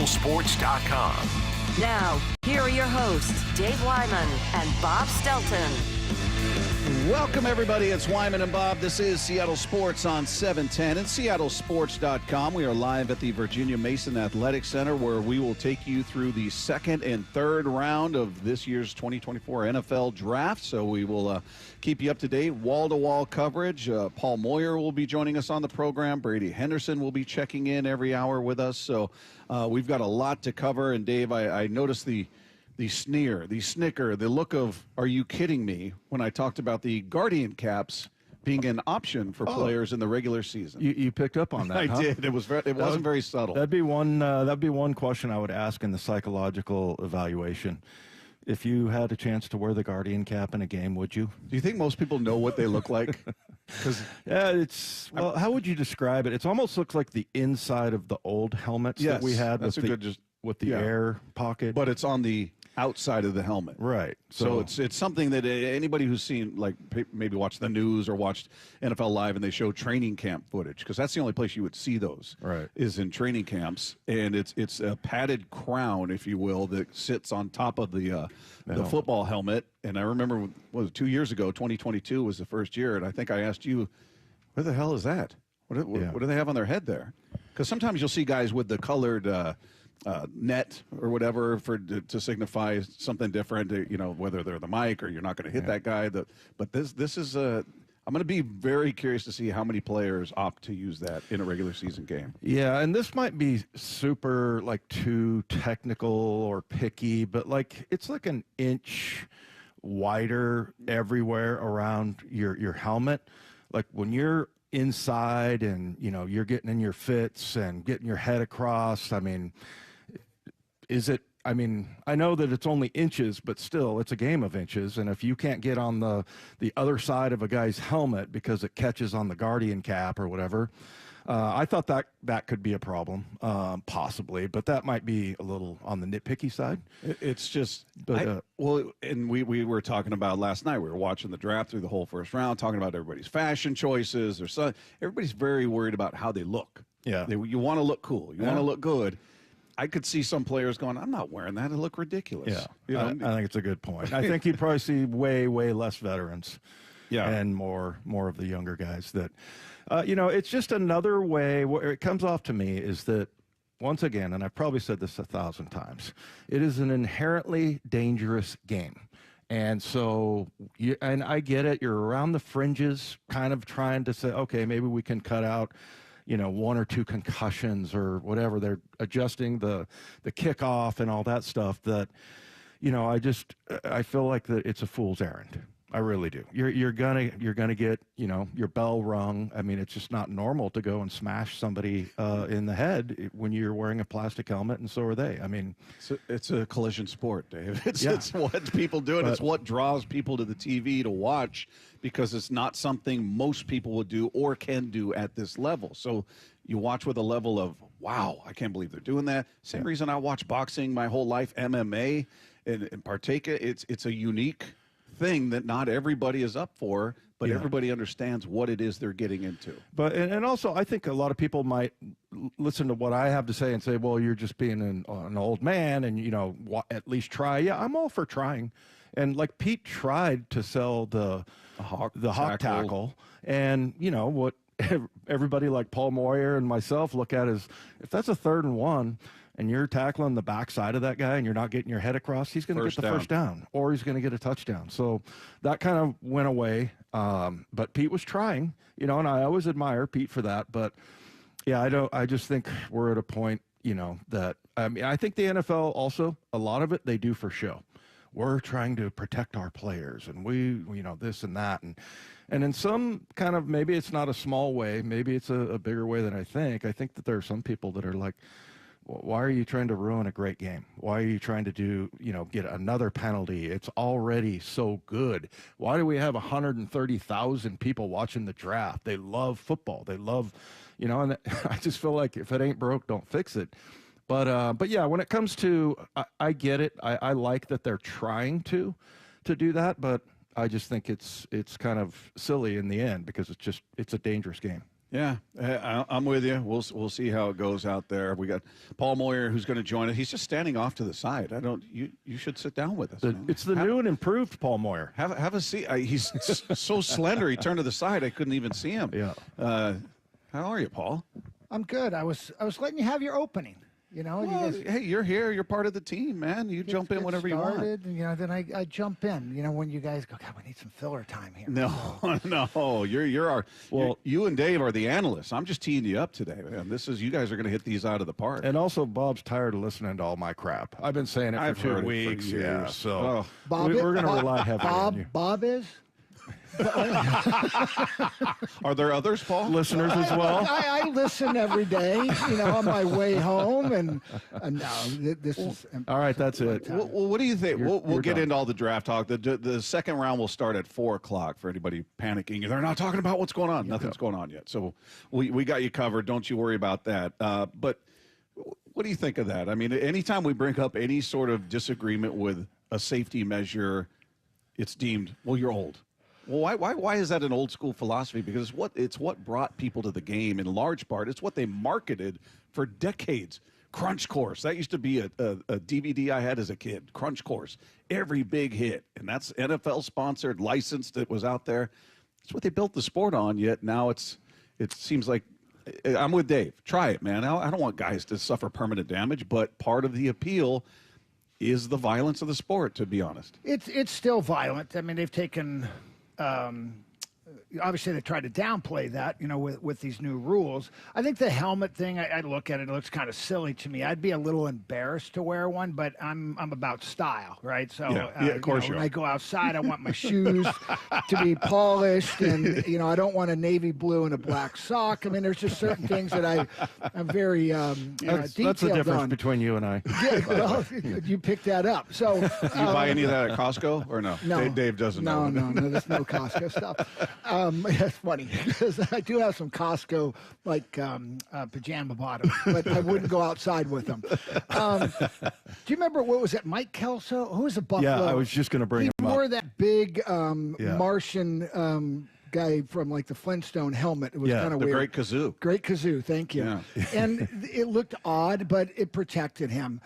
SeattleSports.com. Now, here are your hosts, Dave Wyman and Bob Stelton. Welcome, everybody. It's Wyman and Bob. This is Seattle Sports on 710 and SeattleSports.com. We are live at the Virginia Mason Athletic Center, where we will take you through the second and third round of this year's 2024 NFL Draft. So we will keep you up to date, wall-to-wall coverage. Paul Moyer will be joining us on the program. Brady Henderson will be checking in every hour with us. So we've got a lot to cover. And, Dave, I noticed the sneer, the snicker, the look of, are you kidding me, when I talked about the Guardian caps being an option for players in the regular season. You picked up on that, I huh? did. It wasn't very subtle. That'd be one question I would ask in the psychological evaluation. If you had a chance to wear the Guardian cap in a game, would you? Do you think most people know what they look like? Yeah, how would you describe it? It almost looks like the inside of the old helmets that we had with the air pocket. But it's on the outside of the helmet. Right. So it's something that anybody who's seen, like maybe watched the news or watched NFL Live and they show training camp footage, because that's the only place you would see those, right, is in training camps. And it's a padded crown, if you will, that sits on top of the football helmet. And I remember, what was it, 2 years ago, 2022 was the first year, and I think I asked you, where the hell is that? What do they have on their head there? Because sometimes you'll see guys with the colored net or whatever to signify something different, whether they're the mic or you're not going to hit that guy. But this is I'm going to be very curious to see how many players opt to use that in a regular season game. Yeah, and this might be super too technical or picky, but it's like an inch wider everywhere around your helmet. Like when you're inside and you're getting in your fits and getting your head across, I mean, I know that it's only inches, but still, it's a game of inches. And if you can't get on the other side of a guy's helmet because it catches on the Guardian cap or whatever, I thought that could be a problem, possibly. But that might be a little on the nitpicky side. It's just, and we were talking about last night. We were watching the draft through the whole first round, talking about everybody's fashion choices. Everybody's very worried about how they look. Yeah, you want to look cool. You want to look good. I could see some players going, I'm not wearing that. It look ridiculous. Yeah, I think it's a good point. I think you'd probably see way, way less veterans and more of the younger guys that, it's just another way. Where it comes off to me is that, once again, and I've probably said this 1,000 times, it is an inherently dangerous game. And so, and I get it, you're around the fringes kind of trying to say, okay, maybe we can cut out one or two concussions or whatever. They're adjusting the kickoff and all that stuff that, I feel like that it's a fool's errand. I really do. You're gonna get, your bell rung. I mean, it's just not normal to go and smash somebody in the head when you're wearing a plastic helmet, and so are they. I mean, it's a collision sport, Dave. It's what people do, and it's what draws people to the TV to watch, because it's not something most people would do or can do at this level. So you watch with a level of, wow, I can't believe they're doing that. Same reason I watch boxing my whole life, MMA, and partake. It's a unique thing that not everybody is up for, but everybody understands what it is they're getting into. But and also, I think a lot of people might listen to what I have to say and say, well, you're just being an old man and, at least try. Yeah, I'm all for trying. And like Pete tried to sell the hawk tackle, and what everybody like Paul Moyer and myself look at is, if that's a 3rd and 1 and you're tackling the backside of that guy and you're not getting your head across, he's going to get the first down, or he's going to get a touchdown. So that kind of went away. But Pete was trying, and I always admire Pete for that. But yeah, I just think we're at a point, that, I think the NFL also, a lot of it they do for show. We're trying to protect our players, and we this and that. And in some kind of, maybe it's not a small way, maybe it's a bigger way than I think. I think that there are some people that are like, why are you trying to ruin a great game? Why are you trying to get another penalty? It's already so good. Why do we have 130,000 people watching the draft? They love football. They love, and I just feel like if it ain't broke, don't fix it. But yeah, when it comes to, I get it. I like that they're trying to do that, but I just think it's kind of silly in the end, because it's a dangerous game. Yeah, I'm with you. We'll see how it goes out there. We got Paul Moyer who's going to join us. He's just standing off to the side. You should sit down with us. It's the new and improved Paul Moyer. Have a seat. He's so slender. He turned to the side. I couldn't even see him. Yeah. How are you, Paul? I'm good. I was letting you have your opening. You know, Well, hey, you're here. You're part of the team, man. You jump in whenever you want. You know, then I jump in. You know, when you guys go, God, we need some filler time here. No, no. You're our. Well, you and Dave are the analysts. I'm just teeing you up today, man. You guys are going to hit these out of the park. And also, Bob's tired of listening to all my crap. I've been saying it for 2 weeks. Yeah, so we're going to rely heavily on you. Bob is. Are there others, Paul? Listeners as well? I listen every day, you know, on my way home, and no, this is. All right, that's it. Well, what do you think? We'll get done. into all the draft talk. The second round will start at 4:00 for anybody panicking. They're not talking about what's going on. Nothing's going on yet. So we got you covered. Don't you worry about that. But what do you think of that? I mean, anytime we bring up any sort of disagreement with a safety measure, it's deemed, well, you're old. Well, why is that an old school philosophy? Because it's what brought people to the game in large part. It's what they marketed for decades. Crunch Course. That used to be a DVD I had as a kid. Crunch Course. Every big hit. And that's NFL sponsored, licensed. It was out there. It's what they built the sport on, yet now it seems like I'm with Dave. Try it, man. I don't want guys to suffer permanent damage, but part of the appeal is the violence of the sport, to be honest. It's still violent. I mean, they've taken. Obviously, they tried to downplay that, you know, with these new rules. I think the helmet thing, I look at it, it looks kind of silly to me. I'd be a little embarrassed to wear one, but I'm about style, right? So, of course, when I go outside, I want my shoes to be polished, and you know, I don't want a navy blue and a black sock. I mean, there's just certain things that I'm very That's detailed the difference on. between you and I. Yeah, well, you picked that up. So, Do you buy any of that at Costco or no? No, Dave doesn't know. No, there's no Costco stuff. That's funny because I do have some Costco pajama bottoms, but I wouldn't go outside with them. Do you remember what was it? Mike Kelso? Who was the Buffalo? Yeah, I was just going to bring him He up. wore that big Martian guy from like the Flintstone helmet. It was kind of The weird. Great Kazoo. Great Kazoo, thank you. Yeah. And it looked odd, but it protected him.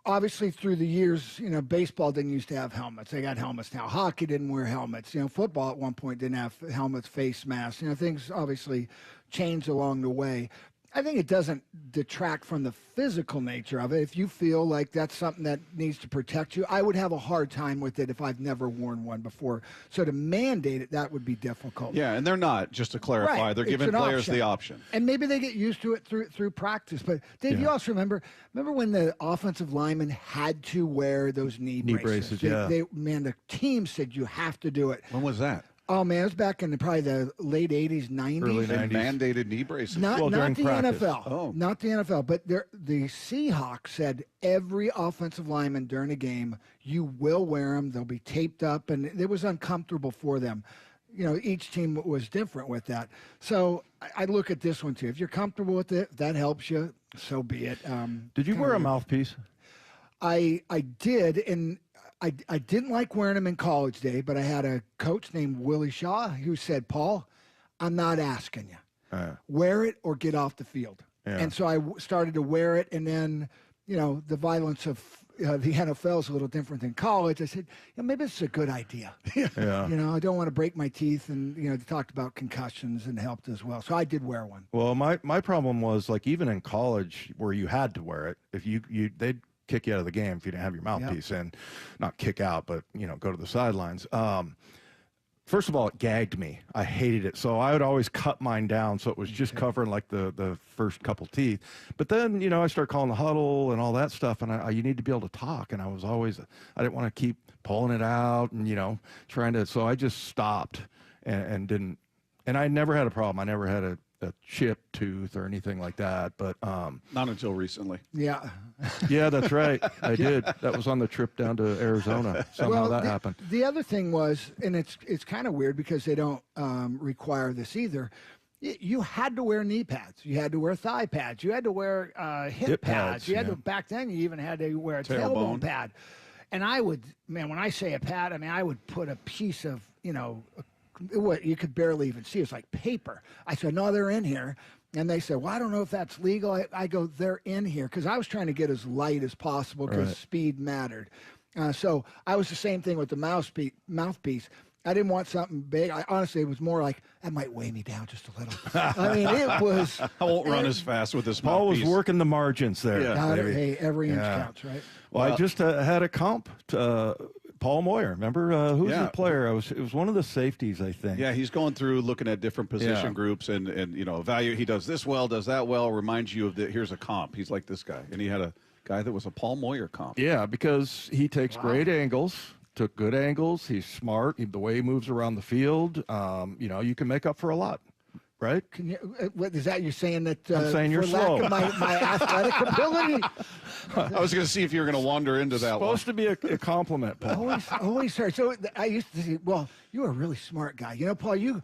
Obviously, through the years, you know, baseball didn't used to have helmets. They got helmets now. Hockey didn't wear helmets. You know, football at one point didn't have helmets, face masks. You know, things obviously changed along the way. I think it doesn't detract from the physical nature of it. If you feel like that's something that needs to protect you, I would have a hard time with it if I've never worn one before. So to mandate it, that would be difficult. Yeah, and they're not, just to clarify. Right. They're It's giving an players the option. And maybe they get used to it through practice. But, Dave, you also remember when the offensive linemen had to wear those knee braces? The team said you have to do it. When was that? Oh, man, it was back in probably the late 80s, 90s. Early They 90s. mandated knee braces. Not during the practice. NFL. Oh. Not the NFL. But the Seahawks said every offensive lineman during a game, you will wear them. They'll be taped up. And it was uncomfortable for them. You know, each team was different with that. So I look at this one, too. If you're comfortable with it, that helps you, so be it. Did you wear a mouthpiece? I did, and I didn't like wearing them in college, Dave, but I had a coach named Willie Shaw who said, Paul, I'm not asking you. Wear it or get off the field. Yeah. And so I started to wear it, and then, you know, the violence of the NFL is a little different than college. I said, maybe it's a good idea. Yeah. You know, I don't want to break my teeth, and, you know, they talked about concussions and helped as well. So I did wear one. Well, my problem was, like, even in college where you had to wear it, if they'd kick you out of the game if you didn't have your mouthpiece in. Not kick out, but, you know, go to the sidelines. First of all, it gagged me. I hated it. So I would always cut mine down so it was just covering like the first couple teeth. But then, you know, I started calling the huddle and all that stuff, and you need to be able to talk. And I didn't want to keep pulling it out and, you know, so I just stopped and didn't. And I never had a problem. I never had a chipped tooth or anything like that, but Not until recently. Yeah. yeah, that's right. I did. That was on the trip down to Arizona. Somehow that happened. The other thing was, and it's kind of weird because they don't require this either. You had to wear knee pads. You had to wear thigh pads. You had to wear hip pads. You had to. Back then, you even had to wear a tailbone pad. And I would, man, when I say a pad, I mean I would put a piece of, you know, what you could barely even see. It was like paper. I said, no, they're in here. And they said, well, I don't know if that's legal. I go, they're in here, because I was trying to get as light as possible because speed mattered. So I was the same thing with the mouthpiece. I didn't want something big. Honestly, it was more like, that might weigh me down just a little. I mean, it was. I won't run as fast with this Paul was mouthpiece. working the margins there. Yeah. Hey, every inch counts, right? Well, I just had a comp to Paul Moyer. Remember who was the player? It was one of the safeties, I think. Yeah, he's going through looking at different position groups and value. He does this well, does that well. Reminds you of here's a comp. He's like this guy, and he had a guy that was a Paul Moyer comp. Yeah, because he takes great angles. Took good angles. He's smart. The way he moves around the field, you can make up for a lot, right? Can you, what is that? You're saying that I'm saying you're for slow. lack of my athletic ability. I was going to see if you were going to wander into that one. Supposed to be a compliment, Paul. Always heard. So I used to say, well, you're a really smart guy. You know, Paul, you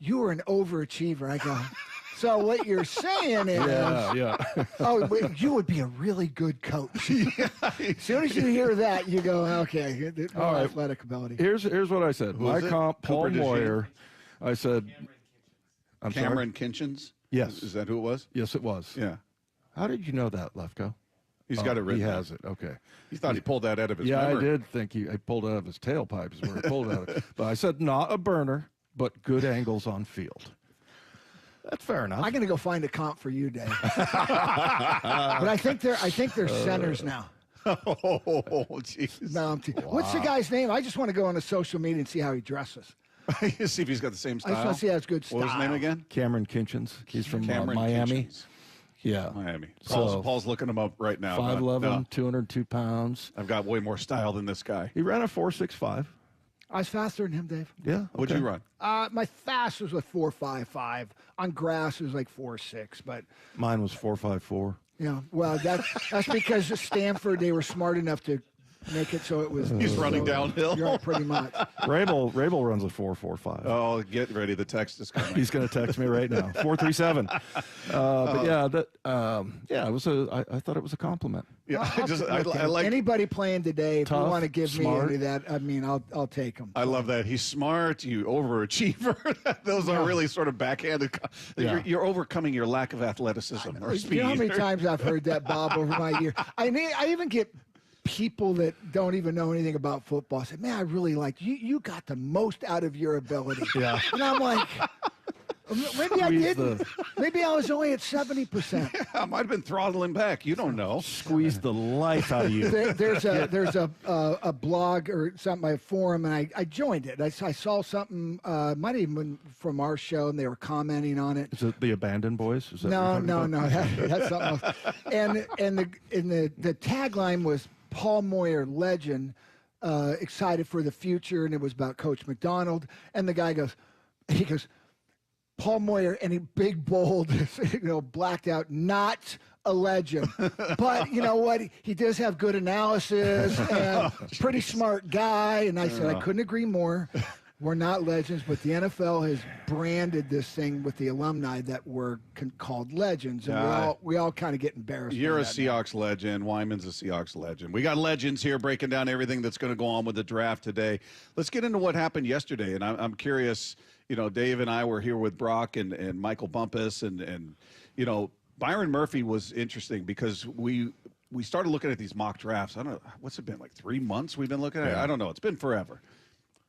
were an overachiever. I go, so what you're saying is, but you would be a really good coach. As soon as you hear that, you go, okay, All right. athletic ability. Here's what I said. My comp, Paul Moyer. I said, Cameron Kinchins? Yes. Is that who it was? Yes, it was. Yeah. How did you know that, Lefko? He's got it written. He has it. Okay. He thought he pulled that out of his Yeah, memory. I did think he pulled it out of his tailpipe is where he pulled it out of. But I said not a burner, but good angles on field. That's fair enough. I'm going to go find a comp for you, Dave. But I think they're centers now. Oh, jeez. No, what's the guy's name? I just want to go on a social media and see how he dresses. See if he's got the same I style. just want to see how it's good style. What was his name again? Cameron Kinchins. He's from Cameron Miami. Kinchins. Yeah. Miami. So- Paul's looking him up right now. 5'11", No, 202 pounds. I've got way more style than this guy. He ran a 4.65. I was faster than him, Dave. Yeah. What'd you run? My fast was with 4.55. On grass, it was like 4.6. But Mine was 4.54. yeah, well, that's because at Stanford they were smart enough to make it so it was. He's running downhill. You're pretty much. Rabel runs a 4.45. Oh, get ready. The text is coming. He's going to text me right now. 4.37. But yeah, it was I thought it was a compliment. Yeah, I like. Anybody playing today, if you Tough, want to give smart. me any of that, I mean, I'll take them. I love that. He's smart. You overachiever. Those are really sort of backhanded. Yeah. You're overcoming your lack of athleticism or speed. You know how many times I've heard that, Bob, over my year? I even get people that don't even know anything about football say, man, I really like you. You got the most out of your ability. Yeah. And I'm like, maybe I didn't. Maybe I was only at 70%. I might have been throttling back. You don't know. Squeeze the life out of you. There's a blog or something, a forum, and I joined it. I saw something, might have even been from our show, and they were commenting on it. Is it the Abandoned Boys? Is that No, what you're talking about? that's something else. And the tagline was Paul Moyer, legend, excited for the future, and it was about Coach McDonald. And the guy goes, Paul Moyer, and he big bold, blacked out, not a legend. But you know what? He does have good analysis and pretty smart guy. And I said, I couldn't agree more. We're not legends, but the NFL has branded this thing with the alumni that were called legends, and we all kind of get embarrassed. You're a by that Seahawks legend. Wyman's a Seahawks legend. We got legends here breaking down everything that's going to go on with the draft today. Let's get into what happened yesterday, and I'm curious. Dave and I were here with Brock and Michael Bumpus, and Byron Murphy was interesting because we started looking at these mock drafts. I don't know, what's it been, like 3 months we've been looking at it? I don't know. It's been forever.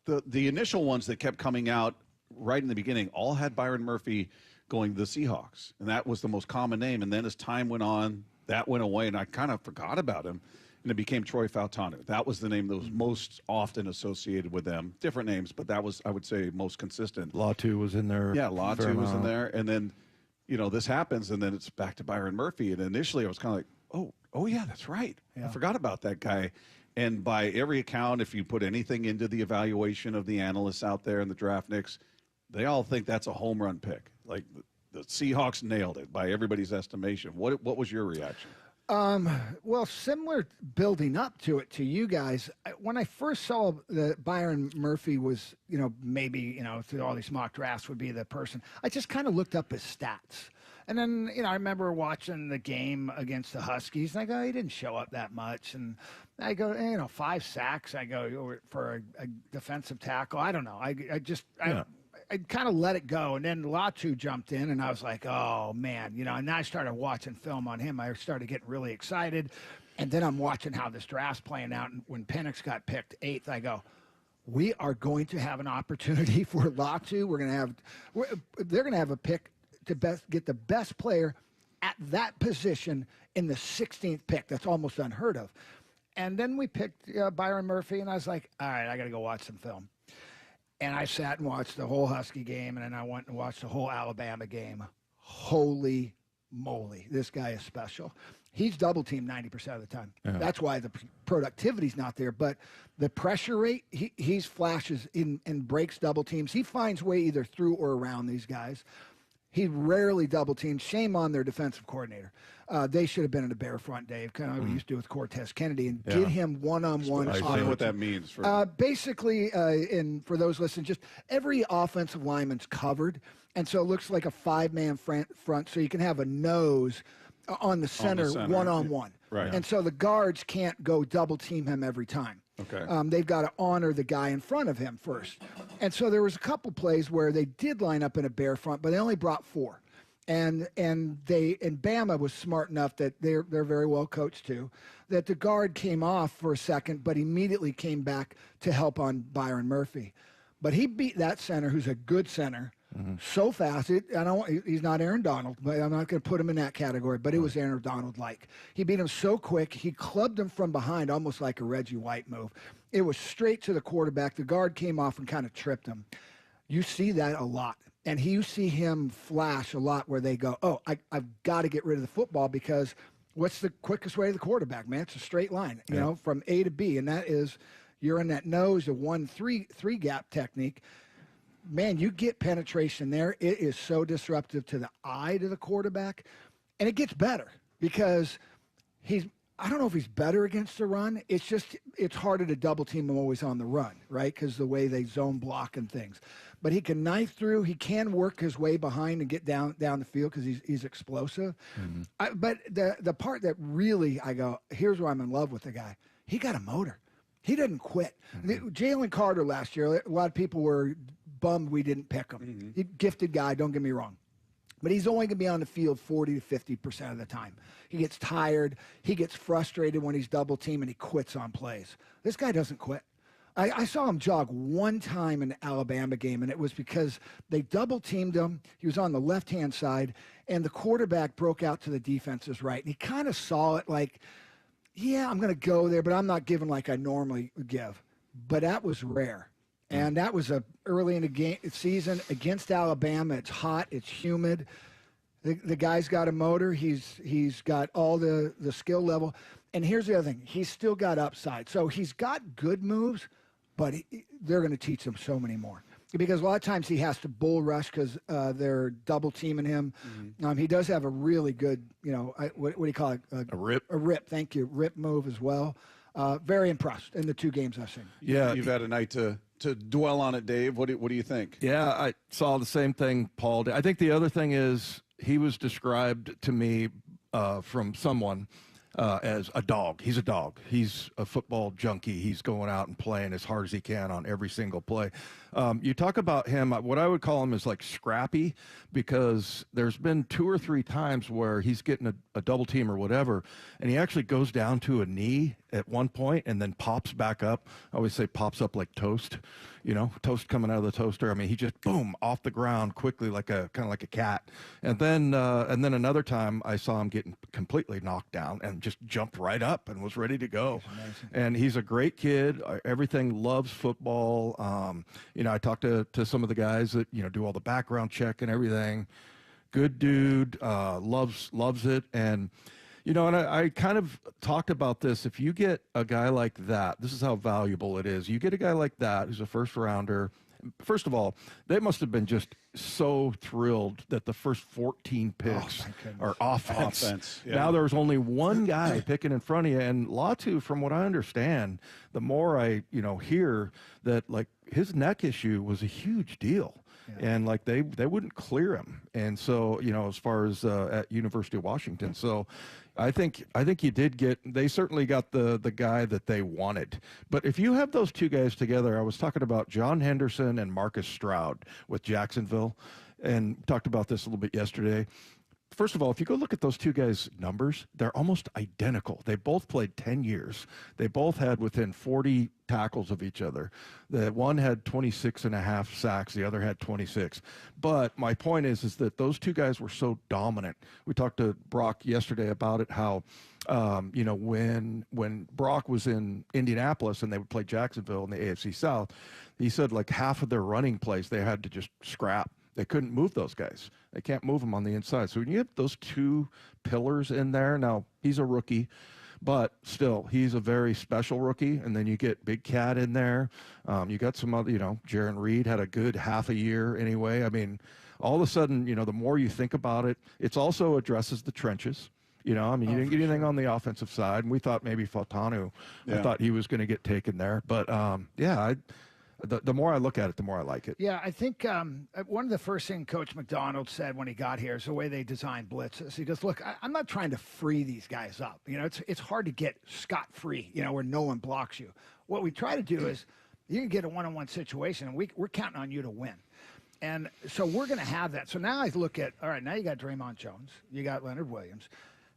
The initial ones that kept coming out right in the beginning all had Byron Murphy going to the Seahawks, and that was the most common name. And then as time went on, that went away, and I kind of forgot about him, and it became Troy Fautanu. That was the name that was most often associated with them. Different names, but that was, I would say, most consistent. Latu was in there. Yeah, Latu was in there, and then this happens, and then it's back to Byron Murphy. And initially, I was kind of like, oh yeah, that's right. I forgot about that guy. And by every account, if you put anything into the evaluation of the analysts out there and the draftniks, they all think that's a home run pick. Like the Seahawks nailed it by everybody's estimation. What was your reaction? Well, similar building up to it to you guys. When I first saw that Byron Murphy was, maybe, through all these mock drafts would be the person, I just kind of looked up his stats. And then, I remember watching the game against the Huskies, and I go, he didn't show up that much. And I go, 5 sacks. I go, for a defensive tackle. I don't know. I kind of let it go. And then Latu jumped in, and I was like, oh, man. And I started watching film on him. I started getting really excited. And then I'm watching how this draft's playing out. And when Penix got picked 8th, I go, we are going to have an opportunity for Latu. They're going to have a pick to get the best player at that position in the 16th pick. That's almost unheard of. And then we picked Byron Murphy, and I was like, all right, I got to go watch some film. And I sat and watched the whole Husky game, and then I went and watched the whole Alabama game. Holy moly, this guy is special. He's double-teamed 90% of the time. Yeah. That's why the productivity's not there. But the pressure rate, he flashes in and breaks double teams. He finds way either through or around these guys. He rarely double teams. Shame on their defensive coordinator. They should have been in a bear front, Dave, kind of what we used to do with Cortez Kennedy, and get him one-on-one. Explain what that means. Basically, and for those listening, just every offensive lineman's covered, and so it looks like a 5-man front, so you can have a nose on the center one-on-one. Right. And so the guards can't go double team him every time. Okay. They've got to honor the guy in front of him first. And so there was a couple plays where they did line up in a bear front, but they only brought 4. And Bama was smart enough that they're very well coached too, that the guard came off for a second, but immediately came back to help on Byron Murphy. But he beat that center, who's a good center, so fast. He's not Aaron Donald, but I'm not going to put him in that category. But it was Aaron Donald-like. He beat him so quick. He clubbed him from behind, almost like a Reggie White move. It was straight to the quarterback. The guard came off and kind of tripped him. You see that a lot. And you see him flash a lot where they go, oh, I've got to get rid of the football because what's the quickest way to the quarterback, man? It's a straight line, from A to B. And that is you're in that nose, a 1-3 gap technique. Man, you get penetration there. It is so disruptive to the eye to the quarterback. And it gets better because I don't know if he's better against the run. It's harder to double team him always on the run, right? Because the way they zone block and things. But he can knife through. He can work his way behind and get down the field because he's explosive. Mm-hmm. But the part that really I go, here's where I'm in love with the guy. He got a motor. He didn't quit. Mm-hmm. Jalen Carter last year, a lot of people were bummed we didn't pick him. Mm-hmm. He's a gifted guy, don't get me wrong. But he's only going to be on the field 40 to 50% of the time. He gets tired. He gets frustrated when he's double teamed, and he quits on plays. This guy doesn't quit. I saw him jog one time in the Alabama game, and it was because they double teamed him. He was on the left-hand side, and the quarterback broke out to the defense's right. And he kind of saw it like, yeah, I'm going to go there, but I'm not giving like I normally give. But that was rare. And that was early in the season against Alabama. It's hot. It's humid. The guy's got a motor. He's got all the skill level. And here's the other thing. He's still got upside. So he's got good moves, but they're going to teach him so many more. Because a lot of times he has to bull rush because they're double teaming him. Mm-hmm. He does have a really good, what do you call it? A rip. A rip, thank you. Rip move as well. Very impressed in the 2 games I've seen. Yeah, you've had a night to dwell on it, Dave. What do you think? Yeah, I saw the same thing Paul did. I think the other thing is he was described to me from someone as a dog. He's a dog. He's a football junkie. He's going out and playing as hard as he can on every single play. You talk about him, what I would call him is like scrappy, because there's been 2 or 3 times where he's getting a double team or whatever, and he actually goes down to a knee at one point and then pops back up. I always say pops up like toast, toast coming out of the toaster. I mean, he just boom off the ground quickly, kind of like a cat. And then another time I saw him getting completely knocked down and just jumped right up and was ready to go. And he's a great kid. Everything loves football. I talked to some of the guys that do all the background check and everything. Good dude, loves it. And and I kind of talked about this. If you get a guy like that, this is how valuable it is. You get a guy like that who's a first rounder. First of all, they must have been just so thrilled that the first 14 picks are offense. Yeah. Now there's only one guy picking in front of you. And Latu, from what I understand, the more I hear that, like, his neck issue was a huge deal. and like they wouldn't clear him. And so, as far as at University of Washington, so I think you did get. They certainly got the guy that they wanted. But if you have those two guys together, I was talking about John Henderson and Marcus Stroud with Jacksonville, and talked about this a little bit yesterday. First of all, if you go look at those two guys' numbers, they're almost identical. They both played 10 years. They both had within 40 tackles of each other. The one had 26 and a half sacks. The other had 26. But my point is that those two guys were so dominant. We talked to Brock yesterday about it, how, when Brock was in Indianapolis and they would play Jacksonville in the AFC South, he said like half of their running plays they had to just scrap. They couldn't move those guys. They can't move them on the inside. So when you have those two pillars in there, now he's a rookie, but still he's a very special rookie. And then you get Big Cat in there. You got some other, Jaron Reed had a good half a year anyway. I mean, all of a sudden, the more you think about it, it's also addresses the trenches. You didn't get anything on the offensive side. And we thought maybe Fautanu, I thought he was going to get taken there. But the more I look at it, the more I like it. Yeah, I think one of the first things Coach McDonald said when he got here is the way they designed blitzes. He goes, look, I'm not trying to free these guys up. It's hard to get scot-free, where no one blocks you. What we try to do is you can get a one-on-one situation, and we're counting on you to win. And so we're going to have that. So now I look at, all right, now you got Draymond Jones. You got Leonard Williams.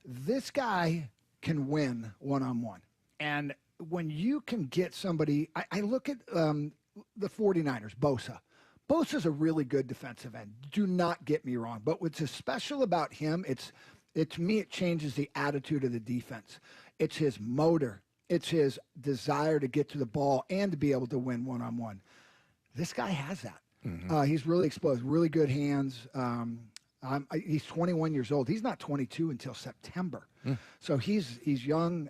This guy can win one-on-one. And when you can get somebody, I look at the 49ers, Bosa. Bosa's a really good defensive end. Do not get me wrong. But what's special about him, to me, it changes the attitude of the defense. It's his motor. It's his desire to get to the ball and to be able to win one-on-one. This guy has that. Mm-hmm. He's really explosive, really good hands. He's 21 years old. He's not 22 until September. So he's young.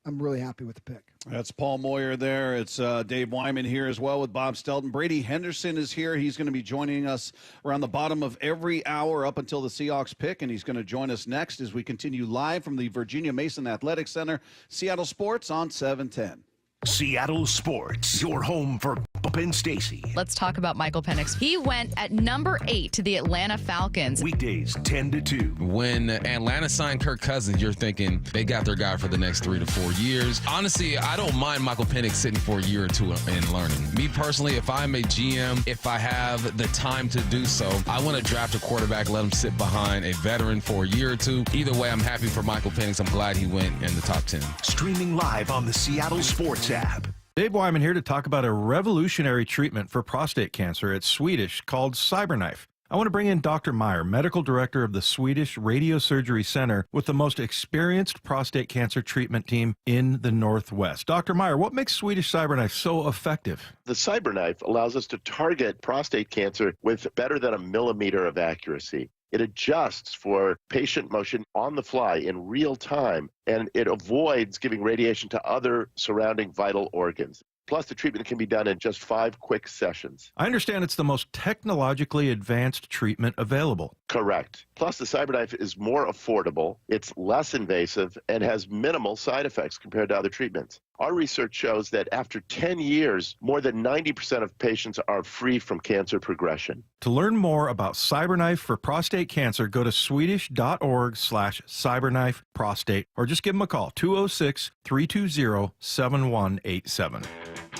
I'm really happy with the pick. That's Paul Moyer there. It's Dave Wyman here as well with Bob Stelton. Brady Henderson is here. He's going to be joining us around the bottom of every hour up until the Seahawks pick, and he's going to join us next as we continue live from the Virginia Mason Athletic Center. Seattle Sports on 710. Seattle Sports, your home for Bob and Stacy. Let's talk about Michael Penix. He went at number 8 to the Atlanta Falcons. Weekdays 10 to 2. When Atlanta signed Kirk Cousins, you're thinking they got their guy for the next 3 to 4 years. Honestly, I don't mind Michael Penix sitting for a year or two and learning. Me personally, if I'm a GM, if I have the time to do so, I want to draft a quarterback, let him sit behind a veteran for a year or two. Either way, I'm happy for Michael Penix. I'm glad he went in the top 10. Streaming live on the Seattle Sports app. Dave Wyman here to talk about a revolutionary treatment for prostate cancer. It's Swedish, called CyberKnife. I want to bring in Dr. Moyer, medical director of the Swedish Radiosurgery Center, with the most experienced prostate cancer treatment team in the Northwest. Dr. Moyer, what makes Swedish CyberKnife so effective? The CyberKnife allows us to target prostate cancer with better than a millimeter of accuracy. It adjusts for patient motion on the fly in real time, and it avoids giving radiation to other surrounding vital organs. Plus, the treatment can be done in just 5 quick sessions. I understand it's the most technologically advanced treatment available. Correct. Plus, the CyberKnife is more affordable, it's less invasive, and has minimal side effects compared to other treatments. Our research shows that after 10 years, more than 90% of patients are free from cancer progression. To learn more about CyberKnife for prostate cancer, go to swedish.org/CyberKnifeProstate, or just give them a call, 206-320-7187.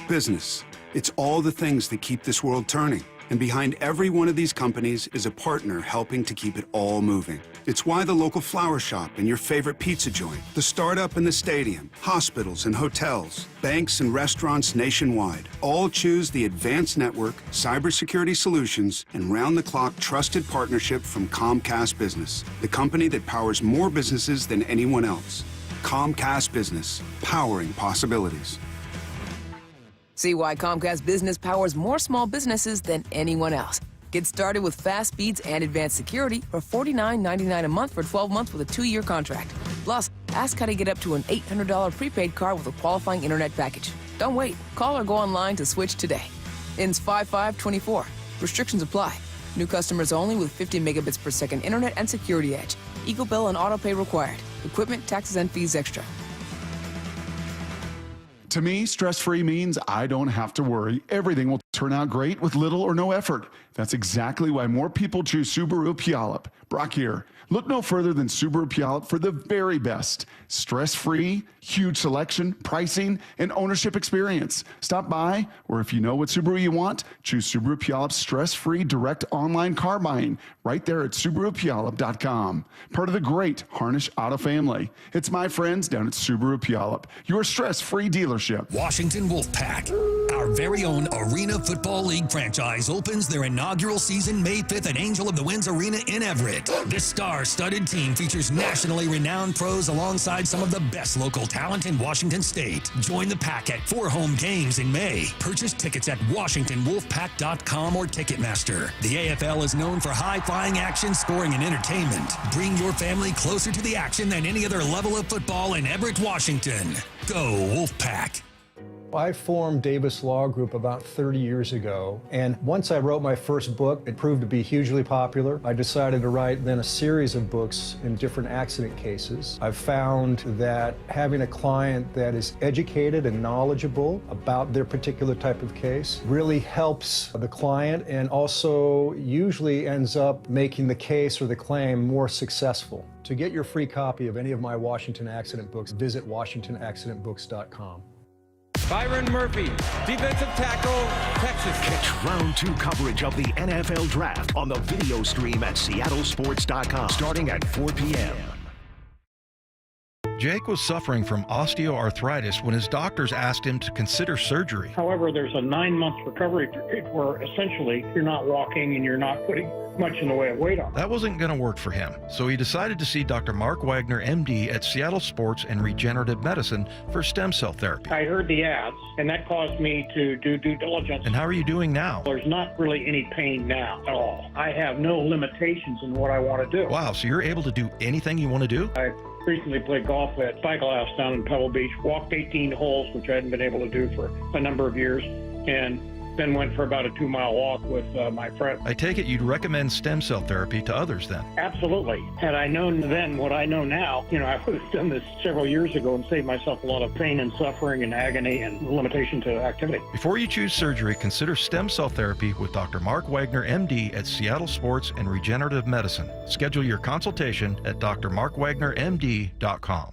Business. It's all the things that keep this world turning. And behind every one of these companies is a partner helping to keep it all moving. It's why the local flower shop and your favorite pizza joint, the startup and the stadium, hospitals and hotels, banks and restaurants nationwide all choose the advanced network, cybersecurity solutions, and round-the-clock trusted partnership from Comcast Business, the company that powers more businesses than anyone else. Comcast Business, powering possibilities. See why Comcast Business powers more small businesses than anyone else. Get started with fast speeds and advanced security for $49.99 a month for 12 months with a 2-year contract. Plus, ask how to get up to an $800 prepaid card with a qualifying internet package. Don't wait. Call or go online to switch today. Ends 5/5/24. Restrictions apply. New customers only with 50 megabits per second internet and security edge. Eagle bill and auto pay required. Equipment, taxes, and fees extra. To me, stress-free means I don't have to worry. Everything will turn out great with little or no effort. That's exactly why more people choose Subaru Puyallup. Brock here. Look no further than Subaru Puyallup for the very best. Stress-free, huge selection, pricing, and ownership experience. Stop by, or if you know what Subaru you want, choose Subaru Puyallup's stress-free direct online car buying right there at SubaruPuyallup.com. Part of the great Harnish Auto family. It's my friends down at Subaru Puyallup, your stress-free dealership. Washington Wolfpack, our very own Arena Football League franchise, opens their inaugural season May 5th at Angel of the Winds Arena in Everett. This star-studded team features nationally renowned pros alongside some of the best local talent in Washington State. Join the pack at 4 home games in May. Purchase tickets at WashingtonWolfpack.com or Ticketmaster. The AFL is known for high-flying action, scoring, and entertainment. Bring your family closer to the action than any other level of football in Everett, Washington. Go Wolfpack! I formed Davis Law Group about 30 years ago, and once I wrote my first book, it proved to be hugely popular. I decided to write then a series of books in different accident cases. I've found that having a client that is educated and knowledgeable about their particular type of case really helps the client, and also usually ends up making the case or the claim more successful. To get your free copy of any of my Washington accident books, visit WashingtonAccidentBooks.com. Byron Murphy, defensive tackle, Texas. Catch round 2 coverage of the NFL Draft on the video stream at SeattleSports.com starting at 4 p.m. Jake was suffering from osteoarthritis when his doctors asked him to consider surgery. However, there's a 9-month recovery period where essentially you're not walking and you're not putting much in the way of weight on. That wasn't going to work for him, so he decided to see Dr. Mark Wagner, MD, at Seattle Sports and Regenerative Medicine for stem cell therapy. I heard the ads, and that caused me to do due diligence. And how are you doing now? There's not really any pain now at all. I have no limitations in what I want to do. Wow, so you're able to do anything you want to do? I recently played golf at Cycle House down in Pebble Beach, walked 18 holes, which I hadn't been able to do for a number of years, and then went for about a 2-mile walk with my friend. I take it you'd recommend stem cell therapy to others then? Absolutely. Had I known then what I know now, I would have done this several years ago and saved myself a lot of pain and suffering and agony and limitation to activity. Before you choose surgery, consider stem cell therapy with Dr. Mark Wagner, MD, at Seattle Sports and Regenerative Medicine. Schedule your consultation at drmarkwagnermd.com.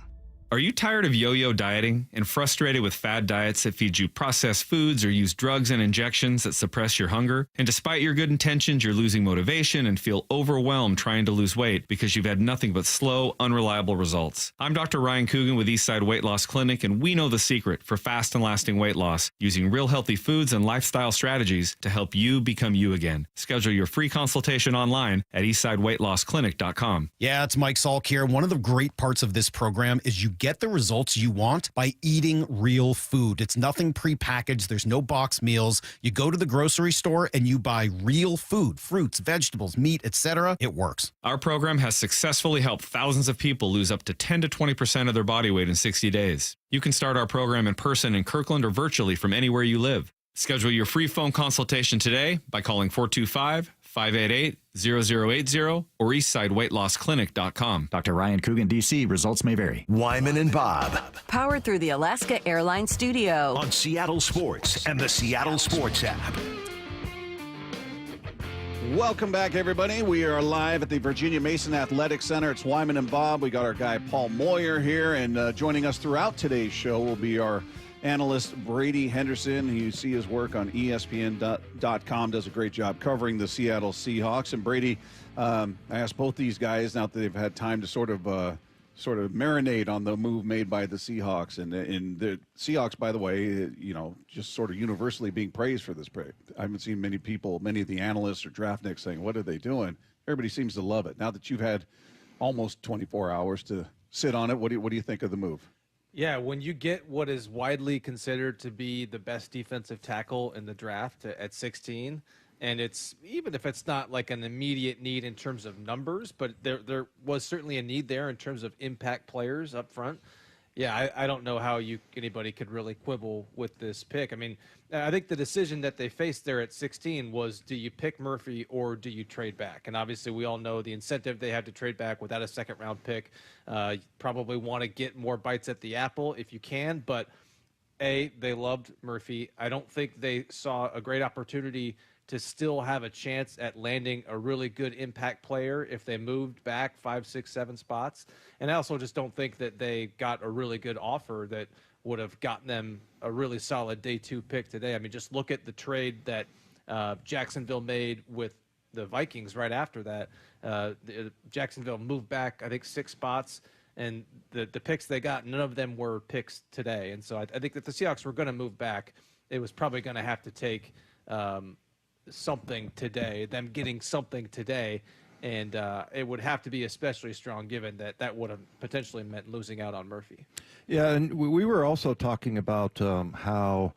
Are you tired of yo-yo dieting and frustrated with fad diets that feed you processed foods or use drugs and injections that suppress your hunger? And despite your good intentions, you're losing motivation and feel overwhelmed trying to lose weight because you've had nothing but slow, unreliable results. I'm Dr. Ryan Coogan with Eastside Weight Loss Clinic, and we know the secret for fast and lasting weight loss using real healthy foods and lifestyle strategies to help you become you again. Schedule your free consultation online at eastsideweightlossclinic.com. Yeah, it's Mike Salk here. One of the great parts of this program is you get the results you want by eating real food. It's nothing prepackaged. There's no box meals. You go to the grocery store and you buy real food, fruits, vegetables, meat, etc. It works. Our program has successfully helped thousands of people lose up to 10 to 20% of their body weight in 60 days. You can start our program in person in Kirkland or virtually from anywhere you live. Schedule your free phone consultation today by calling 425-588-0080 or eastsideweightlossclinic.com. Dr. Ryan Coogan, D.C. Results may vary. Wyman and Bob. Powered through the Alaska Airlines Studio. On Seattle Sports and the Seattle Sports app. Welcome back, everybody. We are live at the Virginia Mason Athletic Center. It's Wyman and Bob. We got our guy Paul Moyer here, and joining us throughout today's show will be our analyst Brady Henderson. You see his work on ESPN.com, does a great job covering the Seattle Seahawks. And Brady, I asked both these guys now that they've had time to sort of marinate on the move made by the Seahawks. And the Seahawks, by the way, just sort of universally being praised for this. I haven't seen many of the analysts or draftniks saying, what are they doing? Everybody seems to love it. Now that you've had almost 24 hours to sit on it, what do you think of the move? Yeah, when you get what is widely considered to be the best defensive tackle in the draft at 16, and it's even if it's not like an immediate need in terms of numbers, but there was certainly a need there in terms of impact players up front. Yeah, I don't know how anybody could really quibble with this pick. I mean, I think the decision that they faced there at 16 was, do you pick Murphy or do you trade back? And obviously we all know the incentive they have to trade back without a second-round pick. You probably want to get more bites at the apple if you can, but They loved Murphy. I don't think they saw a great opportunity to still have a chance at landing a really good impact player if they moved back 5, 6, 7 spots. And I also just don't think that they got a really good offer that would have gotten them a really solid day 2 pick today. I mean, just look at the trade that Jacksonville made with the Vikings right after that. Jacksonville moved back, I think, 6 spots. And the picks they got, none of them were picks today. And so I think that the Seahawks were going to move back. It was probably going to have to take something today, them getting something today. And it would have to be especially strong given that would have potentially meant losing out on Murphy. Yeah, and we were also talking about how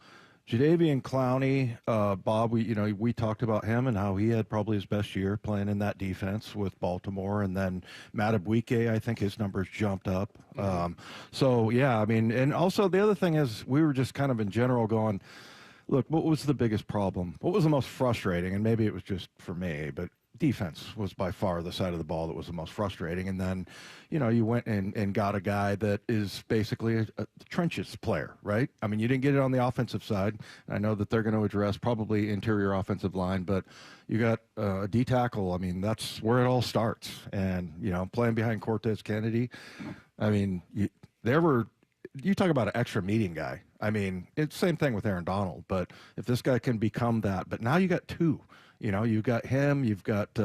Jadeveon Clowney, Bob, we talked about him and how he had probably his best year playing in that defense with Baltimore, and then Madubuike, I think his numbers jumped up. So yeah, I mean, and also the other thing is we were just kind of in general going, look, what was the biggest problem? What was the most frustrating? And maybe it was just for me, but defense was by far the side of the ball that was the most frustrating. And then, you went and got a guy that is basically a trenches player, right? I mean, you didn't get it on the offensive side. I know that they're going to address probably interior offensive line, but you got a D tackle. I mean, that's where it all starts. And, playing behind Cortez Kennedy, I mean, you talk about an extra meeting guy. I mean, it's the same thing with Aaron Donald, but if this guy can become that, but now you got 2. You've got him, you've got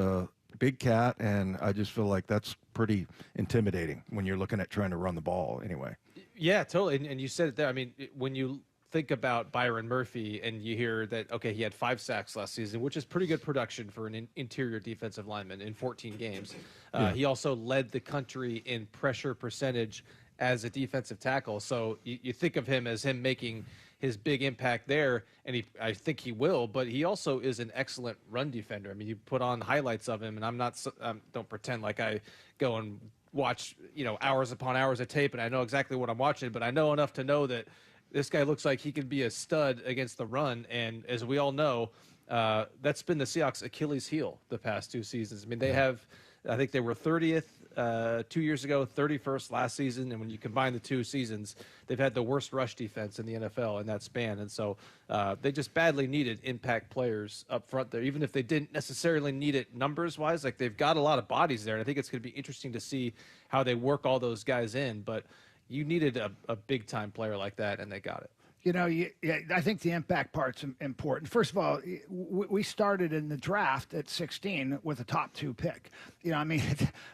Big Cat, and I just feel like that's pretty intimidating when you're looking at trying to run the ball anyway. Yeah, totally. And you said it there. I mean, when you think about Byron Murphy and you hear that, okay, he had 5 sacks last season, which is pretty good production for an interior defensive lineman in 14 games. He also led the country in pressure percentage as a defensive tackle. So you think of him as him making his big impact there, and I think he will, but he also is an excellent run defender. I mean, you put on highlights of him, and don't pretend like I go and watch, hours upon hours of tape, and I know exactly what I'm watching, but I know enough to know that this guy looks like he could be a stud against the run, and as we all know, that's been the Seahawks' Achilles heel the past 2 seasons. I mean, they have, I think they were 30th 2 years ago, 31st last season, and when you combine the 2 seasons, they've had the worst rush defense in the NFL in that span. And so they just badly needed impact players up front there, even if they didn't necessarily need it numbers-wise. Like, they've got a lot of bodies there, and I think it's going to be interesting to see how they work all those guys in. But you needed a big-time player like that, and they got it. I think the impact part's important. First of all, we started in the draft at 16 with a top 2 pick. I mean,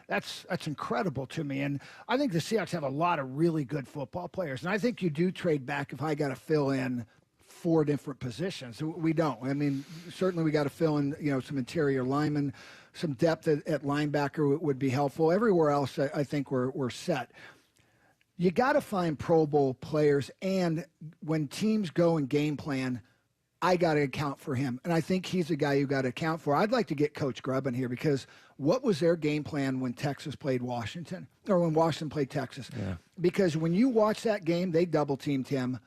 that's incredible to me. And I think the Seahawks have a lot of really good football players. And I think you do trade back if I got to fill in 4 different positions. We don't. I mean, certainly we got to fill in, some interior linemen, some depth at linebacker would be helpful. Everywhere else, I think we're set. You got to find Pro Bowl players, and when teams go and game plan, I got to account for him. And I think he's a guy you got to account for. I'd like to get Coach Grubb in here, because what was their game plan when Texas played Washington, or when Washington played Texas? Yeah. Because when you watch that game, they double-teamed him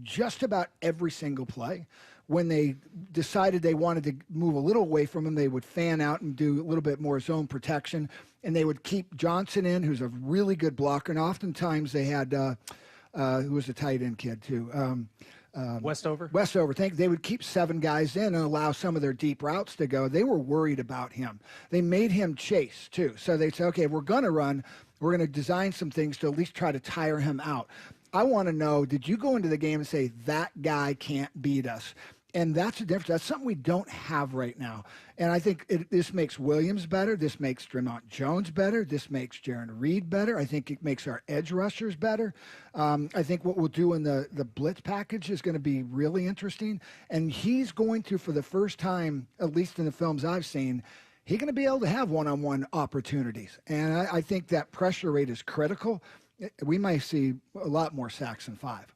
just about every single play. When they decided they wanted to move a little away from him, they would fan out and do a little bit more zone protection, and they would keep Johnson in, who's a really good blocker. And oftentimes they had, who was a tight end kid too? Westover? Westover. They would keep 7 guys in and allow some of their deep routes to go. They were worried about him. They made him chase too. So they'd say, okay, we're going to run. We're going to design some things to at least try to tire him out. I want to know, did you go into the game and say, that guy can't beat us? And that's the difference. That's something we don't have right now. And I think this makes Williams better. This makes Tremont Jones better. This makes Jaron Reed better. I think it makes our edge rushers better. I think what we'll do in the blitz package is going to be really interesting. And he's going to, for the first time, at least in the films I've seen, he's going to be able to have one-on-one opportunities. And I think that pressure rate is critical. We might see a lot more sacks than 5.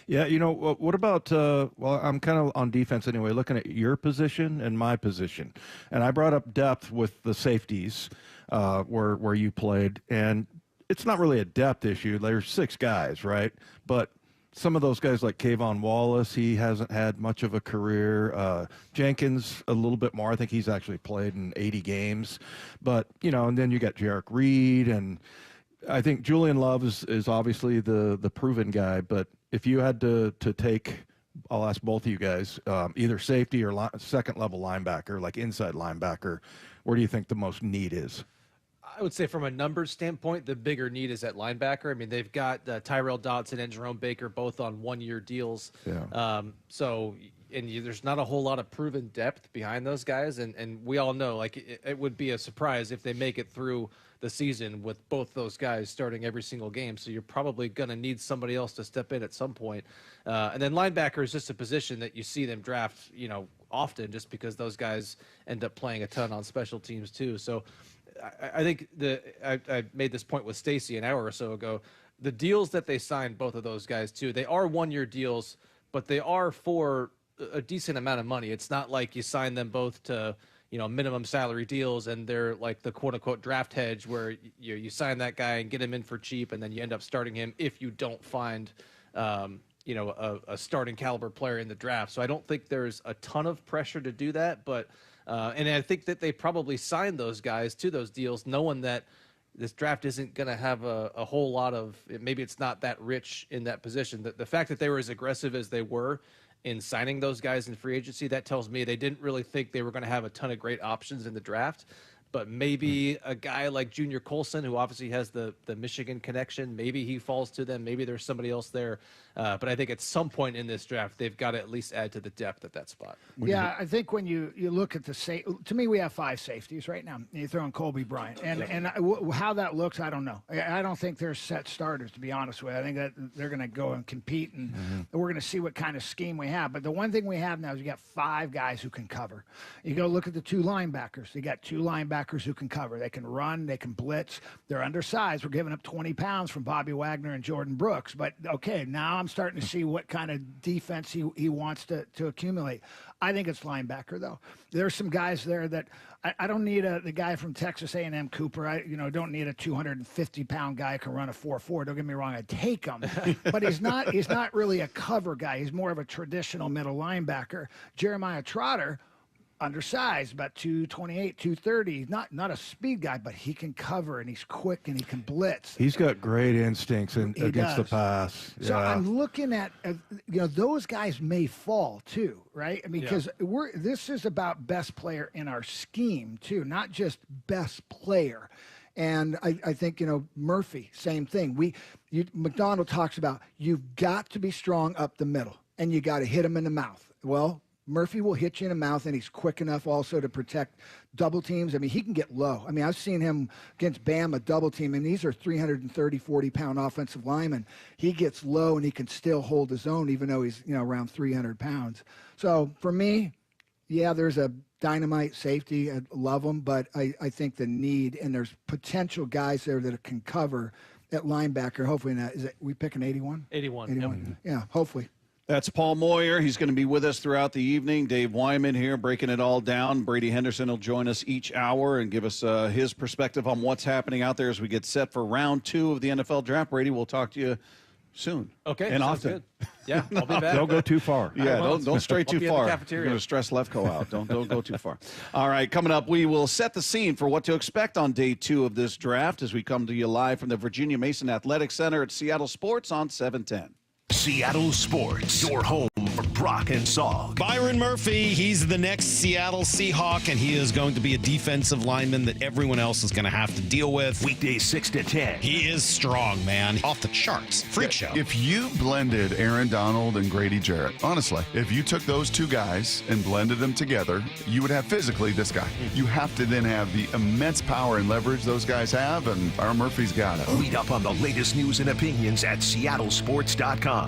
Yeah, what about, well, I'm kind of on defense anyway, looking at your position and my position. And I brought up depth with the safeties where you played. And it's not really a depth issue. There's 6 guys, right? But some of those guys like Kayvon Wallace, he hasn't had much of a career. Jenkins, a little bit more. I think he's actually played in 80 games. But, and then you got Jarek Reed and I think Julian Love is obviously the proven guy, but if you had to take, I'll ask both of you guys, either safety or second-level linebacker, like inside linebacker, where do you think the most need is? I would say from a numbers standpoint, the bigger need is at linebacker. I mean, they've got Tyrell Dodson and Jerome Baker both on one-year deals. Yeah. There's not a whole lot of proven depth behind those guys, and we all know, like, it would be a surprise if they make it through the season with both those guys starting every single game. So you're probably going to need somebody else to step in at some point. And then linebacker is just a position that you see them draft, often, just because those guys end up playing a ton on special teams too. So I think I made this point with Stacy an hour or so ago. The deals that they signed, both of those guys too, they are one-year deals, but they are for a decent amount of money. It's not like you sign them both to minimum salary deals and they're like the quote-unquote draft hedge where you sign that guy and get him in for cheap and then you end up starting him if you don't find a starting caliber player in the draft. So I don't think there's a ton of pressure to do that, but and I think that they probably signed those guys to those deals knowing that this draft isn't going to have a whole lot of, maybe it's not that rich in that position. The fact that they were as aggressive as they were in signing those guys in free agency, that tells me they didn't really think they were going to have a ton of great options in the draft. But maybe a guy like Junior Colson, who obviously has the Michigan connection, maybe he falls to them. Maybe there's somebody else there. But I think at some point in this draft, they've got to at least add to the depth at that spot. Yeah, I think when you look at to me, we have 5 safeties right now. You throw in Colby Bryant. And how that looks, I don't know. I don't think they're set starters, to be honest with you. I think that they're going to go and compete, and we're going to see what kind of scheme we have. But the one thing we have now is you got 5 guys who can cover. You go look at the 2 linebackers. You got 2 linebackers who can cover. They can run. They can blitz. They're undersized. We're giving up 20 pounds from Bobby Wagner and Jordan Brooks. But, okay, now I'm starting to see what kind of defense he wants to accumulate. I think it's linebacker, though. There's some guys there that I don't need the guy from Texas A&M Cooper. I don't need a 250-pound guy who can run a 4.4. Don't get me wrong. I'd take him. But he's not really a cover guy. He's more of a traditional middle linebacker. Jeremiah Trotter, undersized, about 228, 230. Not a speed guy, but he can cover, and he's quick, and he can blitz. He's got great instincts against the pass. So I'm looking at, those guys may fall too, right? I mean, because this is about best player in our scheme too, not just best player. And I think, Murphy, same thing. McDonald talks about you've got to be strong up the middle, and you got to hit him in the mouth. Well, Murphy will hit you in the mouth, and he's quick enough also to protect double teams. I mean, he can get low. I mean, I've seen him against Bama double team, and these are 330, 40-pound offensive linemen. He gets low, and he can still hold his own, even though he's, around 300 pounds. So for me, yeah, there's a dynamite safety. I love him, but I think the need, and there's potential guys there that can cover at linebacker. Hopefully not. Is it, we picking 81? 81. 81. Yep. Yeah, hopefully. That's Paul Moyer. He's going to be with us throughout the evening. Dave Wyman here breaking it all down. Brady Henderson will join us each hour and give us his perspective on what's happening out there as we get set for round 2 of the NFL draft. Brady, we'll talk to you soon. Okay, and sounds often. Good. Yeah, I'll be back. Don't go too far. Yeah, don't stray too far. You're going to stress Lefko out. Don't go too far. All right, coming up, we will set the scene for what to expect on day 2 of this draft as we come to you live from the Virginia Mason Athletic Center at Seattle Sports on 710. Seattle Sports, your home for Brock and Salk. Byron Murphy, he's the next Seattle Seahawk, and he is going to be a defensive lineman that everyone else is going to have to deal with. Weekdays 6 to 10. He is strong, man. Off the charts. Freak show. If you blended Aaron Donald and Grady Jarrett, honestly, if you took those 2 guys and blended them together, you would have physically this guy. You have to then have the immense power and leverage those guys have, and Byron Murphy's got it. Read up on the latest news and opinions at seattlesports.com.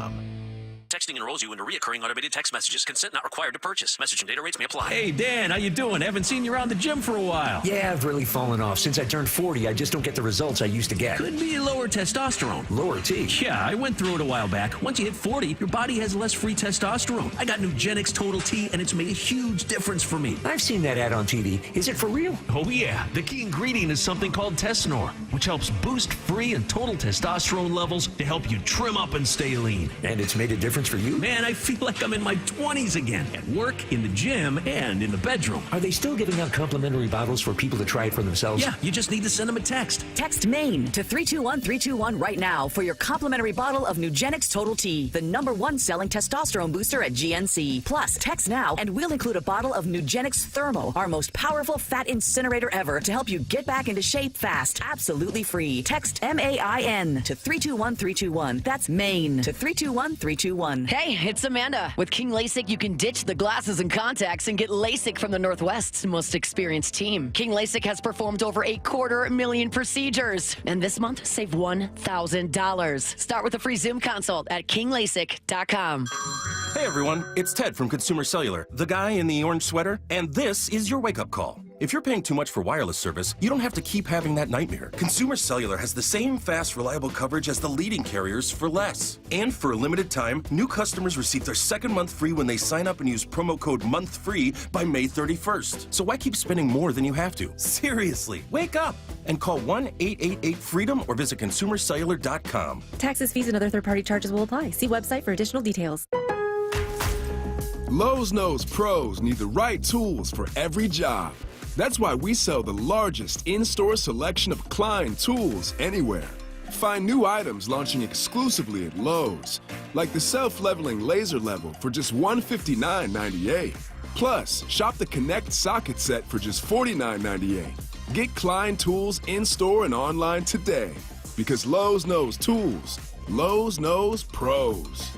Texting enrolls you into reoccurring automated text messages. Consent not required to purchase. Message and data rates may apply. Hey, Dan, how you doing? Haven't seen you around the gym for a while. Yeah, I've really fallen off. Since I turned 40, I just don't get the results I used to get. Could be lower testosterone. Lower T? Yeah, I went through it a while back. Once you hit 40, your body has less free testosterone. I got Nugenix Total T, and it's made a huge difference for me. I've seen that ad on TV. Is it for real? Oh, yeah. The key ingredient is something called Tesnor, which helps boost free and total testosterone levels to help you trim up and stay lean. And it's made a difference difference for you? Man, I feel like I'm in my 20s again. At work, in the gym, and in the bedroom. Are they still giving out complimentary bottles for people to try it for themselves? Yeah, you just need to send them a text. Text MAINE to 321-321 right now for your complimentary bottle of Nugenix Total T, the #1 selling testosterone booster at GNC. Plus, text now and we'll include a bottle of Nugenix Thermo, our most powerful fat incinerator ever, to help you get back into shape fast. Absolutely free. Text MAIN to 321-321. That's MAINE to 321-321. Hey, it's Amanda. With King LASIK, you can ditch the glasses and contacts and get LASIK from the Northwest's most experienced team. King LASIK has performed over 250,000 procedures. And this month, save $1,000. Start with a free Zoom consult at kinglasik.com. Hey everyone, it's Ted from Consumer Cellular, the guy in the orange sweater, and this is your wake-up call. If you're paying too much for wireless service, you don't have to keep having that nightmare. Consumer Cellular has the same fast, reliable coverage as the leading carriers for less. And for a limited time, new customers receive their second month free when they sign up and use promo code MONTHFREE by May 31st. So why keep spending more than you have to? Seriously, wake up and call 1-888-FREEDOM or visit consumercellular.com. Taxes, fees, and other third-party charges will apply. See website for additional details. Lowe's knows pros need the right tools for every job. That's why we sell the largest in-store selection of Klein tools anywhere. Find new items launching exclusively at Lowe's, like the self-leveling laser level for just $159.98. Plus, shop the Connect socket set for just $49.98. Get Klein tools in-store and online today. Because Lowe's knows tools. Lowe's knows pros.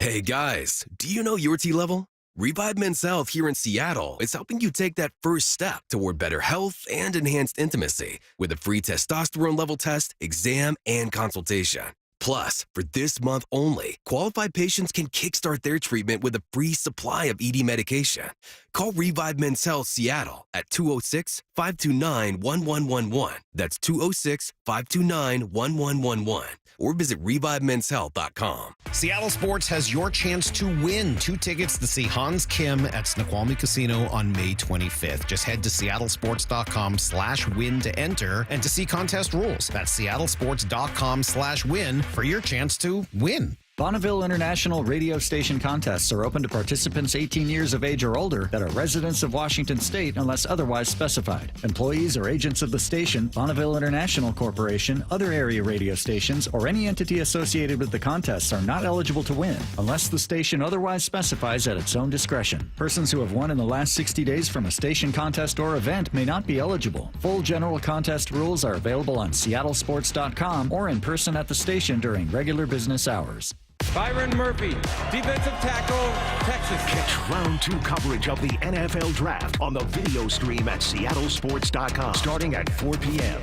Hey guys, do you know your T-level? Revive Men's Health here in Seattle is helping you take that first step toward better health and enhanced intimacy with a free testosterone level test, exam, and consultation. Plus, for this month only, qualified patients can kickstart their treatment with a free supply of ED medication. Call Revive Men's Health Seattle at 206-529-1111. That's 206-529-1111. Or visit ReviveMen'sHealth.com. Seattle Sports has your chance to win 2 tickets to see Hans Kim at Snoqualmie Casino on May 25th. Just head to seattlesports.com/win to enter and to see contest rules. That's seattlesports.com/win for your chance to win. Bonneville International radio station contests are open to participants 18 years of age or older that are residents of Washington State unless otherwise specified. Employees or agents of the station, Bonneville International Corporation, other area radio stations, or any entity associated with the contests are not eligible to win unless the station otherwise specifies at its own discretion. Persons who have won in the last 60 days from a station contest or event may not be eligible. Full general contest rules are available on seattlesports.com or in person at the station during regular business hours. Byron Murphy, defensive tackle, Texas. Catch round 2 coverage of the NFL Draft on the video stream at seattlesports.com starting at 4 p.m.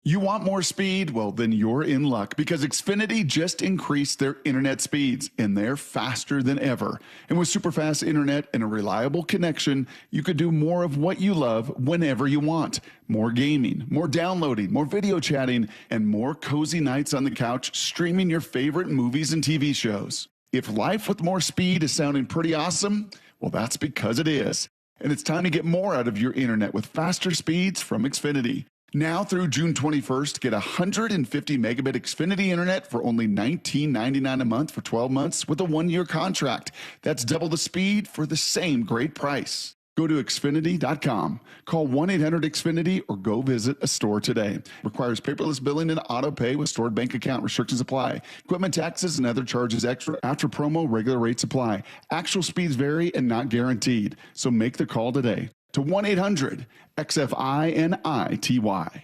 You want more speed? Well, then you're in luck because Xfinity just increased their internet speeds and they're faster than ever. And with super fast internet and a reliable connection, you could do more of what you love whenever you want. More gaming, more downloading, more video chatting, and more cozy nights on the couch streaming your favorite movies and TV shows. If life with more speed is sounding pretty awesome, well, that's because it is. And it's time to get more out of your internet with faster speeds from Xfinity. Now through June 21st, get 150 megabit Xfinity internet for only $19.99 a month for 12 months with a 1-year contract. That's double the speed for the same great price. Go to Xfinity.com, call 1-800-XFINITY, or go visit a store today. Requires paperless billing and auto pay with stored bank account. Restrictions apply. Equipment taxes and other charges extra. After promo, regular rates apply. Actual speeds vary and not guaranteed. So make the call today to 1-800-XFINITY.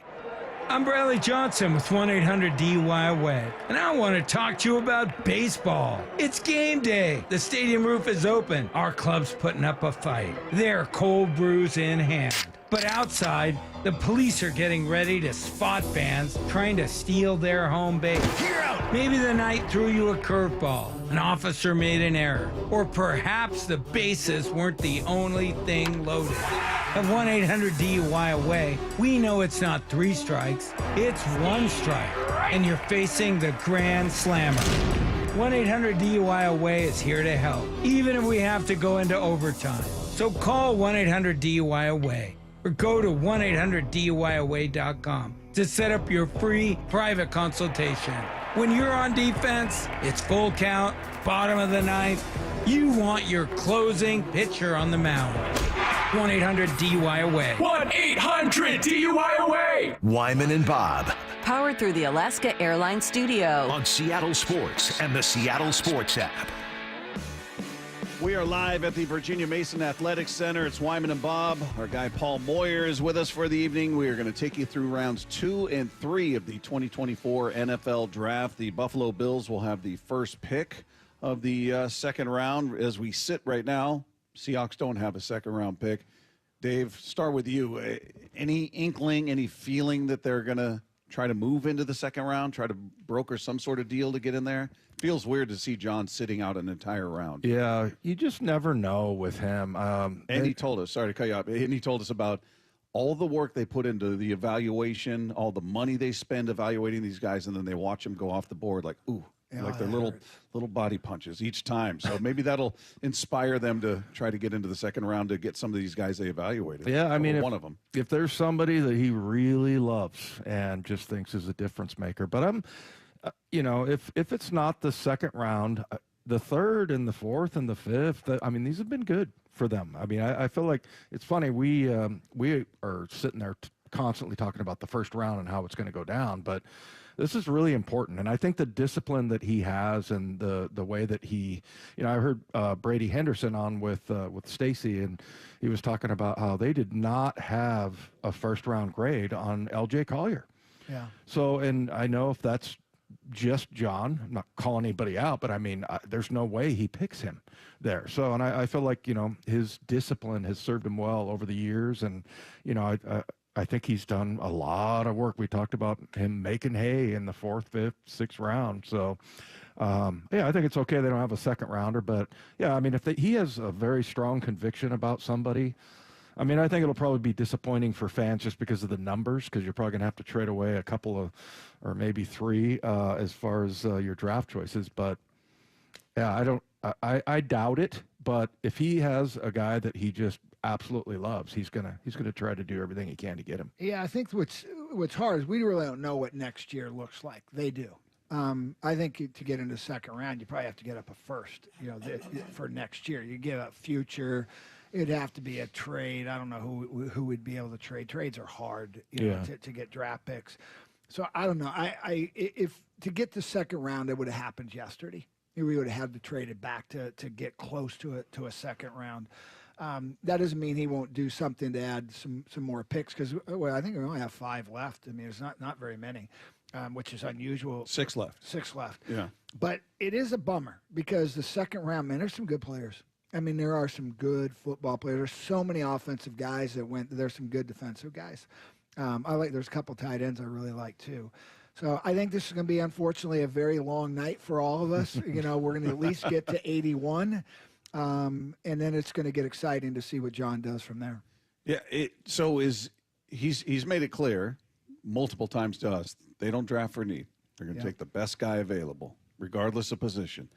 I'm Bradley Johnson with 1-800-DUI-AWAY, and I want to talk to you about baseball. It's game day. The stadium roof is open. Our club's putting up a fight. They're cold brews in hand. But outside, the police are getting ready to spot fans trying to steal their home base. Maybe the night threw you a curveball. An officer made an error. Or perhaps the bases weren't the only thing loaded. At 1-800-DUI-AWAY, we know it's not 3 strikes, it's 1 strike. And you're facing the Grand Slammer. 1-800-DUI-AWAY is here to help, even if we have to go into overtime. So call 1-800-DUI-AWAY or go to 1-800-DUIAWAY.com to set up your free private consultation. When you're on defense, it's full count, bottom of the ninth. You want your closing pitcher on the mound. 1-800-DUI-AWAY. 1-800-DUI-AWAY. Wyman and Bob. Powered through the Alaska Airlines Studio. On Seattle Sports and the Seattle Sports app. We are live at the Virginia Mason Athletic Center. It's Wyman and Bob. Our guy Paul Moyer is with us for the evening. We are going to take you through rounds 2 and 3 of the 2024 NFL Draft. The Buffalo Bills will have the first pick of the second round. As we sit right now, Seahawks don't have a second-round pick. Dave, start with you. Any inkling, any feeling that they're going to try to move into the second round, try to broker some sort of deal to get in there? Feels weird to see John sitting out an entire round. Yeah, you just never know with him. And he told us, sorry to cut you off, and he told us about all the work they put into the evaluation, all the money they spend evaluating these guys, and then they watch them go off the board like, ooh, like their little body punches each time. So maybe that'll inspire them to try to get into the second round to get some of these guys they evaluated. Yeah, I mean, one of them. If there's somebody that he really loves and just thinks is a difference maker, but I'm, if it's not the second round, the third and the fourth and the fifth, I mean, these have been good for them. I mean, I feel like it's funny. We are sitting there constantly talking about the first round and how it's going to go down, but this is really important. And I think the discipline that he has and the way that he, I heard Brady Henderson on with Stacy, and he was talking about how they did not have a first round grade on LJ Collier. Yeah. So, and I know if that's just John, I'm not calling anybody out, but I mean, there's no way he picks him there. So, and I feel like, his discipline has served him well over the years. And, I think he's done a lot of work. We talked about him making hay in the 4th, 5th, 6th round. So, I think it's okay they don't have a second rounder. But, yeah, I mean, if he has a very strong conviction about somebody, I mean, I think it'll probably be disappointing for fans just because of the numbers, because you're probably going to have to trade away a couple of, or maybe 3 as far as your draft choices. But, yeah, I doubt it. But if he has a guy that he just absolutely loves, he's gonna try to do everything he can to get him. Yeah, I think what's hard is we really don't know what next year looks like. They do. I think to get into the second round, you probably have to get up a first. For next year, you give up future. It'd have to be a trade. I don't know who would be able to trade. Trades are hard, to get draft picks. So I don't know. If to get the second round, it would have happened yesterday. We would have had to trade it back to get close to a second round. That doesn't mean he won't do something to add some more picks, because I think we only have 5 left. I mean, it's not very many, which is unusual. 6 left. 6 left. Yeah. But it is a bummer because the second round, man, there's some good players. I mean, there are some good football players. There's so many offensive guys that went. There's some good defensive guys. There's a couple tight ends I really like too. So I think this is going to be, unfortunately, a very long night for all of us. We're going to at least get to 81. And then it's going to get exciting to see what John does from there. Yeah. He's made it clear multiple times to us, they don't draft for need. They're going to take the best guy available, regardless of position.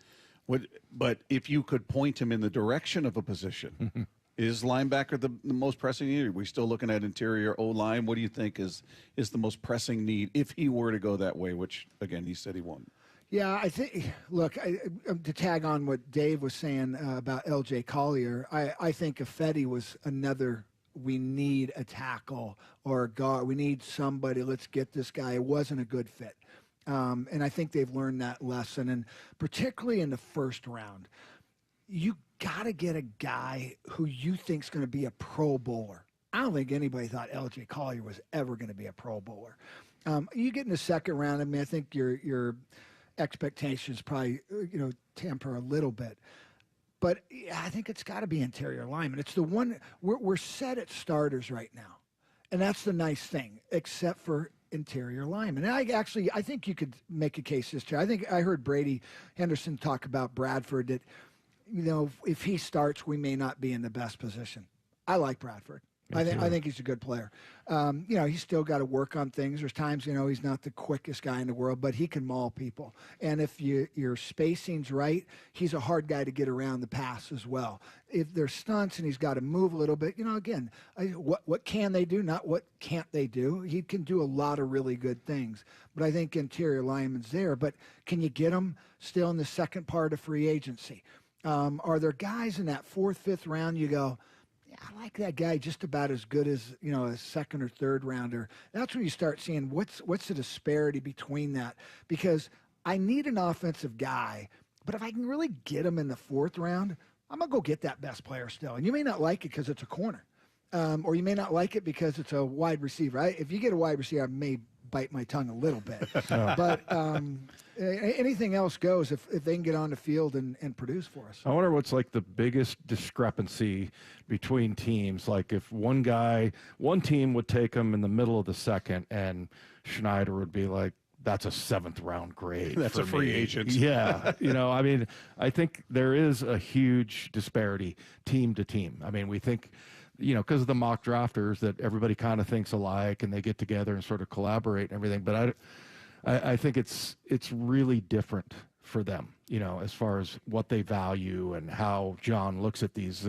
But if you could point him in the direction of a position, is linebacker the most pressing need? Are we still looking at interior O-line? What do you think is the most pressing need if he were to go that way, which, again, he said he won't? Yeah, I think, look, to tag on what Dave was saying about LJ Collier, I think Ifedi was another, we need a tackle or a guard. We need somebody. Let's get this guy. It wasn't a good fit. And I think they've learned that lesson. And particularly in the first round, you got to get a guy who you think is going to be a Pro Bowler. I don't think anybody thought LJ Collier was ever going to be a Pro Bowler. You get in the second round, I mean, I think your expectations probably, temper a little bit. But I think it's got to be interior lineman. It's the one we're set at starters right now. And that's the nice thing, except for interior lineman. And I think you could make a case this year. I think I heard Brady Henderson talk about Bradford that, if he starts, we may not be in the best position. I like Bradford. I think he's a good player. He's still got to work on things. There's times, he's not the quickest guy in the world, but he can maul people. And if your spacing's right, he's a hard guy to get around the pass as well. If there's stunts and he's got to move a little bit, again, what can they do, not what can't they do. He can do a lot of really good things. But I think interior lineman's there. But can you get him still in the second part of free agency? Are there guys in that 4th, 5th round you go, I like that guy just about as good as, a second or third rounder? That's when you start seeing what's the disparity between that. Because I need an offensive guy, but if I can really get him in the 4th round, I'm going to go get that best player still. And you may not like it because it's a corner, or you may not like it because it's a wide receiver. If you get a wide receiver, I may bite my tongue a little bit. But anything else goes if they can get on the field and produce for us. I wonder what's like the biggest discrepancy between teams. Like if one team would take him in the middle of the second and Schneider would be like, that's a 7th round grade. That's a free agent. Yeah. I think there is a huge disparity team to team. I mean, we think, because of the mock drafters that everybody kind of thinks alike and they get together and sort of collaborate and everything. But I think it's really different for them, as far as what they value and how John looks at these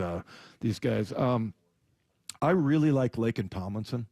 guys. I really like Laken Tomlinson.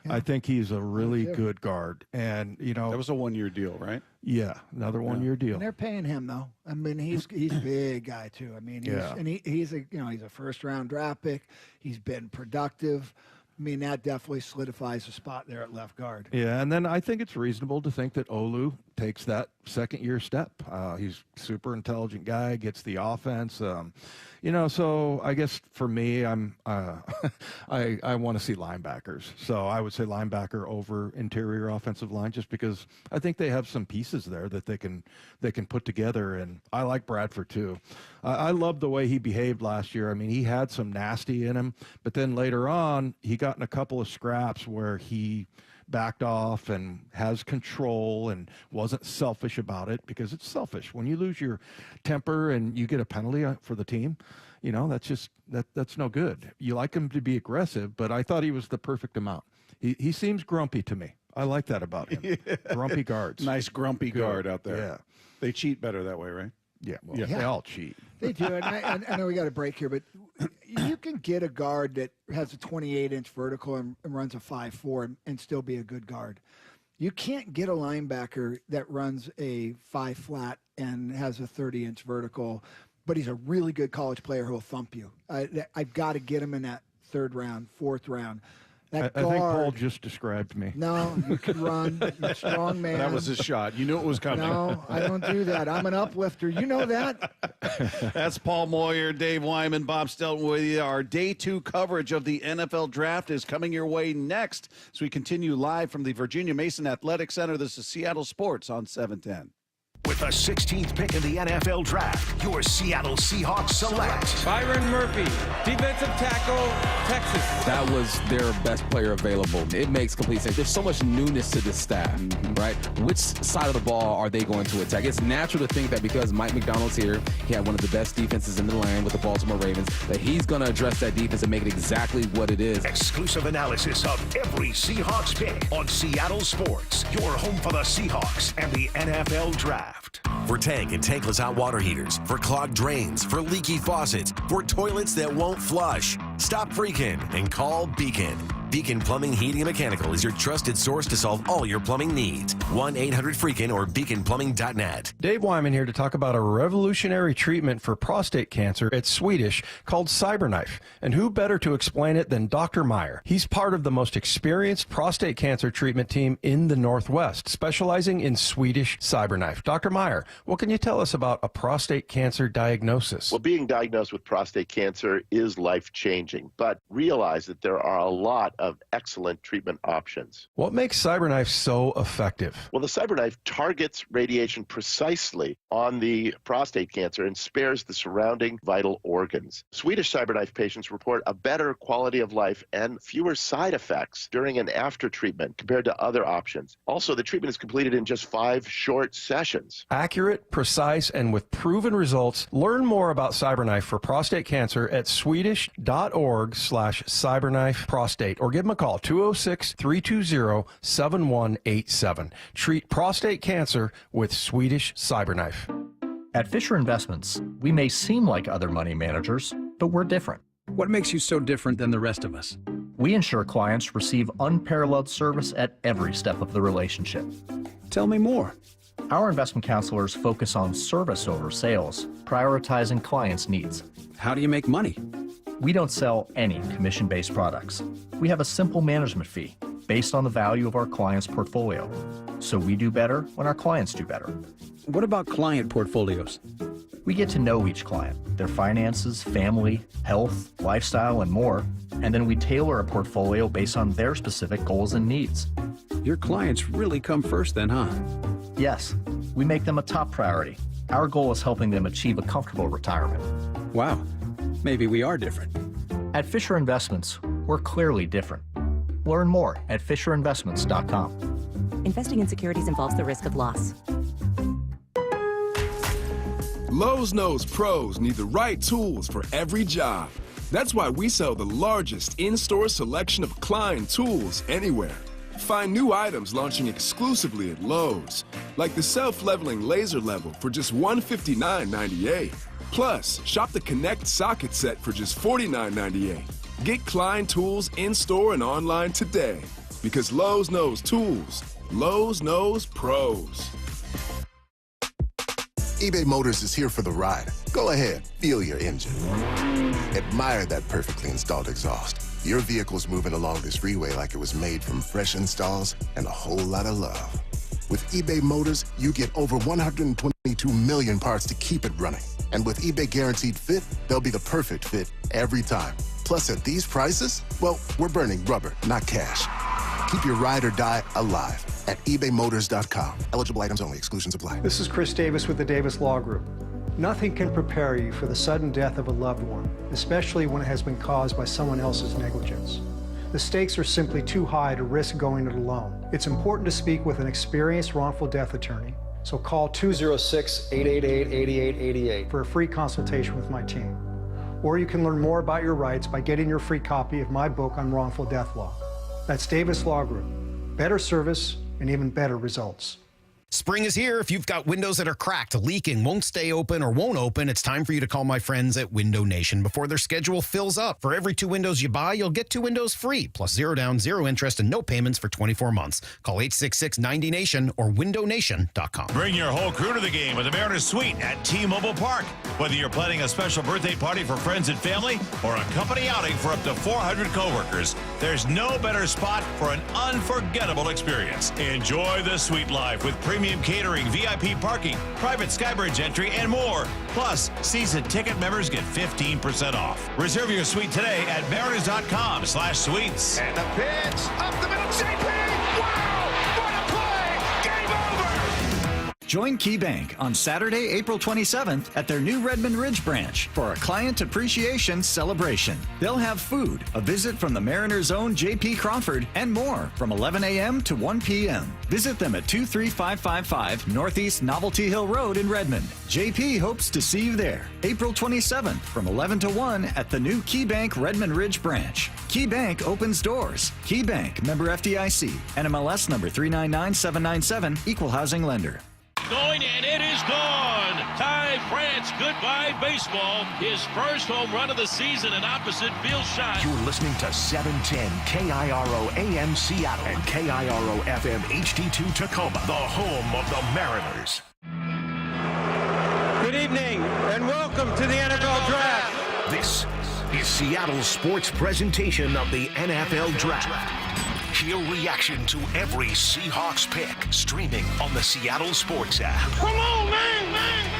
I think he's a really good guard, and that was a 1-year deal, right? Yeah, another 1-year deal. And they're paying him though. I mean, he's a big guy too. I mean, he's a he's a 1st-round draft pick. He's been productive. I mean, that definitely solidifies a spot there at left guard. Yeah, and then I think it's reasonable to think that Olu takes that 2nd-year step. He's a super intelligent guy, gets the offense. So I guess for me, I want to see linebackers. So I would say linebacker over interior offensive line, just because I think they have some pieces there that they can put together. And I like Bradford too. I love the way he behaved last year. I mean, he had some nasty in him, but then later on, he got in a couple of scraps where he backed off and has control and wasn't selfish about it, because it's selfish when you lose your temper and you get a penalty for the team. That's just that's no good. You like him to be aggressive, but I thought he was the perfect amount. He seems grumpy to me. I like that about him. Grumpy guards. Nice grumpy guard out there. Yeah. They cheat better that way, right? Yeah, they all cheat. They do. And I know we got a break here, but you can get a guard that has a 28-inch vertical and runs a 5.4 and still be a good guard. You can't get a linebacker that runs a 5 flat and has a 30-inch vertical, but he's a really good college player who will thump you. I've got to get him in that 3rd round, 4th round. I think Paul just described me. No, you can run. You're a strong man. That was his shot. You knew it was coming. No, I don't do that. I'm an uplifter. You know that. That's Paul Moyer, Dave Wyman, Bob Stelton with you. Our Day 2 coverage of the NFL Draft is coming your way next as we continue live from the Virginia Mason Athletic Center. This is Seattle Sports on 710. With the 16th pick in the NFL Draft, your Seattle Seahawks select Byron Murphy, defensive tackle, Texas. That was their best player available. It makes complete sense. There's so much newness to this staff, right? Which side of the ball are they going to attack? It's natural to think that because Mike McDonald's here, he had one of the best defenses in the land with the Baltimore Ravens, that he's going to address that defense and make it exactly what it is. Exclusive analysis of every Seahawks pick on Seattle Sports, your home for the Seahawks and the NFL Draft. For tank and tankless hot water heaters, for clogged drains, for leaky faucets, for toilets that won't flush. Stop freaking and call Beacon. Beacon Plumbing, Heating, and Mechanical is your trusted source to solve all your plumbing needs. 1-800-FREAKIN or beaconplumbing.net. Dave Wyman here to talk about a revolutionary treatment for prostate cancer. It's Swedish, called CyberKnife. And who better to explain it than Dr. Moyer? He's part of the most experienced prostate cancer treatment team in the Northwest, specializing in Swedish CyberKnife. Dr. Moyer, what can you tell us about a prostate cancer diagnosis? Well, being diagnosed with prostate cancer is life-changing, but realize that there are a lot of excellent treatment options. What makes CyberKnife so effective? Well, the CyberKnife targets radiation precisely on the prostate cancer and spares the surrounding vital organs. Swedish CyberKnife patients report a better quality of life and fewer side effects during and after treatment compared to other options. Also, the treatment is completed in just 5 short sessions. Accurate, precise, and with proven results. Learn more about CyberKnife for prostate cancer at swedish.org/CyberKnife prostate or give them a call, 206-320-7187. Treat prostate cancer with Swedish CyberKnife. At Fisher Investments, we may seem like other money managers, but we're different. What makes you so different than the rest of us? We ensure clients receive unparalleled service at every step of the relationship. Tell me more. Our investment counselors focus on service over sales, prioritizing clients' needs. How do you make money? We don't sell any commission-based products. We have a simple management fee based on the value of our client's portfolio. So we do better when our clients do better. What about client portfolios? We get to know each client, their finances, family, health, lifestyle, and more, and then we tailor a portfolio based on their specific goals and needs. Your clients really come first then, huh? Yes, we make them a top priority. Our goal is helping them achieve a comfortable retirement. Wow, maybe we are different. At Fisher Investments, we're clearly different. Learn more at FisherInvestments.com. Investing in securities involves the risk of loss. Lowe's knows pros need the right tools for every job. That's why we sell the largest in-store selection of Klein tools anywhere. Find new items launching exclusively at Lowe's, like the self-leveling laser level for just $159.98. Plus, shop the Connect socket set for just $49.98. Get Klein tools in-store and online today, because Lowe's knows tools. Lowe's knows pros. eBay Motors is here for the ride. Go ahead, feel your engine. Admire that perfectly installed exhaust. Your vehicle's moving along this freeway like it was made from fresh installs and a whole lot of love. With eBay Motors, you get over 122 million parts to keep it running. And with eBay Guaranteed Fit, they'll be the perfect fit every time. Plus, at these prices, well, we're burning rubber, not cash. Keep your ride or die alive at ebaymotors.com. Eligible items only. Exclusions apply. This is Chris Davis with the Davis Law Group. Nothing can prepare you for the sudden death of a loved one, especially when it has been caused by someone else's negligence. The stakes are simply too high to risk going it alone. It's important to speak with an experienced wrongful death attorney, so call 206-888-8888 for a free consultation with my team. Or you can learn more about your rights by getting your free copy of my book on wrongful death law. That's Davis Law Group. Better service and even better results. Spring is here. If you've got windows that are cracked, leaking, won't stay open, or won't open, it's time for you to call my friends at Window Nation before their schedule fills up. For every 2 windows you buy, you'll get 2 windows free, plus 0 down, 0 interest, and no payments for 24 months. Call 866-90-NATION or windownation.com. Bring your whole crew to the game with the Mariners Suite at T-Mobile Park. Whether you're planning a special birthday party for friends and family or a company outing for up to 400 coworkers, there's no better spot for an unforgettable experience. Enjoy the Suite life with premium catering, VIP parking, private Skybridge entry, and more. Plus, season ticket members get 15% off. Reserve your suite today at mariners.com/suites. And the pitch up the middle, JP! Wow! What a play! Game over! Join KeyBank on Saturday, April 27th at their new Redmond Ridge branch for a client appreciation celebration. They'll have food, a visit from the Mariners' own J.P. Crawford, and more from 11 a.m. to 1 p.m. Visit them at 23555 Northeast Novelty Hill Road in Redmond. J.P. hopes to see you there April 27th from 11 to 1 at the new KeyBank Redmond Ridge branch. KeyBank opens doors. KeyBank, member FDIC, NMLS number 399797, equal housing lender. Going, and it is gone. Ty France, goodbye baseball. His first home run of the season, an opposite field shot. You're listening to 710 KIRO AM Seattle and KIRO FM HD2 Tacoma, the home of the Mariners. Good evening, and welcome to the NFL Draft. This is Seattle's sports presentation of the NFL Draft. Hear reaction to every Seahawks pick, streaming on the Seattle Sports app. Come on, man!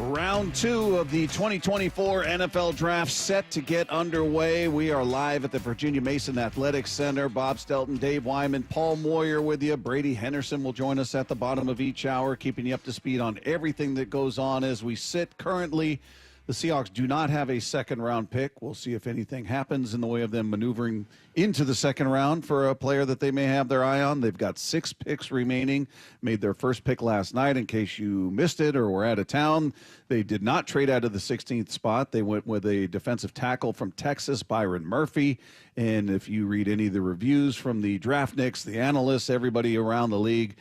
Round Round 2 of the 2024 NFL Draft set to get underway. We are live at the Virginia Mason Athletics Center. Bob Stelton, Dave Wyman, Paul Moyer with you. Brady Henderson will join us at the bottom of each hour, keeping you up to speed on everything that goes on as we sit currently. The Seahawks do not have a second-round pick. We'll see if anything happens in the way of them maneuvering into the second round for a player that they may have their eye on. They've got 6 picks remaining. Made their first pick last night in case you missed it or were out of town. They did not trade out of the 16th spot. They went with a defensive tackle from Texas, Byron Murphy. And if you read any of the reviews from the draftniks, the analysts, everybody around the league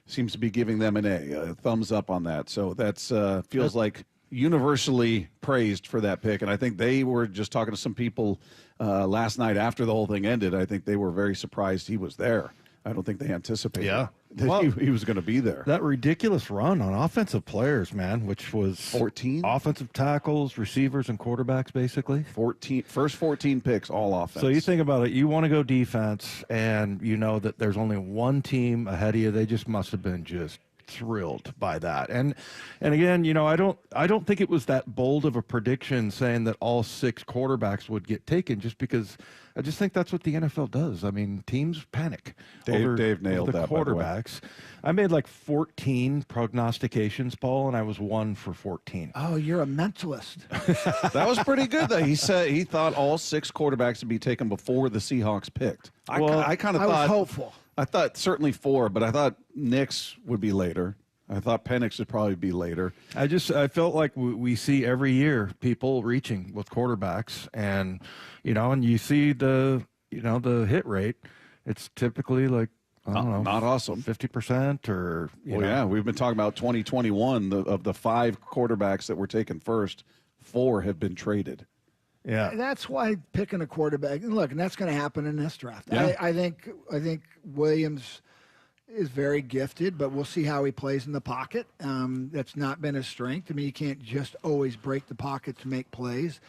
seems to be giving them a thumbs up on that. So that's feels like universally praised for that pick. And I think they were just talking to some people last night after the whole thing ended. I think they were very surprised he was there. I don't think they anticipated that he was going to be there. That ridiculous run on offensive players, man, which was 14 offensive tackles, receivers, and quarterbacks, basically. First 14 picks, all offense. So you think about it, you want to go defense, and you know that there's only one team ahead of you. They just must have been just thrilled by that. And again, you know, I don't think it was that bold of a prediction saying that all 6 quarterbacks would get taken, just because I just think that's what the NFL does. I mean, teams panic Dave nailed over the that, by the way. quarterbacks. I made like 14 prognostications, Paul, and I was 1 for 14. Oh, you're a mentalist. That was pretty good, though. He said he thought all 6 quarterbacks would be taken before the Seahawks picked. I kind of thought, was hopeful. I thought certainly 4, but I thought Nick's would be later. I thought Penix would probably be later. I felt like we see every year people reaching with quarterbacks, and and you see the hit rate. It's typically like, I don't know, not awesome, 50% or yeah, we've been talking about 2021. Of the 5 quarterbacks that were taken first, 4 have been traded. Yeah, that's why picking a quarterback. And look, and that's going to happen in this draft. Yeah. I think Williams is very gifted, but we'll see how he plays in the pocket. That's not been his strength. I mean, you can't just always break the pocket to make plays.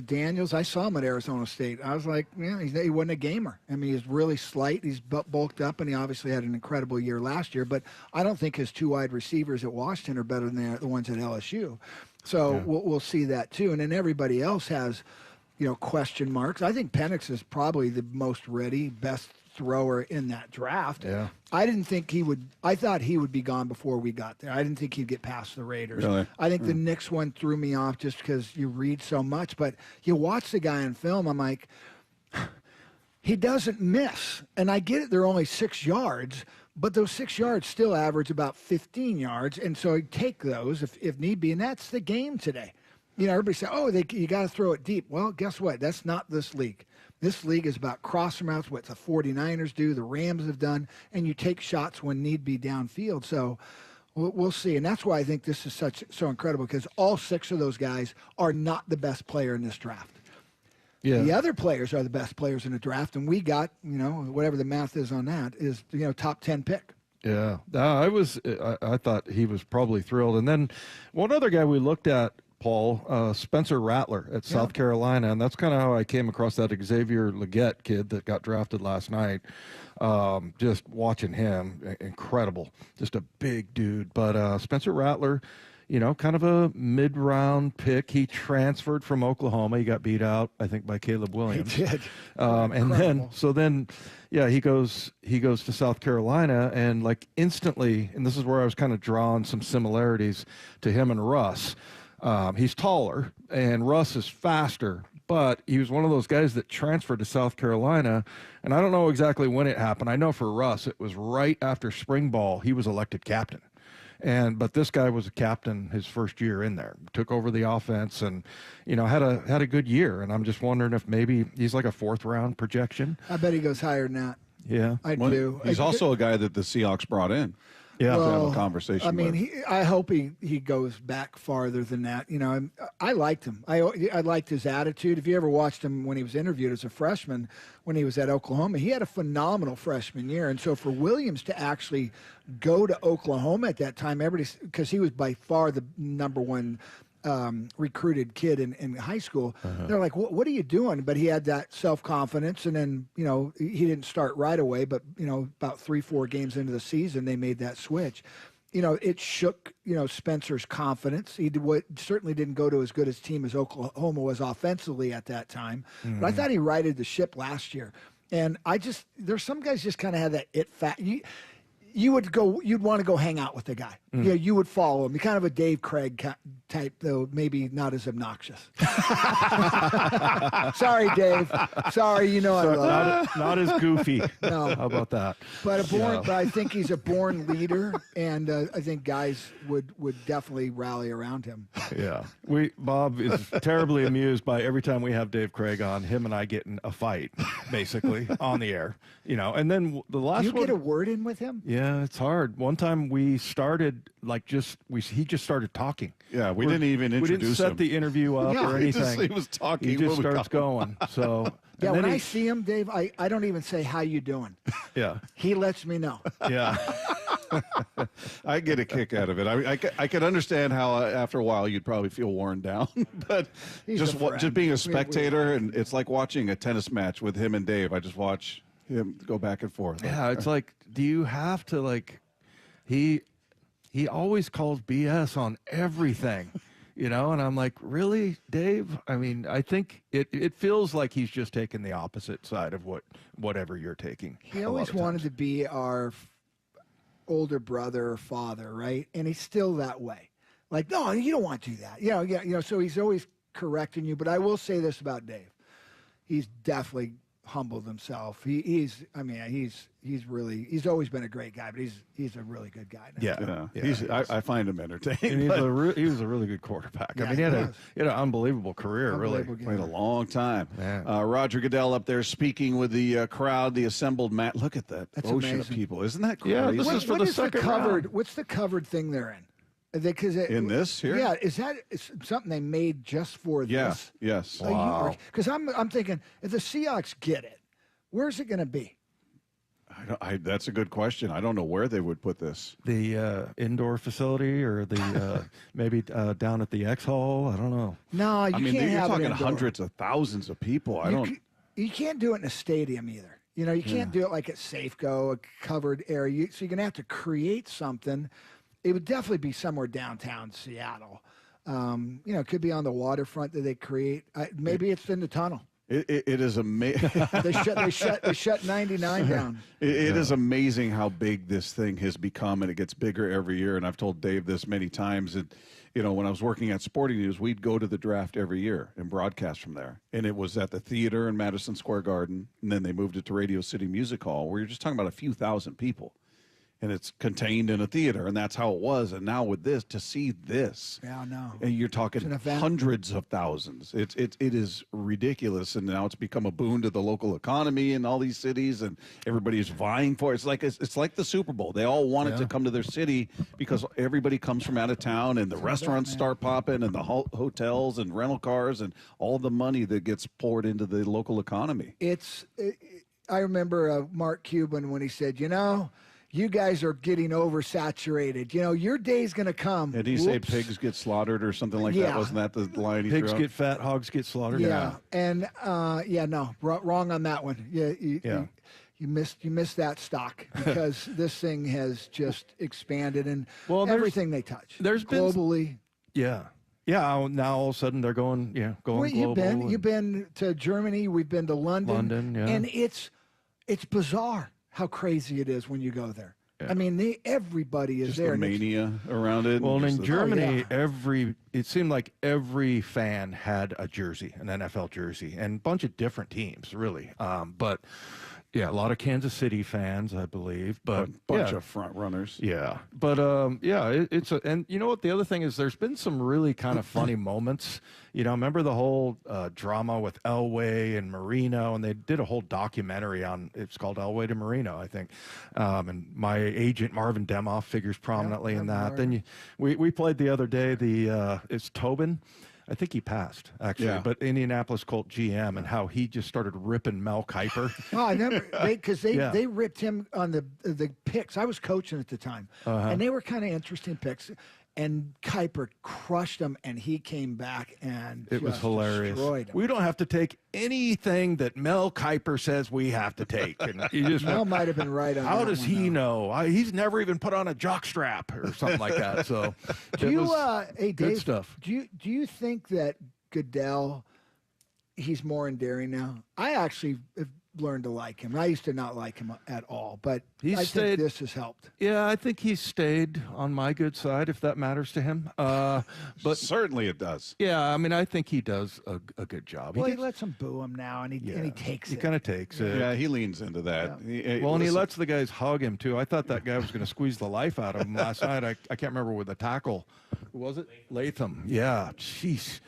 Daniels, I saw him at Arizona State. I was like, he wasn't a gamer. I mean, he's really slight. He's bulked up, and he obviously had an incredible year last year. But I don't think his 2 wide receivers at Washington are better than the ones at LSU. So we'll see that too. And then everybody else has, question marks. I think Penix is probably the most ready, best thrower in that draft. Yeah. I didn't think he would. I thought he would be gone before we got there. I didn't think he'd get past the Raiders. Really? I think the Knicks one threw me off just because you read so much. But you watch the guy in film, I'm like, he doesn't miss. And I get it, they're only 6 yards, but those 6 yards still average about 15 yards. And so you take those if need be. And that's the game today. Everybody say, you got to throw it deep. Well, guess what? That's not this league. This league is about crossing routes, what the 49ers do, the Rams have done, and you take shots when need be downfield. So we'll see. And that's why I think this is so incredible, because all 6 of those guys are not the best player in this draft. Yeah. The other players are the best players in the draft, and we got, whatever the math is on that, is, top 10 pick. Yeah. I thought he was probably thrilled. And then one other guy we looked at, Paul, Spencer Rattler at South Carolina, and that's kind of how I came across that Xavier Legette kid that got drafted last night. Just watching him, incredible, just a big dude. But Spencer Rattler, kind of a mid-round pick. He transferred from Oklahoma. He got beat out, I think, by Caleb Williams. He did. And then, he goes to South Carolina, and like instantly, and this is where I was kind of drawing some similarities to him and Russ. He's taller, and Russ is faster, but he was one of those guys that transferred to South Carolina, and I don't know exactly when it happened. I know for Russ, it was right after spring ball. He was elected captain, but this guy was a captain his first year in there, took over the offense, and had a good year. And I'm just wondering if maybe he's like a 4th-round projection. I bet he goes higher than that. Yeah, I do. He's also a guy that the Seahawks brought in. Yeah, to have a conversation. I mean, with. I hope he goes back farther than that. I liked him. I liked his attitude. If you ever watched him when he was interviewed as a freshman, when he was at Oklahoma, he had a phenomenal freshman year. And so for Williams to actually go to Oklahoma at that time, because he was by far the number 1 recruited kid in high school. They're like, what are you doing? But he had that self-confidence, and then, he didn't start right away, but, about 3-4 games into the season, they made that switch. it shook, Spencer's confidence. He certainly didn't go to as good a team as Oklahoma was offensively at that time. Mm-hmm. But I thought he righted the ship last year. And there's some guys just kind of have that it fact. You'd want to go hang out with the guy. Mm. Yeah, you would follow him. You're kind of a Dave Craig type, though maybe not as obnoxious. Sorry, Dave. Sorry, I love you. Not as goofy. No. How about that? But but I think he's a born leader, and I think guys would definitely rally around him. Yeah, Bob is terribly amused by every time we have Dave Craig on, him and I get in a fight, basically on the air. And then the last Do you one. get a word in with him? Yeah, it's hard. One time we started he just started talking. Yeah, we didn't even introduce him. We didn't set the interview up or anything. He was talking. He just starts going. So yeah, when I see him, Dave, I don't even say how you doing. Yeah, he lets me know. Yeah. I get a kick out of it. I could understand how after a while you'd probably feel worn down, but just being a spectator, and it's like watching a tennis match with him and Dave. I just watch him go back and forth. Yeah, it's like, do you have to he always calls BS on everything, and I'm like, really, Dave? I mean, I think it feels like he's just taking the opposite side of whatever you're taking. He always wanted to be our older brother or father, right? And he's still that way. Like, no, you don't want to do that. So he's always correcting you. But I will say this about Dave. He's definitely humbled himself. He's always been a great guy, but he's a really good guy now. Yeah. I find him entertaining. And he was a really good quarterback. Yeah, I mean, he had an unbelievable career, really. Played a long time. Roger Goodell up there speaking with the crowd, the assembled mat. Look at that ocean amazing. of people. Isn't that crazy? Yeah, this is for the second round. What's the covered thing they're in? In this here? Yeah, is something they made just for this? Yes. Wow. Because I'm thinking, if the Seahawks get it, where's it going to be? That's a good question. I don't know where they would put this. The indoor facility, or the maybe down at the X Hall. I don't know. No, you can't you're have it talking indoor. hundreds of thousands of people. You can't do it in a stadium either. You can't do it like at Safeco, a covered area. So you're going to have to create something. It would definitely be somewhere downtown Seattle. It could be on the waterfront that they create. Maybe it's in the tunnel. It is amazing. They shut 99 down. It is amazing how big this thing has become, and it gets bigger every year. And I've told Dave this many times. And when I was working at Sporting News, we'd go to the draft every year and broadcast from there. And it was at the theater in Madison Square Garden, and then they moved it to Radio City Music Hall, where you're just talking about a few thousand people. And it's contained in a theater, and that's how it was. And now with this, to see this, and you're talking hundreds of thousands. It is ridiculous, and now it's become a boon to the local economy in all these cities, and everybody's vying for it. It's like the Super Bowl. They all want it to come to their city because everybody comes from out of town, and the restaurants start popping, and the hotels and rental cars, and all the money that gets poured into the local economy. I remember Mark Cuban when he said, you guys are getting oversaturated. Your day's going to come. Did he say pigs get slaughtered or something like that? Wasn't that the line he Pigs threw get fat, hogs get slaughtered. Yeah. And no, wrong on that one. You missed that stock, because this thing has just expanded, and everything they touch. There's globally. Yeah. Now all of a sudden they're going global. You've been to Germany. We've been to London. And it's bizarre how crazy it is when you go there. Yeah. I mean, everybody is just there. The mania around it. Well, in Germany, it seemed like every fan had a jersey, an NFL jersey, and a bunch of different teams, really. But a lot of Kansas City fans, I believe, but a bunch of front runners. Yeah, but and you know what? The other thing is, there's been some really kind of funny moments. Remember the whole drama with Elway and Marino, and they did a whole documentary on. It's called Elway to Marino, I think. And my agent Marvin Demoff figures prominently in that. Then we played the other day. It's Tobin. I think he passed, actually, but Indianapolis Colt GM, and how he just started ripping Mel Kiper. I remember, because they ripped him on the picks. I was coaching at the time, and they were kind of interesting picks. and Kuiper crushed him, and he came back and it was hilarious. Destroyed him. We don't have to take anything that Mel Kiper says we have to take. And you just Mel might have been right on how that does one, he though. know? He's never even put on a jockstrap or something like that. So Do you, hey, good Dave, stuff. Do you think that Goodell, he's more endearing now? I actually have learned to like him. I used to not like him at all, but I think this has helped. Yeah, I think he's stayed on my good side, if that matters to him. But certainly it does. Yeah, I mean, I think he does a good job. Well, he lets him boo him now, and he takes He it. kind of takes it. Yeah, he leans into that. Well, and he lets the guys hug him, too. I thought that guy was going to squeeze the life out of him last night. I can't remember with the tackle. Who was it? Latham. Yeah, jeez.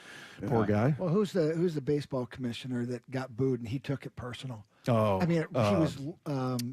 Poor guy. Well, who's the baseball commissioner that got booed and he took it personal? Oh, I mean, he was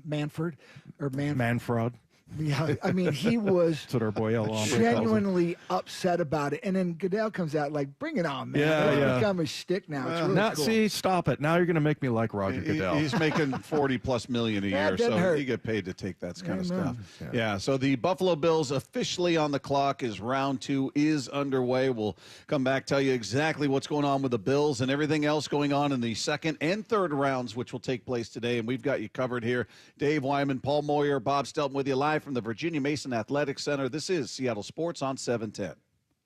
Manfred or Manfred. Yeah, I mean, he was That's what our boy El Hombre genuinely upset about it. And then Goodell comes out like, bring it on, man. It's become a shtick now. It's really cool. See, stop it. Now you're going to make me like Roger Goodell. He's making $40+ million a year, so hurt. he get paid to take that kind of stuff. Yeah. Yeah, so the Buffalo Bills officially on the clock as round 2 is underway. We'll come back, tell you exactly what's going on with the Bills and everything else going on in the second and third rounds, which will take place today. And we've got you covered here. Dave Wyman, Paul Moyer, Bob Stelton with you live from the Virginia Mason Athletic Center. This is Seattle Sports on 710.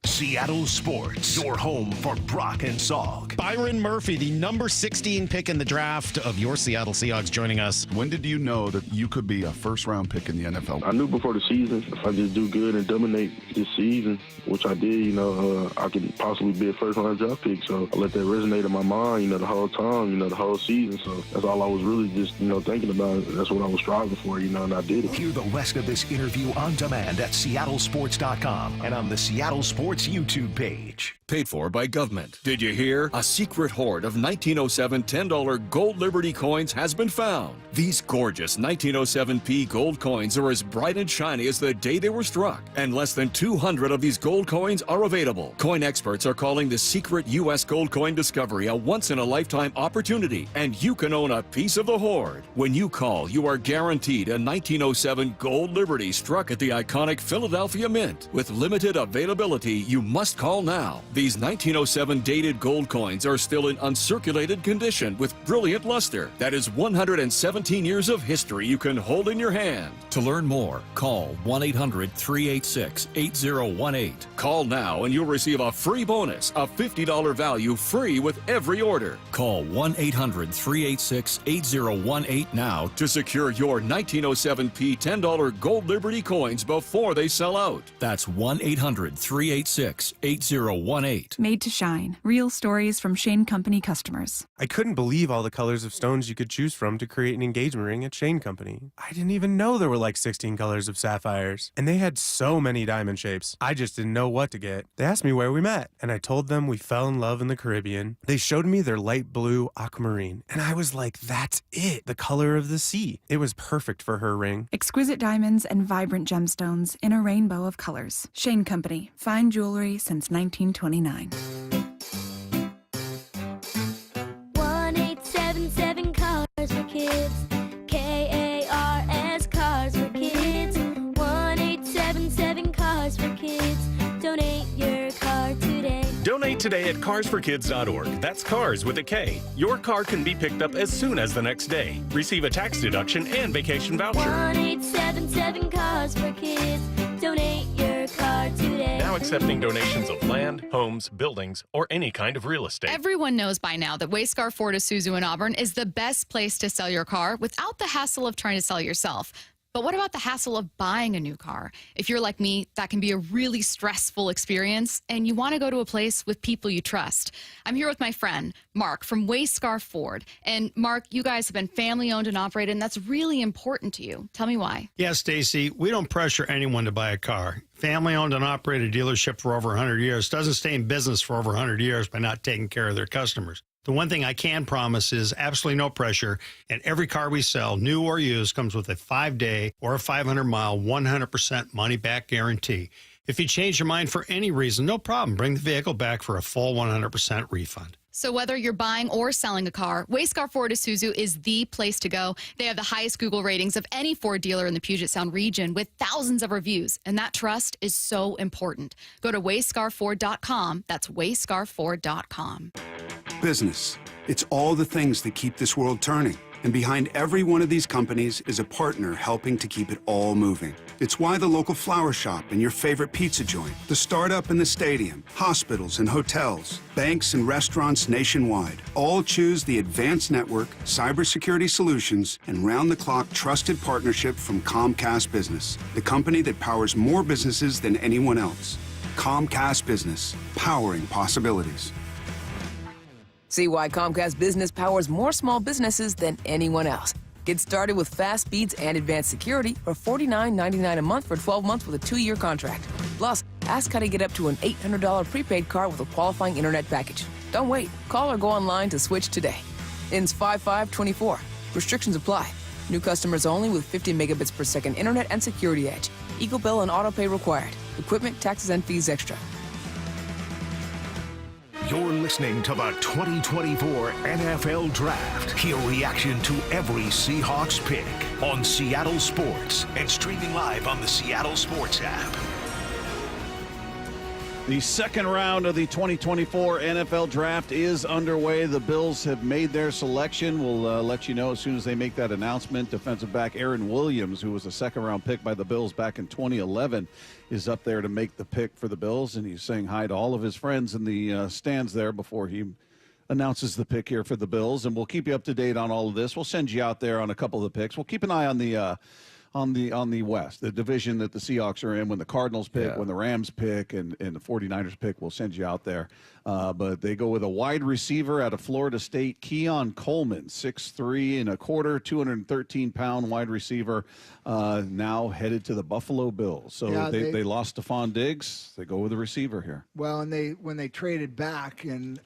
Seattle Sports, your home for Brock and Salk. Byron Murphy, the number 16 pick in the draft of your Seattle Seahawks, joining us. When did you know that you could be a first-round pick in the NFL? I knew before the season, if I just do good and dominate this season, which I did, I could possibly be a first-round draft pick. So I let that resonate in my mind, the whole time, the whole season. So that's all I was really just, thinking about. That's what I was striving for, and I did it. Hear the rest of this interview on demand at seattlesports.com and on the Seattle Sports YouTube page. Paid for by government. Did you hear? A secret hoard of 1907 $10 gold Liberty coins has been found. These gorgeous 1907p gold coins are as bright and shiny as the day they were struck, and less than 200 of these gold coins are available. Coin experts are calling the secret U.S. gold coin discovery a once-in-a-lifetime opportunity, and you can own a piece of the hoard. When you call, you are guaranteed a 1907 gold Liberty struck at the iconic Philadelphia Mint. With limited availability, you must call now. These 1907 dated gold coins are still in uncirculated condition with brilliant luster. That is 117 years of history you can hold in your hand. To learn more, call 1-800-386-8018. Call now and you'll receive a free bonus, a $50 value free with every order. Call 1-800-386-8018 now to secure your 1907p $10 gold Liberty coins before they sell out. That's 1-800-386-8018. Made to shine. Real stories from Shane Company customers. I couldn't believe all the colors of stones you could choose from to create an engagement ring at Shane Company. I didn't even know there were like 16 colors of sapphires. And they had so many diamond shapes. I just didn't know what to get. They asked me where we met, and I told them we fell in love in the Caribbean. They showed me their light blue aquamarine, and I was like, that's it, the color of the sea. It was perfect for her ring. Exquisite diamonds and vibrant gemstones in a rainbow of colors. Shane Company. Fine jewelry since 1929. 1-877 Cars for Kids. KARS Cars for Kids. 1-877 Cars for Kids. Donate your car today. Donate today at carsforkids.org. That's cars with a K. Your car can be picked up as soon as the next day. Receive a tax deduction and vacation voucher. 1-877 Cars for Kids. Donate your car today. Now accepting donations of land, homes, buildings, or any kind of real estate. Everyone knows by now that Wayscar Ford Isuzu in Auburn is the best place to sell your car without the hassle of trying to sell yourself. But what about the hassle of buying a new car? If you're like me, that can be a really stressful experience, and you want to go to a place with people you trust. I'm here with my friend, Mark, from Wayscar Ford. And Mark, you guys have been family-owned and operated, and that's really important to you. Tell me why. Yeah, Stacy, we don't pressure anyone to buy a car. Family-owned and operated dealership for over 100 years doesn't stay in business for over 100 years by not taking care of their customers. The one thing I can promise is absolutely no pressure, and every car we sell, new or used, comes with a 5-day or a 500-mile 100% money-back guarantee. If you change your mind for any reason, no problem. Bring the vehicle back for a full 100% refund. So whether you're buying or selling a car, Wayscar Ford Isuzu is the place to go. They have the highest Google ratings of any Ford dealer in the Puget Sound region with thousands of reviews, and that trust is so important. Go to wayscarford.com. That's wayscarford.com. Business. It's all the things that keep this world turning. And behind every one of these companies is a partner helping to keep it all moving. It's why the local flower shop and your favorite pizza joint, the startup and the stadium, hospitals and hotels, banks and restaurants nationwide all choose the advanced network, cybersecurity solutions, and round-the-clock trusted partnership from Comcast Business, the company that powers more businesses than anyone else. Comcast Business, powering possibilities. See why Comcast Business powers more small businesses than anyone else. Get started with fast speeds and advanced security for $49.99 a month for 12 months with a 2-year contract. Plus, ask how to get up to an $800 prepaid card with a qualifying internet package. Don't wait. Call or go online to switch today. Ends 5/5/24. Restrictions apply. New customers only with 50 megabits per second internet and security edge. Eagle bill and auto pay required. Equipment, taxes, and fees extra. You're listening to the 2024 NFL Draft. Hear reaction to every Seahawks pick on Seattle Sports and streaming live on the Seattle Sports app. The second round of the 2024 NFL Draft is underway. The Bills have made their selection. We'll let you know as soon as they make that announcement. Defensive back Aaron Williams, who was a second-round pick by the Bills back in 2011, is up there to make the pick for the Bills, and he's saying hi to all of his friends in the stands there before he announces the pick here for the Bills. And we'll keep you up to date on all of this. We'll send you out there on a couple of the picks. We'll keep an eye on the West, the division that the Seahawks are in. When the Cardinals pick, when the Rams pick, and the 49ers pick, we'll send you out there. But they go with a wide receiver out of Florida State, Keon Coleman, 6'3 1/4", 213-pound wide receiver, now headed to the Buffalo Bills. So they lost Stephon Diggs. They go with a receiver here. Well, and when they traded back and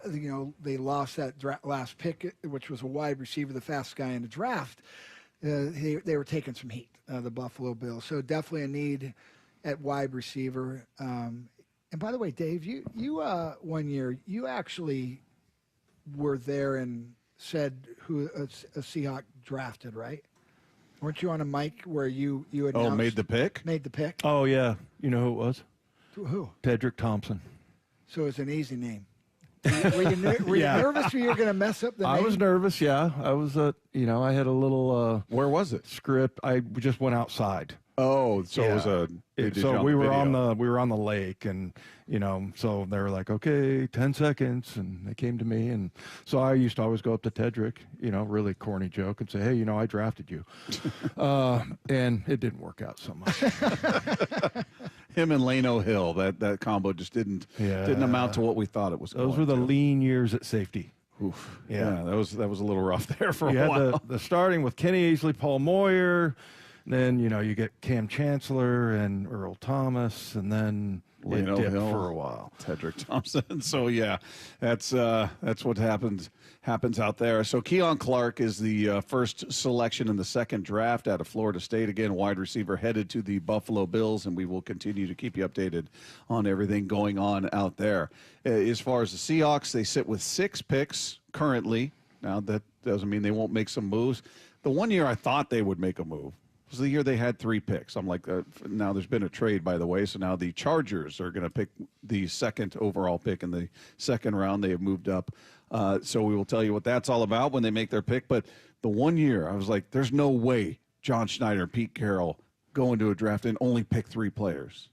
they lost that last pick, which was a wide receiver, the fastest guy in the draft. They were taking some heat, the Buffalo Bills. So definitely a need at wide receiver. And by the way, Dave, you 1 year, you actually were there and said who a Seahawk drafted, right? Weren't you on a mic where you announced? Made the pick? Made the pick. Oh, yeah. You know who it was? Who? Tedrick Thompson. So it's an easy name. Were you nervous you were going to mess up the name? I was nervous, yeah. I was, I had a little... Where was it? Script. I just went outside. Oh, so it was a... So we were on the lake, and so they were like, okay, 10 seconds, and they came to me, and so I used to always go up to Tedrick, really corny joke, and say, hey, I drafted you, and it didn't work out so much. Him and Lano Hill, that combo just didn't amount to what we thought it was. Those were the lean years at safety. Oof. Yeah, that was a little rough there for a while. Had the starting with Kenny Easley, Paul Moyer. Then, you get Cam Chancellor and Earl Thomas, and then Lano Hill for a while. Tedrick Thompson. So, yeah, that's what happens out there. So, Keon Clark is the first selection in the second draft out of Florida State. Again, wide receiver headed to the Buffalo Bills, and we will continue to keep you updated on everything going on out there. As far as the Seahawks, they sit with 6 picks currently. Now, that doesn't mean they won't make some moves. The 1 year I thought they would make a move was the year they had 3 picks. I'm like, now there's been a trade, by the way, so now the Chargers are going to pick the second overall pick in the second round. They have moved up. So we will tell you what that's all about when they make their pick. But the 1 year, I was like, there's no way John Schneider, Pete Carroll go into a draft and only pick 3 players.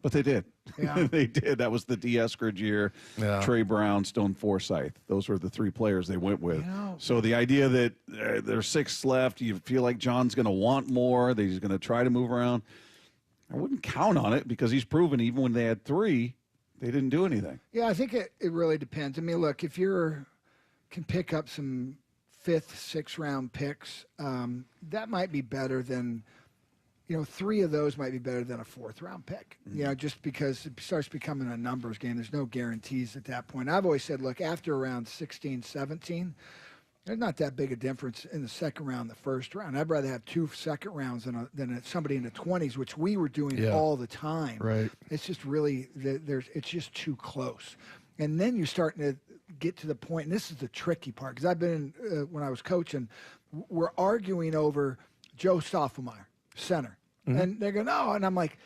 But they did. Yeah. They did. That was the D. Eskridge year, Trey Brown, Stone Forsythe. Those were the 3 players they went with. So the idea that there's 6 left, you feel like John's going to want more, that he's going to try to move around. I wouldn't count on it because he's proven even when they had 3, they didn't do anything. Yeah, I think it really depends. I mean, look, if you can pick up some 5th, 6th round picks, that might be better than – 3 of those might be better than a 4th round pick, just because it starts becoming a numbers game. There's no guarantees at that point. I've always said, look, after around 16, 17, there's not that big a difference in the second round, the first round. I'd rather have 2 second rounds than somebody in the 20s, which we were doing all the time. Right. It's just really, it's just too close. And then you're starting to get to the point, and this is the tricky part, because I've been, when I was coaching, we're arguing over Joe Stoffelmeyer, center. And they're going, no. And I'm like,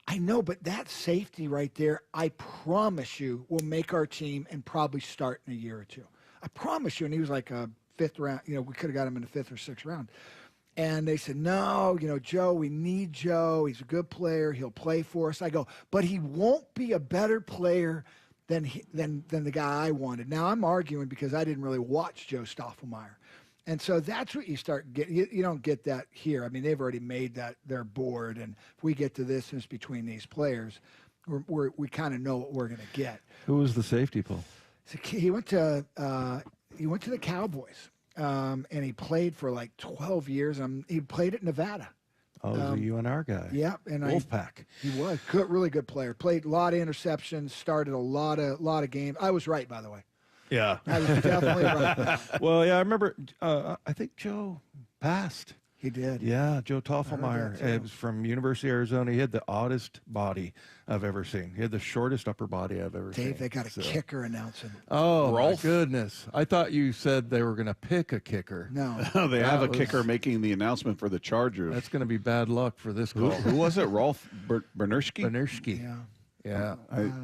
I know, but that safety right there, I promise you, will make our team and probably start in a year or two. I promise you. And he was like a 5th round. We could have got him in the 5th or 6th round. And they said, no, Joe, we need Joe. He's a good player. He'll play for us. I go, but he won't be a better player than the guy I wanted. Now I'm arguing because I didn't really watch Joe Stoffelmeyer. And so that's what you start getting. You don't get that here. I mean, they've already made that their board, and if we get to this and it's between these players, we kind of know what we're going to get. Who was the safety, Paul? So he went to the Cowboys, and he played for like 12 years. He played at Nevada. Oh, he's a UNR guy. Yep, and Wolfpack. He was really good player. Played a lot of interceptions. Started a lot of games. I was right, by the way. Yeah. I was definitely right. Well, yeah, I remember, I think Joe passed. He did. Yeah, Joe Toffelmeyer. It was from University of Arizona. He had the oddest body I've ever seen. He had the shortest upper body I've ever seen. Dave, they got a kicker announcing. Oh, my goodness. I thought you said they were going to pick a kicker. No. They have a kicker making the announcement for the Chargers. That's going to be bad luck for this call. Who was it? Rolf Bernerski? Bernerski. Yeah. Yeah,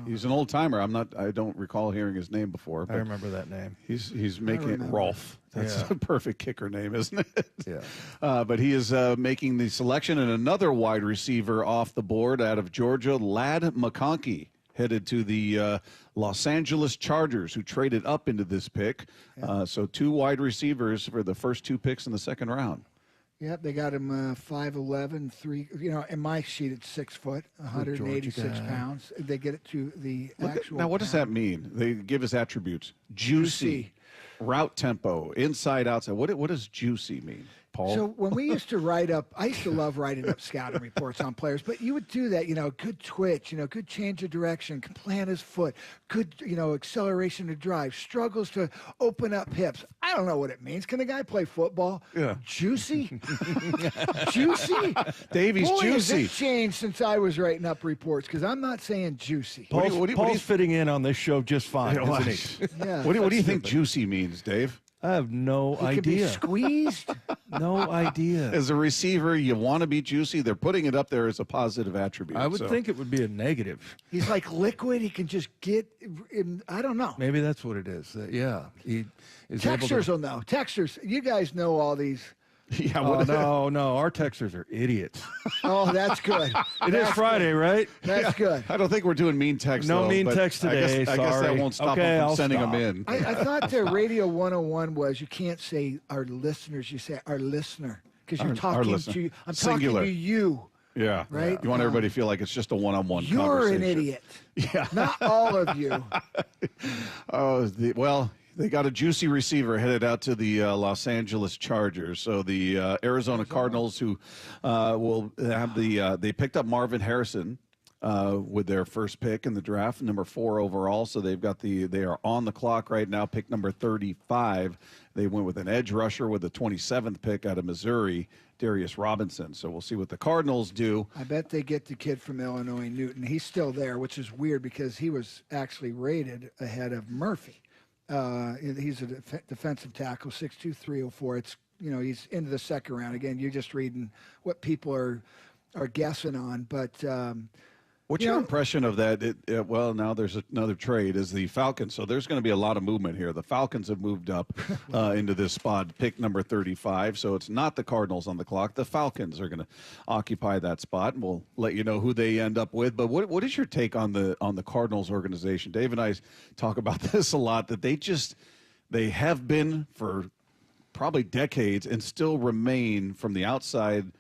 he's an old timer. I don't recall hearing his name before. But I remember that name. He's making it Rolf. That's a perfect kicker name, isn't it? Yeah. But he is making the selection, and another wide receiver off the board out of Georgia, Ladd McConkey, headed to the Los Angeles Chargers, who traded up into this pick. Yeah. So 2 wide receivers for the first 2 picks in the 2nd round. Yep, they got him 5'11", 3. In my sheet it's 6 foot, 186 pounds. They get it to the actual. Now, what does that mean? They give us attributes: juicy, route tempo, inside, outside. What does juicy mean, Paul? So when we used to I used to love writing up scouting reports on players, but you would do that, good twitch, good change of direction, can plant his foot, good, acceleration to drive, struggles to open up hips. I don't know what it means. Can the guy play football? Yeah. Juicy? Juicy? Davy's Boy, has juicy. it changed since I was writing up reports, because I'm not saying juicy. Paul's fitting in on this show just fine, isn't he? Yeah. What do you think juicy means, Dave? I have no He could be idea. squeezed. No idea. As a receiver, you want to be juicy. They're putting it up there as a positive attribute. I would think it would be a negative. He's like liquid. He can just get I don't know. Maybe that's what it is. Yeah. He is Texters able will know. Texters, you guys know all these. Yeah. No. Our texters are idiots. Oh, that's good. It is Friday, right? That's good. I don't think we're doing mean text. No though, mean but text today. I guess that sorry. won't stop Okay, them from I'll sending stop. them in. I thought their Radio 101 was you can't say our listeners, you say our listener, because you're talking to I'm Singular. talking to you. Yeah. Right? You want everybody to feel like it's just a one-on-one You're conversation. an idiot. Yeah. Not all of you. They got a juicy receiver headed out to the Los Angeles Chargers. So the Arizona Cardinals, who will have they picked up Marvin Harrison with their first pick in the draft, number 4 overall. So they are on the clock right now, pick number 35. They went with an edge rusher with the 27th pick out of Missouri, Darius Robinson. So we'll see what the Cardinals do. I bet they get the kid from Illinois, Newton. He's still there, which is weird because he was actually rated ahead of Murphy. He's a defensive tackle, 6'2", 304. It's he's into the 2nd round. Again, you're just reading what people are guessing on. But what's your impression of that? Well, now there's another trade is the Falcons. So there's going to be a lot of movement here. The Falcons have moved up into this spot, pick number 35. So it's not the Cardinals on the clock. The Falcons are going to occupy that spot, and we'll let you know who they end up with. But what is your take on the Cardinals organization? Dave and I talk about this a lot, that they have been for probably decades and still remain from the outside.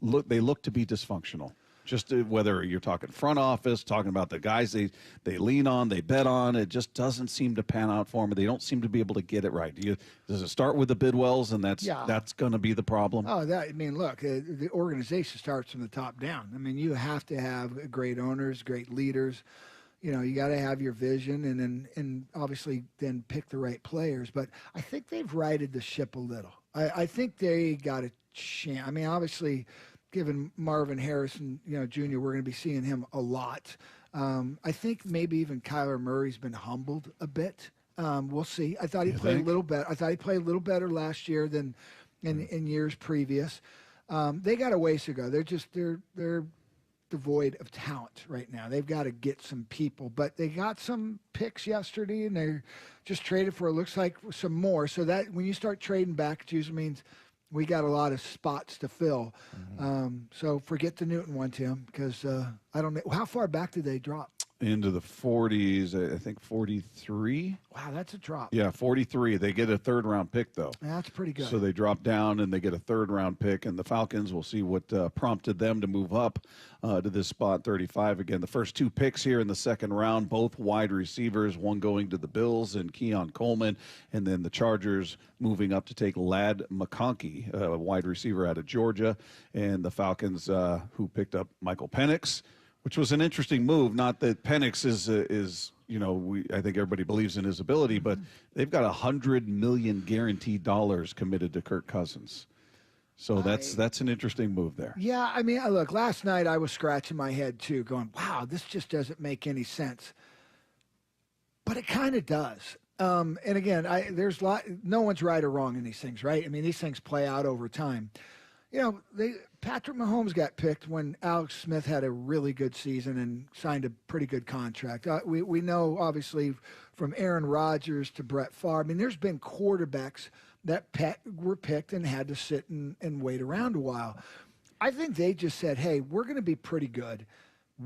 They look to be dysfunctional. Just whether you're talking front office, talking about the guys they lean on, they bet on, it just doesn't seem to pan out for them. They don't seem to be able to get it right. Does it start with the Bidwells, and that's going to be the problem? Oh, look, the organization starts from the top down. I mean, you have to have great owners, great leaders. You got to have your vision, and obviously then pick the right players. But I think they've righted the ship a little. I think they got a chance. I mean, obviously, given Marvin Harrison, Jr., we're going to be seeing him a lot. I think maybe even Kyler Murray's been humbled a bit. We'll see. I thought he played a little better. I thought he played a little better last year than in years previous. They got a ways to go. They're devoid of talent right now. They've got to get some people, but they got some picks yesterday, and they're just traded for, it looks like, some more. So that when you start trading back, it usually means we got a lot of spots to fill. So forget the Newton one, Tim, because I don't know. How far back did they drop? Into the 40s, I think 43. Wow, that's a drop. Yeah, 43. They get a third-round pick, though. That's pretty good. So they drop down, and they get a third-round pick, and the Falcons will see what prompted them to move up to this spot 35 again. The first 2 picks here in the second round, both wide receivers, one going to the Bills and Keon Coleman, and then the Chargers moving up to take Ladd McConkey, a wide receiver out of Georgia, and the Falcons who picked up Michael Penix, which was an interesting move. Not that Penix is I think everybody believes in his ability, but they've got $100 million guaranteed dollars committed to Kirk Cousins. So that's an interesting move there. Yeah, I mean, look, last night I was scratching my head too, going, wow, this just doesn't make any sense. But it kind of does. And again, no one's right or wrong in these things, right? I mean, these things play out over time. Patrick Mahomes got picked when Alex Smith had a really good season and signed a pretty good contract. We know, obviously, from Aaron Rodgers to Brett Favre. I mean, there's been quarterbacks that were picked and had to sit and wait around a while. I think they just said, hey, we're going to be pretty good.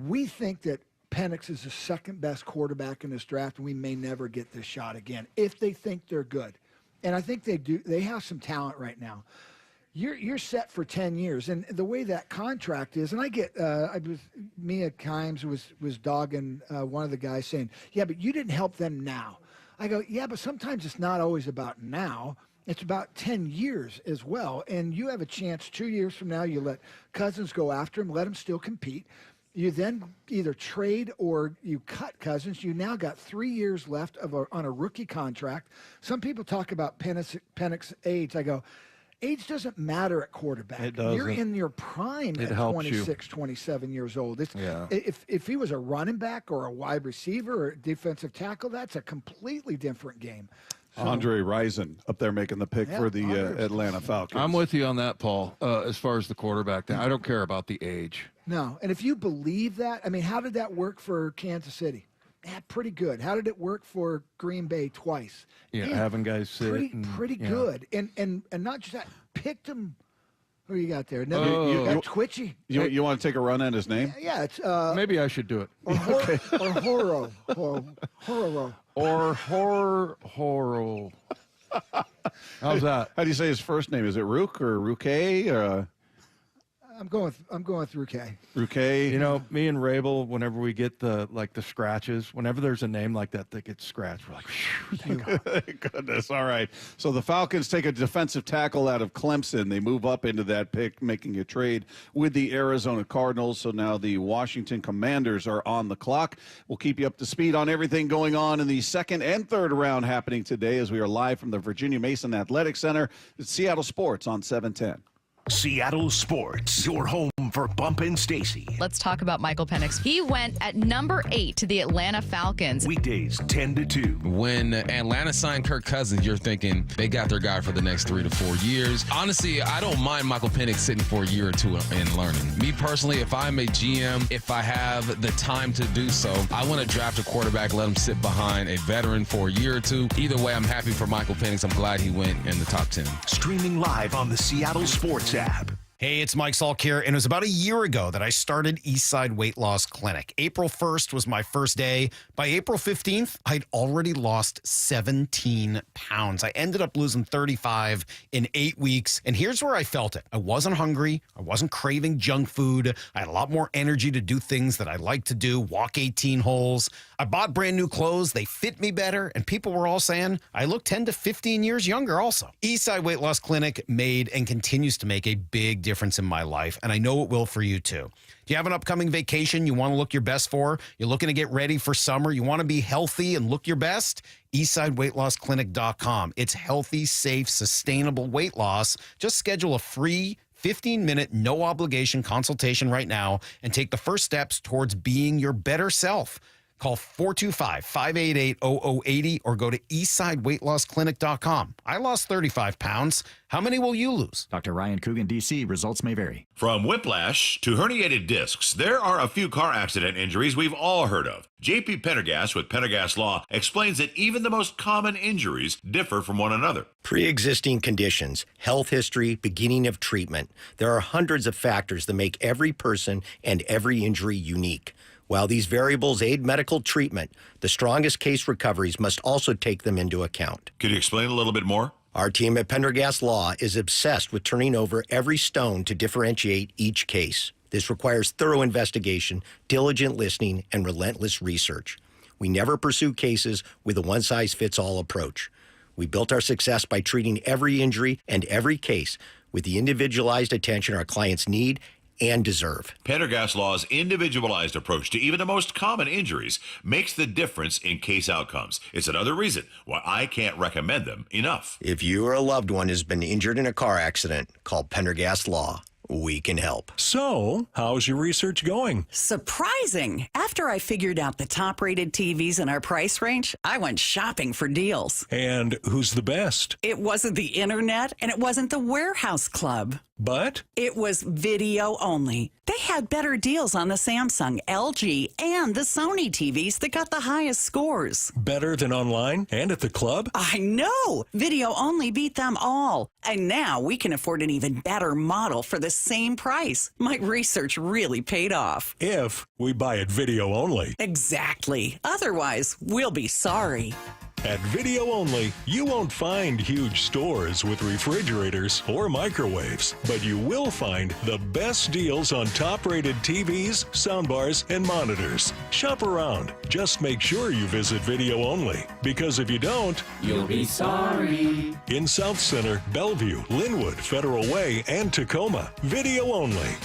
We think that Penix is the second best quarterback in this draft, and we may never get this shot again if they think they're good. And I think they do. They have some talent right now. You're set for 10 years, and the way that contract is, and I get, Mia Kimes was dogging one of the guys saying, yeah, but you didn't help them now. I go, yeah, but sometimes it's not always about now. It's about 10 years as well, and you have a chance 2 years from now. You let Cousins go after him, let him still compete. You then either trade or you cut Cousins. You now got 3 years left on a rookie contract. Some people talk about Penix's age. I go, age doesn't matter at quarterback. It doesn't. You're in your prime at 26, 27 years old. If he was a running back or a wide receiver or a defensive tackle, that's a completely different game. So, Andre Rison up there making the pick for the Atlanta Falcons. I'm with you on that, Paul, as far as the quarterback. I don't care about the age. No, and if you believe that, I mean, how did that work for Kansas City? Yeah, pretty good. How did it work for Green Bay twice? Yeah, having guys sit. Pretty good. And not just that, picked him. Who you got there? No, Twitchy. You want to take a run at his name? Yeah, it's maybe I should do it. Or Horo. Horo. How's that? How do you say his first name? Is it Rook or Ruke? I'm going with Ruke. Ruke. You know, me and Rabel, whenever we get the scratches, whenever there's a name like that gets scratched, we're like, thank goodness. All right. So the Falcons take a defensive tackle out of Clemson. They move up into that pick, making a trade with the Arizona Cardinals. So now the Washington Commanders are on the clock. We'll keep you up to speed on everything going on in the second and third round happening today as we are live from the Virginia Mason Athletic Center. It's Seattle Sports on 710. Seattle Sports, your home for Bump and Stacy. Let's talk about Michael Penix. He went at number 8 to the Atlanta Falcons. Weekdays 10 to 2. When Atlanta signed Kirk Cousins, you're thinking they got their guy for the next 3 to 4 years. Honestly, I don't mind Michael Penix sitting for a year or two and learning. Me personally, if I'm a GM, if I have the time to do so, I want to draft a quarterback, let him sit behind a veteran for a year or two. Either way, I'm happy for Michael Penix. I'm glad he went in the top 10. Streaming live on the Seattle Sports app. Hey, it's Mike Salk here, and it was about a year ago that I started Eastside Weight Loss Clinic. April 1st was my first day. By April 15th, I'd already lost 17 pounds. I ended up losing 35 in 8 weeks, and here's where I felt it. I wasn't hungry. I wasn't craving junk food. I had a lot more energy to do things that I like to do, walk 18 holes. I bought brand new clothes. They fit me better, and people were all saying I look 10 to 15 years younger also. Eastside Weight Loss Clinic made and continues to make a big difference in my life, and I know it will for you too. Do you have an upcoming vacation you want to look your best for? You're looking to get ready for summer. You want to be healthy and look your best? EastsideWeightLossClinic.com. It's healthy, safe, sustainable weight loss. Just schedule a free 15-minute, no-obligation consultation right now and take the first steps towards being your better self. Call 425-588-0080 or go to eastsideweightlossclinic.com. I lost 35 pounds. How many will you lose? Dr. Ryan Coogan, D.C. Results may vary. From whiplash to herniated discs, there are a few car accident injuries we've all heard of. J.P. Pendergast with Pendergast Law explains that even the most common injuries differ from one another. Pre-existing conditions, health history, beginning of treatment. There are hundreds of factors that make every person and every injury unique. While these variables aid medical treatment, the strongest case recoveries must also take them into account. Could you explain a little bit more? Our team at Pendergast Law is obsessed with turning over every stone to differentiate each case. This requires thorough investigation, diligent listening, and relentless research. We never pursue cases with a one-size-fits-all approach. We built our success by treating every injury and every case with the individualized attention our clients need and deserve. Pendergast Law's individualized approach to even the most common injuries makes the difference in case outcomes. It's another reason why I can't recommend them enough. If you or a loved one has been injured in a car accident, call Pendergast Law. We can help. So, how's your research going? Surprising! After I figured out the top-rated TVs in our price range, I went shopping for deals. And who's the best? It wasn't the internet, and it wasn't the warehouse club. But? It was video only. They had better deals on the Samsung, LG, and the Sony TVs that got the highest scores. Better than online and at the club? I know! Video only beat them all. And now we can afford an even better model for the same price. My research really paid off. If we buy it video only. Exactly. Otherwise, we'll be sorry. At Video Only, you won't find huge stores with refrigerators or microwaves, but you will find the best deals on top-rated TVs, soundbars, and monitors. Shop around. Just make sure you visit Video Only, because if you don't, you'll be sorry. In South Center, Bellevue, Linwood, Federal Way, and Tacoma, Video Only.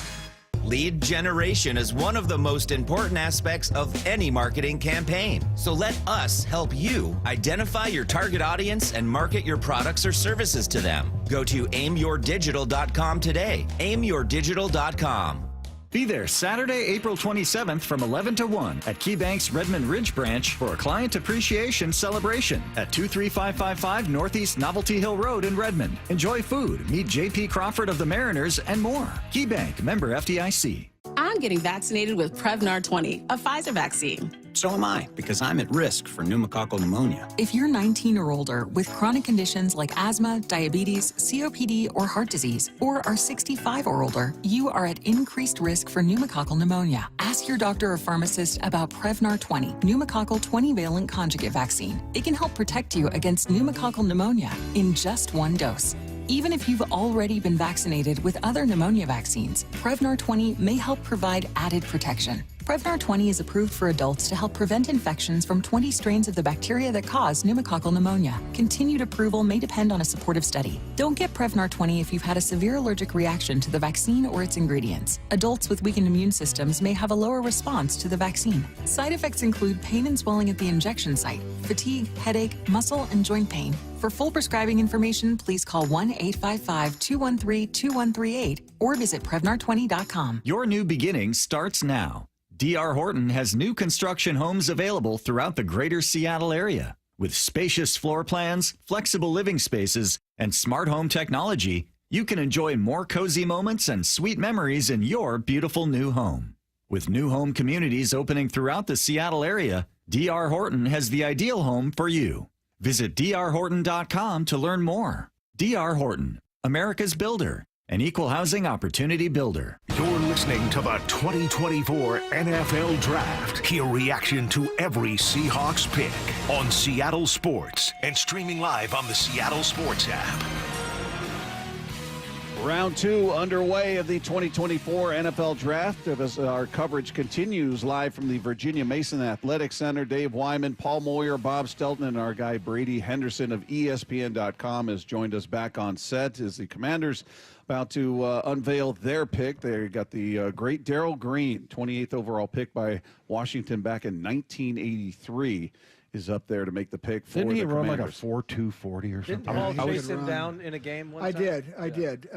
Lead generation is one of the most important aspects of any marketing campaign. So let us help you identify your target audience and market your products or services to them. Go to aimyourdigital.com today. aimyourdigital.com. Be there Saturday, April 27th from 11 to 1 at KeyBank's Redmond Ridge branch for a client appreciation celebration at 23555 Northeast Novelty Hill Road in Redmond. Enjoy food, meet J.P. Crawford of the Mariners, and more. KeyBank, member FDIC. I'm getting vaccinated with Prevnar 20, a Pfizer vaccine. So am I, because I'm at risk for pneumococcal pneumonia. If you're 19 or older with chronic conditions like asthma, diabetes, COPD, or heart disease, or are 65 or older, you are at increased risk for pneumococcal pneumonia. Ask your doctor or pharmacist about Prevnar 20, pneumococcal 20-valent conjugate vaccine. It can help protect you against pneumococcal pneumonia in just one dose. Even if you've already been vaccinated with other pneumonia vaccines, Prevnar 20 may help provide added protection. Prevnar 20 is approved for adults to help prevent infections from 20 strains of the bacteria that cause pneumococcal pneumonia. Continued approval may depend on a supportive study. Don't get Prevnar 20 if you've had a severe allergic reaction to the vaccine or its ingredients. Adults with weakened immune systems may have a lower response to the vaccine. Side effects include pain and swelling at the injection site, fatigue, headache, muscle, and joint pain. For full prescribing information, please call 1-855-213-2138 or visit Prevnar20.com. Your new beginning starts now. D.R. Horton has new construction homes available throughout the greater Seattle area. With spacious floor plans, flexible living spaces, and smart home technology, you can enjoy more cozy moments and sweet memories in your beautiful new home. With new home communities opening throughout the Seattle area, D.R. Horton has the ideal home for you. Visit drhorton.com to learn more. D.R. Horton, America's builder, an equal housing opportunity builder. You're listening to the 2024 NFL Draft. Hear reaction to every Seahawks pick on Seattle Sports and streaming live on the Seattle Sports app. Round 2 underway of the 2024 NFL Draft. As our coverage continues live from the Virginia Mason Athletic Center, Dave Wyman, Paul Moyer, Bob Stelton, and our guy Brady Henderson of ESPN.com has joined us back on set as the Commanders about to unveil their pick. They got the great Darrell Green, 28th overall pick by Washington back in 1983. is up there to make the pick for Didn't he the run like a Commanders. 4.2 40 or Didn't something? Paul chase him down in a game one time? I did.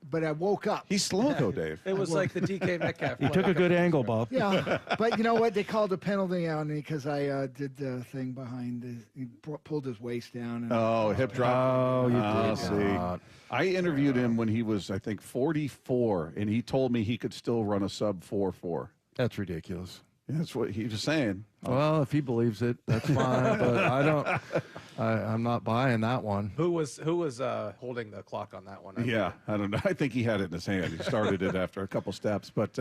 But I woke up. He's slow though, Dave. It was like the DK Metcalf. He took a good angle, Bob. Yeah, but you know what? They called a penalty on me because I did the thing behind. He pulled his waist down. And, Hip drop. Oh, you did see. not. I interviewed him when he was, I think, 44, and he told me he could still run a sub 4.4. That's ridiculous. That's what he was saying. Well, if he believes it, that's fine. But I don't. I'm not buying that one. Who was holding the clock on that one? I don't know. I think he had it in his hand. He started it after a couple steps. But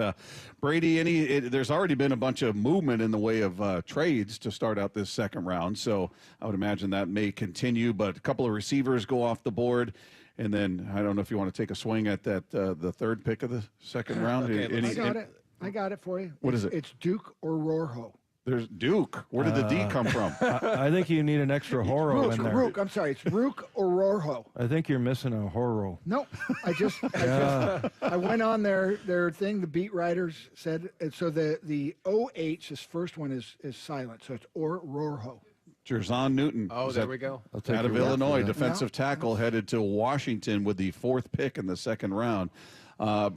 Brady, there's already been a bunch of movement in the way of trades to start out this second round. So I would imagine that may continue. But a couple of receivers go off the board. And then I don't know if you want to take a swing at that the third pick of the second round. Okay, I got it for you. What is it? It's Duke or Rorho. There's Duke. Where did the D come from? I think you need an extra Horo in there. Rook. I'm sorry. It's Rook or Rorho. I think you're missing a Horo. Nope. I went on their thing. The beat writers said so. The OH, this first one is silent, so it's or Rorho. Jerzon Newton. Oh, there we go. Out of Illinois, defensive tackle, headed to Washington with the fourth pick in the second round.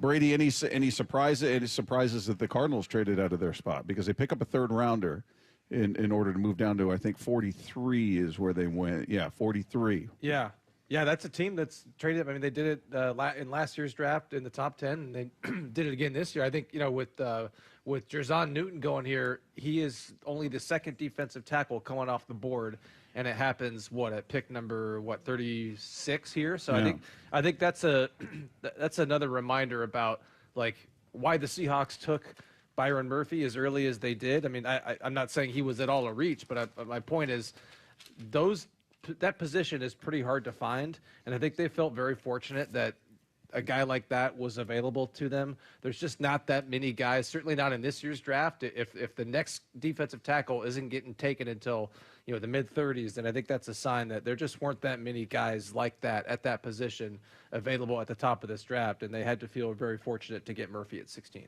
Brady, any surprises that the Cardinals traded out of their spot because they pick up a third rounder in order to move down to, I think, 43 is where they went. Yeah, 43. Yeah, that's a team that's traded. I mean, they did it in last year's draft in the top 10, and they did it again this year. I think with Jerzon Newton going here, he is only the second defensive tackle coming off the board. And it happens at pick number 36 here. So yeah. I think that's another reminder about like why the Seahawks took Byron Murphy as early as they did. I mean, I'm not saying he was at all a reach, but my point is that position is pretty hard to find, and I think they felt very fortunate that a guy like that was available to them. There's just not that many guys, certainly not in this year's draft. If the next defensive tackle isn't getting taken until the mid-30s, then I think that's a sign that there just weren't that many guys like that at that position available at the top of this draft, and they had to feel very fortunate to get Murphy at 16.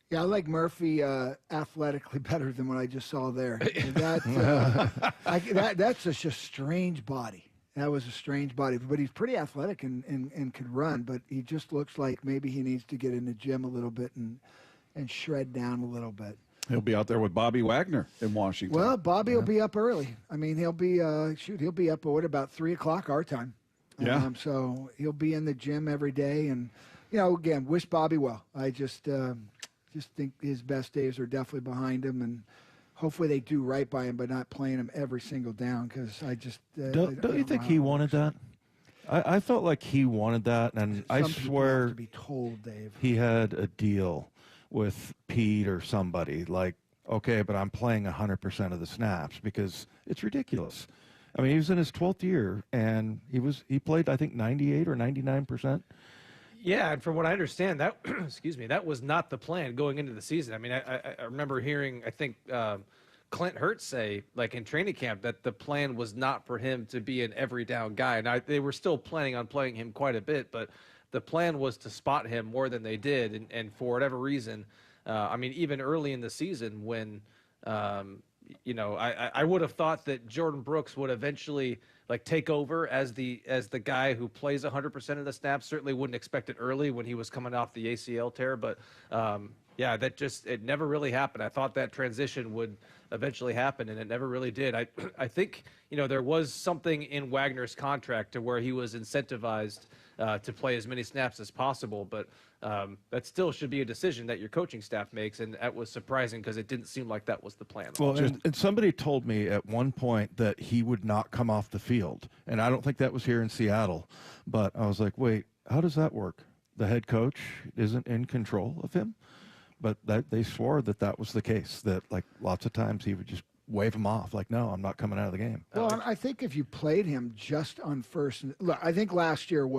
Yeah, I like Murphy athletically better than what I just saw there. That's just a strange body. That was a strange body, but he's pretty athletic and could run, but he just looks like maybe he needs to get in the gym a little bit and shred down a little bit. He'll be out there with Bobby Wagner in Washington. Well, Bobby will be up early. I mean, he'll be up at about 3 o'clock our time. Yeah. So he'll be in the gym every day, and again, wish Bobby well. I just think his best days are definitely behind him, and hopefully they do right by him by not playing him every single down. Because I just don't you think he wanted that? I felt like he wanted that, and I swear have to be told, Dave, he had a deal with Pete or somebody like, okay, but I'm playing 100% of the snaps because it's ridiculous. I mean, he was in his 12th year, and he played, I think, 98 or 99%. Yeah, and from what I understand, that that was not the plan going into the season. I mean, I remember hearing, I think, Clint Hurts say, like in training camp, that the plan was not for him to be an every down guy. And they were still planning on playing him quite a bit, but the plan was to spot him more than they did. And for whatever reason, I mean, even early in the season when, I would have thought that Jordan Brooks would eventually take over as the guy who plays 100% of the snaps. Certainly wouldn't expect it early when he was coming off the ACL tear, but it never really happened. I thought that transition would eventually happen, and it never really did. I think there was something in Wagner's contract to where he was incentivized to play as many snaps as possible, but that still should be a decision that your coaching staff makes, and that was surprising because it didn't seem like that was the plan. Well, and somebody told me at one point that he would not come off the field, and I don't think that was here in Seattle, but I was like, wait, how does that work? The head coach isn't in control of him? But they swore that was the case, that lots of times he would just wave him off, like, no, I'm not coming out of the game. Well, I think if you played him just on first, look, I think last year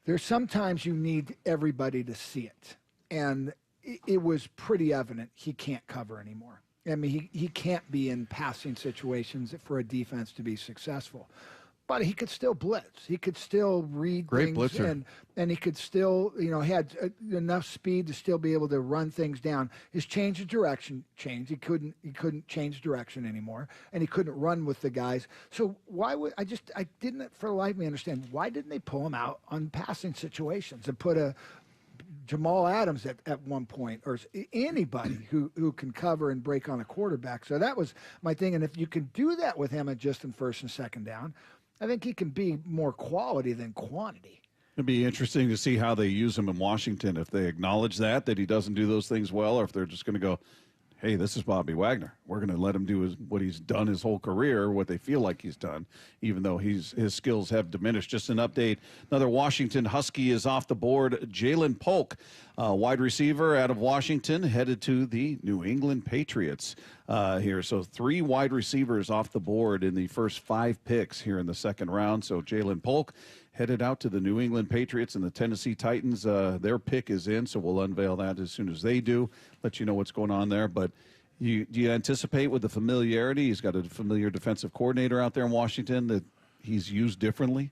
there's sometimes you need everybody to see it. And it was pretty evident he can't cover anymore. I mean, he can't be in passing situations for a defense to be successful. but he could still blitz. He could still read Great things, blitzer. and he could still, had enough speed to still be able to run things down. His change of direction changed. He couldn't change direction anymore, and he couldn't run with the guys. So why would I didn't for the life of me understand why didn't they pull him out on passing situations and put a Jamal Adams at one point, or anybody who can cover and break on a quarterback. So that was my thing. And if you can do that with him at just in first and second down, I think he can be more quality than quantity. It'd be interesting to see how they use him in Washington, if they acknowledge that he doesn't do those things well, or if they're just going to go, hey, this is Bobby Wagner. We're going to let him do what he's done his whole career, what they feel like he's done, even though his skills have diminished. Just an update, another Washington Husky is off the board. Jalen Polk, wide receiver out of Washington, headed to the New England Patriots here. So 3 wide receivers off the board in the first 5 picks here in the second round. So Jalen Polk headed out to the New England Patriots, and the Tennessee Titans, their pick is in, so we'll unveil that as soon as they do, let you know what's going on there. But do you anticipate with the familiarity, he's got a familiar defensive coordinator out there in Washington, that he's used differently?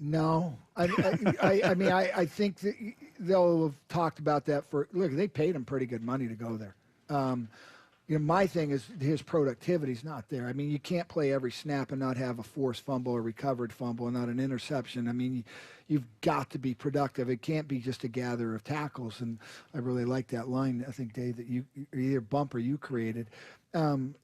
No. I mean, I think that they'll have talked about that look, they paid him pretty good money to go there. My thing is his productivity's not there. I mean, you can't play every snap and not have a forced fumble or recovered fumble and not an interception. I mean, you've got to be productive. It can't be just a gather of tackles. And I really like that line, I think, Dave, that you either Bump or you created.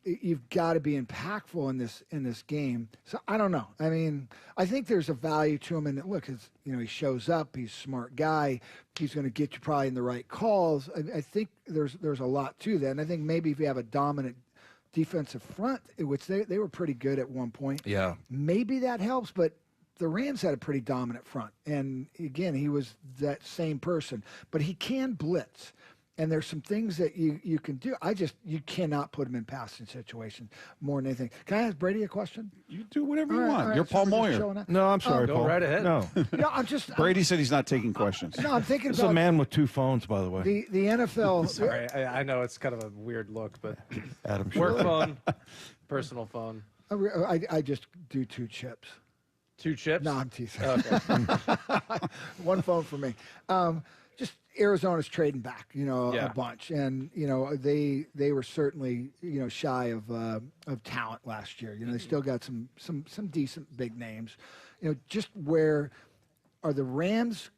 You've got to be impactful in this game. So I don't know. I mean, I think there's a value to him. And look, he shows up. He's a smart guy. He's going to get you probably in the right calls. I think there's a lot to that. And I think maybe if you have a dominant defensive front, which they were pretty good at one point. Yeah. Maybe that helps, but the Rams had a pretty dominant front. And again, he was that same person, but he can blitz. And there's some things that you can do. You cannot put him in passing situations more than anything. Can I ask Brady a question? You do whatever you want. You're Paul Moyer. No, I'm sorry, Go Paul. right ahead. No. I'm just. Brady said he's not taking questions. No, I'm thinking This about is a man with 2 phones, by the way. the NFL. Sorry, I know it's kind of a weird look, but Adam work Schiller. phone, personal phone. I just do 2 chips. 2 chips? No, I'm teasing. Okay. 1 phone for me. Just Arizona's trading back, Yeah. a bunch, and they were certainly shy of talent last year. They still got some decent big names. Just where are the Rams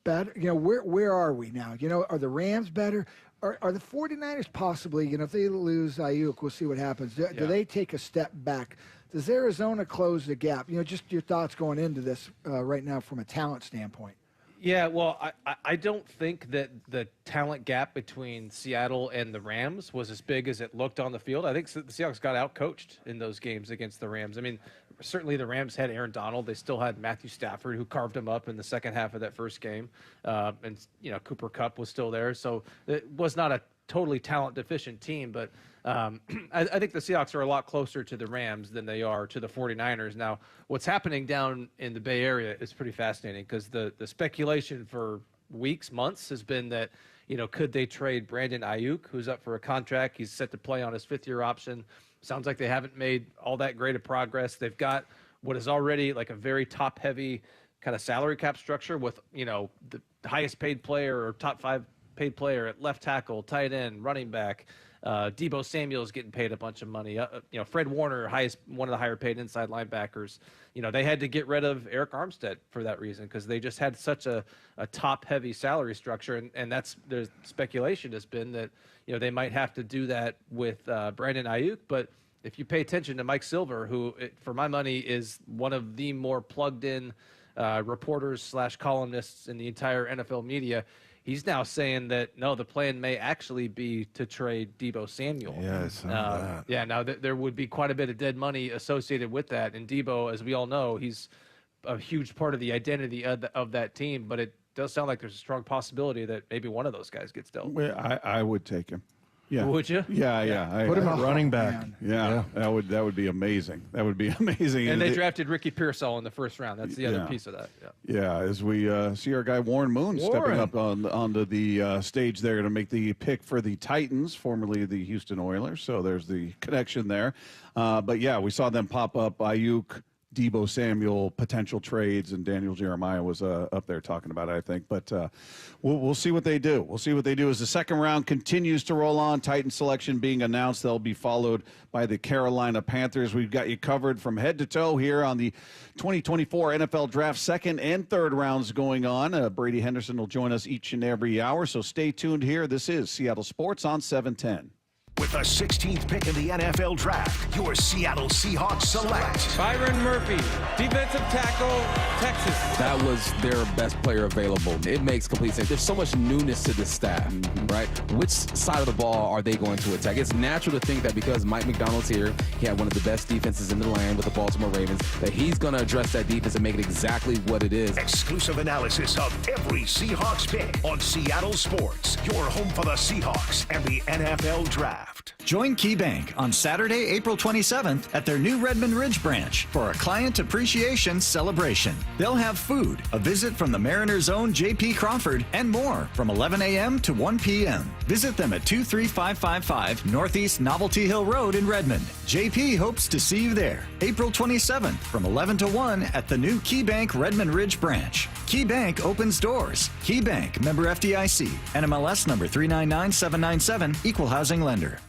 better? Where are we now? Are the Rams better? Are the 49ers possibly? If they lose Ayuk, we'll see what happens. Do they take a step back? Does Arizona close the gap? Just your thoughts going into this right now from a talent standpoint. Yeah, well, I don't think that the talent gap between Seattle and the Rams was as big as it looked on the field. I think the Seahawks got out-coached in those games against the Rams. I mean, certainly the Rams had Aaron Donald. They still had Matthew Stafford, who carved him up in the second half of that first game. And Cooper Kupp was still there. So it was not a totally talent-deficient team, but I think the Seahawks are a lot closer to the Rams than they are to the 49ers. Now, what's happening down in the Bay Area is pretty fascinating because the speculation for weeks, months has been that, could they trade Brandon Ayuk, who's up for a contract? He's set to play on his 5th-year option. Sounds like they haven't made all that great of progress. They've got what is already like a very top-heavy kind of salary cap structure with, the highest paid player or top 5 paid player at left tackle, tight end, running back. Deebo Samuel's getting paid a bunch of money. Fred Warner, one of the higher paid inside linebackers. They had to get rid of Eric Armstead for that reason because they just had such a top heavy salary structure. And that's the speculation has been that, they might have to do that with Brandon Ayuk. But if you pay attention to Mike Silver, who for my money is one of the more plugged in reporters / columnists in the entire NFL media, he's now saying that, no, the plan may actually be to trade Deebo Samuel. Yeah, I saw that. Yeah, now there would be quite a bit of dead money associated with that. And Deebo, as we all know, he's a huge part of the identity of that team. But it does sound like there's a strong possibility that maybe one of those guys gets dealt. I would take him. Yeah. Would you? Yeah. Put him at running back. Man. Yeah, that would be amazing. That would be amazing. And they drafted Ricky Pearsall in the first round. That's the other piece of that. Yeah, as we see our guy Warren Moon stepping up onto the stage there to make the pick for the Titans, formerly the Houston Oilers. So there's the connection there. But yeah, we saw them pop up. Ayuk, Deebo Samuel, potential trades, and Daniel Jeremiah was up there talking about it, I think. But we'll see what they do. We'll see what they do as the second round continues to roll on. Titan selection being announced. They'll be followed by the Carolina Panthers. We've got you covered from head to toe here on the 2024 NFL Draft second and third rounds going on. Brady Henderson will join us each and every hour, so stay tuned here. This is Seattle Sports on 710. With the 16th pick in the NFL Draft, your Seattle Seahawks select Byron Murphy, defensive tackle, Texas. That was their best player available. It makes complete sense. There's so much newness to this staff, right? Which side of the ball are they going to attack? It's natural to think that because Mike McDonald's here, he had one of the best defenses in the land with the Baltimore Ravens, that he's going to address that defense and make it exactly what it is. Exclusive analysis of every Seahawks pick on Seattle Sports, your home for the Seahawks and the NFL Draft. Join KeyBank on Saturday, April 27th at their new Redmond Ridge branch for a client appreciation celebration. They'll have food, a visit from the Mariners' own J.P. Crawford, and more from 11 a.m. to 1 p.m. Visit them at 23555 Northeast Novelty Hill Road in Redmond. J.P. hopes to see you there April 27th from 11 to 1 at the new KeyBank Redmond Ridge branch. KeyBank opens doors. KeyBank, member FDIC, NMLS number 399797, equal housing lender.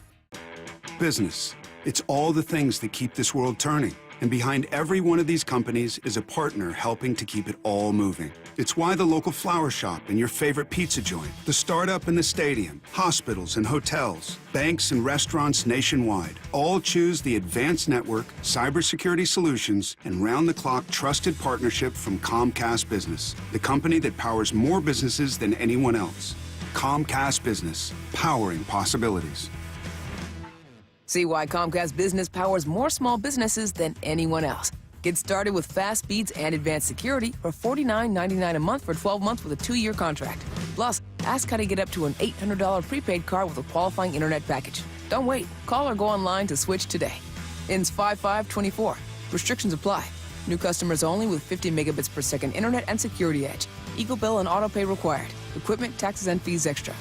Business. It's all the things that keep this world turning. And behind every one of these companies is a partner helping to keep it all moving. It's why the local flower shop and your favorite pizza joint, the startup and the stadium, hospitals and hotels, banks and restaurants nationwide all choose the advanced network, cybersecurity solutions, and round-the-clock trusted partnership from Comcast Business, the company that powers more businesses than anyone else. Comcast Business, powering possibilities. See why Comcast Business powers more small businesses than anyone else. Get started with fast speeds and advanced security for $49.99 a month for 12 months with a 2-year contract. Plus, ask how to get up to an $800 prepaid card with a qualifying internet package. Don't wait. Call or go online to switch today. Ends 5/5/24. Restrictions apply. New customers only with 50 megabits per second internet and security edge. Equal bill and auto pay required. Equipment, taxes, and fees extra.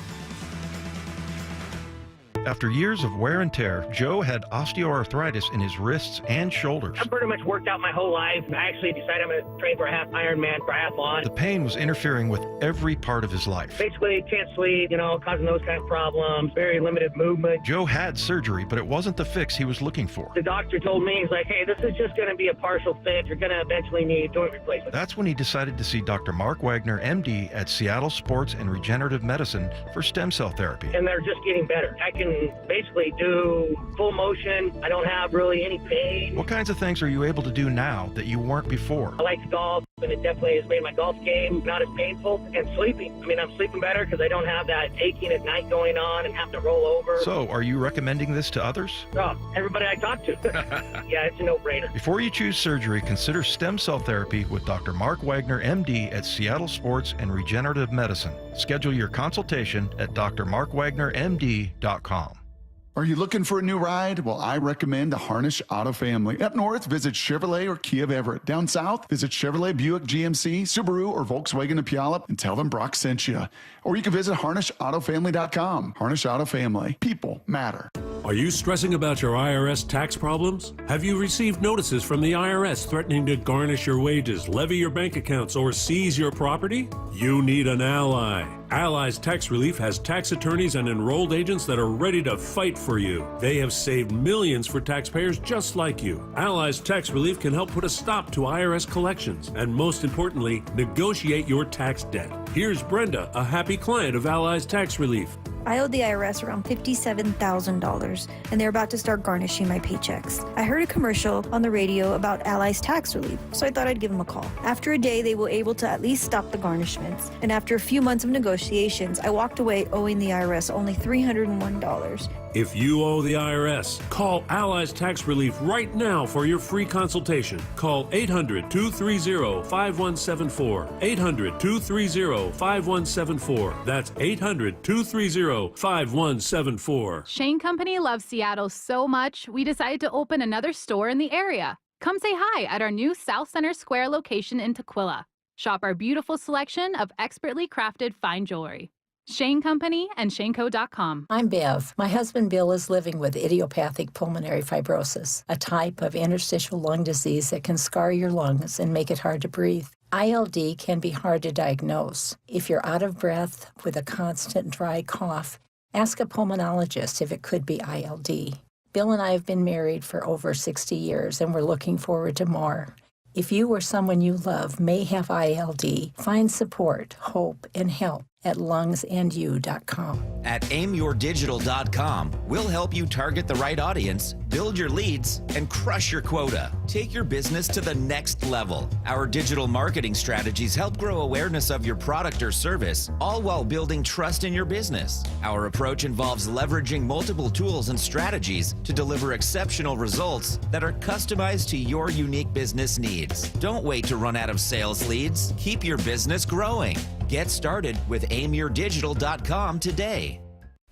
After years of wear and tear, Joe had osteoarthritis in his wrists and shoulders. I've pretty much worked out my whole life. I actually decided I'm going to train for a half Ironman triathlon. The pain was interfering with every part of his life. Basically, can't sleep, causing those kind of problems, very limited movement. Joe had surgery, but it wasn't the fix he was looking for. The doctor told me, he's like, hey, this is just going to be a partial fix. You're going to eventually need joint replacement. That's when he decided to see Dr. Mark Wagner, MD, at Seattle Sports and Regenerative Medicine for stem cell therapy. And they're just getting better. I can basically do full motion. I don't have really any pain. What kinds of things are you able to do now that you weren't before? I like to golf, and it definitely has made my golf game not as painful. And sleeping. I'm sleeping better because I don't have that aching at night going on and have to roll over. So, are you recommending this to others? Oh, everybody I talk to. Yeah, it's a no-brainer. Before you choose surgery, consider stem cell therapy with Dr. Mark Wagner, MD, at Seattle Sports and Regenerative Medicine. Schedule your consultation at drmarkwagnermd.com. Are you looking for a new ride? Well, I recommend the Harnish Auto Family. Up north, visit Chevrolet or Kia of Everett. Down south, visit Chevrolet, Buick, GMC, Subaru, or Volkswagen of Puyallup and tell them Brock sent you. Or you can visit HarnishAutoFamily.com. Harnish Auto Family. People matter. Are you stressing about your IRS tax problems? Have you received notices from the IRS threatening to garnish your wages, levy your bank accounts, or seize your property? You need an ally. Allies Tax Relief has tax attorneys and enrolled agents that are ready to fight for you. They have saved millions for taxpayers just like you. Allies Tax Relief can help put a stop to IRS collections and, most importantly, negotiate your tax debt. Here's Brenda, a happy client of Allies Tax Relief. I owed the IRS around $57,000, and they're about to start garnishing my paychecks. I heard a commercial on the radio about Allies Tax Relief, so I thought I'd give them a call. After a day, they were able to at least stop the garnishments, and after a few months of negotiations, I walked away owing the IRS only $301. If you owe the IRS, call Allies Tax Relief right now for your free consultation. Call 800-230-5174. 800-230-5174. That's 800-230-5174. Shane Company loves Seattle so much, we decided to open another store in the area. Come say hi at our new South Center Square location in Tukwila. Shop our beautiful selection of expertly crafted fine jewelry. Shane Company and ShaneCo.com. I'm Bev. My husband Bill is living with idiopathic pulmonary fibrosis, a type of interstitial lung disease that can scar your lungs and make it hard to breathe. ILD can be hard to diagnose. If you're out of breath with a constant dry cough, ask a pulmonologist if it could be ILD. Bill and I have been married for over 60 years, and we're looking forward to more. If you or someone you love may have ILD, find support, hope, and help at lungsandyou.com. At aimyourdigital.com, we'll help you target the right audience, build your leads, and crush your quota. Take your business to the next level. Our digital marketing strategies help grow awareness of your product or service, all while building trust in your business. Our approach involves leveraging multiple tools and strategies to deliver exceptional results that are customized to your unique business needs. Don't wait to run out of sales leads. Keep your business growing. Get started with aimyourdigital.com today.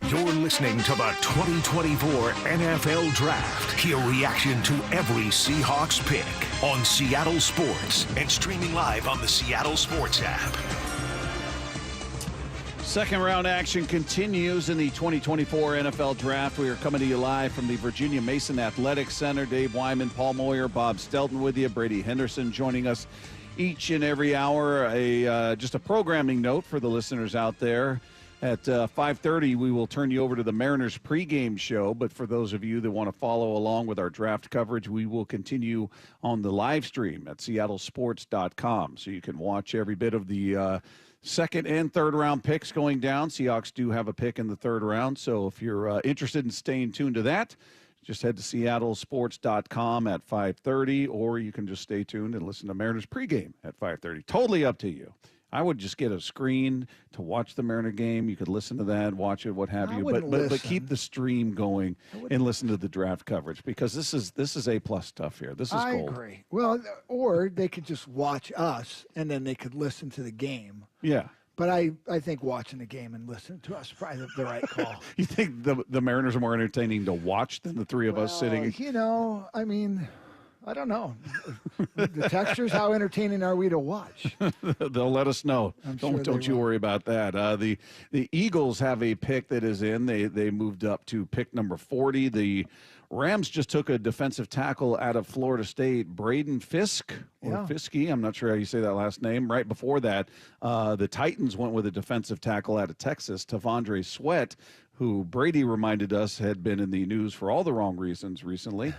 You're listening to the 2024 NFL Draft. Hear reaction to every Seahawks pick on Seattle Sports and streaming live on the Seattle Sports app. Second round action continues in the 2024 NFL Draft. We are coming to you live from the Virginia Mason Athletic Center. Dave Wyman, Paul Moyer, Bob Stelton with you. Brady Henderson joining us each and every hour. Just a programming note for the listeners out there. At 5:30, we will turn you over to the Mariners pregame show. But for those of you that want to follow along with our draft coverage, we will continue on the live stream at seattlesports.com. So you can watch every bit of the second and third round picks going down. Seahawks do have a pick in the third round. So if you're interested in staying tuned to that, just head to seattlesports.com at 5:30, or you can just stay tuned and listen to Mariners pregame at 5:30. Totally up to you. I would just get a screen to watch the Mariner game. You could listen to that, watch it, what have you. But keep the stream going and listen to the draft coverage, because this is A-plus stuff here. This is gold. I agree. Well, or they could just watch us, and then they could listen to the game. Yeah. But I think watching the game and listening to us is probably the right call. You think the Mariners are more entertaining to watch than the three of us sitting? You know, I mean, I don't know. The textures, how entertaining are we to watch? They'll let us know. Sure Don't you worry about that. The Eagles have a pick that is in. They moved up to pick number 40. The Rams just took a defensive tackle out of Florida State, Braden Fisk, or Fiske. I'm not sure how you say that last name. Right before that, the Titans went with a defensive tackle out of Texas, Tavondre Sweat, who Brady reminded us had been in the news for all the wrong reasons recently.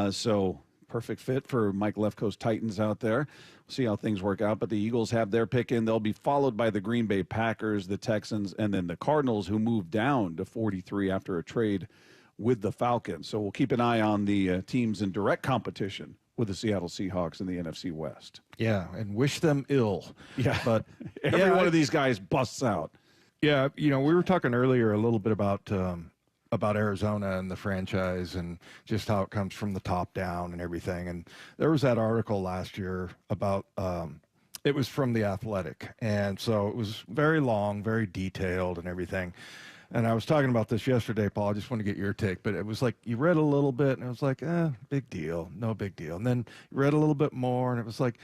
So perfect fit for Mike Lefko's Titans out there. See how things work out. But the Eagles have their pick in. They'll be followed by the Green Bay Packers, the Texans, and then the Cardinals, who moved down to 43 after a trade with the Falcons. So we'll keep an eye on the teams in direct competition with the Seattle Seahawks in the NFC West. Yeah, and wish them ill. Yeah, but every one of these guys busts out. Yeah, you know, we were talking earlier a little bit about Arizona and the franchise and just how it comes from the top down and everything. And there was that article last year about it was from The Athletic, and so it was very long, very detailed and everything. And I was talking about this yesterday, Paul. I just want to get your take. But it was like you read a little bit, and it was like, big deal, no big deal. And then you read a little bit more, and it was like,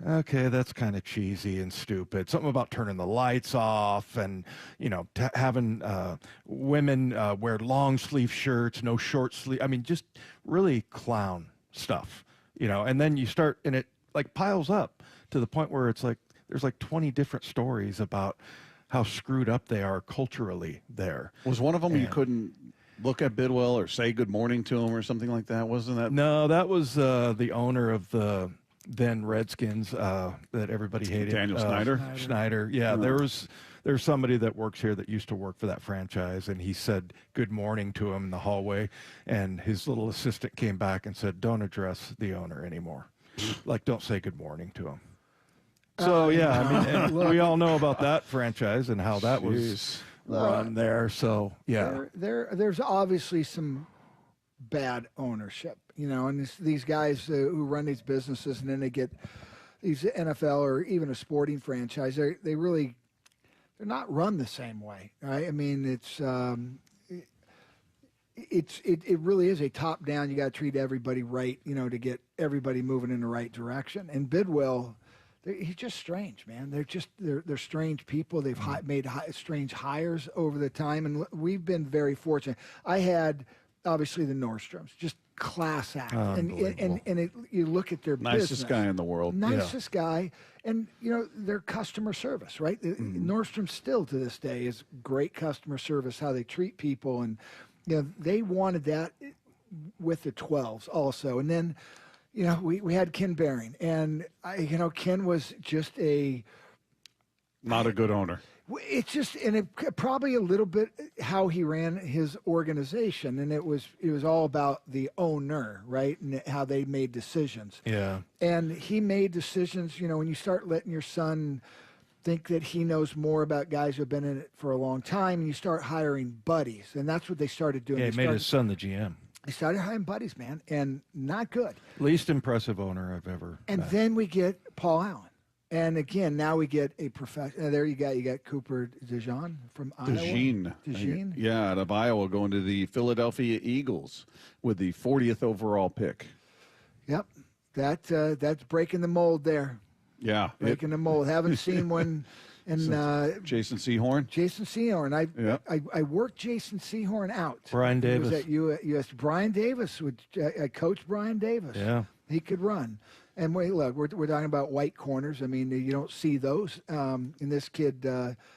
okay, that's kind of cheesy and stupid. Something about turning the lights off and, you know, having women wear long sleeve shirts, no short sleeve. I mean, just really clown stuff, you know. And then you start, and it like piles up to the point where it's like there's like 20 different stories about how screwed up they are culturally there. Was one of them you couldn't look at Bidwell or say good morning to him or something like that? Wasn't that? No, that was the owner of the then Redskins that everybody hated. Daniel Snyder? Snyder, yeah. There's somebody that works here that used to work for that franchise, and he said good morning to him in the hallway, and his little assistant came back and said, don't address the owner anymore. Like, don't say good morning to him. So, yeah, I mean, we all know about that franchise and how that was run there. So, yeah. There's obviously some bad ownership, and these guys who run these businesses, and then they get these NFL or even a sporting franchise. They're not run the same way, right? I mean, it really is a top down. You got to treat everybody right, to get everybody moving in the right direction. And Bidwell, he's just strange, man. They're strange people. They've made strange hires over the time, and we've been very fortunate. I had obviously the Nordstroms, just class act, and you look at their nicest business. Guy in the world, nicest guy, and their customer service, right? Nordstrom still to this day is great customer service, how they treat people, and they wanted that with the 12s also, and then. We had Ken Behring, and Ken was just not a good owner. It's just, and it probably a little bit how he ran his organization, and it was all about the owner, right, and how they made decisions. Yeah. And he made decisions. When you start letting your son think that he knows more about guys who've been in it for a long time, and you start hiring buddies, and that's what they started doing. Yeah, he made his son the GM. They started hiring buddies, man, and not good. Least impressive owner I've ever And met. then we get Paul Allen. And again, now we get a professional. There you got Cooper DeJean from Iowa. DeJean. Yeah, out of Iowa, going to the Philadelphia Eagles with the 40th overall pick. Yep. That's breaking the mold there. Yeah. Breaking the mold. Haven't seen one. And Jason Sehorn. I worked Jason Sehorn out. Brian Davis. He was at US. Brian Davis, Coach Brian Davis. Yeah. He could run. And we're talking about white corners. I mean, you don't see those. And this kid,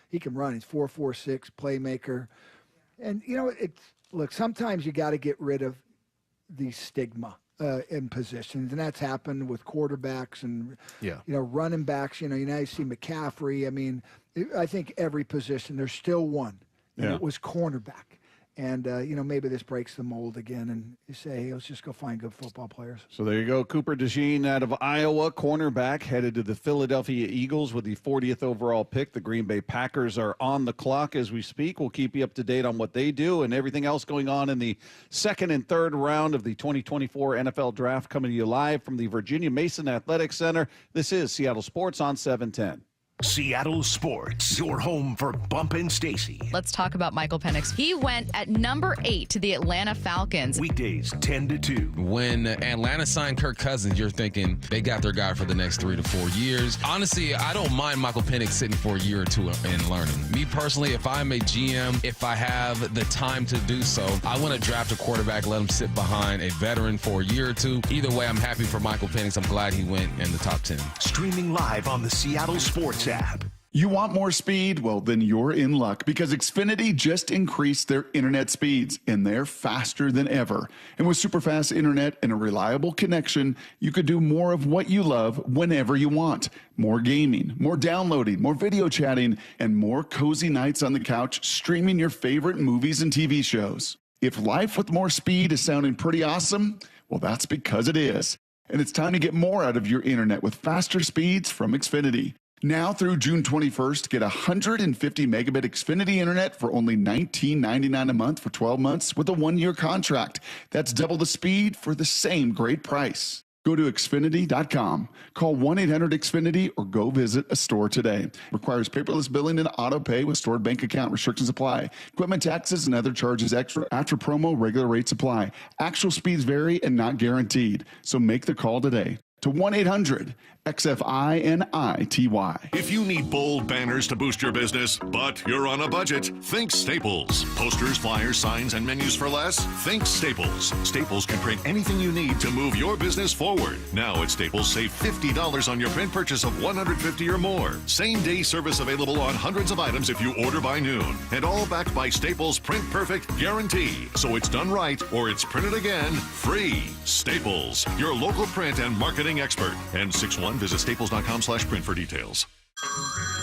he can run. He's 4.46 playmaker. And, look, sometimes you got to get rid of the stigma in positions, and that's happened with quarterbacks and running backs. Now you see McCaffrey. I mean, I think every position there's still one, and it was cornerback. And maybe this breaks the mold again, and you say, hey, let's just go find good football players. So there you go, Cooper DeJean out of Iowa, cornerback, headed to the Philadelphia Eagles with the 40th overall pick. The Green Bay Packers are on the clock as we speak. We'll keep you up to date on what they do and everything else going on in the second and third round of the 2024 NFL Draft, coming to you live from the Virginia Mason Athletic Center. This is Seattle Sports on 710. Seattle Sports, your home for Bump and Stacy. Let's talk about Michael Penix. He went at number 8 to the Atlanta Falcons. Weekdays 10 to 2. When Atlanta signed Kirk Cousins, you're thinking they got their guy for the next 3 to 4 years. Honestly, I don't mind Michael Penix sitting for a year or two and learning. Me personally, if I'm a GM, if I have the time to do so, I want to draft a quarterback, let him sit behind a veteran for a year or two. Either way, I'm happy for Michael Penix. I'm glad he went in the top 10. Streaming live on the Seattle Sports app. You want more speed? Well, then you're in luck, because Xfinity just increased their internet speeds, and they're faster than ever. And with super fast internet and a reliable connection, you could do more of what you love whenever you want. More gaming, more downloading, more video chatting, and more cozy nights on the couch streaming your favorite movies and TV shows. If life with more speed is sounding pretty awesome, well, that's because it is. And it's time to get more out of your internet with faster speeds from Xfinity. Now through June 21st, get 150 megabit Xfinity internet for only $19.99 a month for 12 months with a 1-year contract. That's double the speed for the same great price. Go to Xfinity.com, call 1-800-XFINITY, or go visit a store today. Requires paperless billing and auto pay with stored bank account. Restrictions apply. Equipment taxes and other charges extra. After promo, regular rates apply. Actual speeds vary and not guaranteed. So make the call today to 1-800-XFINITY. If you need bold banners to boost your business, but you're on a budget, think Staples. Posters, flyers, signs, and menus for less? Think Staples. Staples can print anything you need to move your business forward. Now at Staples, save $50 on your print purchase of $150 or more. Same-day service available on hundreds of items if you order by noon. And all backed by Staples' Print Perfect guarantee. So it's done right or it's printed again free. Staples, your local print and marketing expert. And 6-1, visit staples.com/print for details.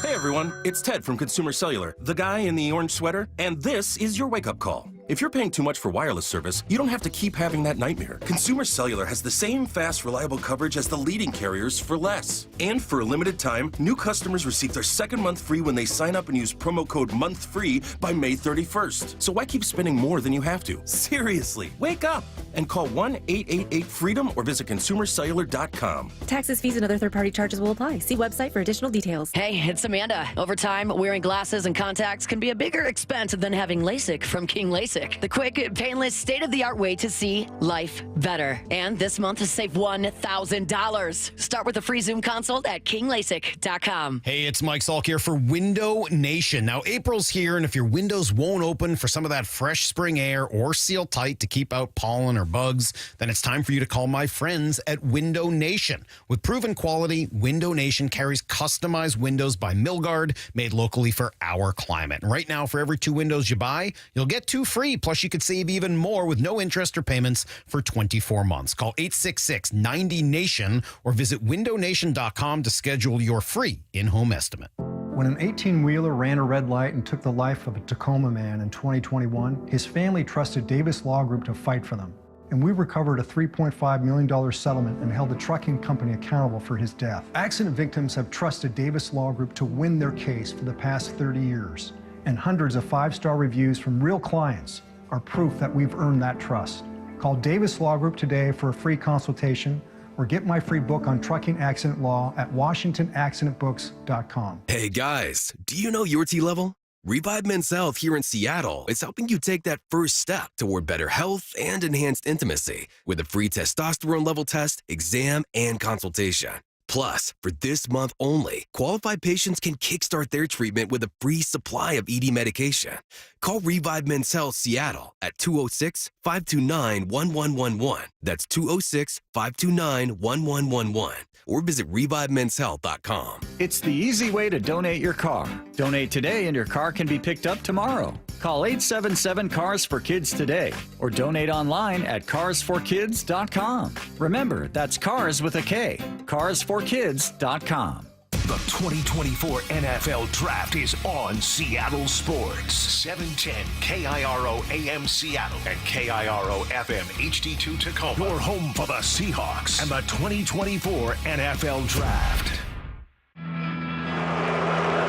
Hey everyone, it's Ted from Consumer Cellular, the guy in the orange sweater, and this is your wake-up call. If you're paying too much for wireless service, you don't have to keep having that nightmare. Consumer Cellular has the same fast, reliable coverage as the leading carriers for less. And for a limited time, new customers receive their second month free when they sign up and use promo code MONTHFREE by May 31st. So why keep spending more than you have to? Seriously, wake up and call 1-888-FREEDOM or visit consumercellular.com. Taxes, fees, and other third-party charges will apply. See website for additional details. Hey, it's Amanda. Over time, wearing glasses and contacts can be a bigger expense than having LASIK from King LASIK. The quick, painless, state-of-the-art way to see life better. And this month, save $1,000. Start with a free Zoom consult at kinglasik.com. Hey, it's Mike Salk here for Window Nation. Now, April's here, and if your windows won't open for some of that fresh spring air or seal tight to keep out pollen or bugs, then it's time for you to call my friends at Window Nation. With proven quality, Window Nation carries customized windows by Milgard, made locally for our climate. And right now, for every 2 windows you buy, you'll get 2 free. Plus, you could save even more with no interest or payments for 24 months. Call 866-90-NATION or visit windownation.com to schedule your free in-home estimate. When an 18-wheeler ran a red light and took the life of a Tacoma man in 2021, his family trusted Davis Law Group to fight for them. And we recovered a $3.5 million settlement and held the trucking company accountable for his death. Accident victims have trusted Davis Law Group to win their case for the past 30 years. And hundreds of 5-star reviews from real clients are proof that we've earned that trust. Call Davis Law Group today for a free consultation or get my free book on trucking accident law at washingtonaccidentbooks.com. Hey guys, do you know your T-level? Revive Men's Health here in Seattle is helping you take that first step toward better health and enhanced intimacy with a free testosterone level test, exam, and consultation. Plus, for this month only, qualified patients can kickstart their treatment with a free supply of ED medication. Call Revive Men's Health Seattle at 206-529-1111. That's 206-529-1111. Or visit ReviveMen'sHealth.com. It's the easy way to donate your car. Donate today and your car can be picked up tomorrow. Call 877-CARS-FOR-KIDS today or donate online at carsforkids.com. Remember, that's cars with a K. carsforkids.com. The 2024 NFL Draft is on Seattle Sports. 710 KIRO AM Seattle and KIRO FM HD2 Tacoma. Your home for the Seahawks and the 2024 NFL Draft.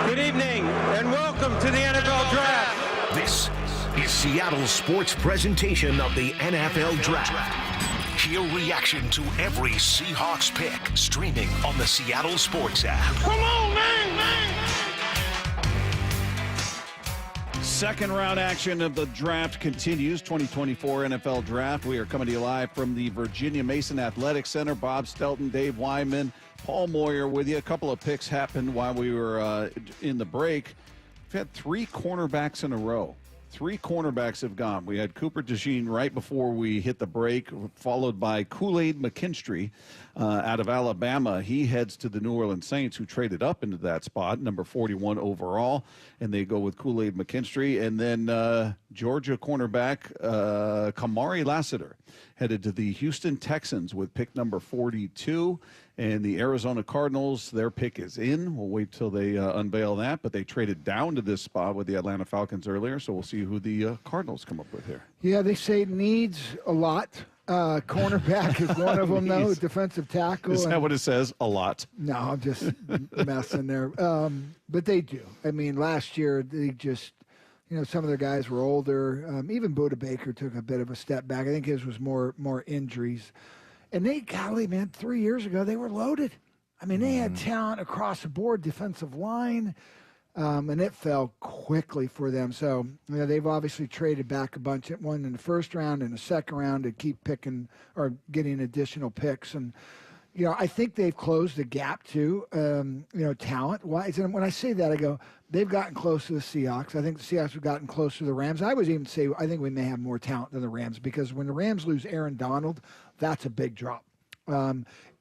Good evening and welcome to the NFL Draft. This is Seattle's sports presentation of the NFL Draft. Hear reaction to every Seahawks pick, streaming on the Seattle Sports app. Come on, man! Second round action of the draft continues. 2024 NFL Draft. We are coming to you live from the Virginia Mason Athletic Center. Bob Stelton, Dave Wyman, Paul Moyer with you. A couple of picks happened while we were in the break. We've had 3 cornerbacks in a row. 3 cornerbacks have gone. We had Cooper DeJean right before we hit the break, followed by Kool-Aid McKinstry out of Alabama. He heads to the New Orleans Saints, who traded up into that spot, number 41 overall, and they go with Kool-Aid McKinstry. And then Georgia cornerback Kamari Lassiter headed to the Houston Texans with pick number 42. And the Arizona Cardinals, their pick is in. We'll wait till they unveil that. But they traded down to this spot with the Atlanta Falcons earlier, so we'll see who the Cardinals come up with here. Yeah, they say it needs a lot. Cornerback is one of them, though. Defensive tackle. Is that what it says? A lot? No, I'm just messing there. But they do. I mean, last year, they just, some of their guys were older. Even Buda Baker took a bit of a step back. I think his was more injuries. And golly, man, 3 years ago, they were loaded. I mean, they had talent across the board, defensive line, and it fell quickly for them. So, they've obviously traded back a bunch, one in the first round and the second round to keep picking or getting additional picks. And, I think they've closed the gap, too, talent-wise. And when I say that, I go, they've gotten close to the Seahawks. I think the Seahawks have gotten close to the Rams. I would even say I think we may have more talent than the Rams because when the Rams lose Aaron Donald, that's a big drop.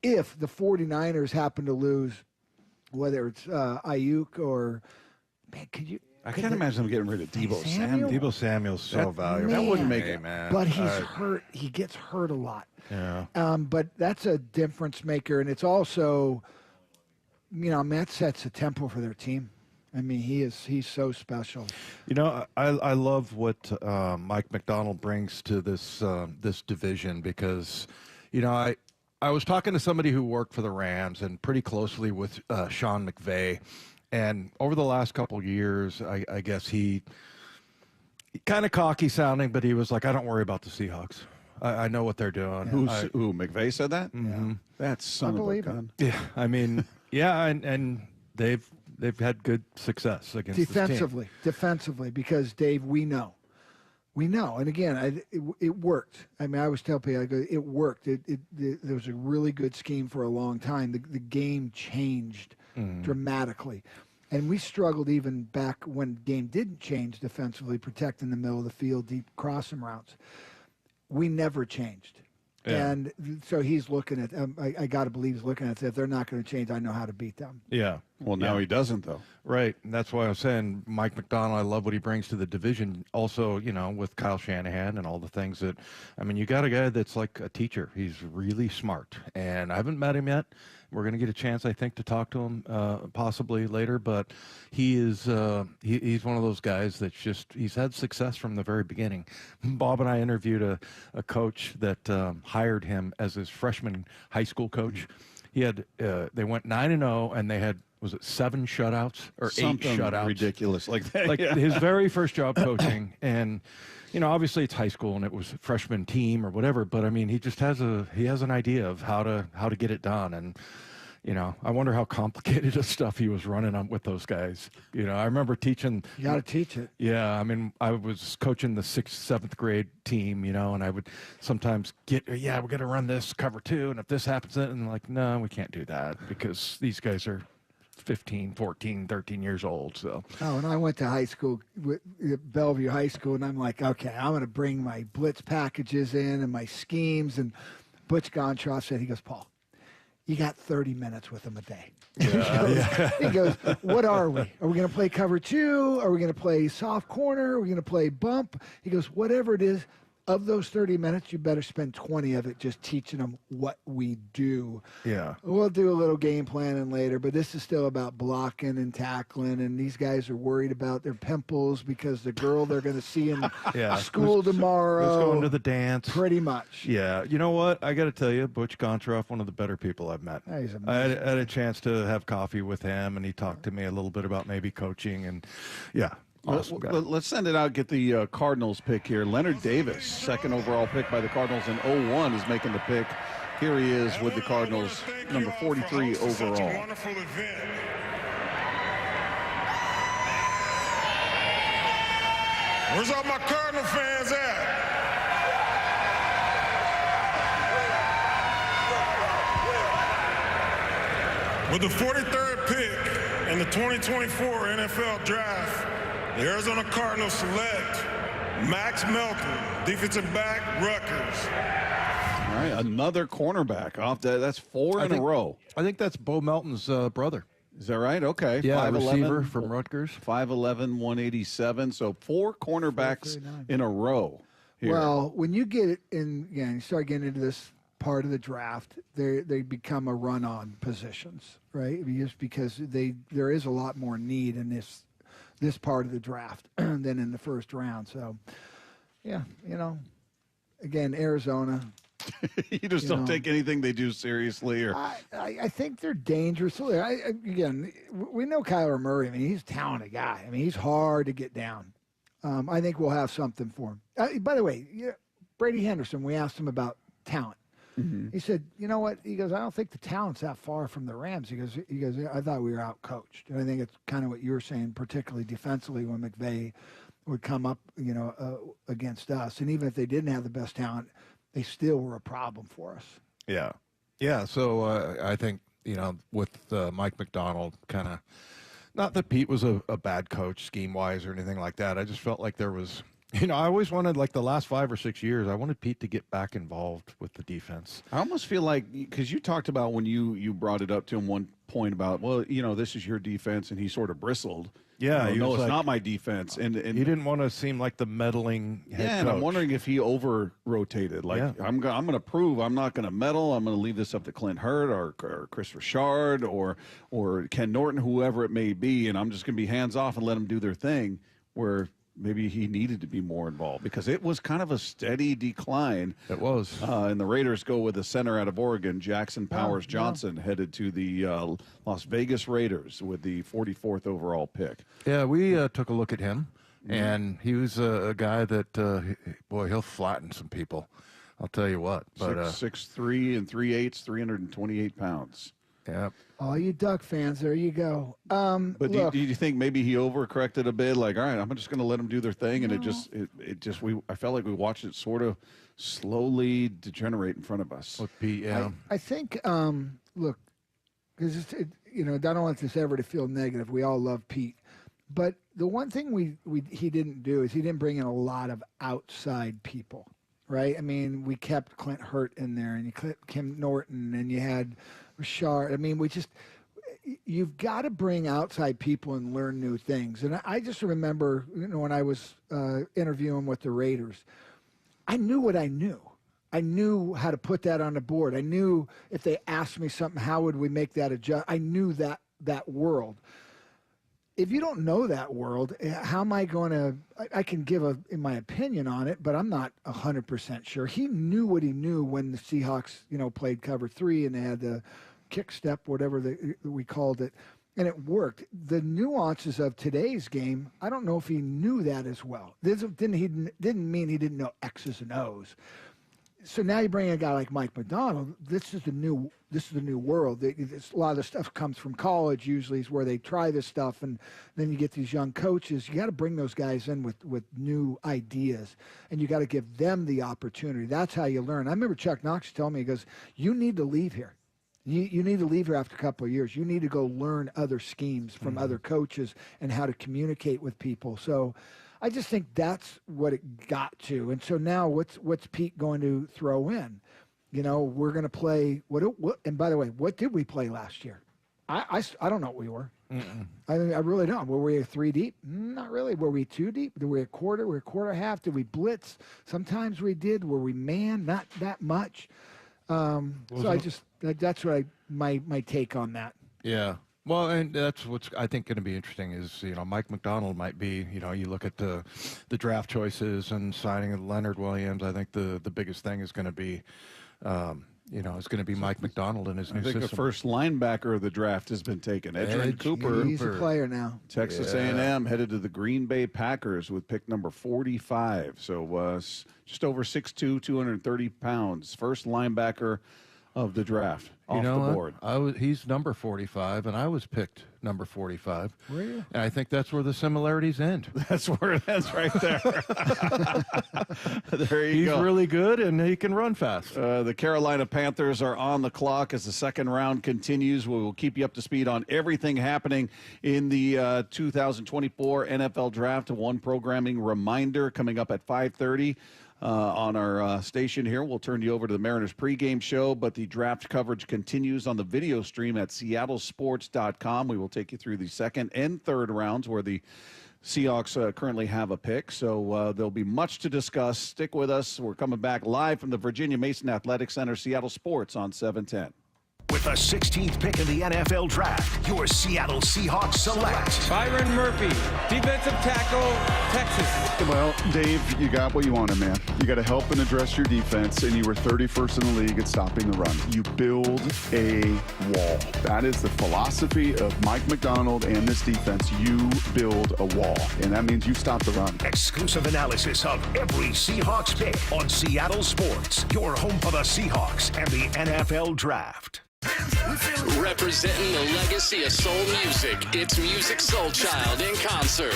If the 49ers happen to lose, whether it's Ayuk or – man, could you – I can't imagine them getting rid of Deebo Samuel. Deebo Samuel's so valuable. That wouldn't make it. Man. But he's hurt. He gets hurt a lot. Yeah. But that's a difference maker, and it's also, that sets a tempo for their team. I mean, he's so special. You know, I love what Mike McDonald brings to this this division because, you know, I was talking to somebody who worked for the Rams and pretty closely with Sean McVay, and over the last couple years, I guess he kind of cocky sounding, but he was like, I don't worry about the Seahawks. I know what they're doing. Who McVay said that? Mm-hmm. That's son of a gun. Yeah, I mean, yeah, and they've had good success against defensively. Defensively, because Dave, we know, and again, it worked. I mean, I always tell people, I go, it worked. There was a really good scheme for a long time. The game changed dramatically. And we struggled even back when the game didn't change defensively, protecting the middle of the field, deep crossing routes. We never changed. Yeah. And so he's looking at, I got to believe he's looking at, if they're not going to change, I know how to beat them. Yeah. Well, now he doesn't, though. Right. And that's why I was saying Mike McDonald, I love what he brings to the division. Also, you know, with Kyle Shanahan and all the things that, I mean, you got a guy that's like a teacher. He's really smart. And I haven't met him yet. We're going to get a chance, I think, to talk to him possibly later. But he is he's one of those guys that's just, he's had success from the very beginning. Bob and I interviewed a coach that hired him as his freshman high school coach. He had they went 9-0 and they had, was it 7 shutouts or Something 8 shutouts? Ridiculous like that. Like his very first job coaching. And, you know, obviously it's high school and it was a freshman team or whatever, but I mean, he just has an idea of how to get it done. And, you know, I wonder how complicated the stuff he was running on with those guys. You know, I remember teaching. You got to teach it. Yeah. I mean, I was coaching the 6th, 7th grade team, you know, and I would sometimes we're going to run this cover 2. And if this happens, and like, no, we can't do that because these guys are 15, 14, 13 years old. So. Oh, and I went to high school, Bellevue High School, and I'm like, okay, I'm going to bring my blitz packages in and my schemes. And Butch Gontroff said, he goes, Paul, you got 30 minutes with them a day. He goes, what are we? Are we going to play cover 2? Are we going to play soft corner? Are we going to play bump? He goes, whatever it is, of those 30 minutes, you better spend 20 of it just teaching them what we do. Yeah. We'll do a little game planning later, but this is still about blocking and tackling, and these guys are worried about their pimples because the girl they're going to see in school tomorrow. Let's go into the dance. Pretty much. Yeah. You know what? I got to tell you, Butch Gontroff, one of the better people I've met. He's amazing. I had a chance to have coffee with him, and he talked to me a little bit about maybe coaching, and yeah. Awesome guy. Let's send it out, get the Cardinals pick here. Leonard Davis, 2nd overall pick by the Cardinals in 01, is making the pick. Here he is with the Cardinals, number 43 overall. Where's all my Cardinal fans at? With the 43rd pick in the 2024 NFL Draft, the Arizona Cardinals select Max Melton, defensive back, Rutgers. All right, another cornerback off that. That's 4 in a row. I think that's Bo Melton's brother. Is that right? Okay. Yeah, 5'11", receiver from Rutgers. 5'11", 187. So 4 cornerbacks in a row here. Well, when you get it in, you start getting into this part of the draft, they become a run-on positions, right? Just because there is a lot more need in this part of the draft than in the first round. So, yeah, you know, again, Arizona. You just don't take anything they do seriously, or I think they're dangerous. Again, we know Kyler Murray. I mean, he's a talented guy. I mean, he's hard to get down. I think we'll have something for him. By the way, Brady Henderson, we asked him about talent. Mm-hmm. He said, you know what? He goes, I don't think the talent's that far from the Rams. He goes, I thought we were out-coached. And I think it's kind of what you were saying, particularly defensively when McVay would come up, against us. And even if they didn't have the best talent, they still were a problem for us. Yeah. Yeah, so I think, with Mike McDonald not that Pete was a bad coach scheme-wise or anything like that. I just felt like there was You know, I always wanted, like the last 5 or 6 years, I wanted Pete to get back involved with the defense. I almost feel like, because you talked about when you brought it up to him one point about, well, you know, this is your defense, and he sort of bristled. Yeah, no, it's like, not my defense. And he didn't want to seem like the meddling head coach. and I'm wondering if he over-rotated. Like, I'm going to prove I'm not going to meddle. I'm going to leave this up to Clint Hurtt or Chris Richard or Ken Norton, whoever it may be, and I'm just going to be hands-off and let them do their thing, where maybe he needed to be more involved, because it was kind of a steady decline. It was. And the Raiders go with the center out of Oregon, Jackson Powers Johnson, headed to the Las Vegas Raiders with the 44th overall pick. Yeah, we took a look at him, and he was a guy that, boy, he'll flatten some people. I'll tell you what. But 6'3" and 3/8, 328 pounds. Yeah. All you Duck fans, there you go. But look, do you think maybe he overcorrected a bit? Like, all right, I'm just going to let them do their thing, and I felt like we watched it sort of slowly degenerate in front of us. With Pete, yeah. I think, look, because I don't want this ever to feel negative. We all love Pete, but the one thing he didn't do is he didn't bring in a lot of outside people, right? I mean, we kept Clint Hurtt in there, and you kept Kim Norton, and you had Richard. I mean, you've got to bring outside people and learn new things. And I just remember, when I was interviewing with the Raiders, I knew what I knew. I knew how to put that on the board. I knew if they asked me something, how would we make that adjust? I knew that world. If you don't know that world, how am I going to – I can give in my opinion on it, but I'm not 100% sure. He knew what he knew when the Seahawks, played cover 3 and they had the kick step, whatever we called it, and it worked. The nuances of today's game, I don't know if he knew that as well. This didn't mean he didn't know X's and O's. So now you bring a guy like Mike McDonald. This is the new world. A lot of the stuff comes from college. Usually, is where they try this stuff, and then you get these young coaches. You got to bring those guys in with new ideas, and you got to give them the opportunity. That's how you learn. I remember Chuck Knox telling me, he goes, "You need to leave here. You need to leave here after a couple of years. You need to go learn other schemes from other coaches and how to communicate with people." So I just think that's what it got to. And so now what's Pete going to throw in? We're going to play what and by the way, what did we play last year? I don't know what we were. I really don't. Were we 3 deep? Not really. Were we 2 deep? Were we a quarter? Were we a quarter half? Did we blitz? Sometimes we did. Were we man? Not that much. That's what my take on that. Yeah. Well, and that's what's, I think, going to be interesting is, Mike McDonald might be, you look at the draft choices and signing of Leonard Williams. I think the biggest thing is going to be, is going to be Mike McDonald and his new system. I think the first linebacker of the draft has been taken. Edgerrin Cooper. He's a player now. Texas A&M headed to the Green Bay Packers with pick number 45. So just over 6'2", 230 pounds. First linebacker of the draft off the board. He's number 45, and I was picked number 45. Were you? And I think that's where the similarities end. That's right there. There you go. He's really good, and he can run fast. The Carolina Panthers are on the clock as the second round continues. We will keep you up to speed on everything happening in the 2024 NFL Draft. One programming reminder coming up at 5:30. On our station here. We'll turn you over to the Mariners pregame show, but the draft coverage continues on the video stream at seattlesports.com. We will take you through the second and third rounds where the Seahawks currently have a pick, so there'll be much to discuss. Stick with us. We're coming back live from the Virginia Mason Athletic Center, Seattle Sports on 710. With the 16th pick in the NFL Draft, your Seattle Seahawks select Byron Murphy, defensive tackle, Texas. Well, Dave, you got what you wanted, man. You got to help and address your defense, and you were 31st in the league at stopping the run. You build a wall. That is the philosophy of Mike McDonald and this defense. You build a wall, and that means you stop the run. Exclusive analysis of every Seahawks pick on Seattle Sports, your home for the Seahawks and the NFL Draft. Representing the legacy of soul music, it's Music Soul Child in concert.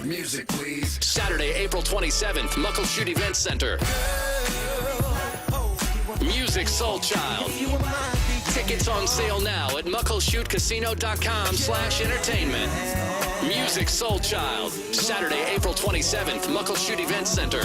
Music, please. Saturday, April 27th, Muckleshoot Event Center. Music Soul Child. Tickets on sale now at muckleshootcasino.com/entertainment. Music Soul Child, Saturday, April 27th, Muckleshoot Event Center.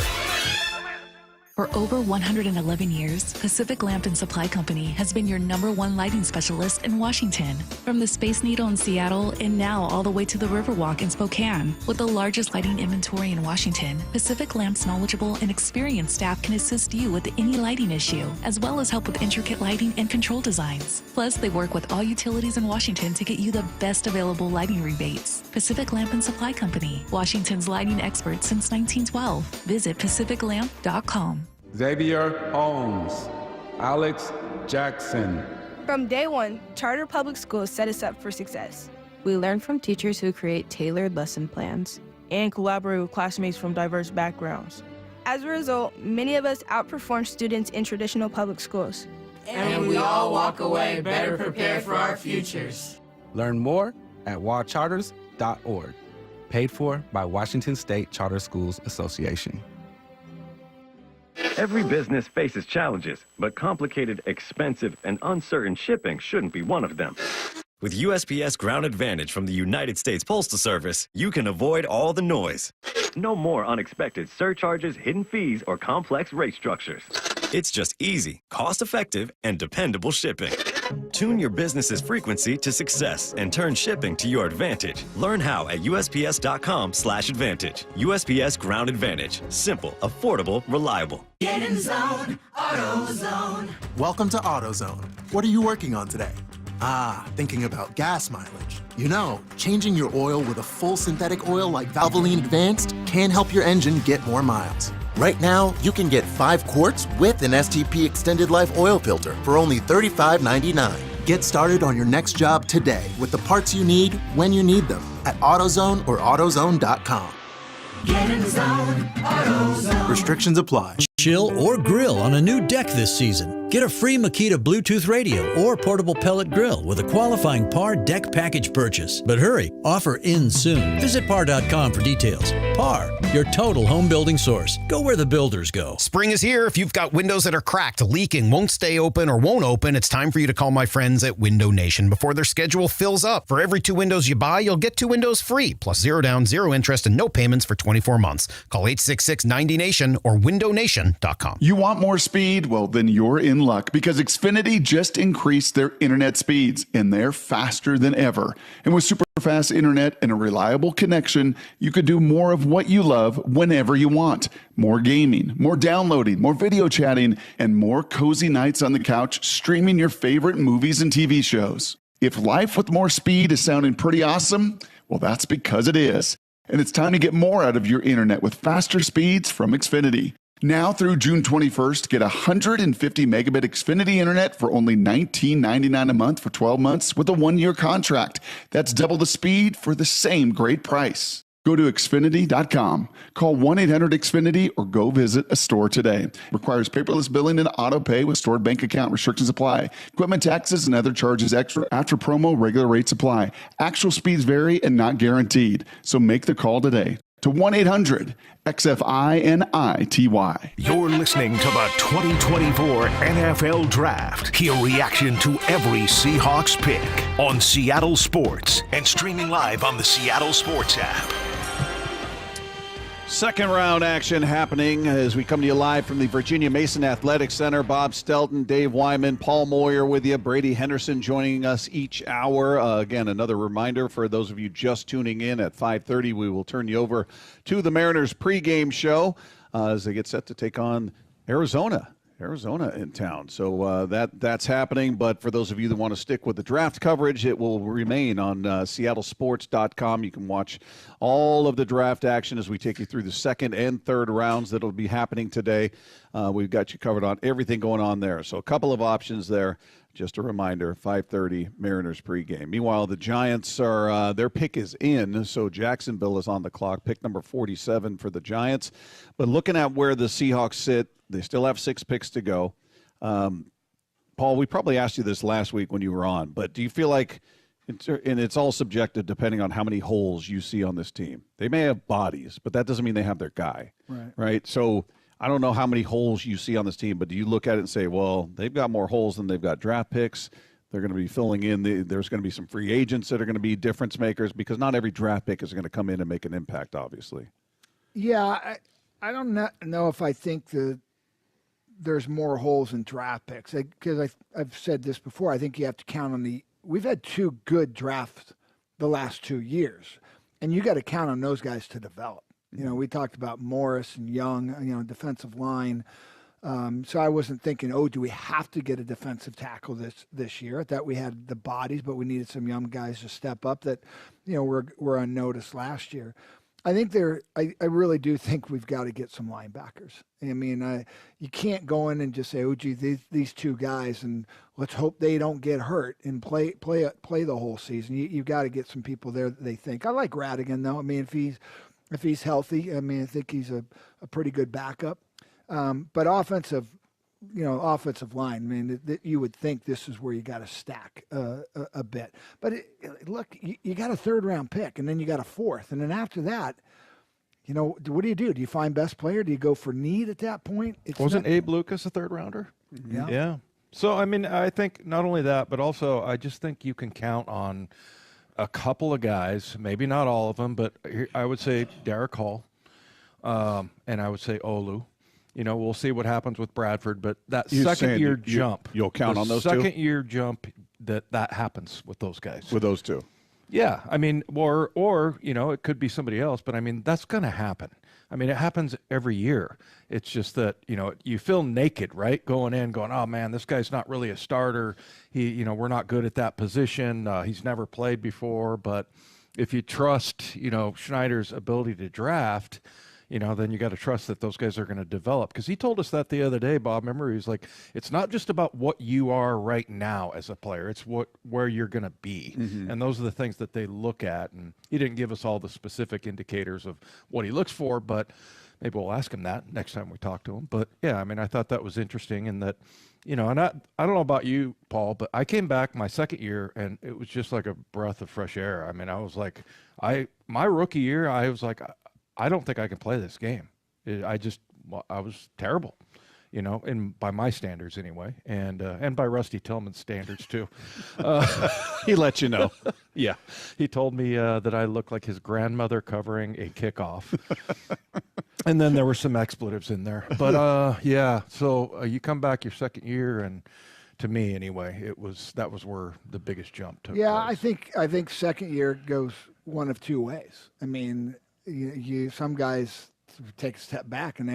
For over 111 years, Pacific Lamp and Supply Company has been your #1 lighting specialist in Washington. From the Space Needle in Seattle and now all the way to the Riverwalk in Spokane. With the largest lighting inventory in Washington, Pacific Lamp's knowledgeable and experienced staff can assist you with any lighting issue, as well as help with intricate lighting and control designs. Plus, they work with all utilities in Washington to get you the best available lighting rebates. Pacific Lamp and Supply Company, Washington's lighting expert since 1912. Visit pacificlamp.com. Xavier Holmes, Alex Jackson. From day one, charter public schools set us up for success. We learn from teachers who create tailored lesson plans and collaborate with classmates from diverse backgrounds. As a result, many of us outperform students in traditional public schools. And we all walk away better prepared for our futures. Learn more at wacharters.org. Paid for by Washington State Charter Schools Association. Every business faces challenges, but complicated, expensive, and uncertain shipping shouldn't be one of them. With USPS Ground Advantage from the United States Postal Service, you can avoid all the noise. No more unexpected surcharges, hidden fees, or complex rate structures. It's just easy, cost-effective, and dependable shipping. Tune your business's frequency to success and turn shipping to your advantage. Learn how at USPS.com/advantage. USPS Ground Advantage. Simple, affordable, reliable. Get in zone, AutoZone. Welcome to AutoZone. What are you working on today? Thinking about gas mileage. You know, changing your oil with a full synthetic oil like Valvoline Advanced can help your engine get more miles. Right now, you can get 5 quarts with an STP Extended Life oil filter for only $35.99. Get started on your next job today with the parts you need when you need them at AutoZone or AutoZone.com. Get in zone, AutoZone. Restrictions apply. Chill or grill on a new deck this season. Get a free Makita Bluetooth radio or portable pellet grill with a qualifying PAR deck package purchase. But hurry, offer ends soon. Visit par.com for details. PAR, your total home building source. Go where the builders go. Spring is here. If you've got windows that are cracked, leaking, won't stay open, or won't open, it's time for you to call my friends at Window Nation before their schedule fills up. For every 2 windows you buy, you'll get 2 windows free, plus 0 down, 0 interest, and no payments for 24 months. Call 866-90NATION or windownation.com. You want more speed? Well, then you're in luck, because Xfinity just increased their internet speeds, and they're faster than ever. And with super fast internet and a reliable connection, you could do more of what you love whenever you want. More gaming, more downloading, more video chatting, and more cozy nights on the couch streaming your favorite movies and TV shows. If life with more speed is sounding pretty awesome, well, that's because it is. And it's time to get more out of your internet with faster speeds from Xfinity. Now through June 21st, get 150 megabit Xfinity internet for only $19.99 a month for 12 months with a 1-year contract. That's double the speed for the same great price. Go to Xfinity.com, call 1-800-XFINITY, or go visit a store today. Requires paperless billing and auto pay with stored bank account. Restrictions apply. Equipment taxes and other charges extra. After promo, regular rates apply. Actual speeds vary and not guaranteed. So make the call today to 1-800-XFINITY. You're listening to the 2024 NFL Draft. Hear reaction to every Seahawks pick on Seattle Sports and streaming live on the Seattle Sports app. Second round action happening as we come to you live from the Virginia Mason Athletic Center. Bob Stelton, Dave Wyman, Paul Moyer with you. Brady Henderson joining us each hour. Again, another reminder for those of you just tuning in at 5:30, we will turn you over to the Mariners pregame show as they get set to take on Arizona in town. So that's happening. But for those of you that want to stick with the draft coverage, it will remain on seattlesports.com. You can watch all of the draft action as we take you through the second and third rounds that will be happening today. We've got you covered on everything going on there. So a couple of options there. Just a reminder, 5:30 Mariners pregame. Meanwhile, the Giants are their pick is in, so Jacksonville is on the clock. Pick number 47 for the Giants. But looking at where the Seahawks sit, they still have 6 picks to go. Paul, we probably asked you this last week when you were on, but do you feel like, and it's all subjective depending on how many holes you see on this team. They may have bodies, but that doesn't mean they have their guy, right? So I don't know how many holes you see on this team, but do you look at it and say, well, they've got more holes than they've got draft picks? They're going to be filling in. There's going to be some free agents that are going to be difference makers because not every draft pick is going to come in and make an impact, obviously. Yeah, I don't know if I think there's more holes in draft picks because I've said this before. I think you have to count on we've had 2 good drafts the last 2 years, and you got to count on those guys to develop. You know, we talked about Morris and Young, defensive line. So I wasn't thinking, do we have to get a defensive tackle this year? I thought we had the bodies, but we needed some young guys to step up that, were unnoticed last year. I think I really do think we've got to get some linebackers. I mean, you can't go in and just say, these 2 guys, and let's hope they don't get hurt and play the whole season. You've got to get some people there that they think. I like Radigan, though. I mean, if he's healthy, I mean, I think he's a pretty good backup. But offensive line, I mean, you would think this is where you got to stack a bit. But look, you got a 3rd-round pick, and then you got a 4th. And then after that, what do you do? Do you find best player? Do you go for need at that point? Wasn't Abe Lucas a 3rd-rounder? Yeah. Yeah. So, I mean, I think not only that, but also I just think you can count on a couple of guys, maybe not all of them, but I would say Derek Hall, and I would say Olu. We'll see what happens with Bradford, but that second-year jump. You'll count on those 2? Second-year jump, that happens with those guys. With those 2. Yeah. I mean, or it could be somebody else, but, I mean, that's going to happen. I mean, it happens every year. It's just that, you feel naked, right, going, oh, man, this guy's not really a starter. We're not good at that position. He's never played before. But if you trust, Schneider's ability to draft – then you got to trust that those guys are going to develop. Because he told us that the other day, Bob. Remember, he was like, it's not just about what you are right now as a player. It's where you're going to be. Mm-hmm. And those are the things that they look at. And he didn't give us all the specific indicators of what he looks for, but maybe we'll ask him that next time we talk to him. But, yeah, I mean, I thought that was interesting in that, and I don't know about you, Paul, but I came back my second year, and it was just like a breath of fresh air. I mean, I was like, my rookie year, I was like, I don't think I can play this game. I was terrible, and by my standards anyway, and by Rusty Tillman's standards too. He let you know. Yeah, he told me that I looked like his grandmother covering a kickoff, and then there were some expletives in there. But yeah, so you come back your second year, and to me anyway, that was where the biggest jump took place. I think second year goes one of 2 ways. I mean. Some guys take a step back, and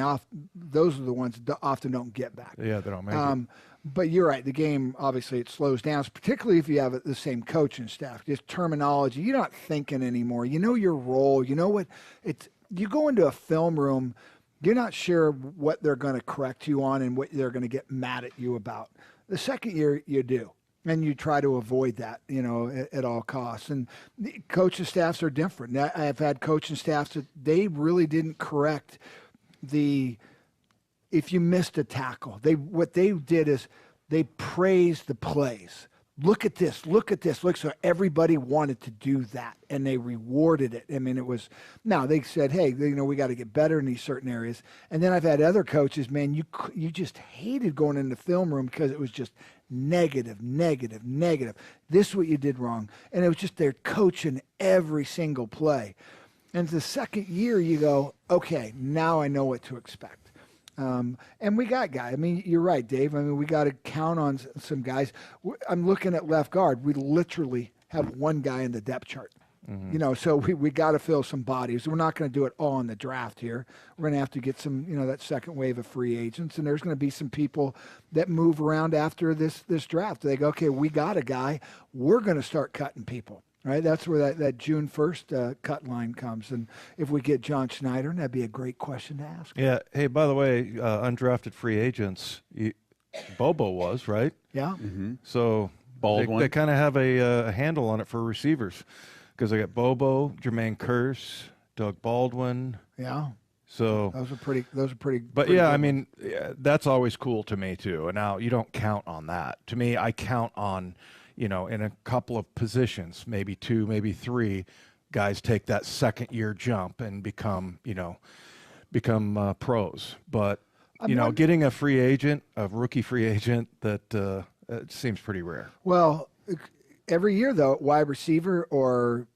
those are the ones that often don't get back. Yeah, they don't make it. But you're right. The game, obviously, it slows down, particularly if you have the same coaching staff. Just terminology. You're not thinking anymore. You know your role. You know what it's. You go into a film room, you're not sure what they're going to correct you on and what they're going to get mad at you about. The second year, you do. And you try to avoid that, at all costs. And the coaching staffs are different. I've had coaching staffs that they really didn't correct if you missed a tackle. What they did is they praised the plays. Look at this. Look, so everybody wanted to do that, and they rewarded it. I mean, now they said, hey, we got to get better in these certain areas. And then I've had other coaches, man, you just hated going in the film room because it was just negative. This is what you did wrong. And it was just they're coaching every single play. And the second year you go, okay, now I know what to expect. And we got guys. I mean, you're right, Dave. I mean, we got to count on some guys. I'm looking at left guard. We literally have 1 guy in the depth chart. Mm-hmm. So we got to fill some bodies. We're not going to do it all in the draft here. We're going to have to get some, that second wave of free agents. And there's going to be some people that move around after this draft. They go, okay, we got a guy. We're going to start cutting people. Right, that's where that June 1st cut line comes. And if we get John Schneider, that'd be a great question to ask. Yeah. Hey, by the way, undrafted free agents, Bobo was, right? Yeah. Mm-hmm. So Baldwin. They kind of have a handle on it for receivers because they got Bobo, Jermaine Kearse, Doug Baldwin. Yeah. So those are pretty. But yeah, I mean, that's always cool to me too. And now you don't count on that. To me, I count on, in a couple of positions, maybe 2, maybe 3, guys take that second year jump and become pros. But getting a rookie free agent that it seems pretty rare. Well, every year, though, wide receiver or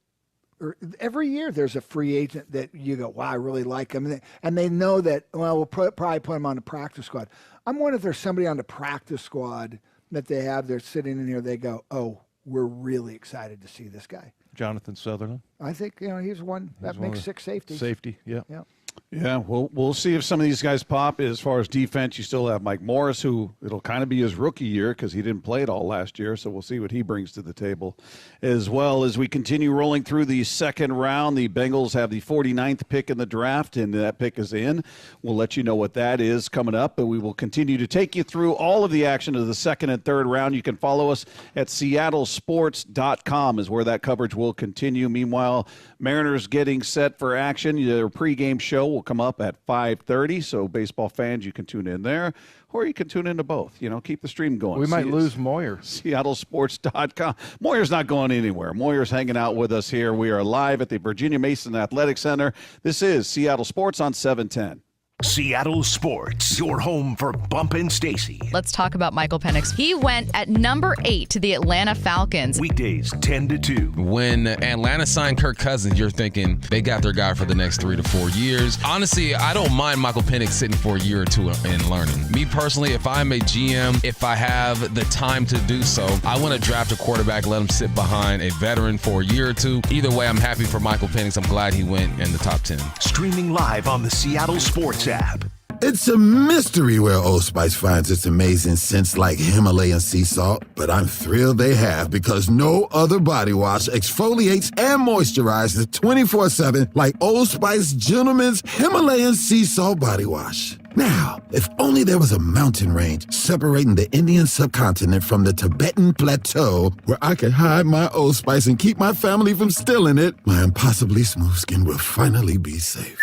every year there's a free agent that you go, wow, I really like him. And they know that, well, we'll probably put him on the practice squad. I'm wondering if there's somebody on the practice squad that they have, they're sitting in here, they go, oh, we're really excited to see this guy. Jonathan Sutherland. I think, he's one that makes six safeties. Safety, yeah. Yeah. Yeah, we'll see if some of these guys pop. As far as defense, you still have Mike Morris, who it'll kind of be his rookie year because he didn't play it all last year, so we'll see what he brings to the table. As well as we continue rolling through the second round, the Bengals have the 49th pick in the draft, and that pick is in. We'll let you know what that is coming up, but we will continue to take you through all of the action of the second and third round. You can follow us at seattlesports.com is where that coverage will continue. Meanwhile, Mariners getting set for action. Their pregame show will come up at 5:30, so baseball fans, you can tune in there, or you can tune into both. Keep the stream going. We might lose Moyer. Seattlesports.com. Moyer's not going anywhere. Moyer's hanging out with us here. We are live at the Virginia Mason Athletic Center. This is Seattle Sports on 710. Seattle Sports, your home for Bump and Stacy. Let's talk about Michael Penix. He went at number 8 to the Atlanta Falcons. Weekdays 10 to 2. When Atlanta signed Kirk Cousins, you're thinking they got their guy for the next 3 to 4 years. Honestly, I don't mind Michael Penix sitting for a year or two and learning. Me personally, if I'm a GM, if I have the time to do so, I want to draft a quarterback, let him sit behind a veteran for a year or two. Either way, I'm happy for Michael Penix. I'm glad he went in the top 10. Streaming live on the Seattle Sports app. It's a mystery where Old Spice finds its amazing scents like Himalayan sea salt, but I'm thrilled they have because no other body wash exfoliates and moisturizes 24/7 like Old Spice Gentleman's Himalayan sea salt body wash. Now, if only there was a mountain range separating the Indian subcontinent from the Tibetan plateau where I could hide my Old Spice and keep my family from stealing it, my impossibly smooth skin will finally be safe.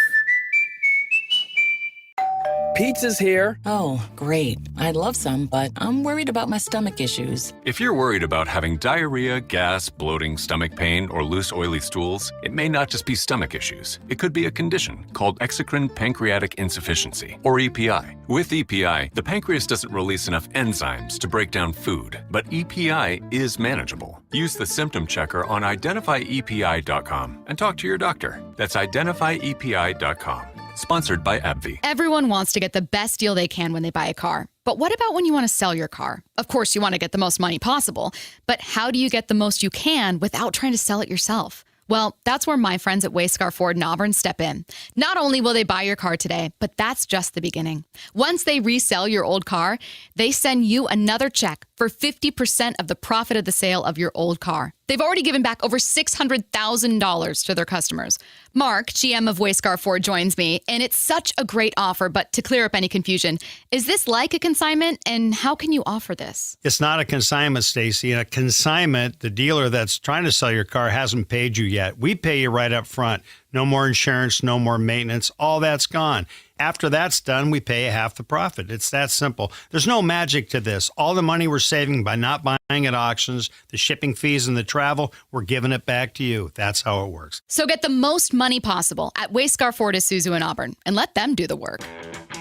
Pizza's here. Oh, great. I'd love some, but I'm worried about my stomach issues. If you're worried about having diarrhea, gas, bloating, stomach pain, or loose, oily stools, it may not just be stomach issues. It could be a condition called exocrine pancreatic insufficiency, or EPI. With EPI, the pancreas doesn't release enough enzymes to break down food, but EPI is manageable. Use the symptom checker on identifyepi.com and talk to your doctor. That's identifyepi.com. Sponsored by AbbVie. Everyone wants to get the best deal they can when they buy a car. But what about when you want to sell your car? Of course, you want to get the most money possible. But how do you get the most you can without trying to sell it yourself? Well, that's where my friends at Wayscar Ford in Auburn step in. Not only will they buy your car today, but that's just the beginning. Once they resell your old car, they send you another check for 50% of the profit of the sale of your old car. They've already given back over $600,000 to their customers. Mark, GM of Wayscar Ford, joins me, and it's such a great offer. But to clear up any confusion, is this like a consignment, and how can you offer this? It's not a consignment, Stacy. In a consignment, the dealer that's trying to sell your car hasn't paid you yet. We pay you right up front. No more insurance, no more maintenance. All that's gone. After that's done, we pay half the profit. It's that simple. There's no magic to this. All the money we're saving by not buying at auctions, the shipping fees and the travel, we're giving it back to you. That's how it works. So get the most money possible at Wayscar Ford Isuzu in Auburn and let them do the work.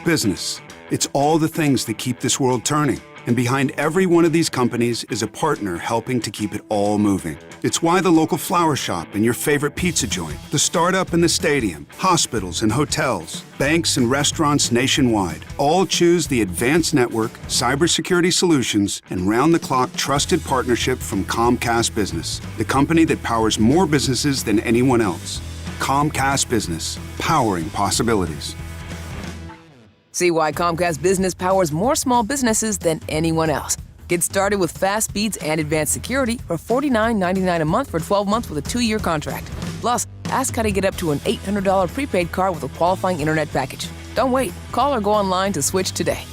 Business. It's all the things that keep this world turning. And behind every one of these companies is a partner helping to keep it all moving. It's why the local flower shop and your favorite pizza joint, the startup and the stadium, hospitals and hotels, banks and restaurants nationwide all choose the advanced network, cybersecurity solutions, and round-the-clock trusted partnership from Comcast Business, the company that powers more businesses than anyone else. Comcast Business, powering possibilities. See why Comcast Business powers more small businesses than anyone else. Get started with fast speeds and advanced security for $49.99 a month for 12 months with a 2-year contract. Plus, ask how to get up to an $800 prepaid card with a qualifying internet package. Don't wait. Call or go online to switch today.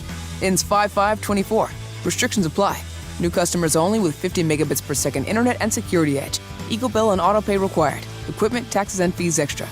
Ends 5/5/24. Restrictions apply. New customers only with 50 megabits per second internet and security edge. Eagle Bill and auto pay required. Equipment, taxes, and fees extra.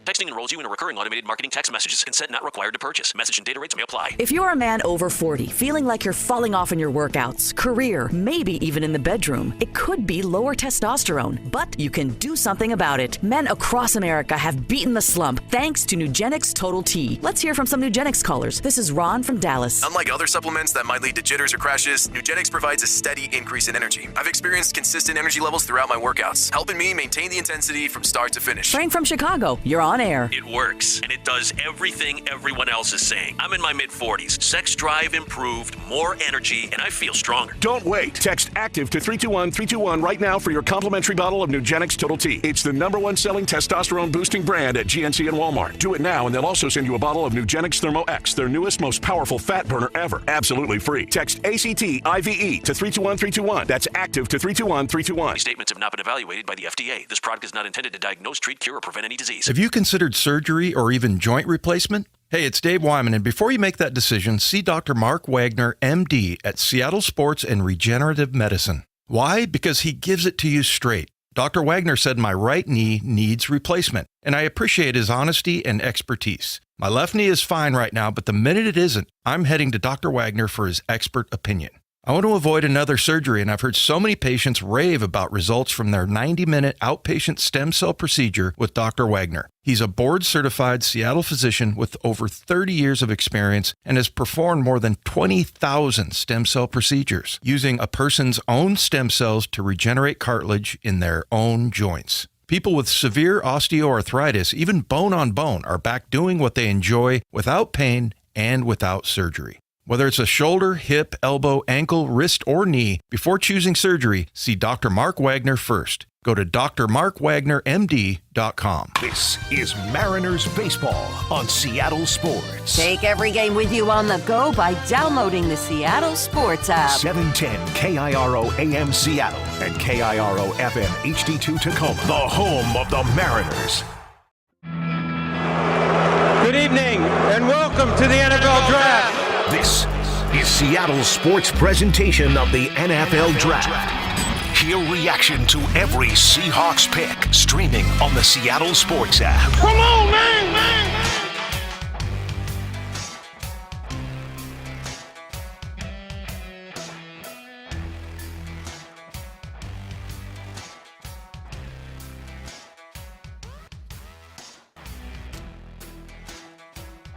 Texting enrolls you in a recurring automated marketing text messages. Consent not required to purchase. Message and data rates may apply. If you're a man over 40, feeling like you're falling off in your workouts, career, maybe even in the bedroom, it could be lower testosterone. But you can do something about it. Men across America have beaten the slump thanks to Nugenix Total T. Let's hear from some Nugenix callers. This is Ron from Dallas. Unlike other supplements that might lead to jitters or crashes, Nugenix provides a steady increase in energy. I've experienced consistent energy levels throughout my workouts, helping me maintain the intensity from start to finish. Frank from Chicago, you're on air. It works, and it does everything everyone else is saying. I'm in my mid-40s. Sex drive improved, more energy, and I feel stronger. Don't wait. Text ACTIVE to 321-321 right now for your complimentary bottle of Nugenix Total T. It's the #1 selling testosterone-boosting brand at GNC and Walmart. Do it now, and they'll also send you a bottle of Nugenix Thermo X, their newest, most powerful fat burner ever. Absolutely free. Text ACTIVE to 321-321. That's ACTIVE to 321-321. These statements have not been evaluated by the FDA. This product is not intended to diagnose, treat, cure, or prevent any disease. Have you considered surgery or even joint replacement? Hey, it's Dave Wyman, and before you make that decision, see Dr. Mark Wagner, MD, at Seattle Sports and Regenerative Medicine. Why? Because he gives it to you straight. Dr. Wagner said my right knee needs replacement, and I appreciate his honesty and expertise. My left knee is fine right now, but the minute it isn't, I'm heading to Dr. Wagner for his expert opinion. I want to avoid another surgery, and I've heard so many patients rave about results from their 90-minute outpatient stem cell procedure with Dr. Wagner. He's a board-certified Seattle physician with over 30 years of experience and has performed more than 20,000 stem cell procedures using a person's own stem cells to regenerate cartilage in their own joints. People with severe osteoarthritis, even bone on bone, are back doing what they enjoy without pain and without surgery. Whether it's a shoulder, hip, elbow, ankle, wrist, or knee, before choosing surgery, see Dr. Mark Wagner first. Go to drmarkwagnermd.com. This is Mariners baseball on Seattle Sports. Take every game with you on the go by downloading the Seattle Sports app. 710 KIRO AM Seattle and KIRO FM HD2 Tacoma, the home of the Mariners. Good evening and welcome to the NFL Draft. This is Seattle's sports presentation of the NFL Draft. Hear reaction to every Seahawks pick, streaming on the Seattle Sports app. Come on, man!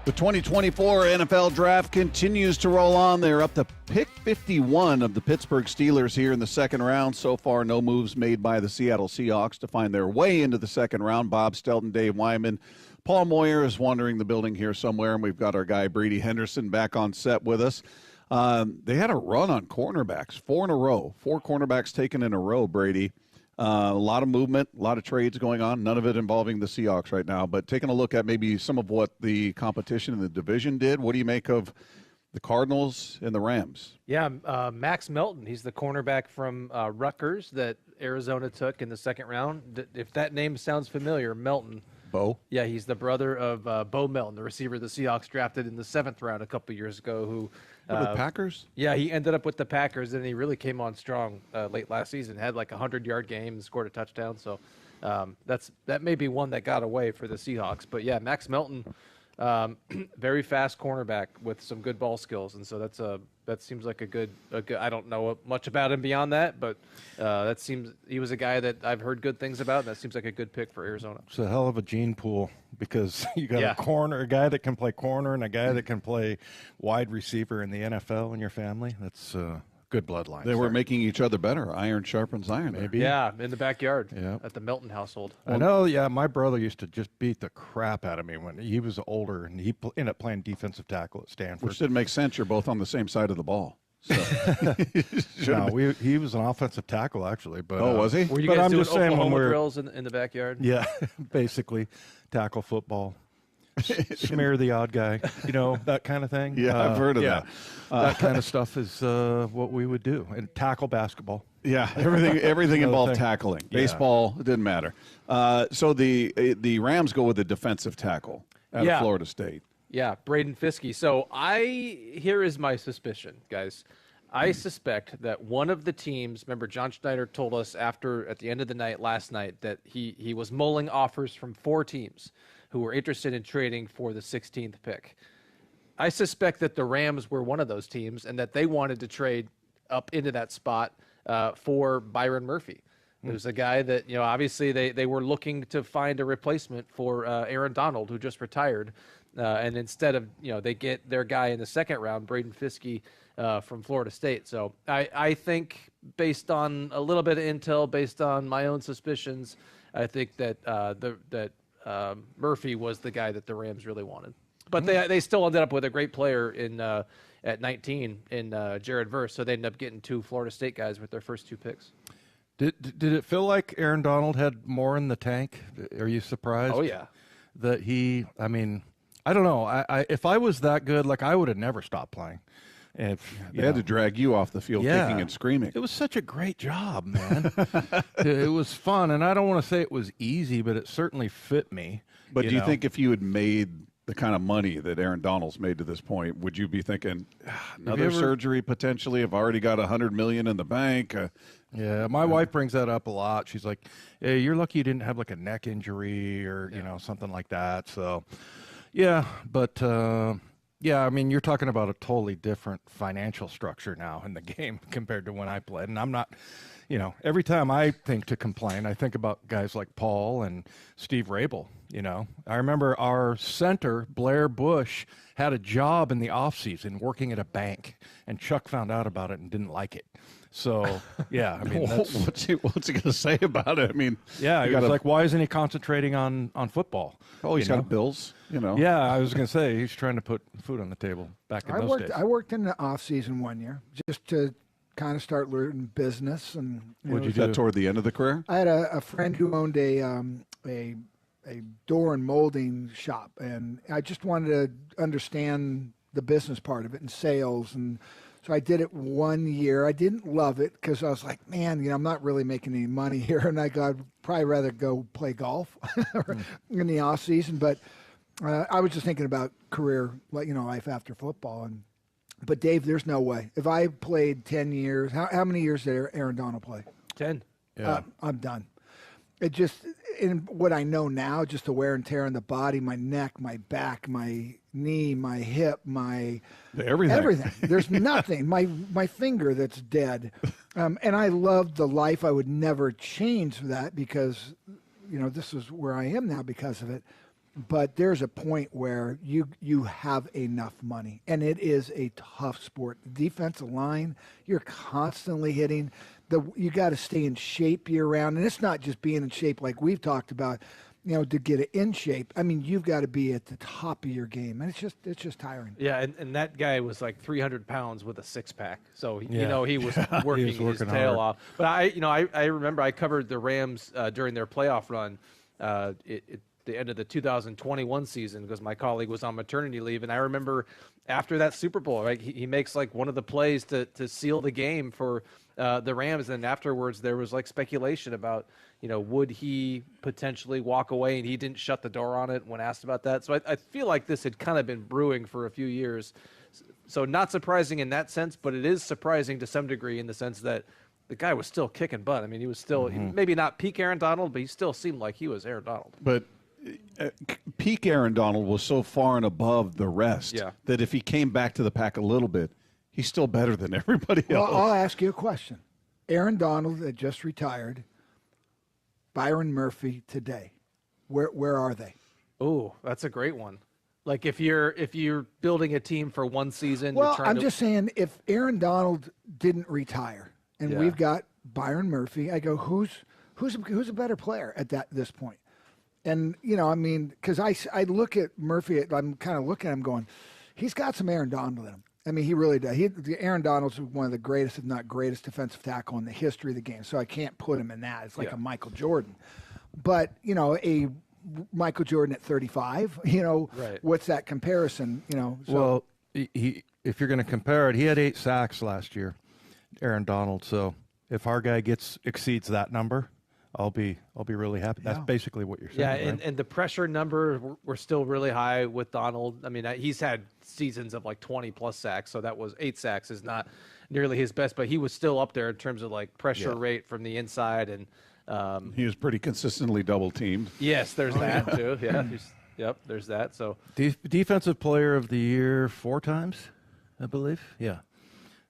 The 2024 NFL Draft continues to roll on. They're up to pick 51 of the Pittsburgh Steelers here in the second round. So far, no moves made by the Seattle Seahawks to find their way into the second round. Bob Stelton, Dave Wyman. Paul Moyer is wandering the building here somewhere, and we've got our guy Brady Henderson back on set with us. They had a run on cornerbacks, 4 in a row. 4 cornerbacks taken in a row, Brady. A lot of movement, a lot of trades going on, none of it involving the Seahawks right now. But taking a look at maybe some of what the competition in the division did, what do you make of the Cardinals and the Rams? Yeah, Max Melton, he's the cornerback from Rutgers that Arizona took in the second round. If that name sounds familiar, Melton. Bo? Yeah, he's the brother of Bo Melton, the receiver the Seahawks drafted in the 7th round a couple years ago. Who the Packers? Yeah, he ended up with the Packers, and he really came on strong late last season. Had like a 100-yard game, scored a touchdown. So that may be one that got away for the Seahawks. But yeah, Max Melton, very fast cornerback with some good ball skills, and so that seems like a good. I don't know much about him beyond that, but that seems he was a guy that I've heard good things about, and that seems like a good pick for Arizona. It's a hell of a gene pool because you got a guy that can play corner, and a guy that can play wide receiver in the NFL in your family. That's good bloodline. They were making each other better. Iron sharpens iron. Maybe. Yeah, in the backyard Yeah. at the Melton household. I know, yeah. My brother used to just beat the crap out of me when he was older, and he ended up playing defensive tackle at Stanford. Which didn't make sense. You're both on the same side of the ball. So. No, he was an offensive tackle, actually. But, was he? Were you but guys I'm doing just saying Oklahoma when we're drills in the backyard? Yeah, basically tackle football. Smear the odd guy, that kind of thing. Yeah, I've heard of that. That kind of stuff is what we would do. And tackle basketball. Yeah, everything involved tackling. Yeah. Baseball, it didn't matter. So the Rams go with a defensive tackle out of Florida State. Yeah, Braden Fiske. So here is my suspicion, guys. I suspect that one of the teams, remember John Schneider told us at the end of the night last night that he was mulling offers from 4 teams who were interested in trading for the 16th pick. I suspect that the Rams were one of those teams and that they wanted to trade up into that spot for Byron Murphy. There's a guy that, obviously they were looking to find a replacement for Aaron Donald, who just retired. And instead of, they get their guy in the second round, Braden Fiske from Florida State. So I think based on a little bit of intel, based on my own suspicions, I think that Murphy was the guy that the Rams really wanted. But they still ended up with a great player in at 19 in Jared Verse, so they ended up getting 2 Florida State guys with their first 2 picks. Did it feel like Aaron Donald had more in the tank? Are you surprised? Oh, yeah. That I don't know. If I was that good, I would have never stopped playing. They had to drag you off the field kicking and screaming. It was such a great job, man. It was fun, and I don't want to say it was easy, but it certainly fit me. But do you think if you had made the kind of money that Aaron Donald's made to this point, would you be thinking another surgery potentially? I've already got $100 million in the bank. Yeah, my wife brings that up a lot. She's like, "Hey, you're lucky you didn't have a neck injury or something like that." So, yeah, but you're talking about a totally different financial structure now in the game compared to when I played, and I'm not. Every time I think to complain, I think about guys like Paul and Steve Rabel. I remember our center, Blair Bush, had a job in the offseason working at a bank, and Chuck found out about it and didn't like it. So, yeah, what's he going to say about it? He was like, why isn't he concentrating on football? Oh, he's got bills, Yeah, I was going to say, he's trying to put food on the table back in those days. I worked in the off-season one year just to kind of start learning business. And What'd you do toward the end of the career? I had a friend who owned a door and molding shop, and I just wanted to understand the business part of it and sales. And so I did it 1 year. I didn't love it because I was like, man, I'm not really making any money here. And I'd probably rather go play golf in the off season. But I was just thinking about career, life after football. But Dave, there's no way. If I played 10 years, how many years did Aaron Donald play? 10. Yeah. I'm done. It just, in what I know now, just the wear and tear on the body, my neck, my back, my knee, my hip, my everything. There's nothing. My finger that's dead. And I loved the life. I would never change that because, this is where I am now because of it. But there's a point where you have enough money, and it is a tough sport. The defensive line, you're constantly hitting. You got to stay in shape year round, and it's not just being in shape like we've talked about. To get it in shape. You've got to be at the top of your game, and it's just tiring. Yeah, and that guy was like 300 pounds with a 6-pack, so he was working his tail off. But I remember I covered the Rams during their playoff run. The end of the 2021 season because my colleague was on maternity leave. And I remember after that Super Bowl, right, he makes one of the plays to seal the game for the Rams. And afterwards there was speculation about, would he potentially walk away, and he didn't shut the door on it when asked about that. So I feel like this had kind of been brewing for a few years. So not surprising in that sense, but it is surprising to some degree in the sense that the guy was still kicking butt. He was still maybe not peak Aaron Donald, but he still seemed like he was Aaron Donald. But peak Aaron Donald was so far and above the rest that if he came back to the pack a little bit, he's still better than everybody else. Well, I'll ask you a question. Aaron Donald had just retired. Byron Murphy today. Where are they? Oh, that's a great one. If you're building a team for one season, well, I'm just saying if Aaron Donald didn't retire and we've got Byron Murphy, I go, who's a better player at this point? And, because I look at Murphy, I'm kind of looking at him going, he's got some Aaron Donald in him. He really does. Aaron Donald's one of the greatest, if not greatest, defensive tackle in the history of the game. So I can't put him in that. It's like a Michael Jordan. But, a Michael Jordan at 35, right. What's that comparison? So. Well, if you're going to compare it, he had 8 sacks last year, Aaron Donald. So if our guy exceeds that number, I'll be really happy. That's basically what you're saying. Yeah, right? and the pressure numbers were still really high with Donald. He's had seasons of 20-plus sacks, so that was 8 sacks is not nearly his best, but he was still up there in terms of pressure rate from the inside. And he was pretty consistently double-teamed. Yes, there's that too. Yeah, Yep, there's that. So Defensive Player of the Year 4 times, I believe. Yeah,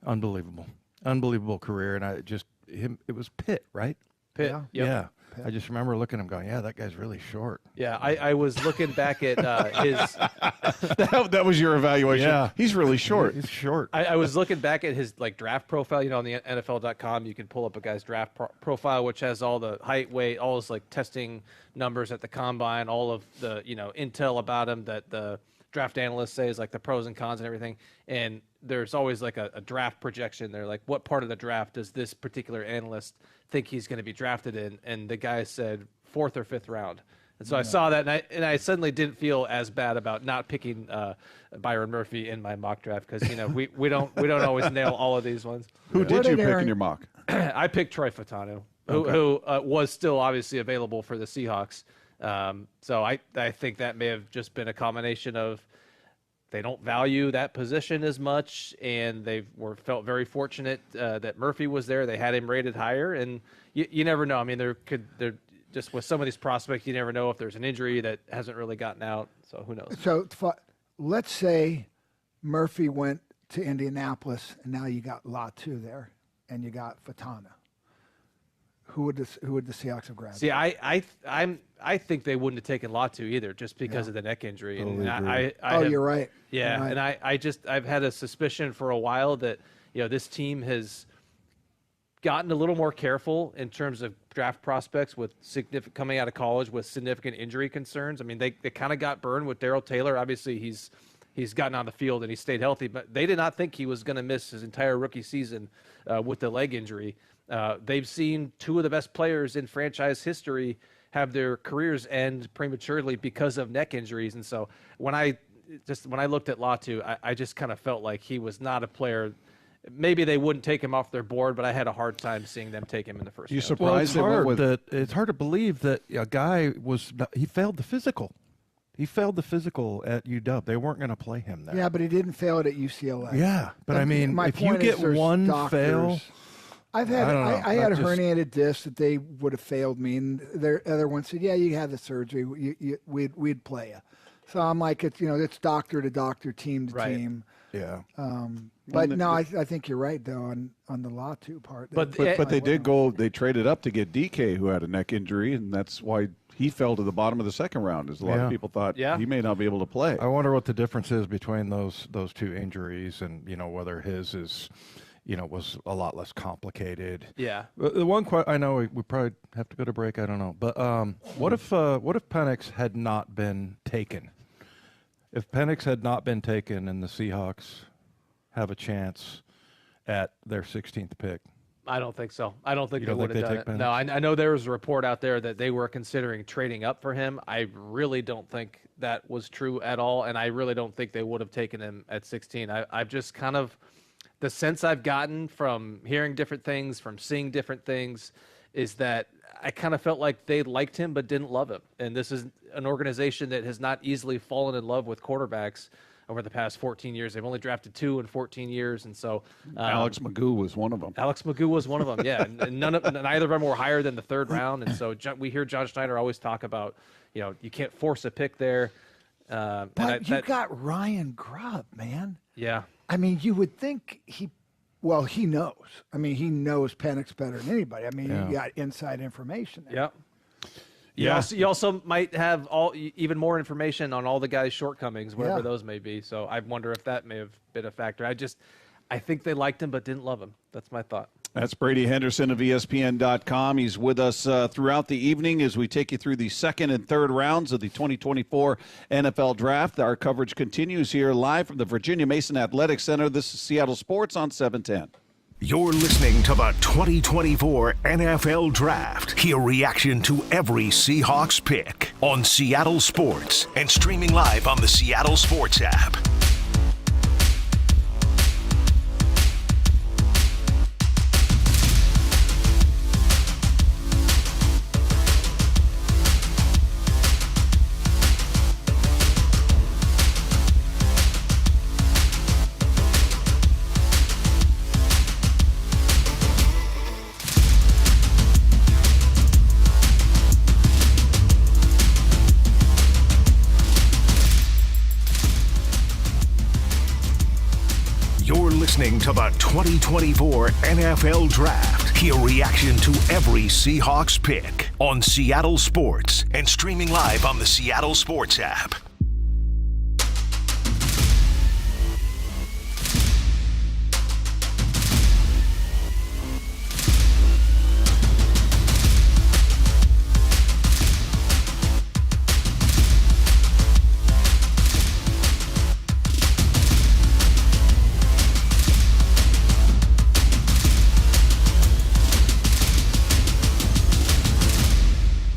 unbelievable career, and it was Pitt, right? Pitt. Yeah. Yep. Yeah. I just remember looking at him going, yeah, that guy's really short. Yeah, I was looking back at his. that was your evaluation. Yeah. He's really short. He's short. I was looking back at his draft profile. On the NFL.com, you can pull up a guy's draft profile, which has all the height, weight, all his testing numbers at the combine, all of the intel about him that the draft analysts say is the pros and cons and everything. And there's always a draft projection. They're like, what part of the draft does this particular analyst think he's going to be drafted in? And the guy said 4th or 5th round. And so I saw that, and I suddenly didn't feel as bad about not picking Byron Murphy in my mock draft because we don't always nail all of these ones. Who did you pick in your mock? I picked Troy Fatanu, who was still obviously available for the Seahawks. So I think that may have just been a combination of they don't value that position as much, and they felt very fortunate that Murphy was there. They had him rated higher, and you never know. I mean, they're just with some of these prospects, you never know if there's an injury that hasn't really gotten out. So who knows? So let's say Murphy went to Indianapolis, and now you got Latu there, and you got Fatana. Who would the Seahawks have grabbed? See, I think they wouldn't have taken Latu either, just because of the neck injury. And you're right. Yeah, you're right. and I've had a suspicion for a while that this team has gotten a little more careful in terms of draft prospects with coming out of college with significant injury concerns. I mean, they kind of got burned with Darrell Taylor. Obviously, he's gotten on the field and he stayed healthy, but they did not think he was going to miss his entire rookie season with the leg injury. They've seen 2 of the best players in franchise history have their careers end prematurely because of neck injuries. And so when I looked at Latu, I just kind of felt like he was not a player. Maybe they wouldn't take him off their board, but I had a hard time seeing them take him in the first round. You surprised it's hard to believe that a guy he failed the physical. He failed the physical at UW. They weren't going to play him there. Yeah, but he didn't fail it at UCLA. Yeah, but I mean, if you get one fail. I had a herniated disc that they would have failed me, and the other one said, "Yeah, you had the surgery. We'd play you." So I'm like, it's doctor to doctor, team to team. Yeah. But no, I think you're right though on the Latu part. But they did go. They traded up to get DK, who had a neck injury, and that's why he fell to the bottom of the second round. As a lot of people thought he may not be able to play. I wonder what the difference is between those 2 injuries, and whether his is. Was a lot less complicated. Yeah. The one I know we probably have to go to break. I don't know, but what if Penix had not been taken? If Penix had not been taken, and the Seahawks have a chance at their 16th pick. I don't think so. I don't think they would have done it. Penix? No, I know there was a report out there that they were considering trading up for him. I really don't think that was true at all, and I really don't think they would have taken him at 16. I've just kind of. The sense I've gotten from hearing different things, from seeing different things, is that I kind of felt like they liked him but didn't love him. And this is an organization that has not easily fallen in love with quarterbacks over the past 14 years. They've only drafted 2 in 14 years. And so Alex Magoo was one of them. Yeah. And neither of them were higher than the 3rd round. And so we hear John Schneider always talk about, you can't force a pick there. But you got Ryan Grubb, man. Yeah. I mean, you would think he knows. I mean, he knows Penix better than anybody. I mean, you got inside information there. Yep. Yeah. You also might have even more information on all the guys' shortcomings, whatever those may be. So I wonder if that may have been a factor. I think they liked him but didn't love him. That's my thought. That's Brady Henderson of ESPN.com. He's with us throughout the evening as we take you through the 2nd and 3rd rounds of the 2024 NFL Draft. Our coverage continues here live from the Virginia Mason Athletic Center. This is Seattle Sports on 710. You're listening to the 2024 NFL Draft. Hear reaction to every Seahawks pick on Seattle Sports and streaming live on the Seattle Sports app. listening to the 2024 NFL Draft. Hear reaction to every Seahawks pick on Seattle Sports and streaming live on the Seattle Sports app.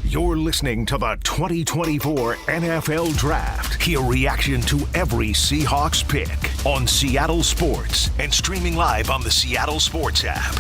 You're listening to the 2024 NFL Draft. Hear reaction to every Seahawks pick on Seattle Sports and streaming live on the Seattle Sports app.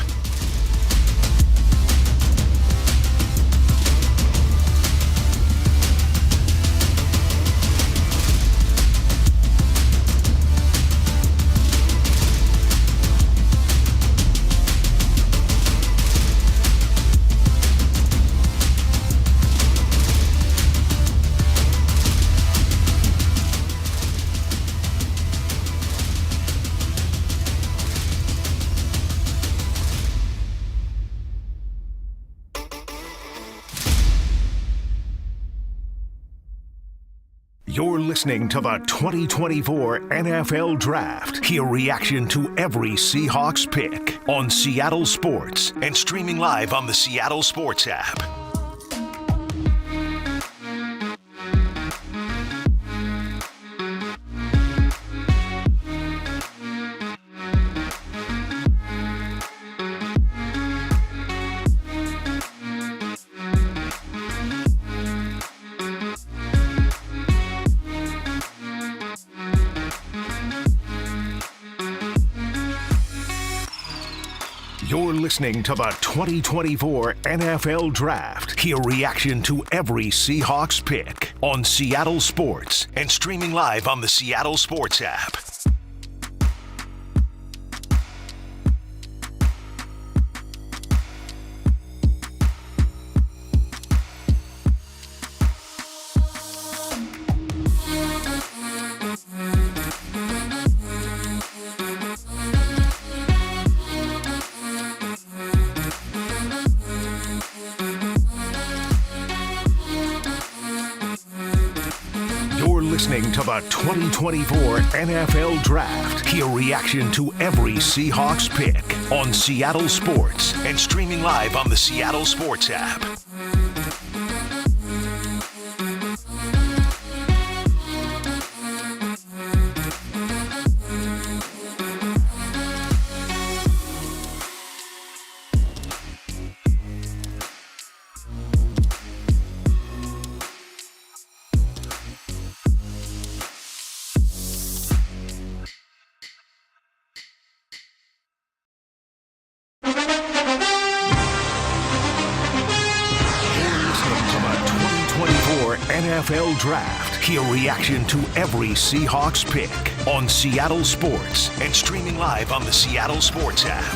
You're listening to the 2024 NFL Draft. Hear reaction to every Seahawks pick on Seattle Sports and streaming live on the Seattle Sports app. You're listening to the 2024 NFL Draft. Hear reaction to every Seahawks pick on Seattle Sports and streaming live on the Seattle Sports app. Listening to the 2024 NFL Draft. Hear reaction to every Seahawks pick on Seattle Sports and streaming live on the Seattle Sports app. NFL Draft. Hear reaction to every Seahawks pick on Seattle Sports and streaming live on the Seattle Sports app.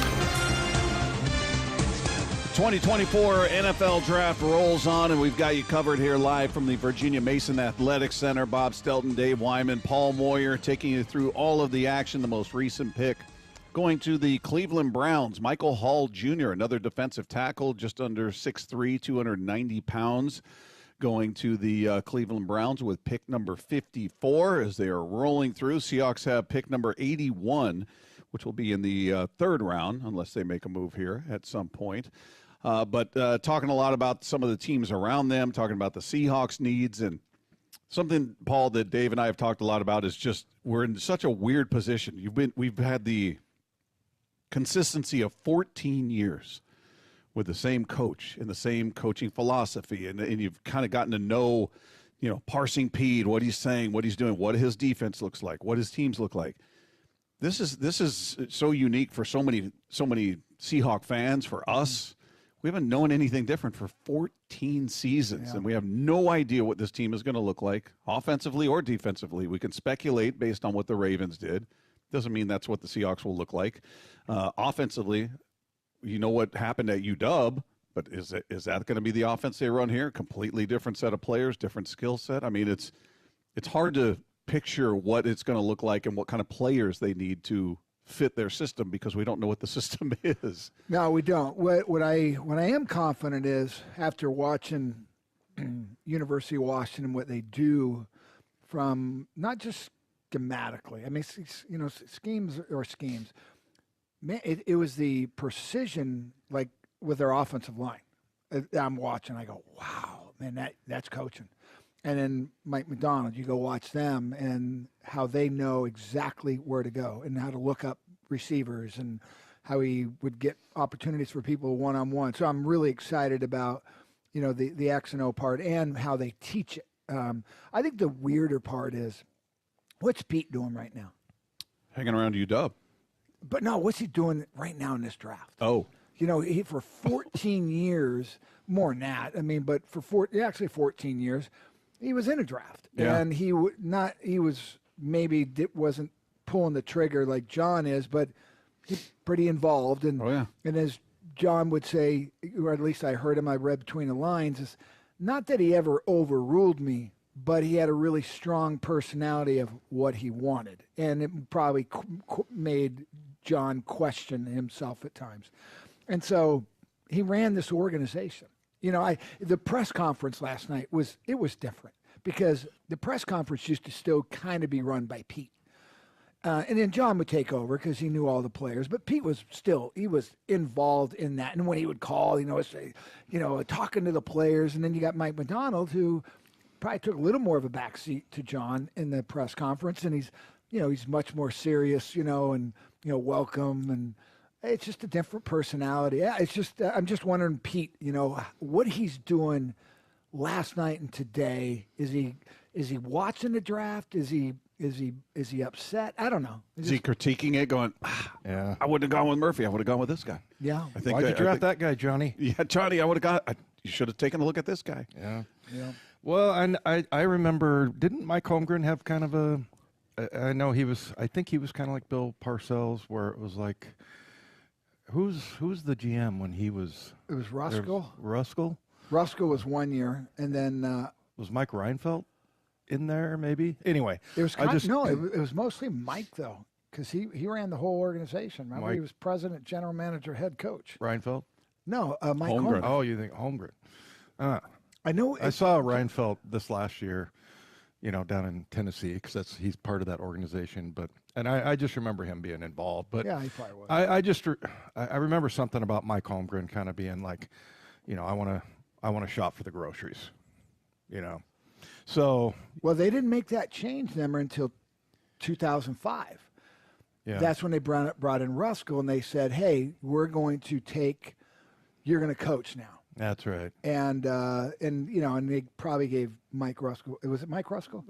2024 NFL Draft rolls on, and we've got you covered here live from the Virginia Mason Athletic Center. Bob Stelton, Dave Wyman, Paul Moyer taking you through all of the action. The most recent pick going to the Cleveland Browns, Michael Hall Jr., another defensive tackle, just under 6'3", 290 pounds. Going to the Cleveland Browns with pick number 54 as they are rolling through. Seahawks have pick number 81, which will be in the third round, unless they make a move here at some point. But talking a lot about some of the teams around them, talking about the Seahawks' needs, and something, Paul, that Dave and I have talked a lot about is just we're in such a weird position. We've had the consistency of 14 years with the same coach and the same coaching philosophy, and you've kind of gotten to know, parsing Pete, what he's saying, what he's doing, what his defense looks like, what his teams look like. This is so unique for so many Seahawk fans, for us. We haven't known anything different for 14 seasons, and we have no idea what this team is going to look like, offensively or defensively. We can speculate based on what the Ravens did. Doesn't mean that's what the Seahawks will look like. Offensively, you know what happened at UW, but is that going to be the offense they run here? Completely different set of players, different skill set. I mean, it's hard to picture what it's going to look like and what kind of players they need to fit their system because we don't know what the system is. No, we don't. What I am confident is after watching University of Washington, what they do from not just schematically. I mean, schemes. Man, it was the precision, like with their offensive line. I'm watching. I go, wow, man, that's coaching. And then Mike McDonald, you go watch them and how they know exactly where to go and how to look up receivers and how he would get opportunities for people one-on-one. So I'm really excited about, the X and O part and how they teach it. I think the weirder part is, what's Pete doing right now? Hanging around UW. But no, what's he doing right now in this draft? Oh. He for 14 years, more than that. I mean, but for 14 years, he was in a draft, and he wasn't pulling the trigger like John is, but he's pretty involved. And and as John would say, or at least I heard him, I read between the lines, is not that he ever overruled me, but he had a really strong personality of what he wanted, and it probably made John question himself at times. And so he ran this organization. The press conference last night was different because the press conference used to still kind of be run by Pete. And then John would take over because he knew all the players. But Pete was involved in that. And when he would call, talking to the players. And then you got Mike McDonald, who probably took a little more of a backseat to John in the press conference. And he's much more serious, and, welcome. And it's just a different personality. Yeah, it's just I'm just wondering, Pete, what he's doing last night and today. Is he watching the draft? Is he upset? I don't know. Is he critiquing it, going, yeah, I wouldn't have gone with Murphy. I would have gone with this guy. Yeah. Why'd you draft that guy, Johnny? Yeah, Johnny, I would have gone. You should have taken a look at this guy. Yeah. Yeah. Well, and I remember, didn't Mike Holmgren have kind of a? I think he was kind of like Bill Parcells, where it was like, who's the GM when he was? It was Ruskell. Ruskell. Ruskell was 1 year, and then was Mike Reinfeldt in there maybe? Anyway, it was it was mostly Mike though, because he ran the whole organization. Remember, Mike, he was president, general manager, head coach. Reinfeldt. No, Mike Holmgren. Oh, you think Holmgren? I know. I saw Reinfeldt this last year, down in Tennessee, because he's part of that organization. But I just remember him being involved. But yeah, he probably was. I remember something about Mike Holmgren kind of being like, I want to shop for the groceries, So well, they didn't make that change then until 2005. Yeah, that's when they brought in Ruskell, and they said, "Hey, you're going to coach now." That's right. And they probably gave Mike Ruskell. Was it Mike Ruskell?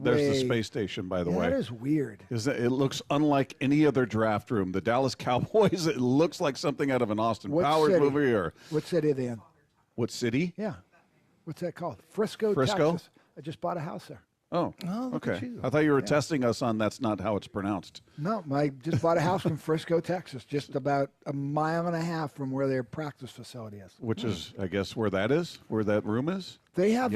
There's the space station, by the way. That is weird. It looks unlike any other draft room. The Dallas Cowboys. It looks like something out of an Austin Powers movie. Or what city are they in? What city? Yeah. What's that called? Frisco, Texas. I just bought a house there. Oh, okay. I thought you were testing us on that's not how it's pronounced. No, I just bought a house in Frisco, Texas, just about a mile and a half from where their practice facility is. Which is, I guess, where that is, where that room is? They have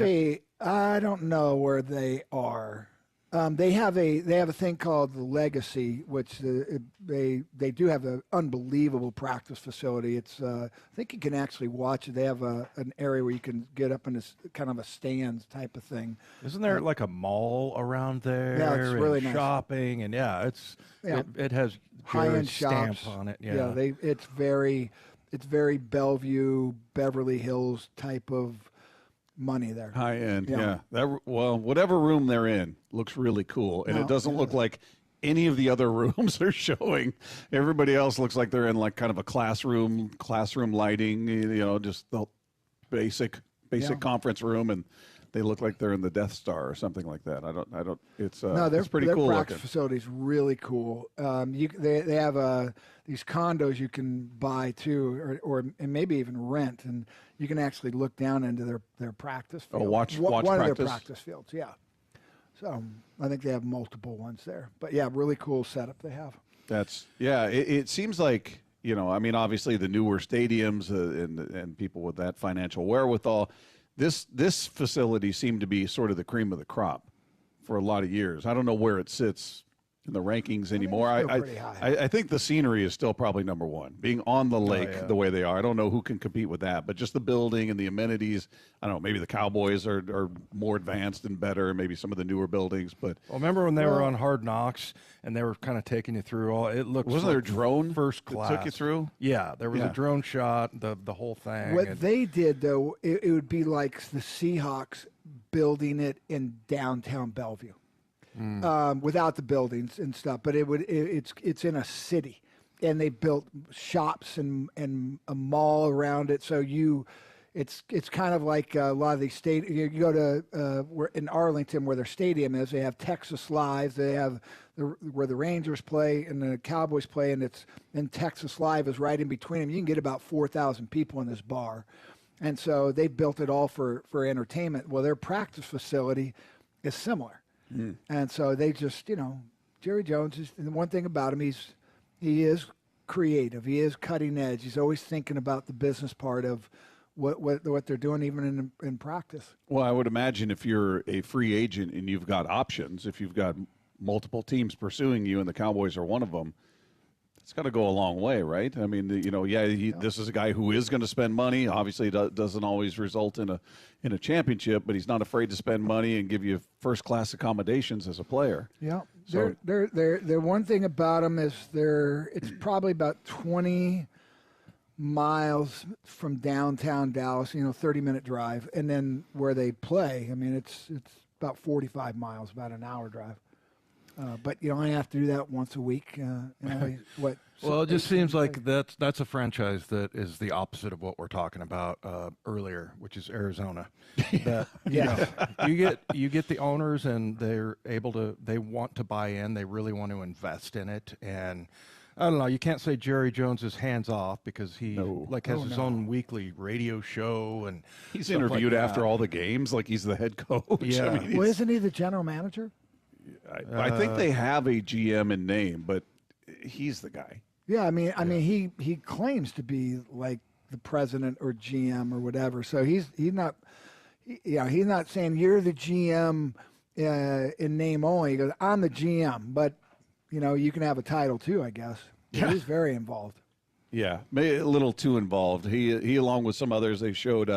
I don't know where they are. They have a thing called the Legacy, which they do have an unbelievable practice facility. It's I think you can actually watch it. They have an area where you can get up in this kind of a stands type of thing. Isn't there like a mall around there? Yeah, it's really nice. Shopping and it has high-end stamp shops on it. Yeah, it's very Bellevue, Beverly Hills type of money there. High end, yeah. Whatever room they're in looks really cool, and it doesn't look like any of the other rooms are showing. Everybody else looks like they're in like kind of a classroom lighting, just the basic conference room, and they look like they're in the Death Star or something like that. I don't. It's it's pretty cool. Their practice facility is really cool. They have these condos you can buy too, or and maybe even rent, and you can actually look down into their practice field. Oh, watch one practice? of their practice fields, yeah. So I think they have multiple ones there. But yeah, really cool setup they have. It seems like, obviously the newer stadiums and people with that financial wherewithal, this facility seemed to be sort of the cream of the crop for a lot of years. I don't know where it sits in the rankings anymore. still pretty high. I think the scenery is still probably number one. Being on the lake the way they are, I don't know who can compete with that. But just the building and the amenities, I don't know. Maybe the Cowboys are more advanced and better. Maybe some of the newer buildings. But remember when they were on Hard Knocks and they were kind of taking you through all? It looked wasn't there a drone first class that took you through? Yeah, there was a drone shot. The whole thing. What they did though, it would be like the Seahawks building it in downtown Bellevue. Without the buildings and stuff, but it's in a city, and they built shops and a mall around it. So it's kind of like a lot of these you go to in Arlington where their stadium is. They have Texas Live. They have where the Rangers play and the Cowboys play, and Texas Live is right in between them. You can get about 4,000 people in this bar, and so they built it all for entertainment. Well, their practice facility is similar. And so they just, Jerry Jones is, and the one thing about him, he is creative. He is cutting edge. He's always thinking about the business part of what they're doing, even in practice. Well, I would imagine if you're a free agent and you've got options, if you've got multiple teams pursuing you and the Cowboys are one of them, it's got to go a long way, right? I mean, this is a guy who is going to spend money. Obviously, it doesn't always result in a championship, but he's not afraid to spend money and give you first-class accommodations as a player. Yeah. So, they're one thing about them is it's probably about 20 miles from downtown Dallas, 30-minute drive, and then where they play, I mean, it's about 45 miles, about an hour drive. But you only have to do that once a week. Well, it just seems like that's a franchise that is the opposite of what we're talking about earlier, which is Arizona. That you get the owners and they want to buy in. They really want to invest in it. And I don't know. You can't say Jerry Jones is hands off because he has his own weekly radio show and he's interviewed after all the games like he's the head coach. Yeah. I mean, isn't he the general manager? I think they have a GM in name, but he's the guy. Yeah, I mean, he claims to be like the president or GM or whatever. So he's not saying you're the GM in name only. He goes, I'm the GM, but you can have a title too, I guess. Yeah. He's very involved. Yeah, maybe a little too involved. He along with some others, they showed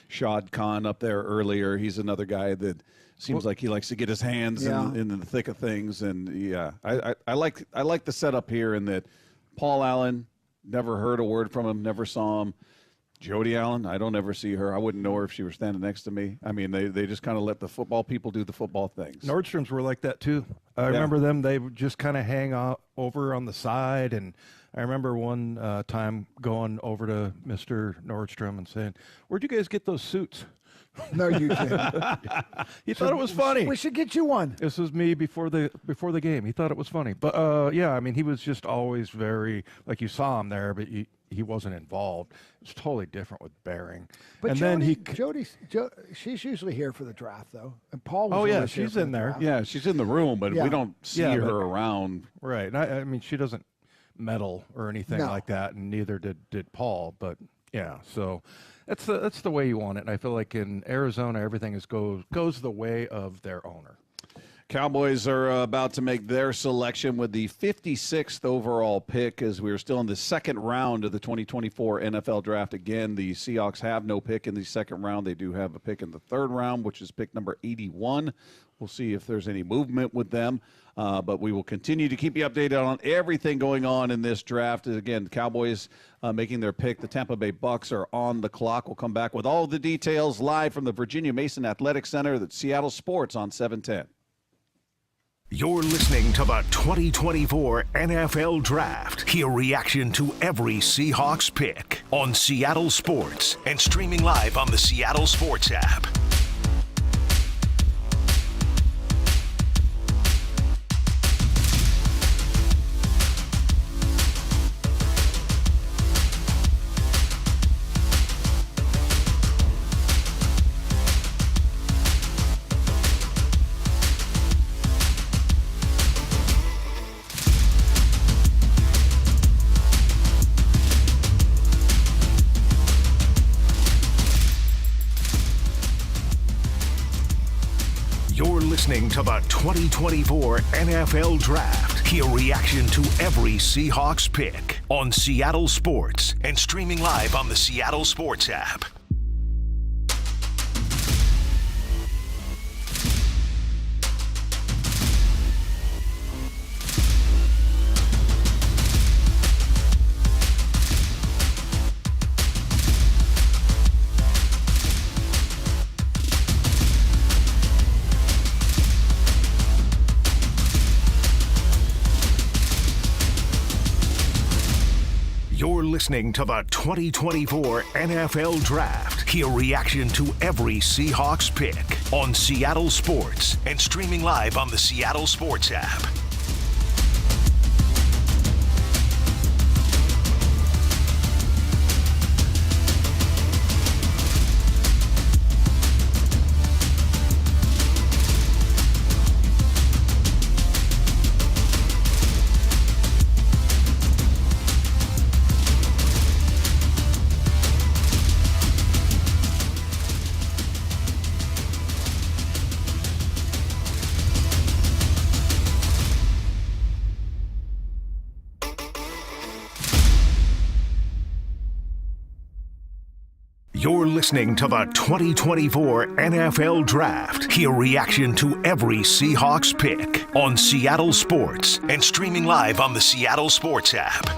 Shad Khan up there earlier. He's another guy that seems like he likes to get his hands in the thick of things. And I like the setup here in that Paul Allen, never heard a word from him, never saw him. Jody Allen, I don't ever see her. I wouldn't know her if she were standing next to me. I mean, they just kind of let the football people do the football things. Nordstroms were like that too. I remember them. They would just kind of hang out over on the side. And I remember one time going over to Mr. Nordstrom and saying, "Where'd you guys get those suits?" No, you didn't. He thought it was funny. We should get you one. This was me before the game. He thought it was funny. But I mean, he was just always very, like, you saw him there, but he wasn't involved. It was totally different with Behring. But and Jody, she's usually here for the draft, though. And Paul was Oh, yeah, always here she's for in the there. draft. Yeah, she's in the room, but we don't see her around. Right. And I mean, she doesn't medal or anything like that, and neither did Paul. But yeah, so that's the way you want it. And I feel like in Arizona, everything goes the way of their owner. Cowboys are about to make their selection with the 56th overall pick as we're still in the second round of the 2024 NFL Draft. Again, the Seahawks have no pick in the second round. They do have a pick in the third round, which is pick number 81. We'll see if there's any movement with them, but we will continue to keep you updated on everything going on in this draft. Again, the Cowboys making their pick. The Tampa Bay Bucks are on the clock. We'll come back with all the details live from the Virginia Mason Athletic Center, that's Seattle Sports on 710. You're listening to the 2024 NFL Draft. Hear reaction to every Seahawks pick on Seattle Sports and streaming live on the Seattle Sports app. Listening to the 2024 NFL Draft. Hear reaction to every Seahawks pick on Seattle Sports and streaming live on the Seattle Sports app. You're listening to the 2024 NFL Draft. Hear reaction to every Seahawks pick on Seattle Sports and streaming live on the Seattle Sports app. You're listening to the 2024 NFL Draft. Hear reaction to every Seahawks pick on Seattle Sports and streaming live on the Seattle Sports app.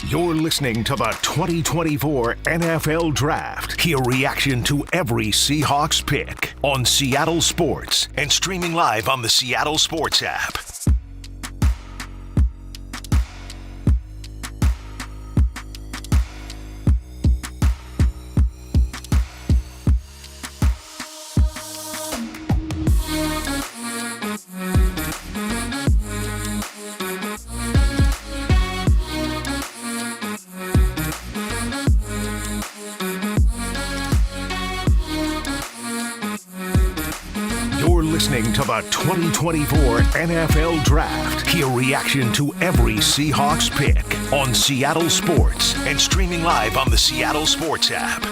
You're listening to the 2024 NFL Draft. Hear reaction to every Seahawks pick on Seattle Sports and streaming live on the Seattle Sports app. Listening to the 2024 NFL Draft. Hear reaction to every Seahawks pick on Seattle Sports and streaming live on the Seattle Sports app.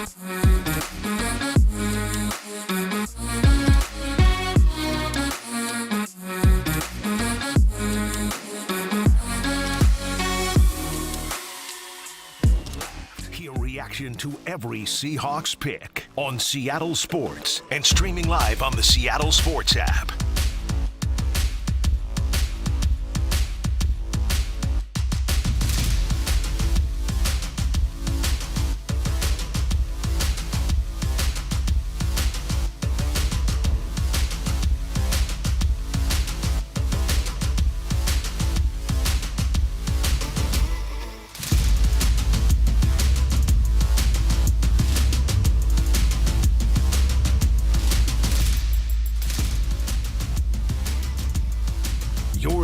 To every Seahawks pick on Seattle Sports and streaming live on the Seattle Sports app.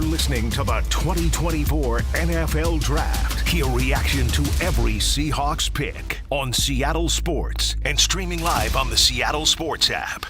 Listening to the 2024 NFL Draft. Hear reaction to every Seahawks pick on Seattle Sports and streaming live on the Seattle Sports app.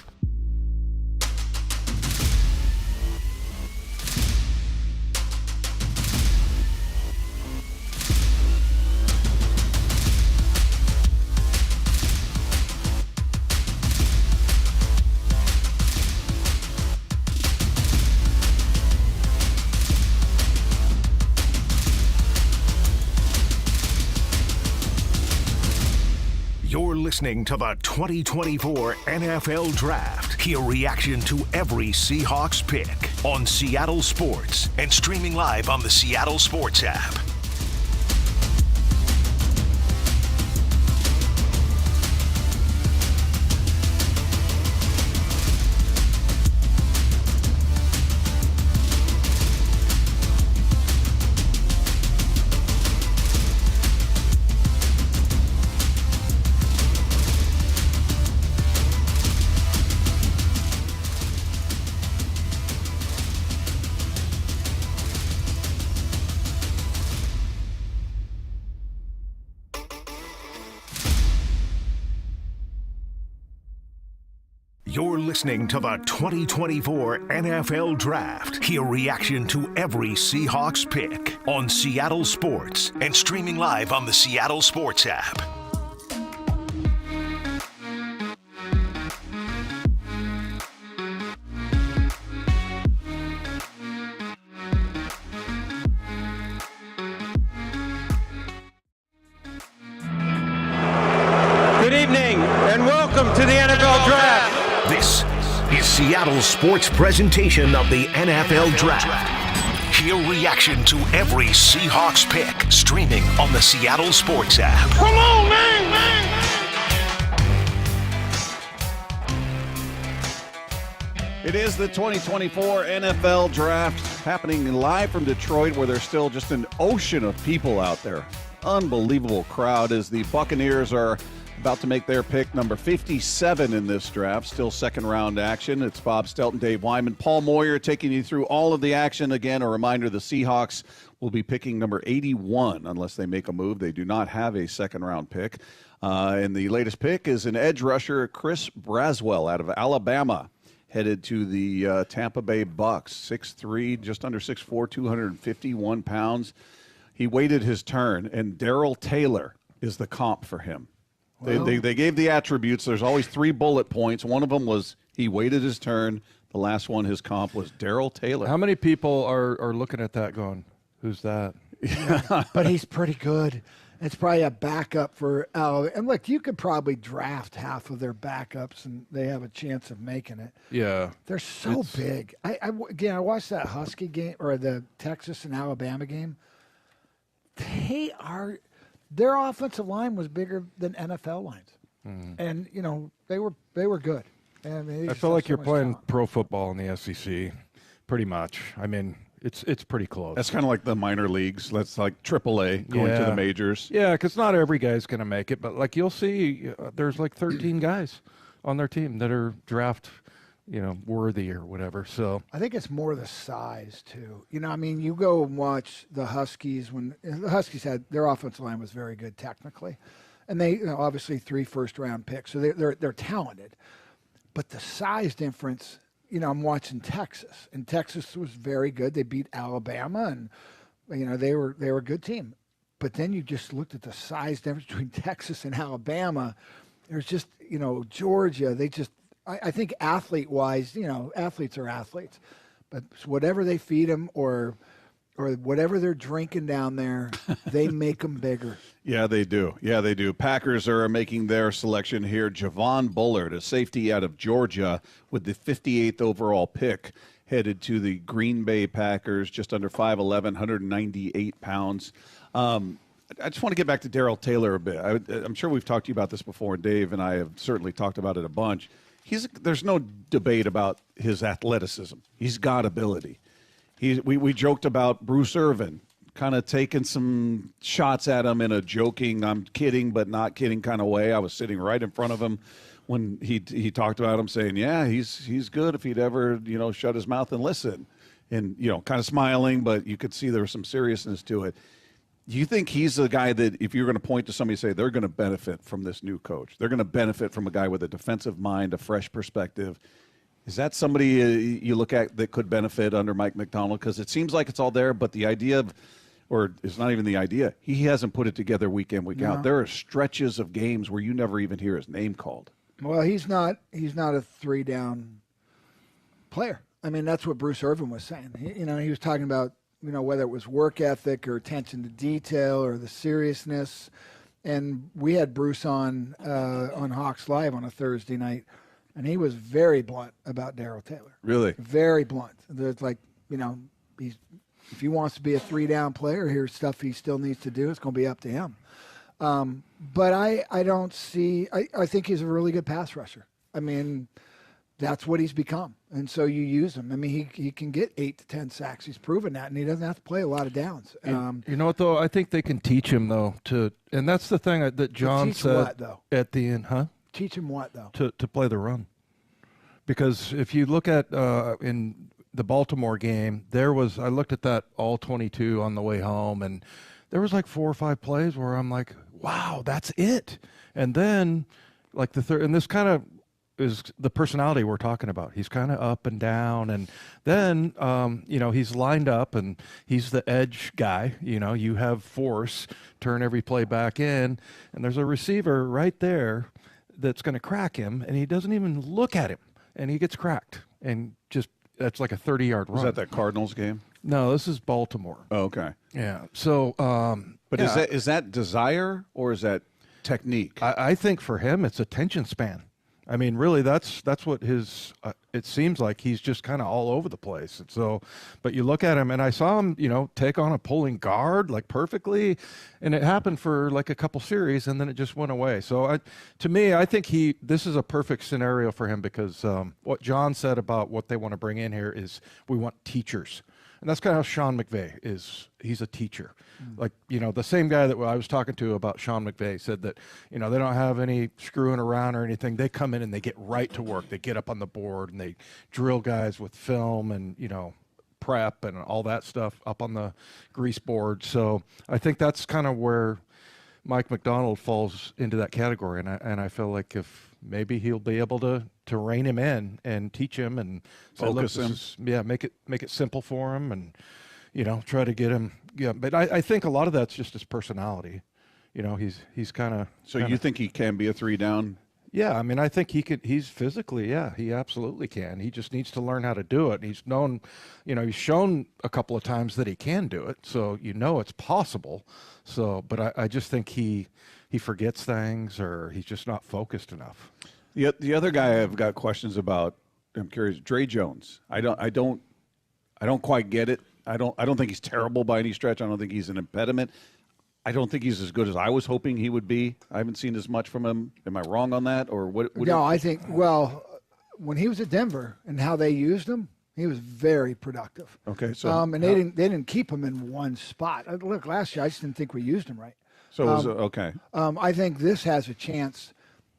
Listening to the 2024 NFL Draft. Hear reaction to every Seahawks pick on Seattle Sports and streaming live on the Seattle Sports app. You're listening to the 2024 NFL Draft. Hear reaction to every Seahawks pick on Seattle Sports and streaming live on the Seattle Sports app. Good evening and welcome to the NFL Draft. This is Seattle's sports presentation of the NFL Draft. Hear reaction to every Seahawks pick streaming on the Seattle Sports app. Come on, man! It is the 2024 NFL Draft happening live from Detroit, where there's still just an ocean of people out there. Unbelievable crowd as the Buccaneers are about to make their pick, number 57 in this draft. Still second-round action. It's Bob Stelton, Dave Wyman, Paul Moyer taking you through all of the action. Again, a reminder, the Seahawks will be picking number 81 unless they make a move. They do not have a second-round pick. And the latest pick is an edge rusher, Chris Braswell out of Alabama, headed to the Tampa Bay Bucks. 6'3", just under 6'4", 251 pounds. He waited his turn, and Darrell Taylor is the comp for him. They gave the attributes. There's always 3 bullet points. One of them was he waited his turn. The last one, his comp, was Darrell Taylor. How many people are looking at that going, who's that? Yeah, but he's pretty good. It's probably a backup for Alabama. And look, you could probably draft half of their backups, and they have a chance of making it. Yeah. They're so big. I watched that Husky game, or the Texas and Alabama game. Their offensive line was bigger than NFL lines. And, they were good. I feel like you're playing pro football in the SEC, pretty much. I mean, it's pretty close. That's kind of like the minor leagues. That's like AAA going to the majors. Yeah, because not every guy's going to make it. But, like, you'll see there's like 13 guys on their team that are draft worthy or whatever. So I think it's more the size too. You go and watch the Huskies when the Huskies had their offensive line was very good technically, and they obviously 3 first-round picks, so they're talented. But the size difference, I'm watching Texas, and Texas was very good. They beat Alabama, and they were a good team. But then you just looked at the size difference between Texas and Alabama. There's just Georgia. I think athlete-wise, athletes are athletes, but whatever they feed them or whatever they're drinking down there, they make them bigger. Yeah, they do. Packers are making their selection here. Javon Bullard, a safety out of Georgia, with the 58th overall pick, headed to the Green Bay Packers, just under 5'11", 198 pounds. I just want to get back to Darrell Taylor a bit. I'm sure we've talked to you about this before, and Dave and I have certainly talked about it a bunch. There's no debate about his athleticism. He's got ability. We joked about Bruce Irvin kind of taking some shots at him in a joking, I'm kidding but not kidding kind of way. I was sitting right in front of him when he talked about him, saying, yeah, he's good if he'd ever shut his mouth and listen, and kind of smiling, but you could see there was some seriousness to it. Do you think he's the guy that if you're going to point to somebody and say they're going to benefit from this new coach, they're going to benefit from a guy with a defensive mind, a fresh perspective? Is that somebody you look at that could benefit under Mike McDonald? Because it seems like it's all there, but the idea of, or it's not even the idea, he hasn't put it together week in, week out. There are stretches of games where you never even hear his name called. Well, he's not a 3-down player. I mean, that's what Bruce Irvin was saying. He was talking about, whether it was work ethic or attention to detail or the seriousness. And we had Bruce on Hawks Live on a Thursday night, and he was very blunt about Darrell Taylor. Really? Very blunt. It's like, if he wants to be a 3-down player, here's stuff he still needs to do. It's going to be up to him. But I don't see – I think he's a really good pass rusher. I mean, that's what he's become. And so you use him. I mean, he can get 8 to 10 sacks. He's proven that, and he doesn't have to play a lot of downs. You know what, though? I think they can teach him, though, and that's the thing that John said what, though? At the end. Huh? Teach him what, though? To play the run. Because if you look at in the Baltimore game, I looked at that all 22 on the way home, and there was like 4 or 5 plays where I'm like, wow, that's it. And then like the third, and this kind of is the personality we're talking about. He's kind of up and down, and then he's lined up and he's the edge guy. You have force, turn every play back in, and there's a receiver right there that's going to crack him, and he doesn't even look at him, and he gets cracked, and just that's like a 30-yard run. Was that Cardinals game? No, this is Baltimore. Oh, okay. Yeah. So, but is that desire or is that technique? I think for him, it's attention span. I mean, really, that's what his. It seems like he's just kind of all over the place. And so, but you look at him, and I saw him, take on a pulling guard like perfectly, and it happened for like a couple series, and then it just went away. So, to me, I think this is a perfect scenario for him because what John said about what they want to bring in here is we want teachers. And that's kind of how Sean McVay is. He's a teacher. Like, the same guy that I was talking to about Sean McVay said that, they don't have any screwing around or anything. They come in and they get right to work. They get up on the board and they drill guys with film and, prep and all that stuff up on the grease board. So I think that's kind of where Mike Macdonald falls into that category. And I feel like if maybe he'll be able to rein him in and teach him and say, focus him. Make it simple for him and, try to get him. Yeah. But I think a lot of that's just his personality. He's kind of. So you think he can be a 3-down? Yeah. I mean, I think he's physically, he absolutely can. He just needs to learn how to do it. He's known, he's shown a couple of times that he can do it. So, it's possible. So, but I just think he forgets things or he's just not focused enough. The other guy I've got questions about, I'm curious, Dre Jones. I don't quite get it. I don't think he's terrible by any stretch. I don't think he's an impediment. I don't think he's as good as I was hoping he would be. I haven't seen as much from him. Am I wrong on that, or what? No, I think when he was at Denver and how they used him, he was very productive. Okay, so and they didn't keep him in one spot. Look, last year I just didn't think we used him right. So it was okay. I think this has a chance.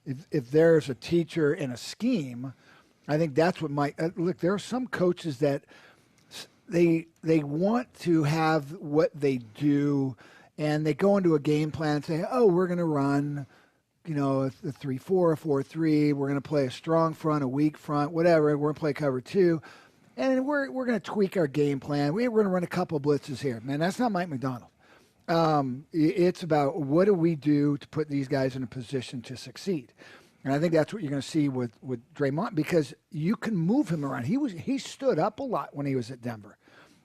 If there's a teacher in a scheme, I think that's what might look. There are some coaches that they want to have what they do, and they go into a game plan and say, "Oh, we're going to run, a 3-4, a 4-3. We're going to play a strong front, a weak front, whatever. We're going to play cover 2, and we're going to tweak our game plan. We're going to run a couple blitzes here." Man, that's not Mike Macdonald. It's about what do we do to put these guys in a position to succeed. And I think that's what you're going to see with Draymond because you can move him around. He stood up a lot when he was at Denver.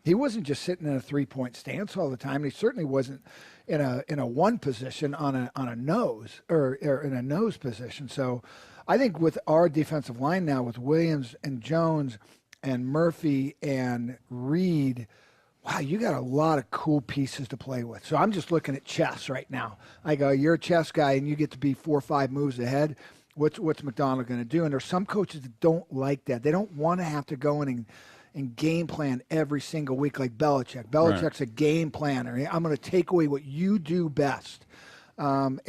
He wasn't just sitting in a 3-point stance all the time. He certainly wasn't in a one position on a nose or in a nose position. So I think with our defensive line now with Williams and Jones and Murphy and Reed, wow, you got a lot of cool pieces to play with. So I'm just looking at chess right now. I go, you're a chess guy and you get to be 4 or 5 moves ahead. What's McDonald going to do? And there's some coaches that don't like that. They don't want to have to go in and game plan every single week like Belichick. Belichick's a game planner. I'm going to take away what you do best. And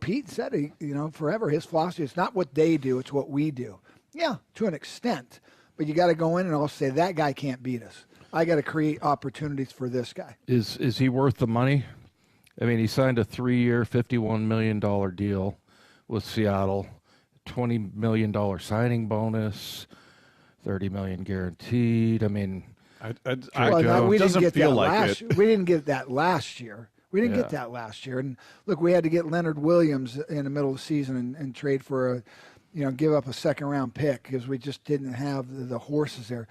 Pete said, forever his philosophy is not what they do, it's what we do. Yeah, to an extent. But you got to go in and also say that guy can't beat us. I got to create opportunities for this guy. Is he worth the money? I mean, he signed a 3-year, $51 million deal with Seattle, $20 million signing bonus, $30 million guaranteed. I mean, we didn't get that last year. We didn't get that last year. And look, we had to get Leonard Williams in the middle of the season and trade for give up a second-round pick because we just didn't have the horses there.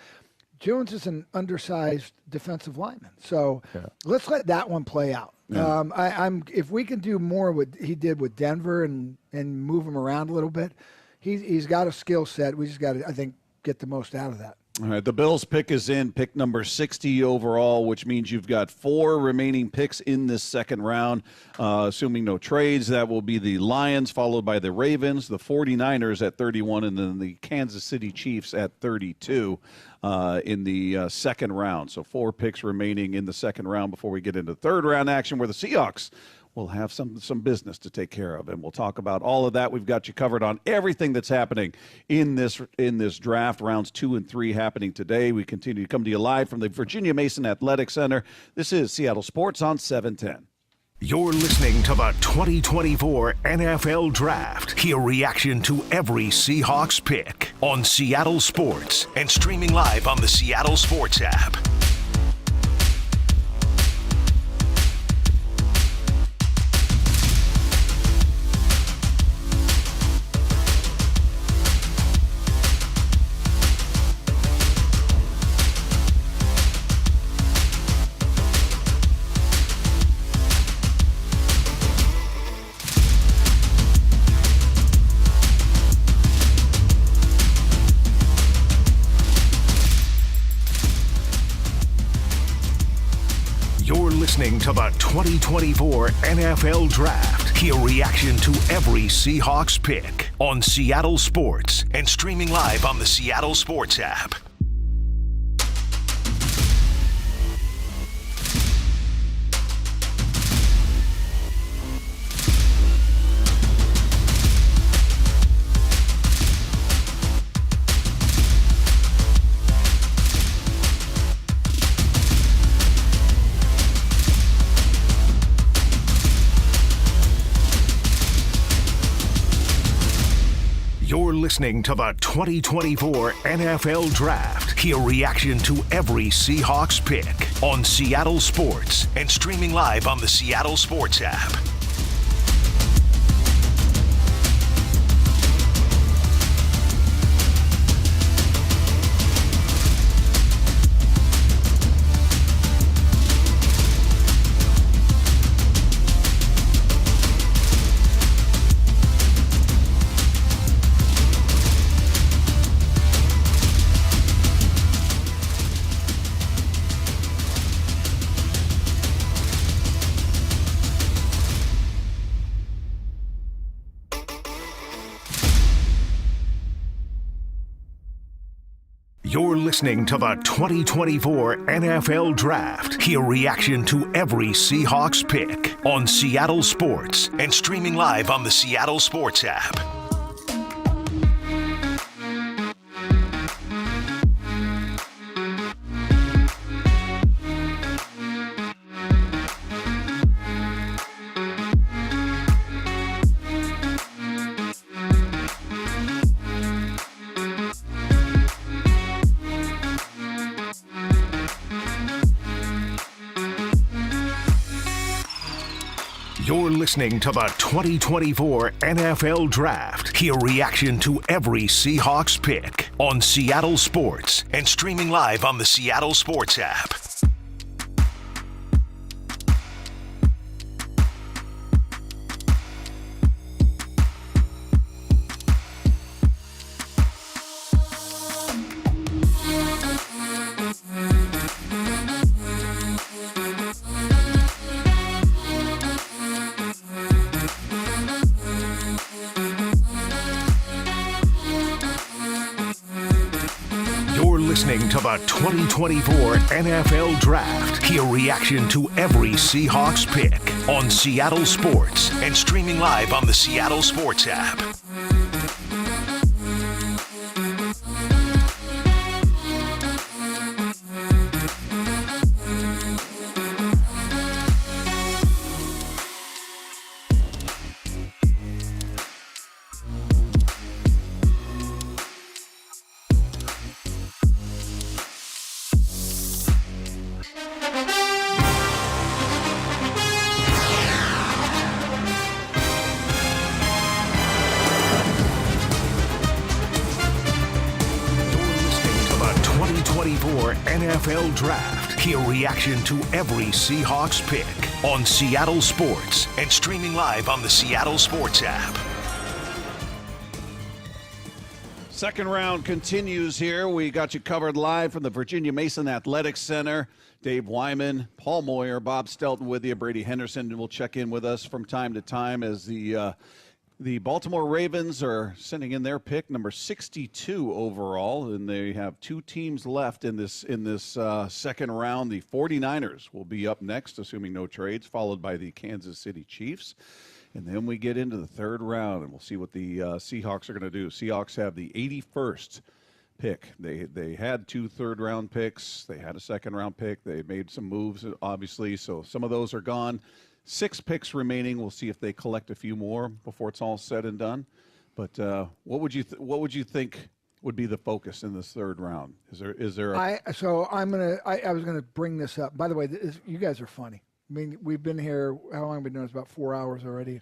Jones is an undersized defensive lineman, so let's let that one play out. Yeah. If we can do more what he did with Denver and move him around a little bit, he's got a skill set. We just got to, I think, get the most out of that. All right, the Bills pick is in, pick number 60 overall, which means you've got 4 remaining picks in this second round. Assuming no trades, that will be the Lions, followed by the Ravens, the 49ers at 31, and then the Kansas City Chiefs at 32 in the second round. So 4 picks remaining in the second round before we get into third round action where the Seahawks will have some business to take care of, and we'll talk about all of that. We've got you covered on everything that's happening in this draft. Rounds 2 and 3 happening today. We continue to come to you live from the Virginia Mason Athletic Center. This is Seattle Sports on 710. You're listening to the 2024 NFL Draft. Hear reaction to every Seahawks pick on Seattle Sports and streaming live on the Seattle Sports app. Listening to the 2024 NFL Draft. Hear reaction to every Seahawks pick on Seattle Sports and streaming live on the Seattle Sports app. You're listening to the 2024 NFL Draft. Hear reaction to every Seahawks pick on Seattle Sports and streaming live on the Seattle Sports app. You're listening to the 2024 NFL Draft. Hear reaction to every Seahawks pick on Seattle Sports and streaming live on the Seattle Sports app. You're listening to the 2024 NFL Draft. Hear reaction to every Seahawks pick on Seattle Sports and streaming live on the Seattle Sports app. Listening to the 2024 NFL Draft. Hear reaction to every Seahawks pick on Seattle Sports and streaming live on the Seattle Sports app. NFL Draft. Hear reaction to every Seahawks pick on Seattle Sports and streaming live on the Seattle Sports app. Second round continues here. We got you covered live from the Virginia Mason Athletics Center. Dave Wyman, Paul Moyer, Bob Stelton with you. Brady Henderson will check in with us from time to time as the Baltimore Ravens are sending in their pick, number 62 overall, and they have two teams left in this second round. The 49ers will be up next, assuming no trades, followed by the Kansas City Chiefs. And then we get into the third round, and we'll see what the Seahawks are going to do. Seahawks have the 81st pick. They had two third-round picks. They had a second-round pick. They made some moves, obviously, so some of those are gone. 6 picks remaining. We'll see if they collect a few more before it's all said and done. But what would you think would be the focus in this third round? Is there? I was gonna bring this up. By the way, you guys are funny. I mean, we've been here. How long have we been doing this? About 4 hours already.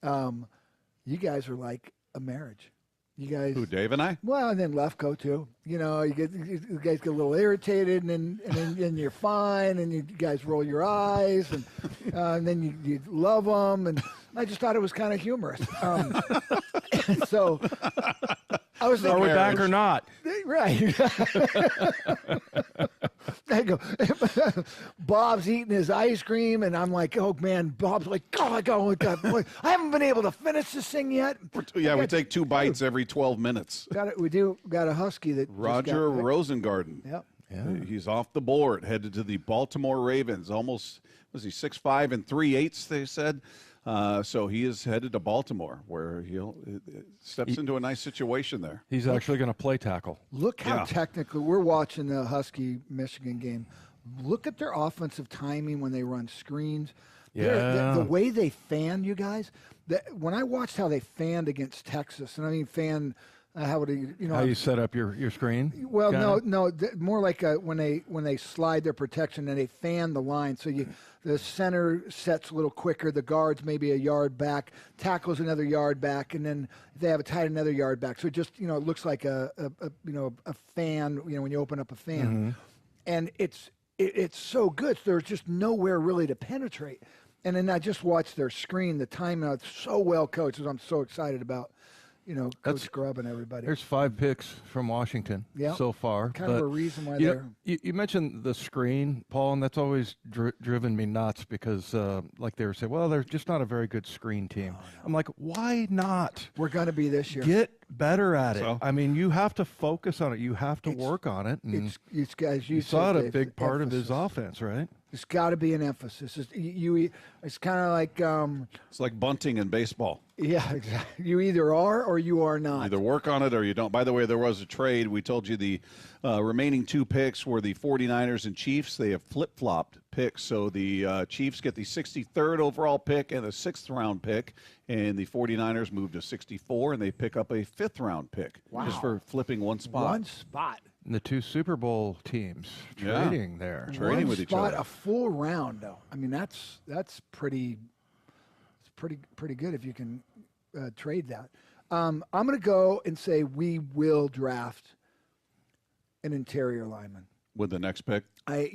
You guys are like a marriage. You guys. Who, Dave and I? Well, and then Lefko too. You guys get a little irritated, and then you're fine, and you guys roll your eyes, and then you love them, and I just thought it was kind of humorous. So I was thinking, are we back or not? Right. I go, Bob's eating his ice cream, and I'm like, oh, man. Bob's like, oh, God, I haven't been able to finish this thing yet. We take 2 bites every 12 minutes. We got a husky that Roger Rosengarten. Yep. Yeah. He's off the board, headed to the Baltimore Ravens. Almost, was he 6'5" and 3/8", they said. So he is headed to Baltimore, where he'll steps into a nice situation there. He's actually going to play tackle. Look how technically we're watching the Husky-Michigan game. Look at their offensive timing when they run screens. Yeah. The way they fan, you guys. When I watched how they fanned against Texas, and I mean fan. How would how you set up your screen? Well, no, more like when they slide their protection and they fan the line. So the center sets a little quicker, the guards maybe a yard back, tackles another yard back, and then they have a tight another yard back. So it just it looks like a fan. When you open up a fan, Mm-hmm. and it's so good. So there's just nowhere really to penetrate. And then I just watched their screen, the timeout. It's so well coached. I'm so excited about. Coach Grubb and everybody. There's 5 picks from Washington so far. Kind of a reason why they're. You mentioned the screen, Paul, and that's always driven me nuts because, like they were saying, well, they're just not a very good screen team. Oh, no. I'm like, why not? We're going to be this year. Get better at it. I mean, you have to focus on it. You have to work on it. And it's guys. You saw it Dave, a big part emphasis. of his offense, right? It's got to be an emphasis. It's kind of like. It's like bunting in baseball. Yeah, exactly. You either are or you are not. Either work on it or you don't. By the way, there was a trade. We told you the remaining 2 picks were the 49ers and Chiefs. They have flip-flopped picks. So the Chiefs get the 63rd overall pick and the 6th-round pick, and the 49ers move to 64, and they pick up a 5th-round pick just for flipping one spot. One spot. And the 2 Super Bowl teams trading there. Trading with each other. A full round, though. I mean, that's pretty good if you can trade that. I'm going to go and say we will draft an interior lineman with the next pick. I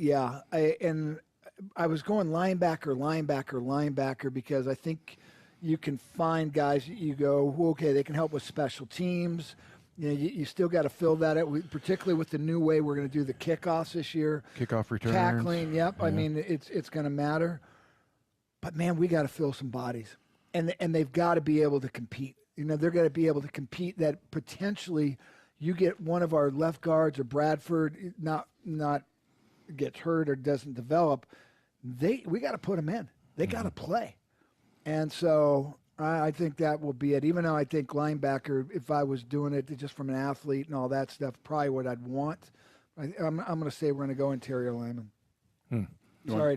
was going linebacker because I think you can find guys that you go, okay, they can help with special teams. You still got to fill that out, particularly with the new way we're going to do the kickoffs this year. Kickoff returns. Tackling, yep. Yeah. I mean, it's going to matter. But, man, we got to fill some bodies. And they've got to be able to compete. They're going to be able to compete that potentially you get one of our left guards or Bradford not gets hurt or doesn't develop. We got to put them in. They got to play. And so I think that will be it. Even though I think linebacker, if I was doing it just from an athlete and all that stuff, probably what I'd want. I'm going to say we're going to go interior lineman.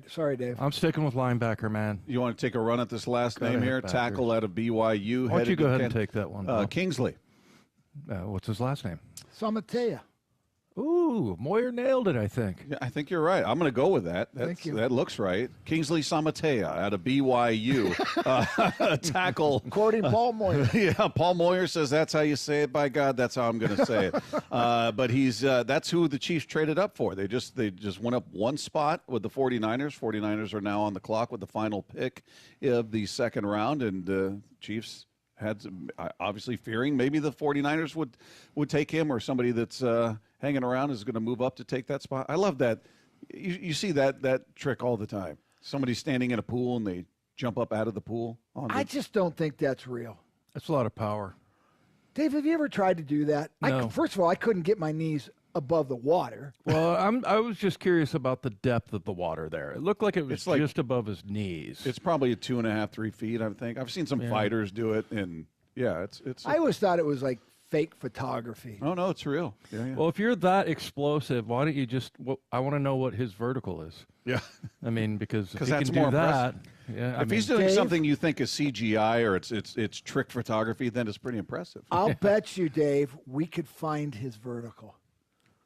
Sorry, Dave. I'm sticking with linebacker, man. You want to take a run at this last name here? Tackle out of BYU. Why don't you go ahead and take that one? Kingsley. What's his last name? Samatea. Ooh, Moyer nailed it, I think. Yeah, I think you're right. I'm going to go with that. Thank you. That looks right. Kingsley Samatea out of BYU. Tackle. Quoting Paul Moyer. Yeah, Paul Moyer says that's how you say it. By God, that's how I'm going to say it. But that's who the Chiefs traded up for. They just went up one spot with the 49ers. 49ers are now on the clock with the final pick of the 2nd round, and Chiefs had obviously fearing maybe the 49ers would take him, or somebody that's hanging around is going to move up to take that spot. I love that. You see that trick all the time. Somebody's standing in a pool and they jump up out of the pool. I just don't think that's real. That's a lot of power. Dave, have you ever tried to do that? No. First of all, I couldn't get my knees above the water. Well, I was just curious about the depth of the water there. It looked like it was just above his knees. It's probably 2.5, 3 feet, I think. I've seen some fighters do it, and it's. I always thought it was like fake photography. Oh no, it's real. Yeah. Well, if you're that explosive, why don't you I want to know what his vertical is. Yeah. I mean, because if he that's can do more that. Yeah, If he's doing Dave, something you think is CGI or it's trick photography, then it's pretty impressive. I'll bet you, Dave, we could find his vertical.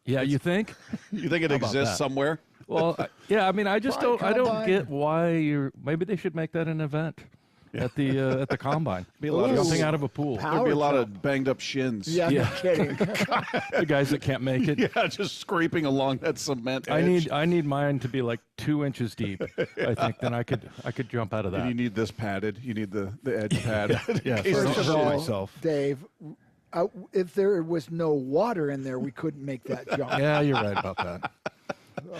Yeah, you think? You think it How about exists that? somewhere? Well, yeah. I mean, I just Probably don't. I don't combine. get why you're. Maybe they should make that an event at the combine. Be a lot of Jumping out of a pool. There'd be a lot of banged up shins. Yeah, no kidding. The guys that can't make it. Yeah, just scraping along that cement edge. I need mine to be like 2 inches deep. I think then I could jump out of that. And you need this padded. You need the edge padded. Yeah, In case first of First of of all, all, myself. Dave, if there was no water in there, we couldn't make that jump. Yeah, you're right about that.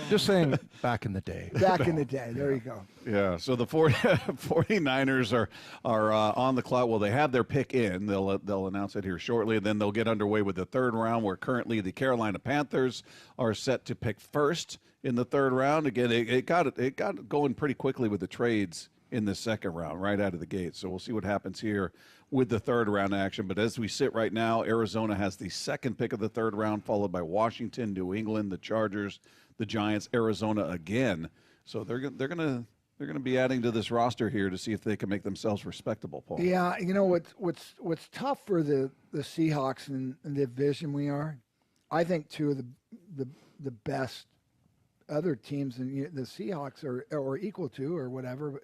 Just saying, back in the day. Back in the day. There you go. Yeah, so the 49ers are on the clock. Well, they have their pick in. They'll announce it here shortly, and then they'll get underway with the third round, where currently the Carolina Panthers are set to pick first in the third round. Again, it got going pretty quickly with the trades in the second round, right out of the gate. So we'll see what happens here with the third round action. But as we sit right now, Arizona has the second pick of the third round, followed by Washington, New England, the Chargers, the Giants, Arizona again. So they're gonna be adding to this roster here to see if they can make themselves respectable, Paul. Yeah, you know what's tough for the Seahawks in the division we are. I think two of the best other teams in the Seahawks are equal to or whatever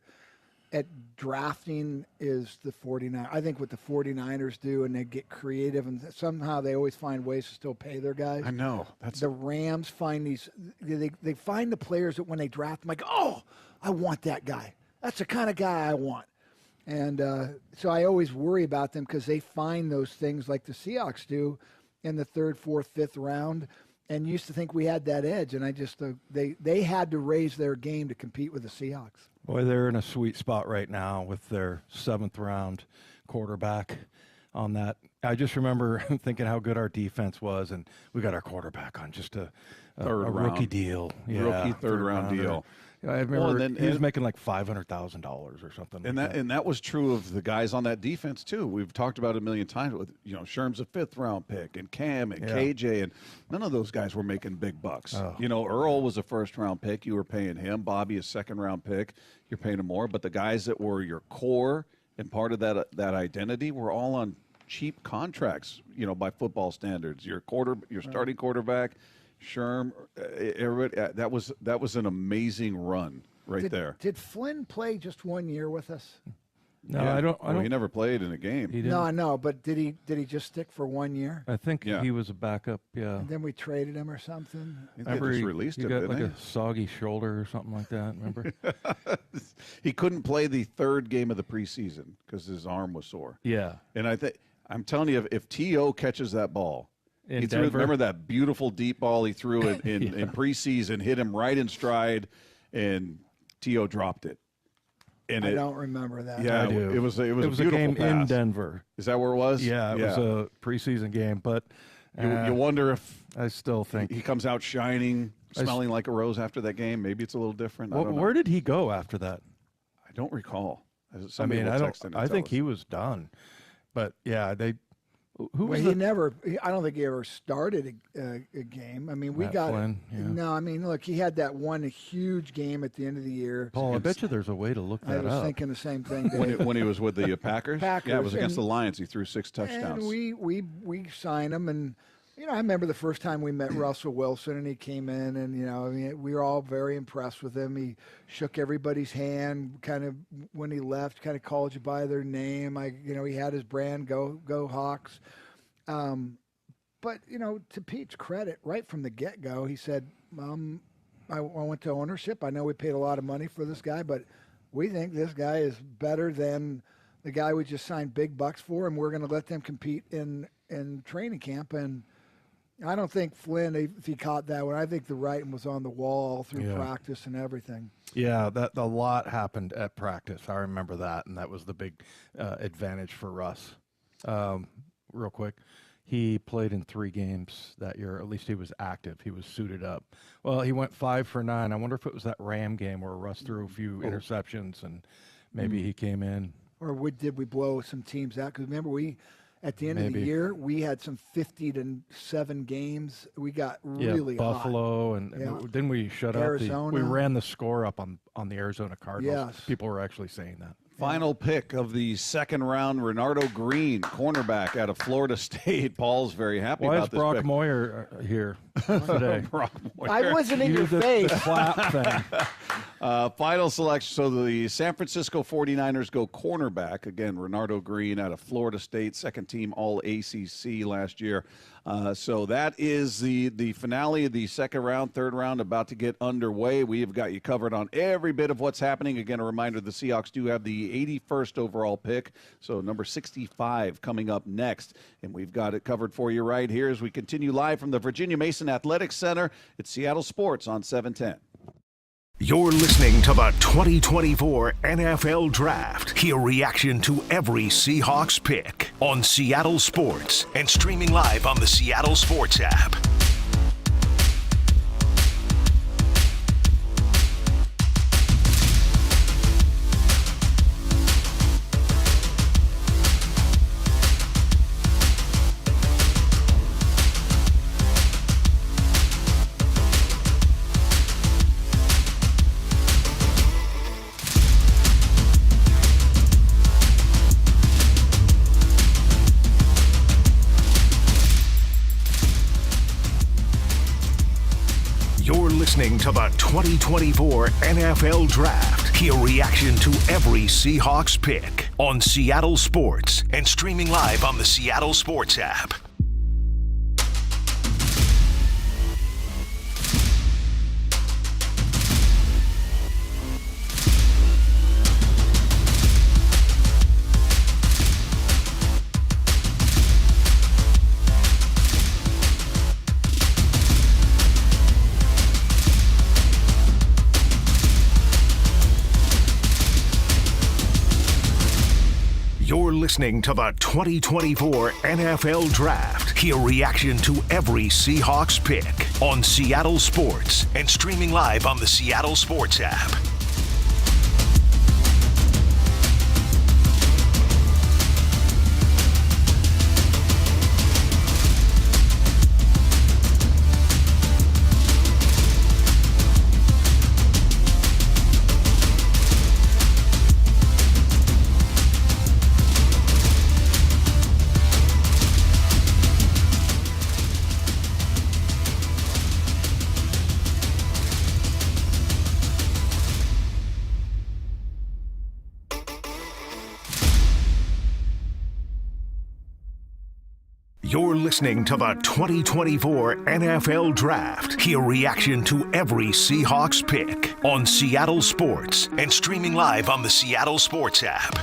at drafting is the 49ers. I think what the 49ers do, and they get creative, and somehow they always find ways to still pay their guys. I know. The Rams find they find the players that when they draft them, like, oh, I want that guy. That's the kind of guy I want. And so I always worry about them because they find those things like the Seahawks do in the third, fourth, fifth round. And used to think we had that edge, and I just they had to raise their game to compete with the Seahawks. Boy, they're in a sweet spot right now with their 7th round quarterback on that. I just remember thinking how good our defense was, and we got our quarterback on just a rookie deal. Yeah, Rookie third round rounder. deal. I remember he was making like $500,000 or something. And that was true of the guys on that defense too. We've talked about it a million times with Sherm's a 5th round pick and Cam and KJ, and none of those guys were making big bucks. Oh. Earl was a 1st round pick. You were paying him. Bobby a 2nd round pick. You're paying him more. But the guys that were your core and part of that identity were all on cheap contracts. By football standards, your starting quarterback. Sherm, everybody, that was an amazing run there. Did Flynn play just 1 year with us? No, I don't. He never played in a game. No, I know, but did he just stick for 1 year? I think he was a backup. Yeah. And then we traded him or something. Remember he released him, got didn't like they? a soggy shoulder or something like that. Remember? He couldn't play the 3rd game of the preseason because his arm was sore. Yeah. And I'm telling you, if T.O. catches that ball. Remember that beautiful deep ball he threw in preseason, hit him right in stride, and T.O. dropped it. And I don't remember that. Yeah, I do. It was a beautiful game pass. in Denver. Is that where it was? Yeah, it was a preseason game, but you wonder if I still think he comes out shining, smelling like a rose after that game. Maybe it's a little different. I don't know. Where did he go after that? I don't recall. I think he was done. But yeah, he never. I don't think he ever started a game. I mean, we Matt got Flynn, yeah. No. I mean, look, he had that one huge game at the end of the year. Paul, I bet you there's a way to look that up. I was thinking the same thing. when he was with the Packers. Yeah, it was against the Lions. He threw 6 touchdowns. And we signed him, and I remember the first time we met Russell Wilson, and he came in, and we were all very impressed with him. He shook everybody's hand, kind of when he left, kind of called you by their name. He had his brand, go Hawks. But to Pete's credit, right from the get-go, he said, I went to ownership. I know we paid a lot of money for this guy, but we think this guy is better than the guy we just signed big bucks for, and we're going to let them compete in training camp. And I don't think Flynn, if he caught that one, I think the writing was on the wall through practice and everything. Yeah, a lot happened at practice. I remember that, and that was the big advantage for Russ. Real quick, he played in 3 games that year. At least he was active. He was suited up. Well, he went 5 for 9. I wonder if it was that Ram game where Russ threw a few interceptions, and maybe he came in. Or did we blow some teams out? Because remember, at the end of the year, we had some 50-7 games. We got really hot. Buffalo, and then we shut Arizona. out we ran the score up on the Arizona Cardinals. Yes. People were actually saying that. Final pick of the second round, Renardo Green, cornerback out of Florida State. Paul's very happy about this Why is Brock pick. Moyer here today? Brock Moyer. I wasn't in your face. The clap thing. Final selection. So the San Francisco 49ers go cornerback. Again, Renardo Green out of Florida State, second team All-ACC last year. So that is the finale of the second round. Third round about to get underway. We have got you covered on every bit of what's happening. Again, a reminder, the Seahawks do have the 81st overall pick. So number 65 coming up next. And we've got it covered for you right here as we continue live from the Virginia Mason Athletic Center. It's Seattle Sports on 710. You're listening to the 2024 NFL Draft. Hear reaction to every Seahawks pick on Seattle Sports and streaming live on the Seattle Sports app. Listening to the 2024 NFL Draft. Hear reaction to every Seahawks pick on Seattle Sports and streaming live on the Seattle Sports app. You're listening to the 2024 NFL Draft. Hear reaction to every Seahawks pick on Seattle Sports and streaming live on the Seattle Sports app. You're listening to the 2024 NFL Draft. Hear reaction to every Seahawks pick on Seattle Sports and streaming live on the Seattle Sports app.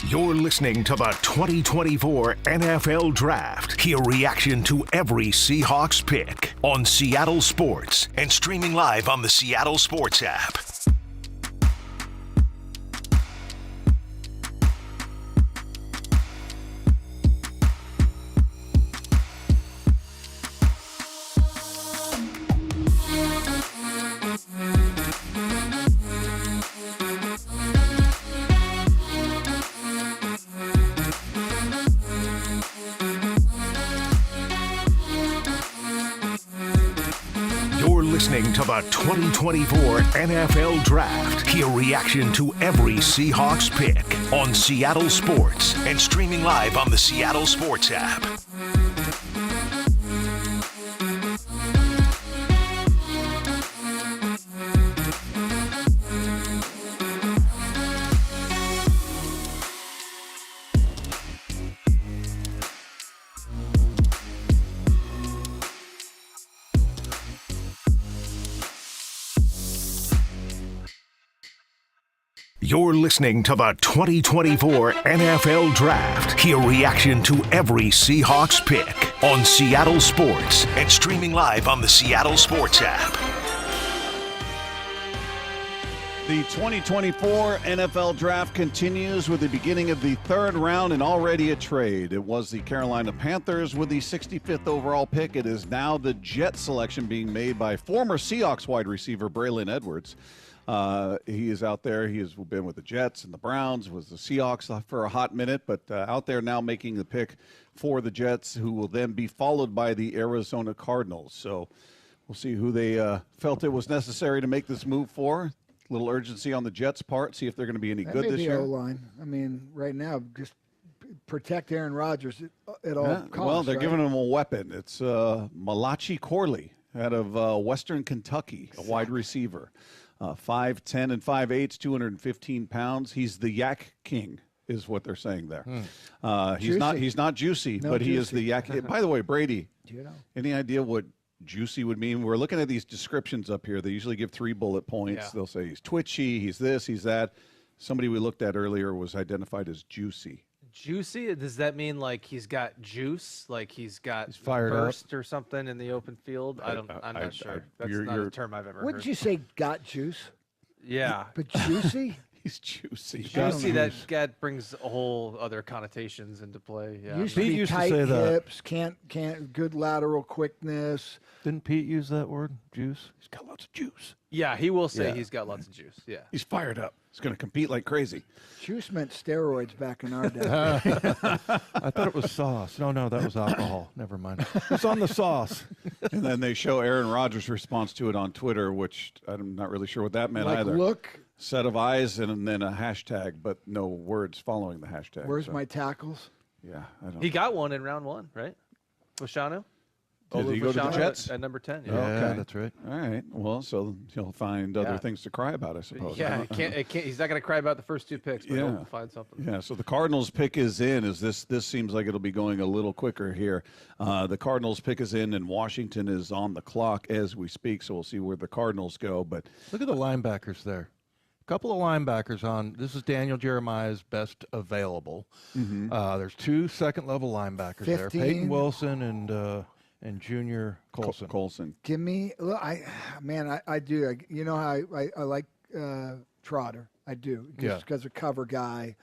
You're listening to the 2024 NFL Draft. Hear reaction to every Seahawks pick on Seattle Sports and streaming live on the Seattle Sports app. Listening to the 2024 NFL Draft. Hear reaction to every Seahawks pick on Seattle Sports and streaming live on the Seattle Sports app. You're listening to the 2024 NFL Draft. Hear reaction to every Seahawks pick on Seattle Sports and streaming live on the Seattle Sports app. The 2024 NFL Draft continues with the beginning of the third round and already a trade. It was the Carolina Panthers with the 65th overall pick. It is now the Jets selection being made by former Seahawks wide receiver Braylon Edwards. He is out there. He has been with the Jets and the Browns, was the Seahawks for a hot minute, but out there now making the pick for the Jets, who will then be followed by the Arizona Cardinals. So we'll see who they felt it was necessary to make this move for. A little urgency on the Jets' part, see if they're going to be any good this year. O-line. I mean, right now, just protect Aaron Rodgers at all costs. Well, they're right? giving him a weapon. It's Malachi Corley out of Western Kentucky, a wide receiver. 5'10" and 5'8", 215 pounds. He's the Yak King, is what they're saying there. He's not juicy, but he is the Yak. By the way, Brady, any idea what juicy would mean? We're looking at these descriptions up here. They usually give 3 bullet points. Yeah. They'll say he's twitchy, he's this, he's that. Somebody we looked at earlier was identified as juicy. Juicy? Does that mean like he's got juice? Like he's fired burst or something in the open field? I'm not sure. That's not a term I've ever heard. What did you say? Got juice? Yeah. But juicy? He's juicy. Juicy, that brings a whole other connotations into play. Yeah. Used to be used to tight say that. hips, can't good lateral quickness. Didn't Pete use that word, juice? He's got lots of juice. Yeah, he will say he's got lots of juice. Yeah. He's fired up. He's going to compete like crazy. Juice meant steroids back in our day. I thought it was sauce. No, that was alcohol. Never mind. It's on the sauce. And then they show Aaron Rodgers' response to it on Twitter, which I'm not really sure what that meant Like, either. look. Set of eyes and then a hashtag, but no words following the hashtag. Where's my tackles? Yeah, I don't. He got one in round 1, right? Washanu? Did he go to the Fashanu Jets? At number 10. Yeah, Okay. that's right. All right. Well, so he'll find other things to cry about, I suppose. Yeah, he's not going to cry about the first 2 picks, but he'll find something. Yeah, so the Cardinals pick is in. This seems like it'll be going a little quicker here. The Cardinals pick is in, and Washington is on the clock as we speak, so we'll see where the Cardinals go. But look at the linebackers there. A couple of linebackers on. This is Daniel Jeremiah's best available. Mm-hmm. There's 2 second-level linebackers there, Peyton Wilson and Junior Colson. Colson. Give me, look, I do. You know how I like Trotter. I do. Just because a cover guy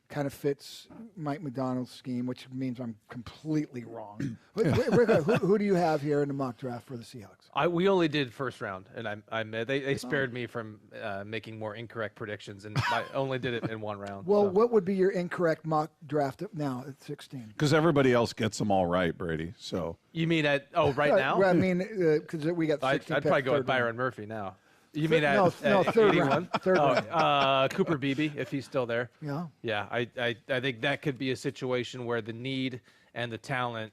kind of fits Mike McDonald's scheme, which means I'm completely wrong. Who do you have here in the mock draft for the Seahawks? We only did first round, and they spared me from making more incorrect predictions, and I only did it in 1 round. Well, what would be your incorrect mock draft now at 16? Because everybody else gets them all right, Brady. So you mean right now? Well, I mean, because we got 16 I'd probably go with Byron Murphy now. You mean at third 81? round. Third round. Cooper Beebe, if he's still there. Yeah. Yeah, I think that could be a situation where the need and the talent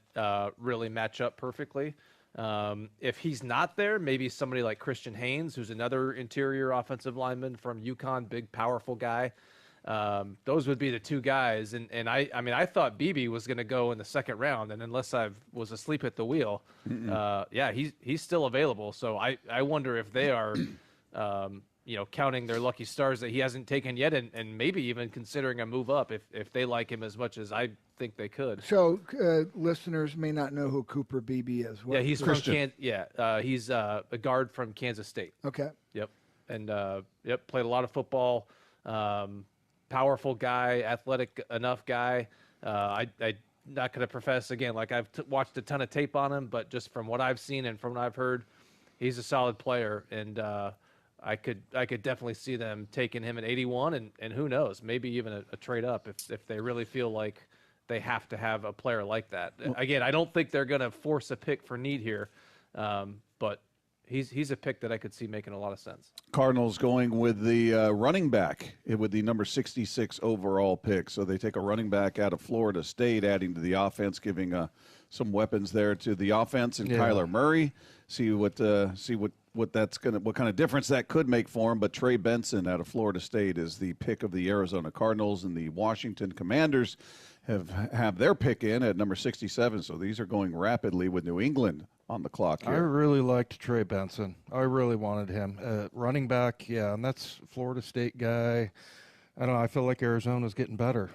really match up perfectly. If he's not there, maybe somebody like Christian Haynes, who's another interior offensive lineman from UConn, big, powerful guy. Those would be the 2 guys. And I thought Beebe was going to go in the 2nd round, and unless I was asleep at the wheel, he's still available. So I wonder if they are counting their lucky stars that he hasn't taken yet, and maybe even considering a move up if they like him as much as I think they could. So listeners may not know who Cooper Beebe is. He's Christian. He's a guard from Kansas State. Okay. Yep. And played a lot of football. Powerful guy, athletic enough guy. I not going to profess again, like I've watched a ton of tape on him, but just from what I've seen and from what I've heard, he's a solid player, and I could definitely see them taking him at 81, and who knows, maybe even a trade up if they really feel like they have to have a player like that. Again, I don't think they're going to force a pick for need here, but he's a pick that I could see making a lot of sense. Cardinals going with the running back with the number 66 overall pick. So they take a running back out of Florida State, adding to the offense, giving some weapons there to the offense, and Kyler Murray. See what kind of difference that could make for him. But Trey Benson out of Florida State is the pick of the Arizona Cardinals, and the Washington Commanders have their pick in at number 67. So these are going rapidly with New England on the clock here. I really liked Trey Benson. I really wanted him. Running back, and that's Florida State guy. I don't know. I feel like Arizona's getting better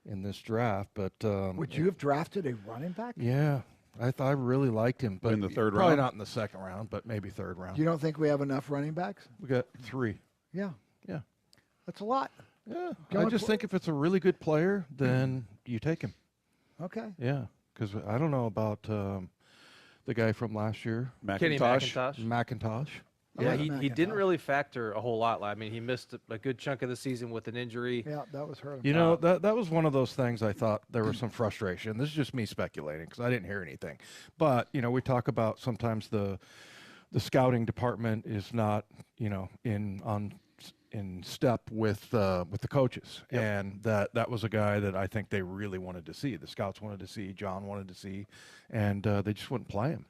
in this draft, but would you have drafted a running back? Yeah, I really liked him, but in the third probably round? not in the second round, but maybe third round. You don't think we have enough running backs? We got 3. Yeah, Yeah, that's a lot. yeah. I just think if it's a really good player, then you take him. Okay. Yeah, because I don't know about the guy from last year, Kenny McIntosh. McIntosh. Yeah, he didn't really factor a whole lot. I mean, he missed a good chunk of the season with an injury. Yeah, that was hurt. You know, that was one of those things I thought there was some frustration. This is just me speculating because I didn't hear anything. But, you know, we talk about sometimes the scouting department is not, you know, in step with the coaches. Yep. And that was a guy that I think they really wanted to see. The scouts wanted to see, John wanted to see, and they just wouldn't play him.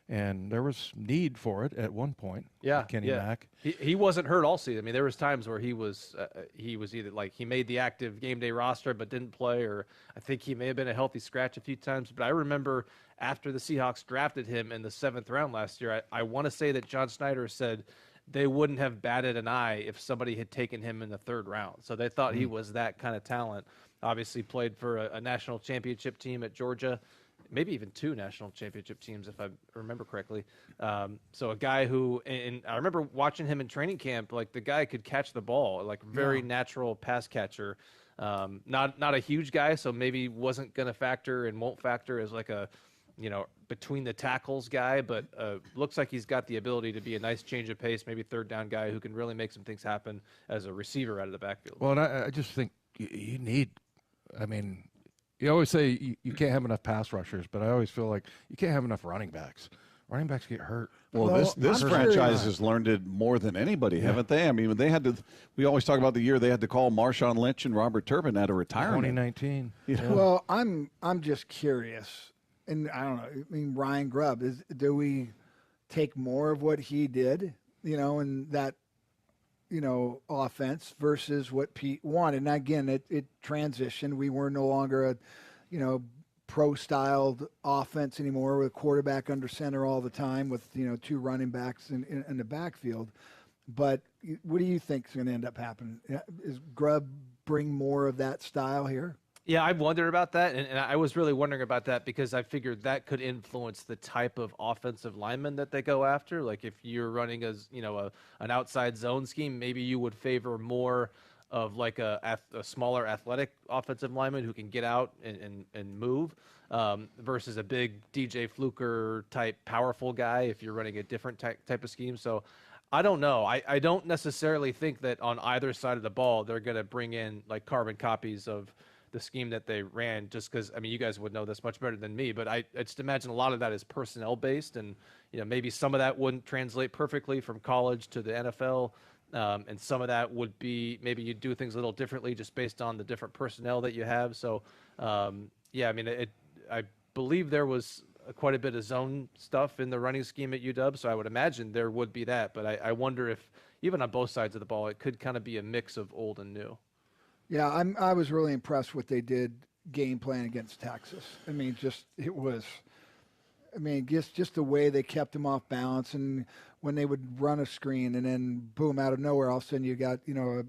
And there was need for it at one point. Yeah, Kenny yeah. Mack. He wasn't hurt all season. I mean, there was times where he was either like he made the active game day roster but didn't play, or I think he may have been a healthy scratch a few times. But I remember after the Seahawks drafted him in the 7th round last year, I want to say that John Snyder said they wouldn't have batted an eye if somebody had taken him in the 3rd round. So they thought he was that kind of talent. Obviously played for a national championship team at Georgia. Maybe even 2 national championship teams, if I remember correctly. So a guy who, and I remember watching him in training camp, like the guy could catch the ball, like very natural pass catcher. Not a huge guy, so maybe wasn't going to factor and won't factor as like a, you know, between the tackles guy, but looks like he's got the ability to be a nice change of pace, maybe 3rd down guy who can really make some things happen as a receiver out of the backfield. Well, and I just think you need, I mean, you always say you can't have enough pass rushers, but I always feel like you can't have enough running backs. Running backs get hurt. Well, this franchise has learned it more than anybody, haven't they? I mean, they had to. We always talk about the year they had to call Marshawn Lynch and Robert Turbin out of retirement. 2019. You know? Well, I'm just curious, and I don't know. I mean, Ryan Grubb, do we take more of what he did, you know, in that, you know, offense versus what Pete wanted? And again, it transitioned. We were no longer a, you know, pro-styled offense anymore with a quarterback under center all the time with, you know, 2 running backs in the backfield. But what do you think is going to end up happening? Is Grubb bring more of that style here? Yeah, I've wondered about that, and I was really wondering about that because I figured that could influence the type of offensive lineman that they go after. Like if you're running as, you know, an outside zone scheme, maybe you would favor more of like a smaller athletic offensive lineman who can get out and move versus a big DJ Fluker type powerful guy if you're running a different type of scheme. So I don't know. I don't necessarily think that on either side of the ball they're going to bring in like carbon copies of the scheme that they ran, just because, I mean, you guys would know this much better than me, but I just imagine a lot of that is personnel based, and, you know, maybe some of that wouldn't translate perfectly from college to the NFL, and some of that would be maybe you do things a little differently just based on the different personnel that you have. So, yeah, I mean, I believe there was quite a bit of zone stuff in the running scheme at UW, so I would imagine there would be that, but I wonder if even on both sides of the ball, it could kind of be a mix of old and new. Yeah, I was really impressed what they did game plan against Texas. I mean, just the way they kept him off balance, and when they would run a screen and then boom, out of nowhere, all of a sudden you got, you know,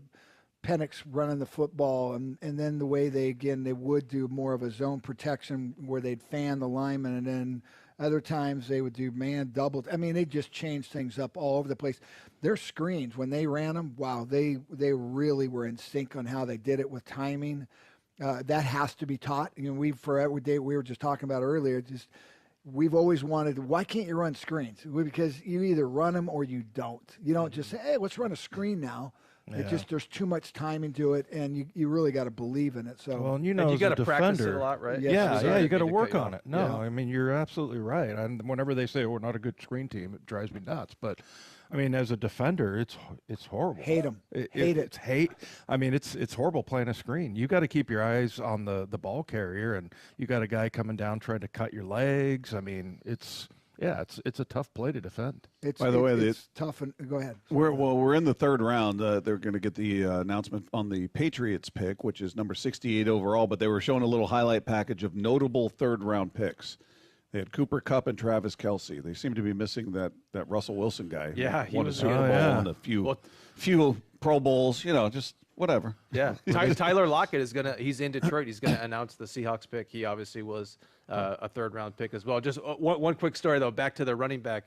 Penix running the football, and then the way they would do more of a zone protection where they'd fan the lineman, and then other times they would do man double. I mean, they just changed things up all over the place. Their screens, when they ran them, wow, they really were in sync on how they did it with timing. That has to be taught. You know, we were just talking about earlier, we've always wanted, why can't you run screens? Because you either run them or you don't. You don't just say, hey, let's run a screen now. Yeah. There's too much timing to it, and you really got to believe in it. So, well, and you know, you got to practice it a lot, right? Yeah, you got to work on it. No, yeah. I mean, you're absolutely right. And whenever they say we're not a good screen team, it drives me nuts. But I mean, as a defender, it's horrible. Hate them. It's hate. I mean, it's horrible playing a screen. You got to keep your eyes on the ball carrier, and you got a guy coming down trying to cut your legs. I mean, it's a tough play to defend. By the way, it's tough. And go ahead. We're in the 3rd round. They're going to get the announcement on the Patriots pick, which is number 68 overall. But they were showing a little highlight package of notable 3rd round picks. They had Cooper Kupp and Travis Kelce. They seem to be missing that Russell Wilson guy. Yeah, he won was a Super Bowl and a few Pro Bowls. You know, just whatever. Yeah, Tyler Lockett he's in Detroit. He's gonna announce the Seahawks pick. He obviously was a third-round pick as well. Just one quick story though. Back to the running back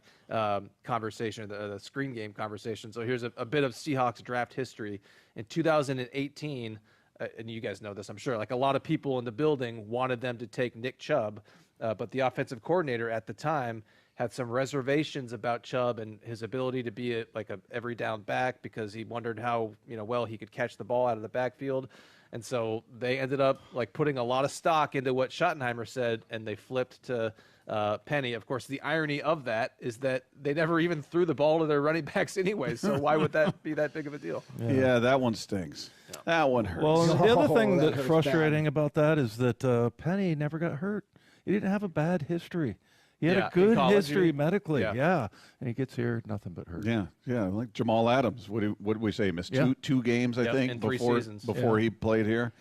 conversation, the screen game conversation. So here's a bit of Seahawks draft history. In 2018, and you guys know this, I'm sure. Like a lot of people in the building wanted them to take Nick Chubb, but the offensive coordinator at the time had some reservations about Chubb and his ability to be a every down back because he wondered how well he could catch the ball out of the backfield. And so they ended up putting a lot of stock into what Schottenheimer said, and they flipped to Penny. Of course, the irony of that is that they never even threw the ball to their running backs anyway. So why would that be that big of a deal? Yeah, that one stings. Yeah. That one hurts. Well, and the other thing that's frustrating about that is that Penny never got hurt. He didn't have a bad history. He had a good history medically, and he gets here, nothing but hurt. Yeah, like Jamal Adams. What did we say? Missed two games, I think, in 3 seasons. before he played here,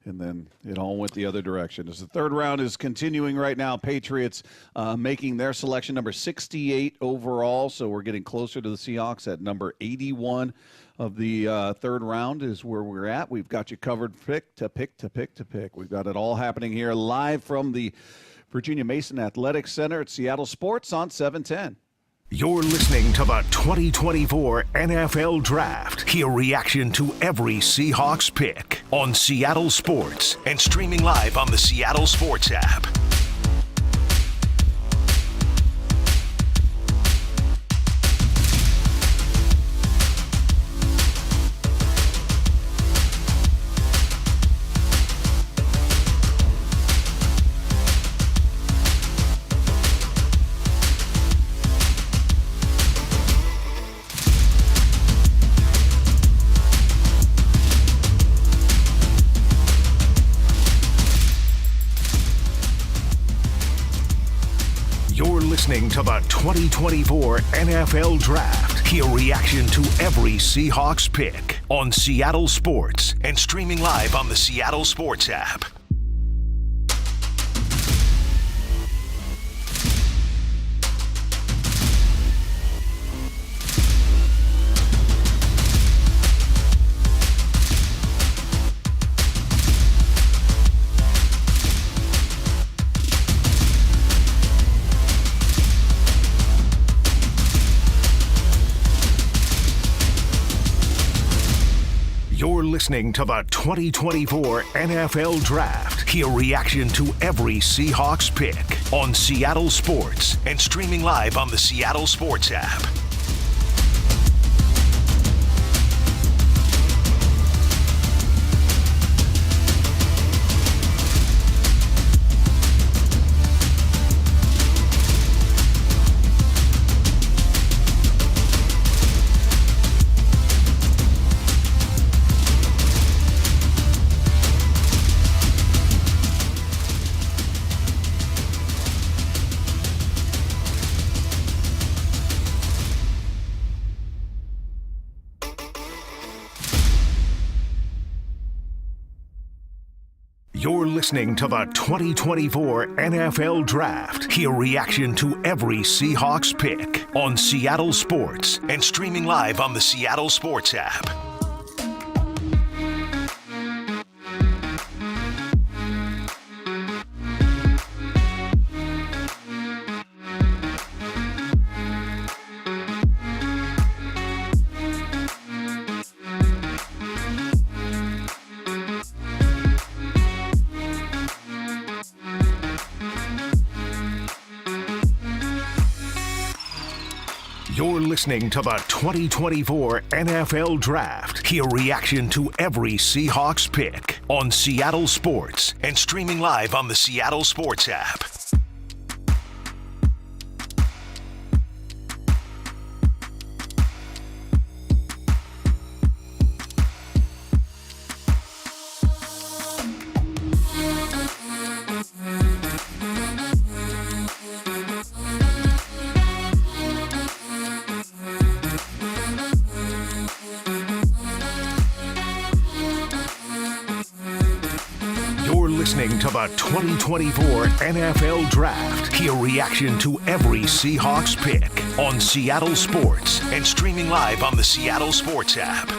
and then it all went the other direction. As the third round is continuing right now, Patriots making their selection number 68 overall, so we're getting closer to the Seahawks at number 81 of the third round is where we're at. We've got you covered pick to pick to pick to pick. We've got it all happening here live from the Virginia Mason Athletic Center at Seattle Sports on 710. You're listening to the 2024 NFL Draft. Hear reaction to every Seahawks pick on Seattle Sports and streaming live on the Seattle Sports app. Listening to the 2024 NFL Draft. Hear reaction to every Seahawks pick on Seattle Sports and streaming live on the Seattle Sports app. You're listening to the 2024 NFL Draft. Hear reaction to every Seahawks pick on Seattle Sports and streaming live on the Seattle Sports app. You're listening to the 2024 NFL Draft. Hear reaction to every Seahawks pick on Seattle Sports and streaming live on the Seattle Sports app. You're listening to the 2024 NFL Draft. Hear reaction to every Seahawks pick on Seattle Sports and streaming live on the Seattle Sports app. Listening to the 2024 NFL Draft. Hear reaction to every Seahawks pick on Seattle Sports and streaming live on the Seattle Sports app.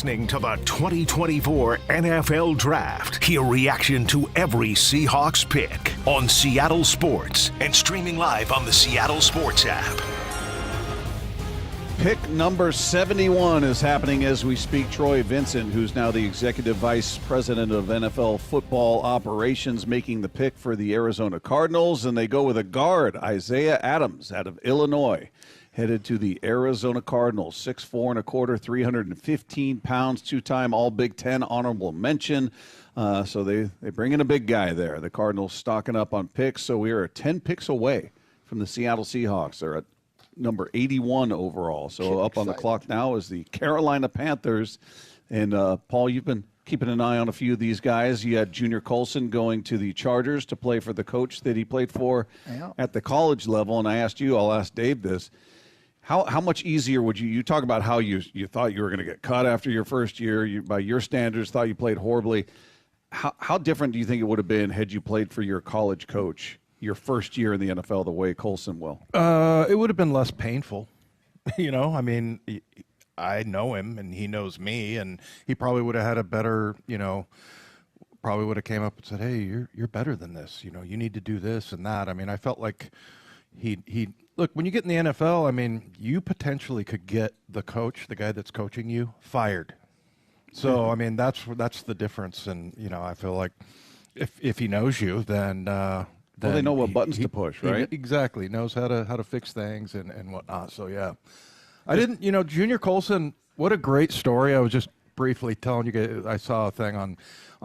listening to the 2024 NFL Draft. Hear reaction to every Seahawks pick on Seattle Sports and streaming live on the Seattle Sports app. Pick number 71 is happening as we speak. Troy Vincent, who's now the Executive Vice President of NFL Football Operations, making the pick for the Arizona Cardinals, and they go with a guard, Isaiah Adams, out of Illinois, headed to the Arizona Cardinals. 6'4" and a quarter, 315 pounds, two-time All-Big Ten honorable mention. So they bring in a big guy there. The Cardinals stocking up on picks, so we are 10 picks away from the Seattle Seahawks. They're at number 81 overall. So up on the clock now is the Carolina Panthers. And, Paul, you've been keeping an eye on a few of these guys. You had Junior Colson going to the Chargers to play for the coach that he played for at the college level. And I asked you, I'll ask Dave this. How much easier would you talk about how you thought you were going to get cut after your first year, you, by your standards, thought you played horribly. How different do you think it would have been had you played for your college coach your first year in the NFL the way Colson will? It would have been less painful. I mean, I know him and he knows me, and he probably would have had a better, probably would have came up and said, hey, you're better than this. You need to do this and that. I mean, I felt like he look, when you get in the NFL, I mean, you potentially could get the coach, the guy that's coaching you, fired. So, I mean, that's the difference. And, I feel like if he knows you, then well, they know what buttons to push, right? He exactly knows how to fix things and whatnot. So yeah, I didn't. Junior Colson. What a great story! I was just briefly telling you guys. I saw a thing on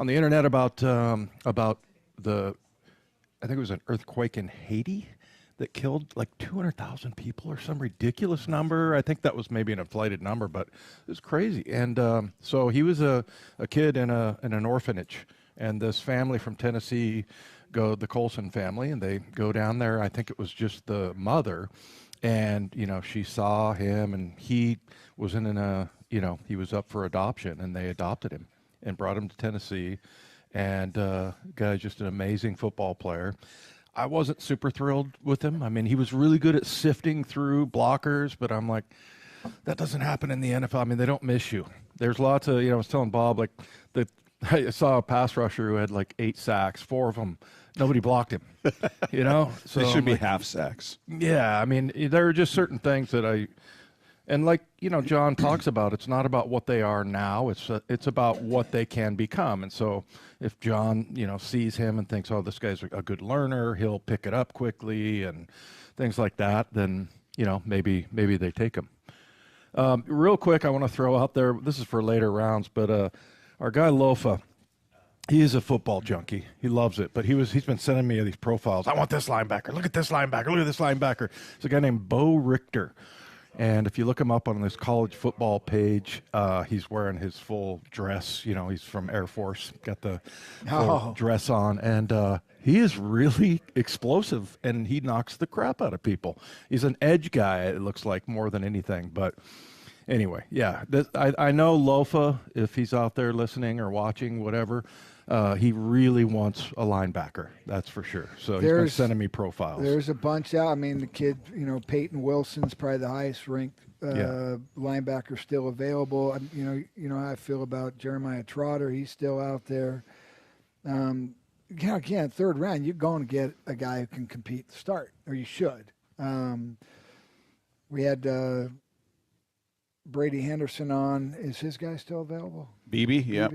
the internet about the. I think it was an earthquake in Haiti that killed like 200,000 people or some ridiculous number. I think that was maybe an inflated number, but it was crazy. And so he was a kid in an orphanage, and this family from Tennessee. The Colson family, and they go down there. I think it was just the mother, and she saw him, and he was he was up for adoption, and they adopted him and brought him to Tennessee. And guy's just an amazing football player. I wasn't super thrilled with him. I mean, he was really good at sifting through blockers, but I'm like, that doesn't happen in the NFL. I mean, they don't miss you. There's lots of I was telling Bob, like I saw a pass rusher who had like 8 sacks, 4 of them. Nobody blocked him, So they should be half sacks. Yeah, I mean, there are just certain things that John talks about. It's not about what they are now. It's about what they can become. And so, if John, sees him and thinks, oh, this guy's a good learner, he'll pick it up quickly and things like that. Then maybe they take him. Real quick, I want to throw out there. This is for later rounds, but our guy Lofa. He is a football junkie. He loves it. But he's been sending me these profiles. I want this linebacker. Look at this linebacker. Look at this linebacker. There's a guy named Bo Richter. And if you look him up on this college football page, he's wearing his full dress. He's from Air Force. Got the full dress on. And he is really explosive, and he knocks the crap out of people. He's an edge guy, it looks like, more than anything. But anyway, yeah. I know Lofa, if he's out there listening or watching, whatever, he really wants a linebacker, that's for sure. So he's been sending me profiles. There's a bunch out. I mean, the kid, Peyton Wilson's probably the highest ranked linebacker still available. How I feel about Jeremiah Trotter. He's still out there. Again, third round, you're going to get a guy who can compete to start, or you should. We had Brady Henderson on. Is his guy still available? BB, yeah.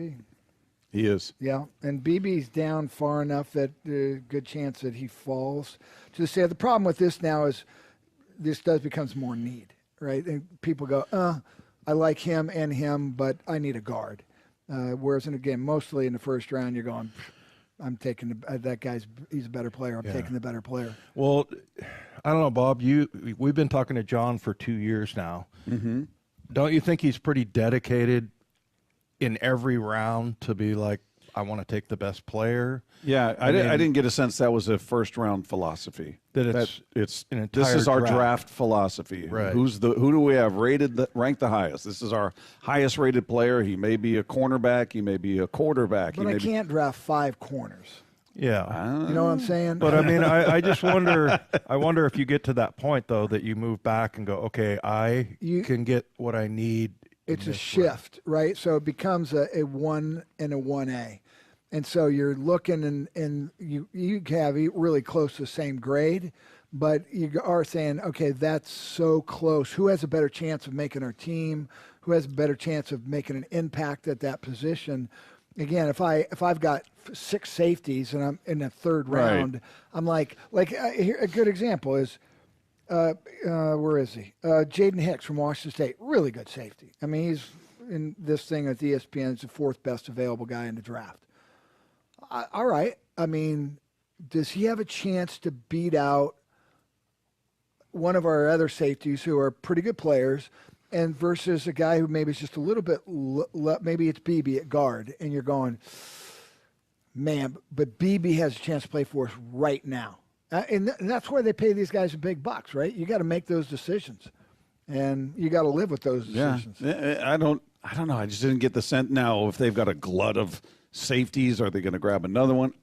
He is. Yeah, and BB's down far enough that there's a good chance that he falls. To say the problem with this now is this becomes more need, right? And people go, I like him, but I need a guard. Whereas, and again, mostly in the first round, you're going, I'm taking that guy's. He's a better player. I'm taking the better player. Well, I don't know, Bob. We've been talking to John for 2 years now. Mm-hmm. Don't you think he's pretty dedicated in every round to be like, I want to take the best player? Yeah, I didn't get a sense that was a first round philosophy. It's an entire this is our draft philosophy. Right. Who do we have ranked the highest? This is our highest rated player. He may be a cornerback. He may be a quarterback. But I can't draft 5 corners. Yeah. You know what I'm saying? But I mean, I just wonder. I wonder if you get to that point though that you move back and go, okay, I can get what I need It's a shift, right? So it becomes a 1 and a 1A. And so you're looking and you have really close to the same grade, but you are saying, okay, that's so close. Who has a better chance of making our team? Who has a better chance of making an impact at that position? Again, if I've got 6 safeties and I'm in the third round, I'm like here, a good example is where is he? Jaden Hicks from Washington State, really good safety. I mean, he's in this thing at ESPN. He's the 4th best available guy in the draft. All right. I mean, does he have a chance to beat out one of our other safeties who are pretty good players, and versus a guy who maybe is just a little bit, maybe it's BB at guard, and you're going, man, but BB has a chance to play for us right now. And that's why they pay these guys the big bucks, right? You got to make those decisions, and you got to live with those decisions. Yeah, I don't know. I just didn't get the sense now if they've got a glut of safeties. Are they going to grab another one?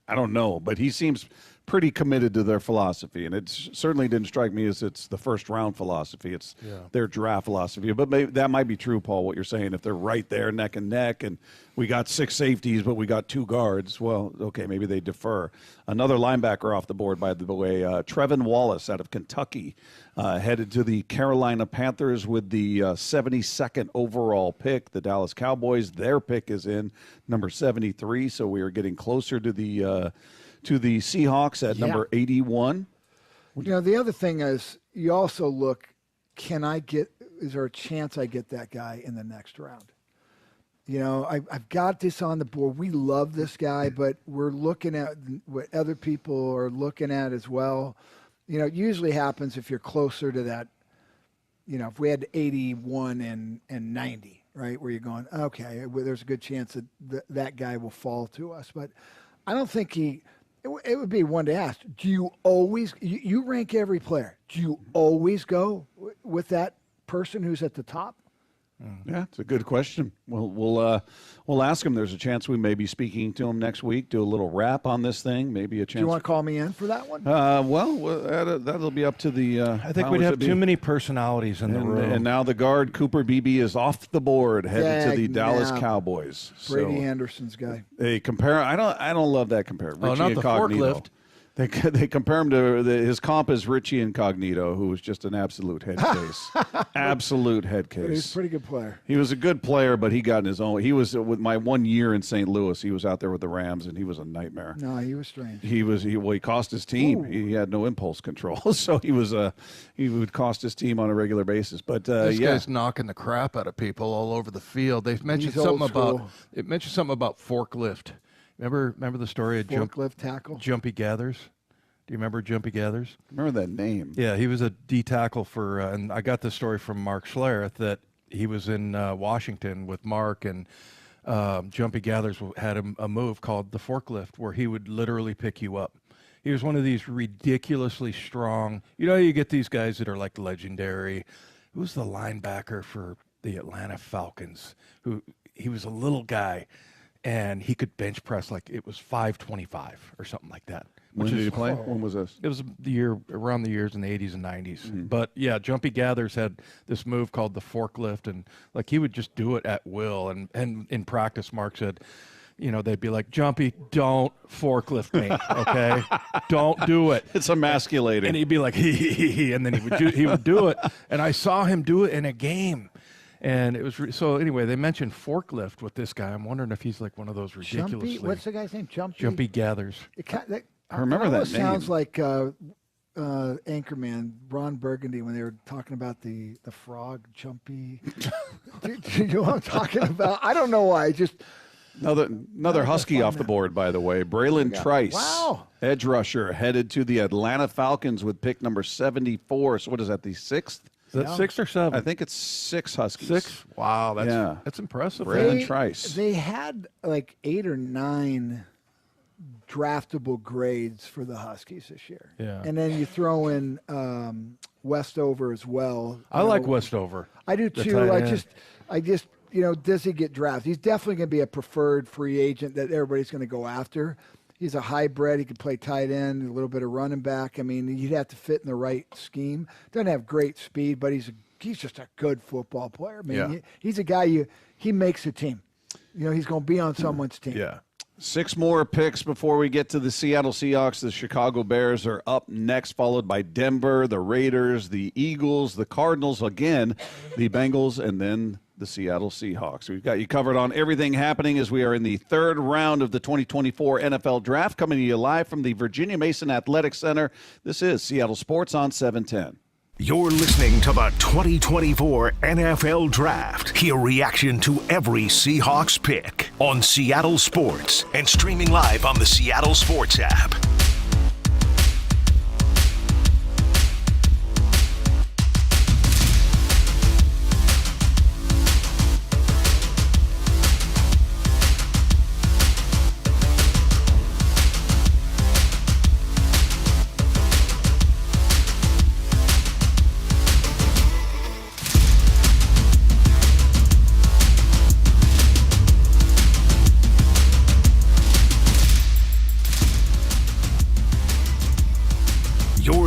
I don't know, but he seems pretty committed to their philosophy, and it certainly didn't strike me as it's the first round philosophy. It's their draft philosophy. But maybe that might be true, Paul, what you're saying. If they're right there neck and neck, and we got 6 safeties, but we got 2 guards, well, okay, maybe they defer. Another linebacker off the board, by the way, Trevin Wallace out of Kentucky, headed to the Carolina Panthers with the 72nd overall pick. The Dallas Cowboys, their pick is in number 73, so we are getting closer to the Seahawks at number 81. You know, the other thing is you also look, is there a chance I get that guy in the next round? You know, I've got this on the board. We love this guy, but we're looking at what other people are looking at as well. You know, it usually happens if you're closer to that, you know, if we had 81 and 90, right, where you're going, okay, well, there's a good chance that that guy will fall to us. But I don't think it would be one to ask. Do you always you rank every player? Do you always go with that person who's at the top? Yeah, it's a good question. We'll ask him. There's a chance we may be speaking to him next week. Do a little wrap on this thing. Maybe a chance. Do you want to call me in for that one? That'll be up to the. I think we'd have too many personalities in the room. And now the guard Cooper Beebe is off the board, headed to the Dallas Cowboys. Brady Anderson's guy. They compare. I don't love that compare. Richie not the Incognito. forklift. They compare him to his comp is Richie Incognito, who was just an absolute head case. Absolute head case. But he's a pretty good player. He was a good player, but he got in his own. He was with my 1 year in St. Louis. He was out there with the Rams, and he was a nightmare. No, he was strange. He cost his team. He had no impulse control, so he would cost his team on a regular basis. But this guy's knocking the crap out of people all over the field. They've mentioned something about forklift. Remember the story of forklift tackle? Jumpy Gathers? Do you remember Jumpy Gathers? Remember that name? Yeah, he was a D tackle for, and I got this story from Mark Schlereth that he was in Washington with Mark, and Jumpy Gathers had a move called the forklift where he would literally pick you up. He was one of these ridiculously strong. You know, you get these guys that are like legendary. Who's the linebacker for the Atlanta Falcons? He was a little guy. And he could bench press like it was 525 or something like that. When did he play? When was this? It was around the years in the 80s and 90s. Mm-hmm. But yeah, Jumpy Gathers had this move called the forklift, and like he would just do it at will. And in practice, Mark said, you know, they'd be like, Jumpy, don't forklift me, okay? Don't do it. It's emasculating. And he'd be like, hee, and then he would do it. And I saw him do it in a game. And it was so anyway. They mentioned forklift with this guy. I'm wondering if he's like one of those ridiculously. Jumpy, what's the guy's name? Jumpy Gathers. I remember that name. Sounds like Anchorman, Ron Burgundy, when they were talking about the frog Jumpy. do you know what I'm talking about? I don't know why. Just another Husky off the board, by the way. Braylon Trice, edge rusher, headed to the Atlanta Falcons with pick number 74. So what is that? The 6th? Is that 6 or 7? I think it's 6 Huskies. 6? Wow, that's impressive. Braylon Trice. They had like 8 or 9 draftable grades for the Huskies this year. Yeah. And then you throw in Westover as well. I like Westover. I do too. I just you know, does he get drafted? He's definitely going to be a preferred free agent that everybody's going to go after. He's a hybrid. He can play tight end, a little bit of running back. I mean, he'd have to fit in the right scheme. Doesn't have great speed, but he's just a good football player. I mean, he's a guy he makes a team. He's going to be on someone's team. Yeah. 6 more picks before we get to the Seattle Seahawks. The Chicago Bears are up next, followed by Denver, the Raiders, the Eagles, the Cardinals, again, the Bengals, and then the Seattle Seahawks. We've got you covered on everything happening as we are in the 3rd round of the 2024 NFL Draft, coming to you live from the Virginia Mason Athletic Center. This is Seattle Sports on 710. You're listening to the 2024 NFL Draft. Hear reaction to every Seahawks pick on Seattle Sports and streaming live on the Seattle Sports app.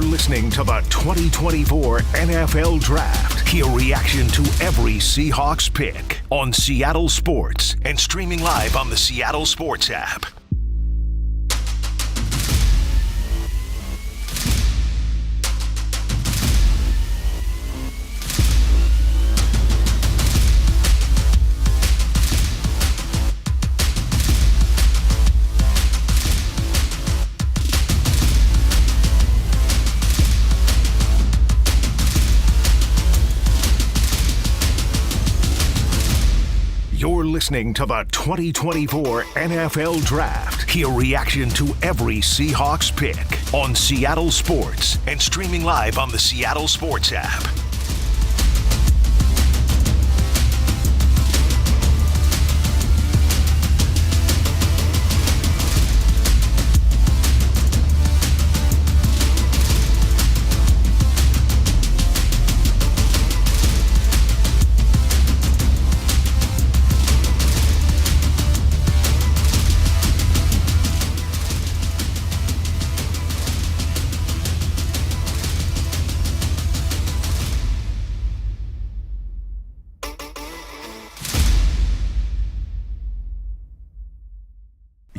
Listening to the 2024 NFL Draft. Hear reaction to every Seahawks pick on Seattle Sports and streaming live on the Seattle Sports app. You're listening to the 2024 NFL Draft. Hear reaction to every Seahawks pick on Seattle Sports and streaming live on the Seattle Sports app.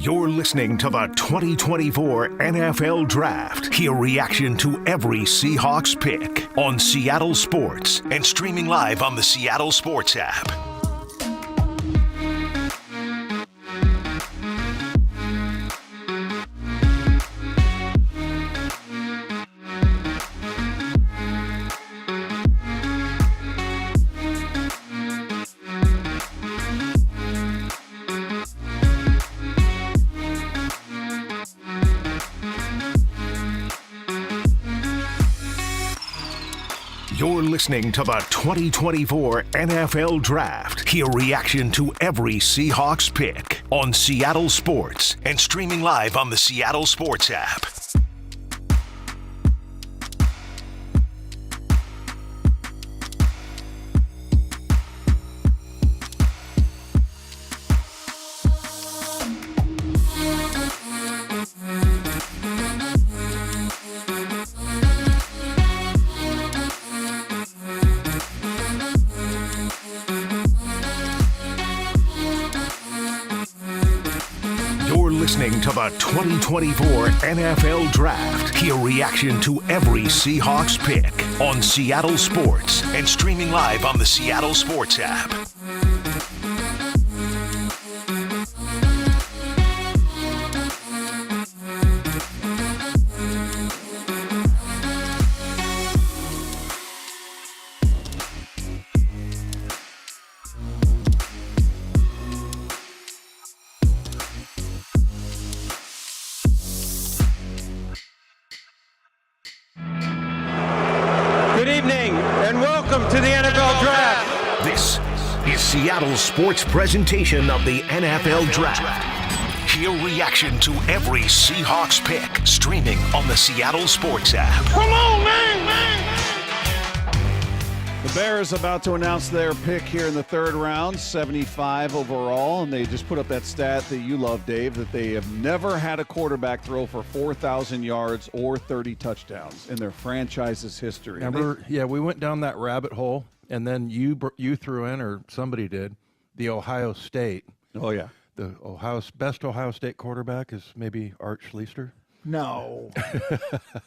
You're listening to the 2024 NFL Draft. Hear reaction to every Seahawks pick on Seattle Sports and streaming live on the Seattle Sports app. You're listening to the 2024 NFL Draft. Hear reaction to every Seahawks pick on Seattle Sports and streaming live on the Seattle Sports app. Listening to the 2024 NFL Draft. Hear reaction to every Seahawks pick on Seattle Sports and streaming live on the Seattle Sports app. Seattle Sports presentation of the NFL Draft. Hear reaction to every Seahawks pick streaming on the Seattle Sports app. Come on, man! The The Bears about to announce their pick here in the third round, 75 overall, and they just put up that stat that you love, Dave, that they have never had a quarterback throw for 4,000 yards or 30 touchdowns in their franchise's history. Remember, we went down that rabbit hole, and then you threw in, or somebody did, the Ohio State. Oh, yeah. The best Ohio State quarterback is maybe Art Schlichter. No.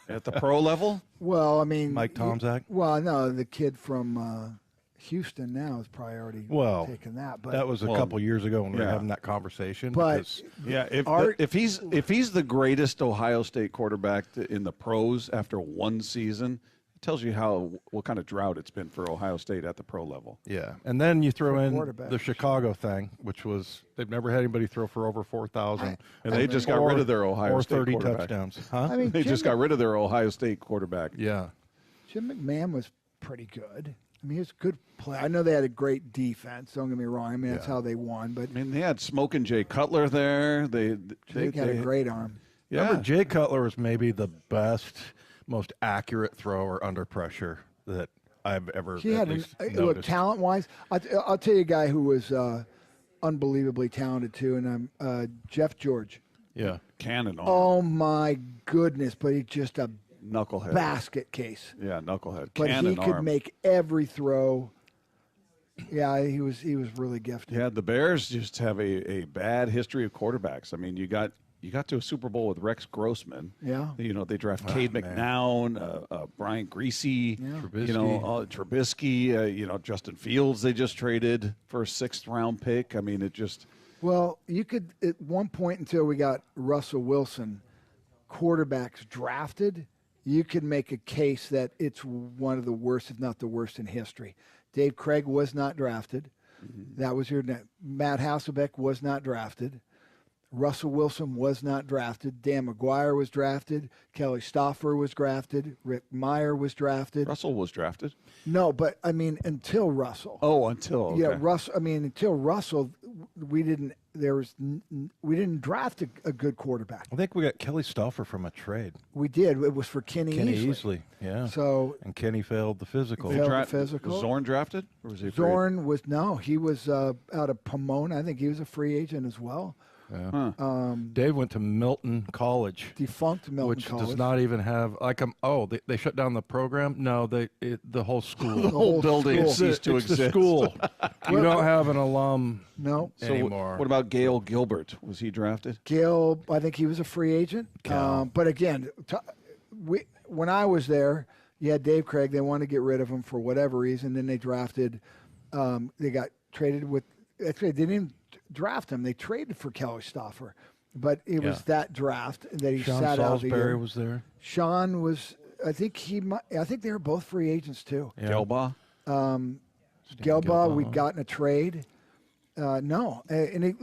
At the pro level? Well, I mean, Mike Tomczak? Well, no, the kid from Houston now is probably already taking that. But that was a couple years ago when we were having that conversation. But if he's the greatest Ohio State quarterback in the pros after one season, it tells you what kind of drought it's been for Ohio State at the pro level. Yeah, and then you throw in the Chicago thing, which was they've never had anybody throw for over 4,000, and they just got rid of their Ohio State 30 quarterback. touchdowns. Huh? I mean, they just got rid of their Ohio State quarterback. Yeah, Jim McMahon was pretty good. I mean, he was a good player. I know they had a great defense. Don't get me wrong. I mean, that's how they won. But I mean, they had Smokin' Jay Cutler there. They had a great arm. Yeah, remember Jay Cutler was maybe the best, most accurate thrower under pressure that I've ever look, talent-wise, I'll tell you a guy who was unbelievably talented too, and Jeff George. Yeah, cannon arm. Oh my goodness! But he's just a knucklehead basket case. Yeah, knucklehead. But cannon he could arm. make every throw. Yeah, he was really gifted. Yeah, the Bears just have a bad history of quarterbacks. I mean, you got to a Super Bowl with Rex Grossman. Yeah. You know, they draft Cade McNown, Brian Griese, Trubisky, Justin Fields they just traded for a 6th-round pick. I mean, it just... Well, you could, at one point until we got Russell Wilson, quarterbacks drafted, you could make a case that it's one of the worst, if not the worst, in history. Dave Craig was not drafted. Mm-hmm. That was Matt Hasselbeck was not drafted. Russell Wilson was not drafted. Dan McGuire was drafted. Kelly Stauffer was drafted. Rick Meyer was drafted. Draft was drafted? No, but I mean until Russell. Oh, until okay. Yeah, Russell. I mean until Russell, we didn't draft a good quarterback. I think we got Kelly Stauffer from a trade. We did. It was for Kenny Easley. Yeah. So and Kenny failed the physical. Was Zorn drafted? Or was he Zorn was he was out of Pomona. I think he was a free agent as well. Yeah. Dave went to Milton College, defunct Milton College, which does not even have they shut down the program. No, the whole school, the whole building ceased to exist. The school. You don't have an alum anymore. So what about Gail Gilbert? Was he drafted? Gail, I think he was a free agent. But again, when I was there, you had Dave Craig. They wanted to get rid of him for whatever reason. Then they drafted. They got traded with. Actually, they didn't even draft him. They traded for Kelly Stauffer, but it was that draft that he sat out the year. Salisbury was there. Sean was. I think they were both free agents too. Yeah. Gelbaugh. Gelbaugh, we'd gotten a trade. No,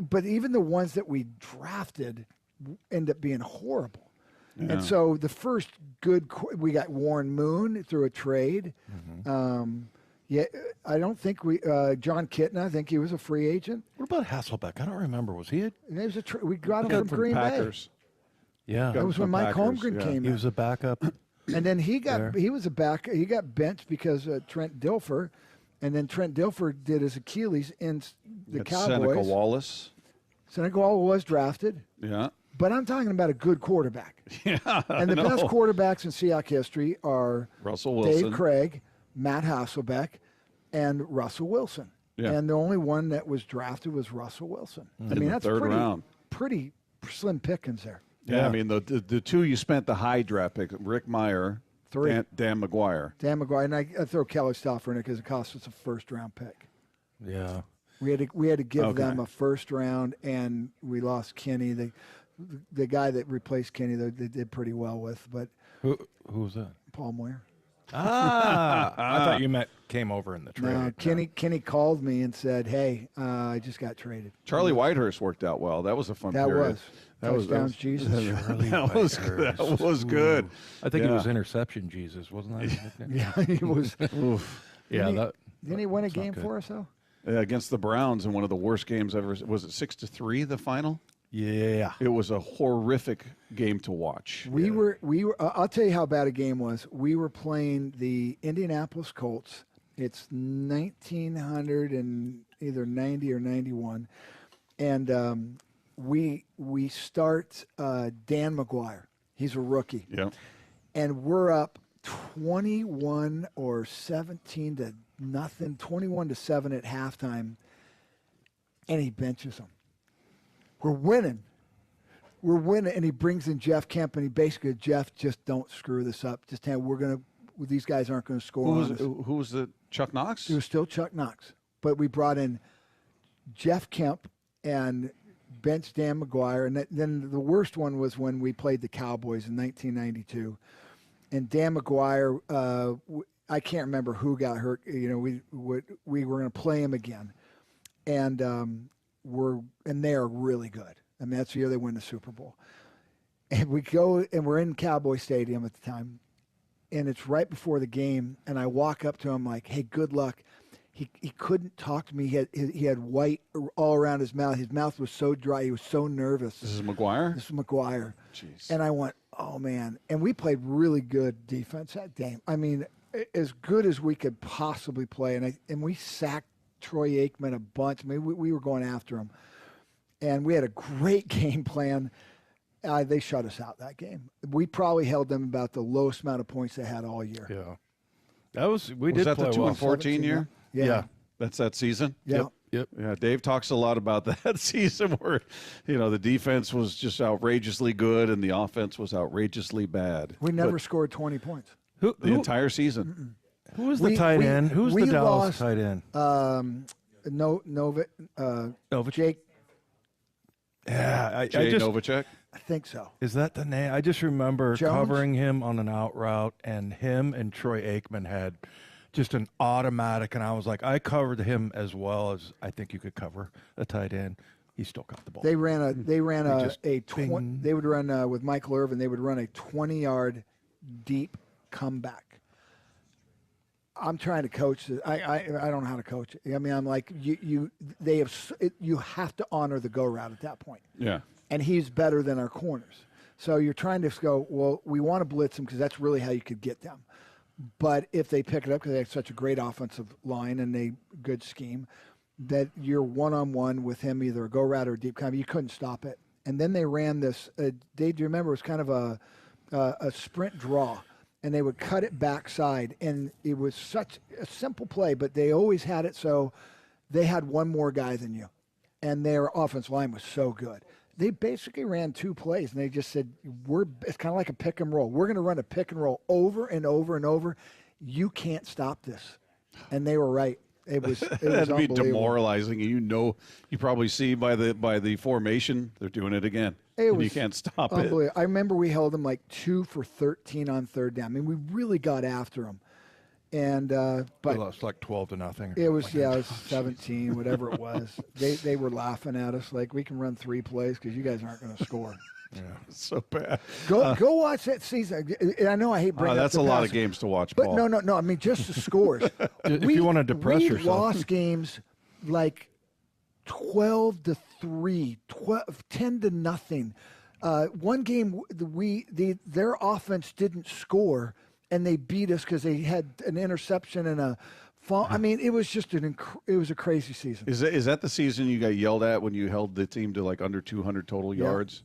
but even the ones that we drafted end up being horrible. Yeah. And so the first we got Warren Moon through a trade. Mm-hmm. Yeah, I don't think John Kitna, I think he was a free agent. What about Hasselbeck? I don't remember. Was he? We got him from Green Packers. Bay. Yeah, that was when Mike Holmgren came in. He was a backup. And then he was a back. He got benched because Trent Dilfer, and then Trent Dilfer did his Achilles in the Cowboys. Seneca Wallace. Seneca Wallace was drafted. Yeah. But I'm talking about a good quarterback. Yeah. And the best quarterbacks in Seahawks history are Russell Wilson, Dave Craig, Matt Hasselbeck, and Russell Wilson. Yeah. And the only one that was drafted was Russell Wilson. I mean, that's third round. Pretty slim pickings there. Yeah, I mean, the two you spent the high draft pick, Rick Meyer, Dan McGuire. Dan McGuire, and I throw Kelly Stauffer in it because it cost us a first-round pick. Yeah. We had to give them a first round, and we lost Kenny. The guy that replaced Kenny, they did pretty well with. But who was that? Paul Moyer. I thought you meant came over in the trade. No, Kenny called me and said, "Hey, I just got traded." Charlie Whitehurst worked out well. That was a fun period. That was Jesus. That was good. I think it was interception Jesus, wasn't that? Yeah, he was. Yeah, didn't he win a game for us though? Against the Browns in one of the worst games ever. Was it 6-3 the final? Yeah, it was a horrific game to watch. We were. I'll tell you how bad a game was. We were playing the Indianapolis Colts It's 1900 and either 90 or 91. And we start Dan McGuire. He's a rookie. Yeah. And we're up 21 or 17 to nothing, 21 to 7 at halftime. And he benches him. We're winning. And he brings in Jeff Kemp, and he basically, Jeff, just don't screw this up. Just these guys aren't going to score on us. Who was the Chuck Knox? It was still Chuck Knox. But we brought in Jeff Kemp and benched Dan McGuire. And then the worst one was when we played the Cowboys in 1992. And Dan McGuire, I can't remember who got hurt. You know, we were going to play him again. And they are really good. I mean, that's the year they win the Super Bowl. And we go, and we're in Cowboy Stadium at the time, and it's right before the game, and I walk up to him like, hey, good luck. He couldn't talk to me. He had white all around his mouth. His mouth was so dry. He was so nervous. This is McGuire? This is McGuire. Jeez. And I went, oh, man. And we played really good defense that game. I mean, as good as we could possibly play. And we sacked Troy Aikman a bunch. I mean, we were going after him. And we had a great game plan. They shut us out that game. We probably held them about the lowest amount of points they had all year. Yeah. Was that the 2-14 year? Yeah. That's that season? Yeah. Yep. Yeah, Dave talks a lot about that season where, the defense was just outrageously good and the offense was outrageously bad. We never scored 20 points. The entire season. Who was the tight end? Who's the Dallas tight end? Jake. Yeah, Jay Novacek? I think so. Is that the name? I just remember Jones? covering him on an out route, and him and Troy Aikman had just an automatic, and I was like, I covered him as well as I think you could cover a tight end. He still got the ball. They would run with Michael Irvin. They would run a 20-yard deep comeback. I'm trying to coach this. I don't know how to coach it. I mean, I'm like you have to honor the go route at that point. Yeah. And he's better than our corners. So you're trying to go, well, we want to blitz them because that's really how you could get them. But if they pick it up because they have such a great offensive line and a good scheme, that you're one-on-one with him, either a go route or a deep comeback, you couldn't stop it. And then they ran this. Dave, do you remember? It was kind of a sprint draw. And they would cut it backside, and it was such a simple play, but they always had it so they had one more guy than you, and their offensive line was so good. They basically ran two plays, and they just said, it's kind of like a pick and roll. We're going to run a pick and roll over and over and over. You can't stop this. And they were right. It was That'd be demoralizing. You probably see by the formation, they're doing it again. You can't stop it. I remember we held them like 2 for 13 on third down. I mean, we really got after them. And but we lost like 12-0. It was 17, whatever it was. They were laughing at us like, we can run 3 plays because you guys aren't going to score. Yeah, it's so bad. Go watch that season. I know I hate bringing up that's the a lot past, of games to watch, but Paul. no. I mean, just the scores. If you want to depress yourself. We lost games like 12-3, 10-0. One game their offense didn't score, and they beat us because they had an interception and a fall. I mean, it was just it was a crazy season. Is that the season you got yelled at when you held the team to like under 200 total yards?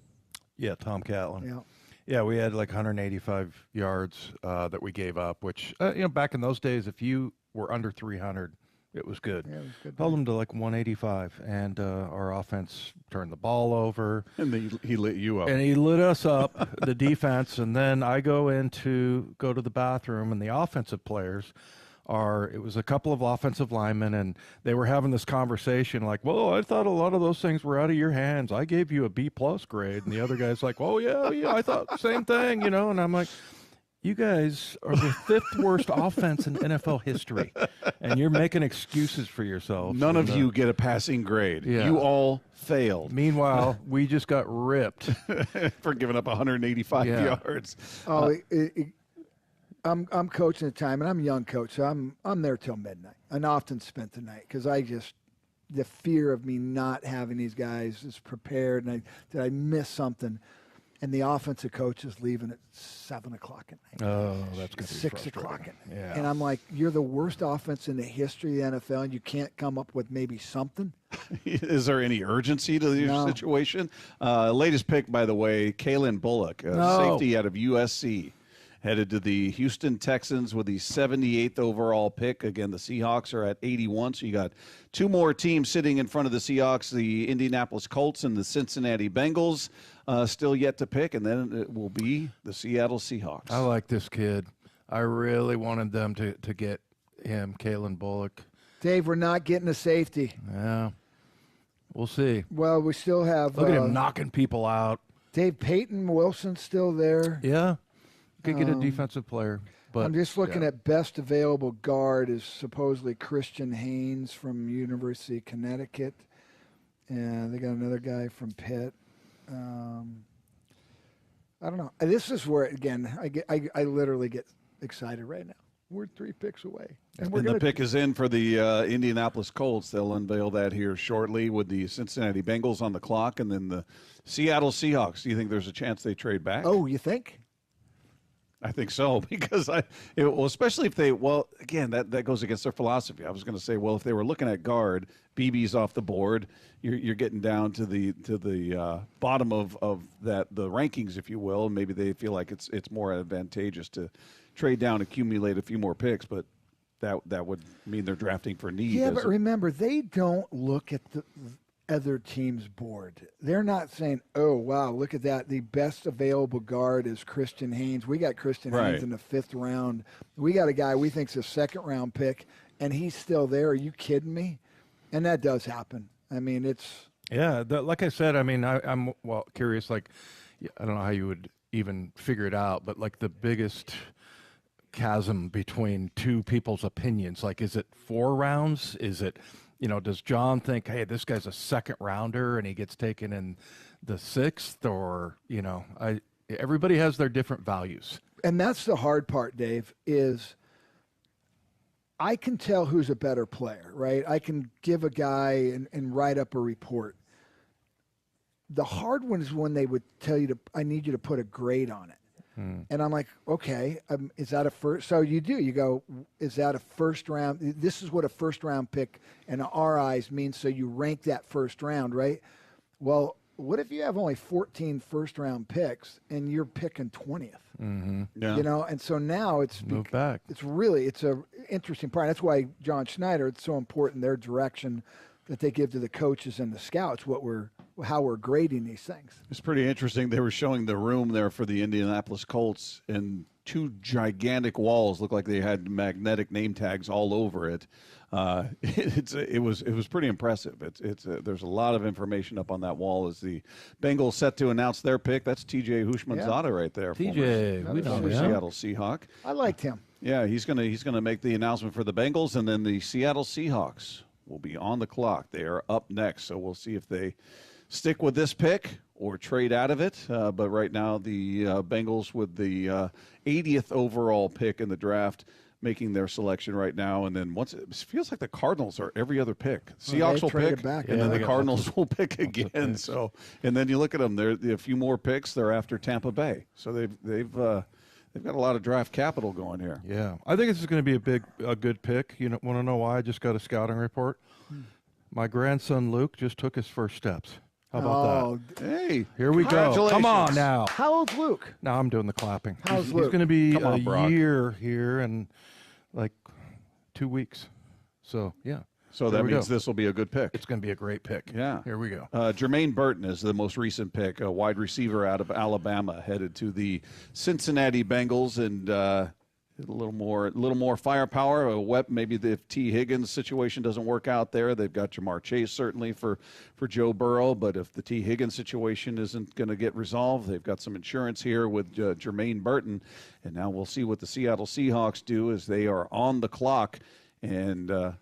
Yeah, Tom Catlin. Yeah. Yeah, we had like 185 yards that we gave up, which, back in those days, if you were under 300, it was good. Yeah, it was good. Held them to like 185, and our offense turned the ball over. And he lit you up. And he lit us up, the defense, and then I go to the bathroom, and the offensive players it was a couple of offensive linemen, and they were having this conversation like, well, I thought a lot of those things were out of your hands. I gave you a B+ grade. And the other guy's like, oh, yeah, I thought the same thing, and I'm like, you guys are the 5th worst offense in NFL history, and you're making excuses for yourselves. None of you get a passing grade. Yeah. You all failed. Meanwhile, we just got ripped for giving up 185 yards. I'm coaching at the time, and I'm a young coach, so I'm there till midnight, and often spent the night because the fear of me not having these guys is prepared, and did I miss something? and the offensive coach is leaving at 7 o'clock at night. Oh, that's going to be 6 o'clock at night. Yeah. And I'm like, you're the worst offense in the history of the NFL, and you can't come up with maybe something? Is there any urgency to the situation? Latest pick, by the way, Kalen Bullock, safety out of USC. Headed to the Houston Texans with the 78th overall pick. Again, the Seahawks are at 81, so you got two more teams sitting in front of the Seahawks, the Indianapolis Colts and the Cincinnati Bengals, still yet to pick, and then it will be the Seattle Seahawks. I like this kid. I really wanted them to get him, Kalen Bullock. Dave, we're not getting a safety. Yeah, we'll see. Well, we still have... Look at him knocking people out. Dave Peyton Wilson's still there. Yeah. Could get a defensive player. But I'm just looking at best available guard is supposedly Christian Haynes from University of Connecticut. And they got another guy from Pitt. I don't know. This is where, again, I literally get excited right now. We're 3 picks away. And the pick is in for the Indianapolis Colts. They'll unveil that here shortly with the Cincinnati Bengals on the clock. And then the Seattle Seahawks. Do you think there's a chance they trade back? Oh, you think? I think so, because especially if they, again, that goes against their philosophy. I was going to say, well, if they were looking at guard, BB's off the board, you're getting down to the bottom of the rankings, if you will, and maybe they feel like it's more advantageous to trade down, accumulate a few more picks, but that would mean they're drafting for need. Yeah, but remember, they don't look at the other team's board. They're not saying, oh, wow, look at that. The best available guard is Christian Haynes. We got Christian Haynes in the 5th round. We got a guy we think's a 2nd-round pick, and he's still there. Are you kidding me? And that does happen. I mean, it's... Yeah, like I said, I mean, I'm curious, like, I don't know how you would even figure it out, but like the biggest chasm between two people's opinions, like, is it 4 rounds? Is it... does John think, hey, this guy's a 2nd rounder and he gets taken in the 6th? Or, everybody has their different values. And that's the hard part, Dave, is I can tell who's a better player, right? I can give a guy and write up a report. The hard one is when they would tell you I need you to put a grade on it. And I'm like, okay, is that a first? So you go, is that a 1st round? This is what a 1st round pick in our eyes means. So you rank that 1st round, right? Well, what if you have only 14 1st round picks and you're picking 20th? Mm-hmm. Yeah. And so now it's move back. It's a interesting part. That's why John Schneider, it's so important, their direction that they give to the coaches and the scouts, how we're grading these things. It's pretty interesting. They were showing the room there for the Indianapolis Colts, and 2 gigantic walls looked like they had magnetic name tags all over it. It was pretty impressive. There's a lot of information up on that wall as the Bengals set to announce their pick. That's TJ Houshmandzadeh right there. TJ, we know him. Seattle Seahawk. I liked him. Yeah, he's gonna make the announcement for the Bengals, and then the Seattle Seahawks will be on the clock. They are up next, so we'll see if they stick with this pick or trade out of it. But right now, the Bengals with the 80th overall pick in the draft, making their selection right now. And then it feels like the Cardinals are every other pick. Seahawks will pick, back, and then the Cardinals will pick again. So, and then you look at them; they're a few more picks. They're after Tampa Bay, so they've got a lot of draft capital going here. Yeah, I think this is going to be a good pick. You want to know why? I just got a scouting report. My grandson Luke just took his first steps. How about that? Hey, here we go. Come on now. How old's Luke? Now I'm doing the clapping. How's He's Luke? going to be Brock. year here in like 2 weeks. So yeah. So that means this will be a good pick. It's going to be a great pick. Yeah. Here we go. Jermaine Burton is the most recent pick, a wide receiver out of Alabama, headed to the Cincinnati Bengals, and a little more firepower. Maybe if T. Higgins' situation doesn't work out there, they've got Jamar Chase certainly for Joe Burrow. But if the T. Higgins situation isn't going to get resolved, they've got some insurance here with Jermaine Burton. And now we'll see what the Seattle Seahawks do as they are on the clock. And, a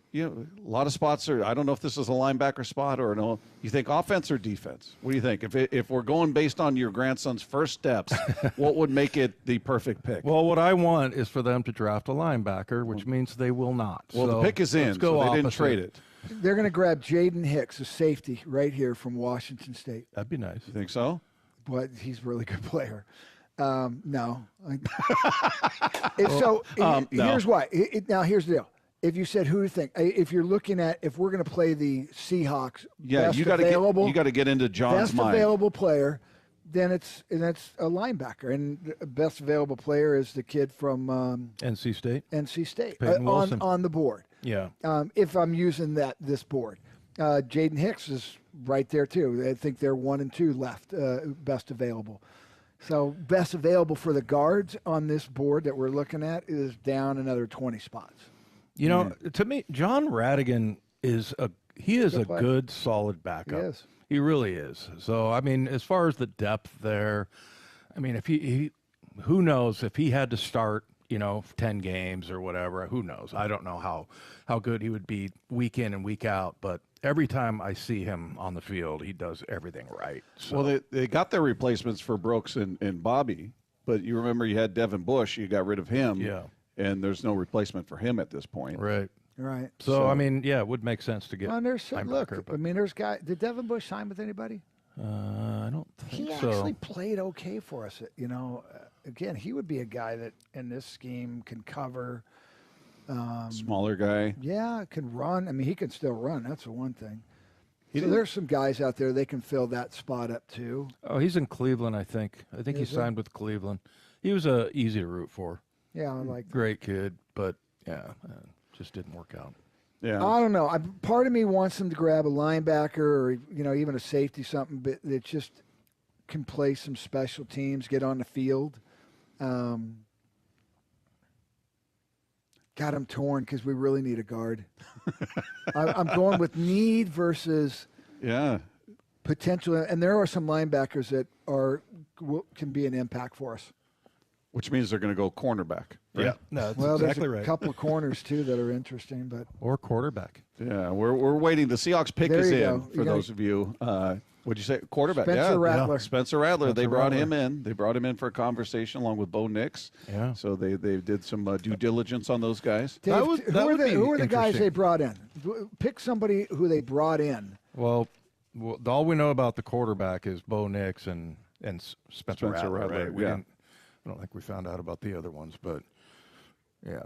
lot of spots are – I don't know if this is a linebacker spot or no. You think offense or defense? What do you think? If we're going based on your grandson's first steps, what would make it the perfect pick? Well, what I want is for them to draft a linebacker, which means they will not. Well, so the pick is in, so they didn't trade it. They're going to grab Jaden Hicks, a safety, right here from Washington State. That'd be nice. You think so? but he's a really good player. No. No. Here's why. Now, here's the deal. If you said who to think, if you're looking at, if we're going to play the Seahawks, you got to get into John's best mind. available player, then it's a linebacker, and the best available player is the kid from NC State. NC State Peyton Wilson. on the board. Yeah. If I'm using this board, Jaden Hicks is right there too. I think they're 1 and 2 left, best available. So best available for the guards on this board that we're looking at is down another 20 spots. You know, to me, John Radigan is a player. good, solid backup. He is. He really is. So, I mean, as far as the depth there, I mean, if he who knows if he had to start, 10 games or whatever, who knows? I don't know how good he would be week in and week out, but every time I see him on the field, he does everything right. So. Well, they got their replacements for Brooks and Bobby, but you remember you had Devin Bush. You got rid of him. Yeah. And there's no replacement for him at this point. Right. Right. So I mean, yeah, it would make sense to get. Well, there's linebacker, but there's guys. Did Devin Bush sign with anybody? I don't think He so. actually played okay for us. Again, he would be a guy that in this scheme can cover. Smaller guy. Yeah, can run. I mean, he can still run. That's the one thing. So there's some guys out there they can fill that spot up too. Oh, he's in Cleveland, I think. I think he signed with Cleveland. He was easy to root for. Yeah, I like that. Great kid, but just didn't work out. Yeah. I don't know. Part of me wants them to grab a linebacker or even a safety, something that just can play some special teams, get on the field. Got him torn because we really need a guard. I'm going with need versus potential, and there are some linebackers that can be an impact for us. Which means they're going to go cornerback. Right? Yeah, no, that's well, exactly there's a right. couple of corners too that are interesting, but or quarterback. Yeah, we're waiting. The Seahawks pick There is you in go. for those of you. What'd you say? Quarterback. Spencer Rattler. Spencer Rattler. They Spencer brought Rattler. him in. They brought him in for a conversation along with Bo Nix. Yeah. So they did some due diligence on those guys. Dave, who are the guys interesting. they brought in? Pick somebody who they brought in. Well, all we know about the quarterback is Bo Nix and Spencer Rattler. Rattler, Right? I don't think we found out about the other ones, but yeah.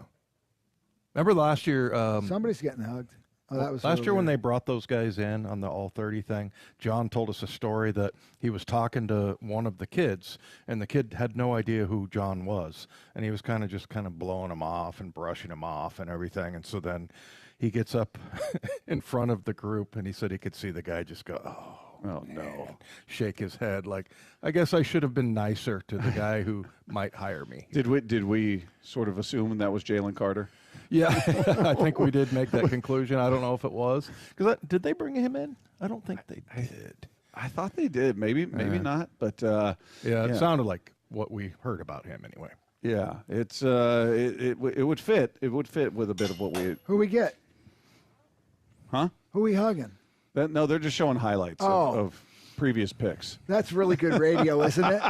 Remember last year? Somebody's getting hugged. Oh, that was last year when weird. they brought those guys in on the All 30 thing. John told us a story that he was talking to one of the kids, and the kid had no idea who John was, and he was kind of blowing him off and brushing him off and everything. And so then he gets up in front of the group, and he said he could see the guy just go, oh no, shake his head like, I guess I should have been nicer to the guy who might hire me. Did we sort of assume that was Jalen Carter? Yeah, I think we did make that conclusion. I don't know if it was. Did they bring him in? I don't think they did. I thought they did. Maybe not. But it sounded like what we heard about him anyway. Yeah, it's it would fit. It would fit with a bit of what we. Who we get? Huh? Who we hugging? No, they're just showing highlights of previous picks. That's really good radio, isn't it?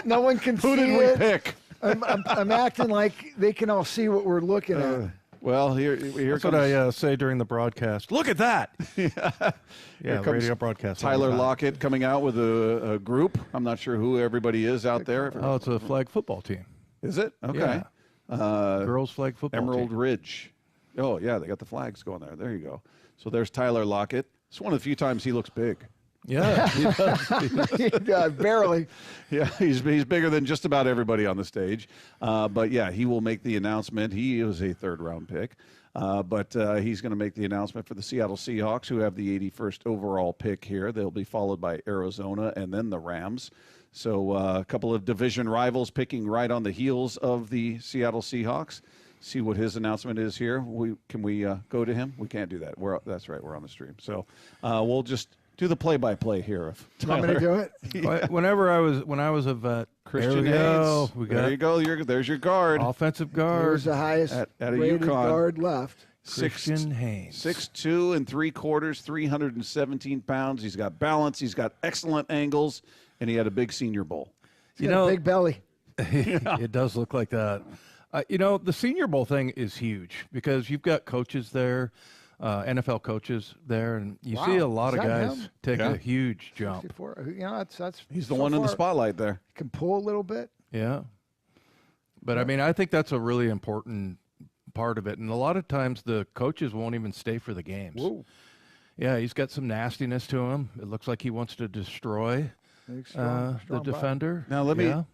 No one can see Who did we pick? I'm acting like they can all see what we're looking at. Well, here That's comes what I say during the broadcast. Look at that! Here the comes radio broadcast. Tyler all the time. Lockett coming out with a group. I'm not sure who everybody is out there. Oh, it's a flag football team. Is it? Okay. Girls flag football Emerald team. Ridge. Oh, yeah, they got the flags going there. There you go. So there's Tyler Lockett. It's one of the few times he looks big. Yeah, he does. Barely. Yeah, he's bigger than just about everybody on the stage. But, yeah, he will make the announcement. He is a third-round pick. But he's going to make the announcement for the Seattle Seahawks, who have the 81st overall pick here. They'll be followed by Arizona and then the Rams. So a couple of division rivals picking right on the heels of the Seattle Seahawks. See what his announcement is here. Can we go to him? We can't do that. That's right. We're on the stream. So we'll just do the play-by-play here. Of Want me to do it? When I was a vet, Christian there Hayes. There you go. There's your guard. Offensive guard. Who's the highest at a rated UConn. guard left? Christian Hayes. 6'2" 3/4", 317 pounds. He's got balance. He's got excellent angles, and he had a big Senior Bowl. He's got a big belly. It does look like that. The Senior Bowl thing is huge because you've got coaches there NFL coaches there, and you Wow. see a lot Is of that guys him? take Yeah. a huge jump. 64. You know, that's He's the so one in the far, spotlight there. can pull a little bit. Yeah. But I mean, I think that's a really important part of it. And a lot of times the coaches won't even stay for the games. Whoa. Yeah, he's got some nastiness to him. It looks like he wants to destroy Strong the body. defender. Now, let me- Yeah.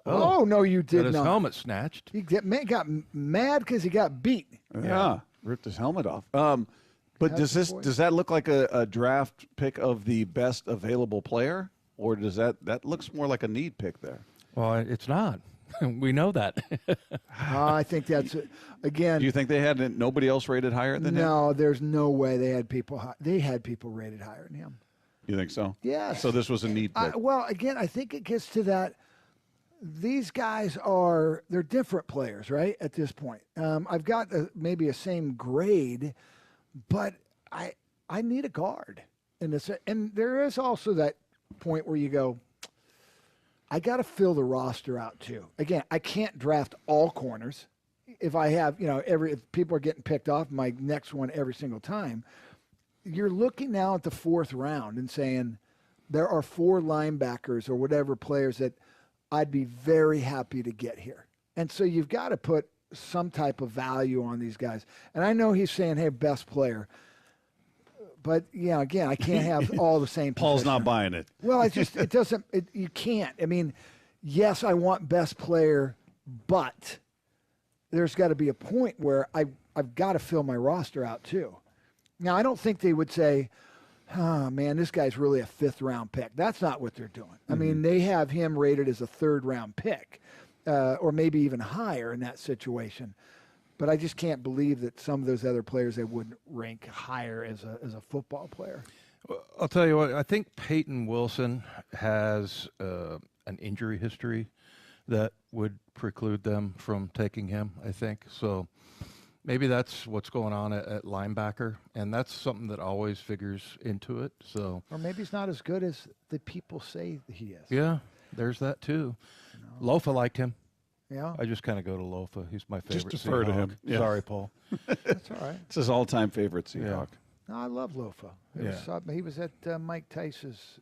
Oh, no, you Got did his not. helmet snatched. He got mad because he got beat. Yeah. Ripped his helmet off. But That's the boy. does that look like a draft pick of the best available player, or does that looks more like a need pick there? Well, it's not. We know that. I think that's again. Do you think they had nobody else rated higher than him? No, there's no way they had people. They had people rated higher than him. You think so? Yes. So this was a need pick. Well, again, I think it gets to that. These guys they're different players, right? At this point, I've got maybe a same grade, but I need a guard in this. And there is also that point where you go, I got to fill the roster out too. Again, I can't draft all corners. If I have, if people are getting picked off my next one every single time, you're looking now at the fourth round and saying there are 4 linebackers or whatever players that I'd be very happy to get here. And so you've got to put some type of value on these guys. And I know he's saying, hey, best player. But, yeah, again, I can't have all the same Paul's position. not buying it. Well, you can't. I mean, yes, I want best player, but there's got to be a point where I've got to fill my roster out too. Now, I don't think they would say, oh, man, this guy's really a 5th-round pick. That's not what they're doing. I mean, they have him rated as a 3rd-round pick or maybe even higher in that situation. But I just can't believe that some of those other players they wouldn't rank higher as a football player. I'll tell you what, I think Peyton Wilson has an injury history that would preclude them from taking him, I think. So maybe that's what's going on at linebacker, and that's something that always figures into it. So, Or maybe he's not as good as the people say he is. yeah, there's that too. Lofa liked him. Yeah. I just kind of go to Lofa. He's my favorite. Just defer to Seahawk. him. Yeah. Sorry, Paul. That's all right. It's his all-time favorite Seahawk. No, I love Lofa. He was at Mike Tice's.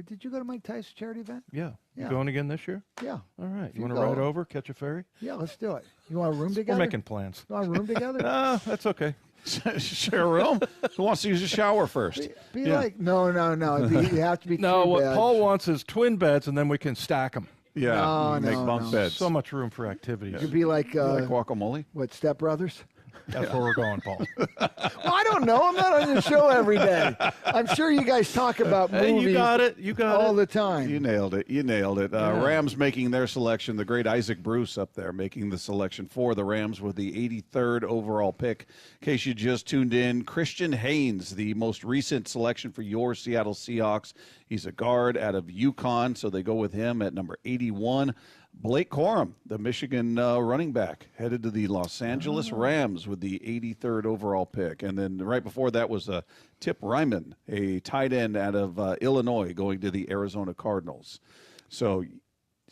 Did you go to Mike Tice's charity event? Yeah. Yeah. You going again this year? Yeah. All right. If You you want to go- ride over, catch a ferry? Yeah, let's do it. You want a room together? We're making plans. You want a room together? That's okay. Share a room? Who wants to use a shower first? Be like, no. You have to be No, two what beds. Paul wants is twin beds, and then we can stack them. Yeah, No, make no, bunk no. beds. So much room for activities. You'd be like, like guacamole? what, Step Brothers? That's where we're going, Paul. Well, I don't know. I'm not on the show every day. I'm sure you guys talk about Hey, movies you got it. You got all it. the time. You nailed it. Yeah. Rams making their selection. The great Isaac Bruce up there making the selection for the Rams with the 83rd overall pick. In case you just tuned in, Christian Haynes, the most recent selection for your Seattle Seahawks. He's a guard out of UConn, so they go with him at number 81. Blake Corum, the Michigan running back, headed to the Los Angeles Rams with the 83rd overall pick. And then right before that was Tip Wyman, a tight end out of Illinois, going to the Arizona Cardinals. So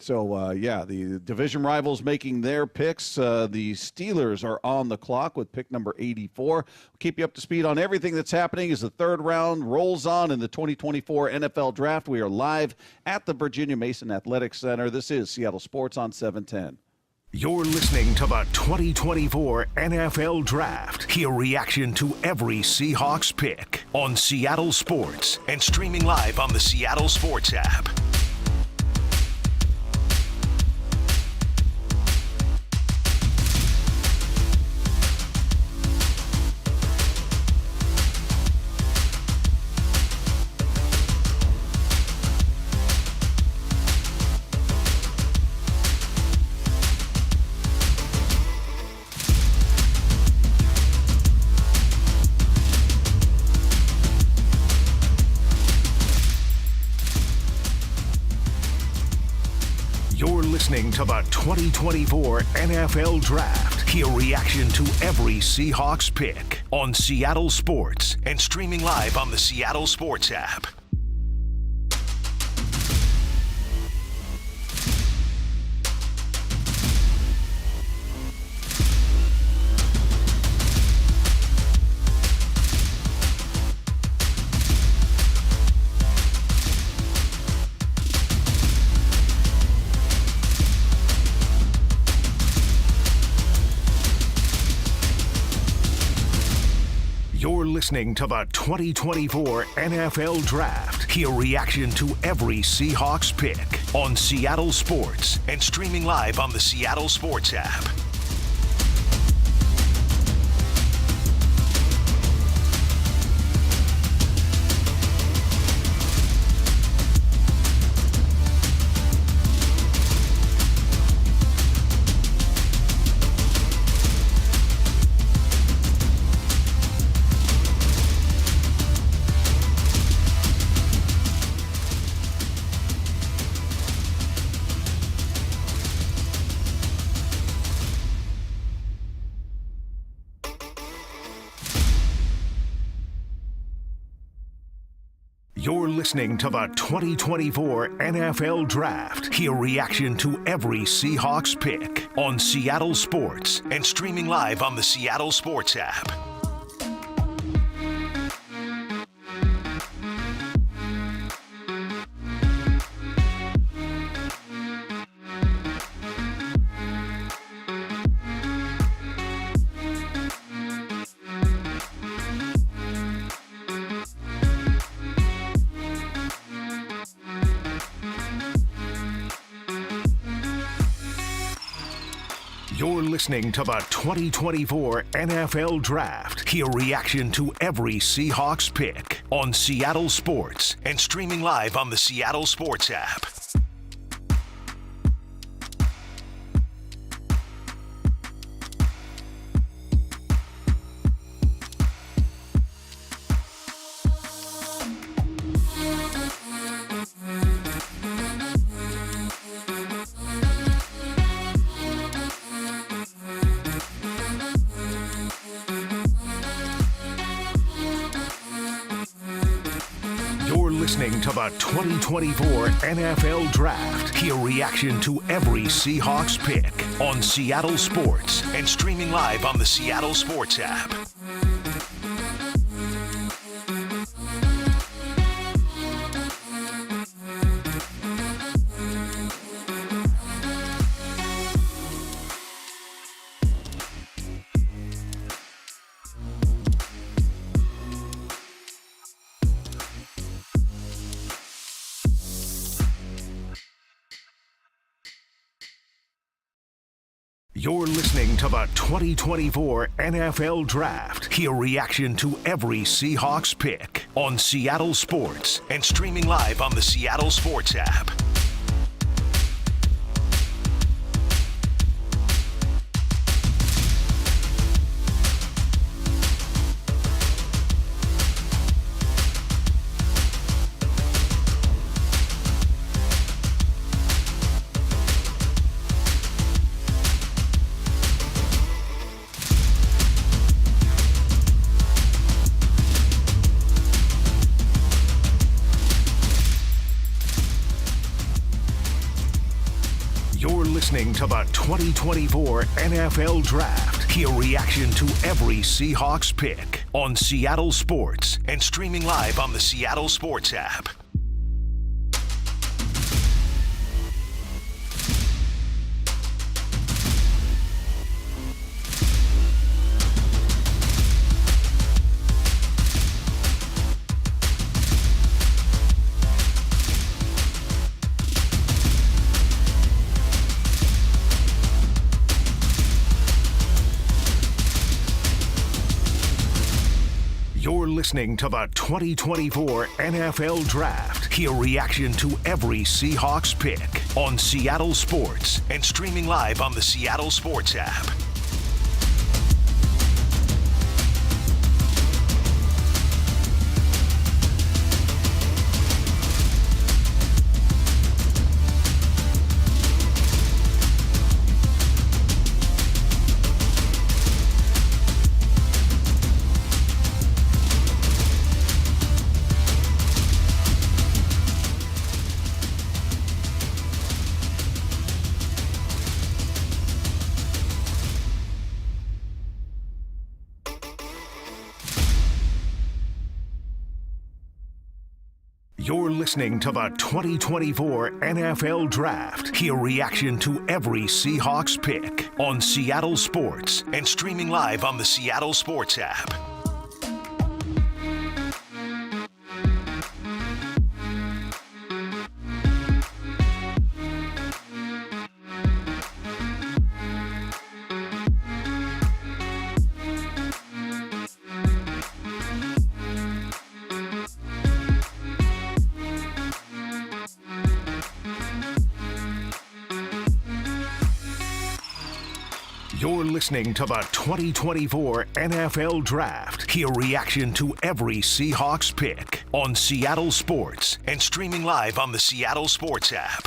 the division rivals making their picks. The Steelers are on the clock with pick number 84. We'll keep you up to speed on everything that's happening as the 3rd round rolls on in the 2024 NFL Draft. We are live at the Virginia Mason Athletic Center. This is Seattle Sports on 710. You're listening to the 2024 NFL Draft. Hear reaction to every Seahawks pick on Seattle Sports and streaming live on the Seattle Sports app. You're listening to the 2024 NFL Draft. Hear reaction to every Seahawks pick on Seattle Sports and streaming live on the Seattle Sports app. listening to the 2024 NFL Draft. Hear reaction to every Seahawks pick on Seattle Sports and streaming live on the Seattle Sports app. You're listening to the 2024 NFL Draft. Hear reaction to every Seahawks pick on Seattle Sports and streaming live on the Seattle Sports app. You're listening to the 2024 NFL Draft. Hear reaction to every Seahawks pick on Seattle Sports and streaming live on the Seattle Sports app. Listening to the 2024 NFL Draft. Hear reaction to every Seahawks pick on Seattle Sports and streaming live on the Seattle Sports app. You're listening to the 2024 NFL Draft. Hear reaction to every Seahawks pick on Seattle Sports and streaming live on the Seattle Sports app. Listening to the 2024 NFL Draft. Hear reaction to every Seahawks pick on Seattle Sports and streaming live on the Seattle Sports app. Listening to the 2024 NFL Draft. Hear reaction to every Seahawks pick on Seattle Sports and streaming live on the Seattle Sports app. You're listening to the 2024 NFL Draft. Hear reaction to every Seahawks pick on Seattle Sports and streaming live on the Seattle Sports app. You're listening to the 2024 NFL Draft. Hear reaction to every Seahawks pick on Seattle Sports and streaming live on the Seattle Sports app.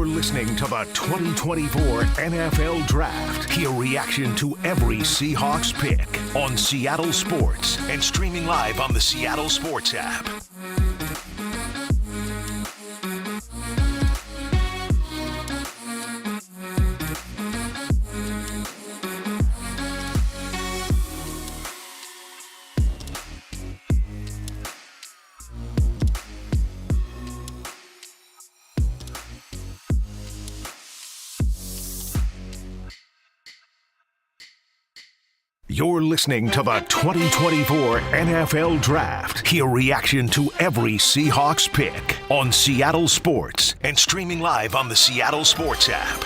Listening to the 2024 NFL Draft. Hear reaction to every Seahawks pick on Seattle Sports and streaming live on the Seattle Sports app. You're listening to the 2024 NFL Draft. Hear reaction to every Seahawks pick on Seattle Sports and streaming live on the Seattle Sports app.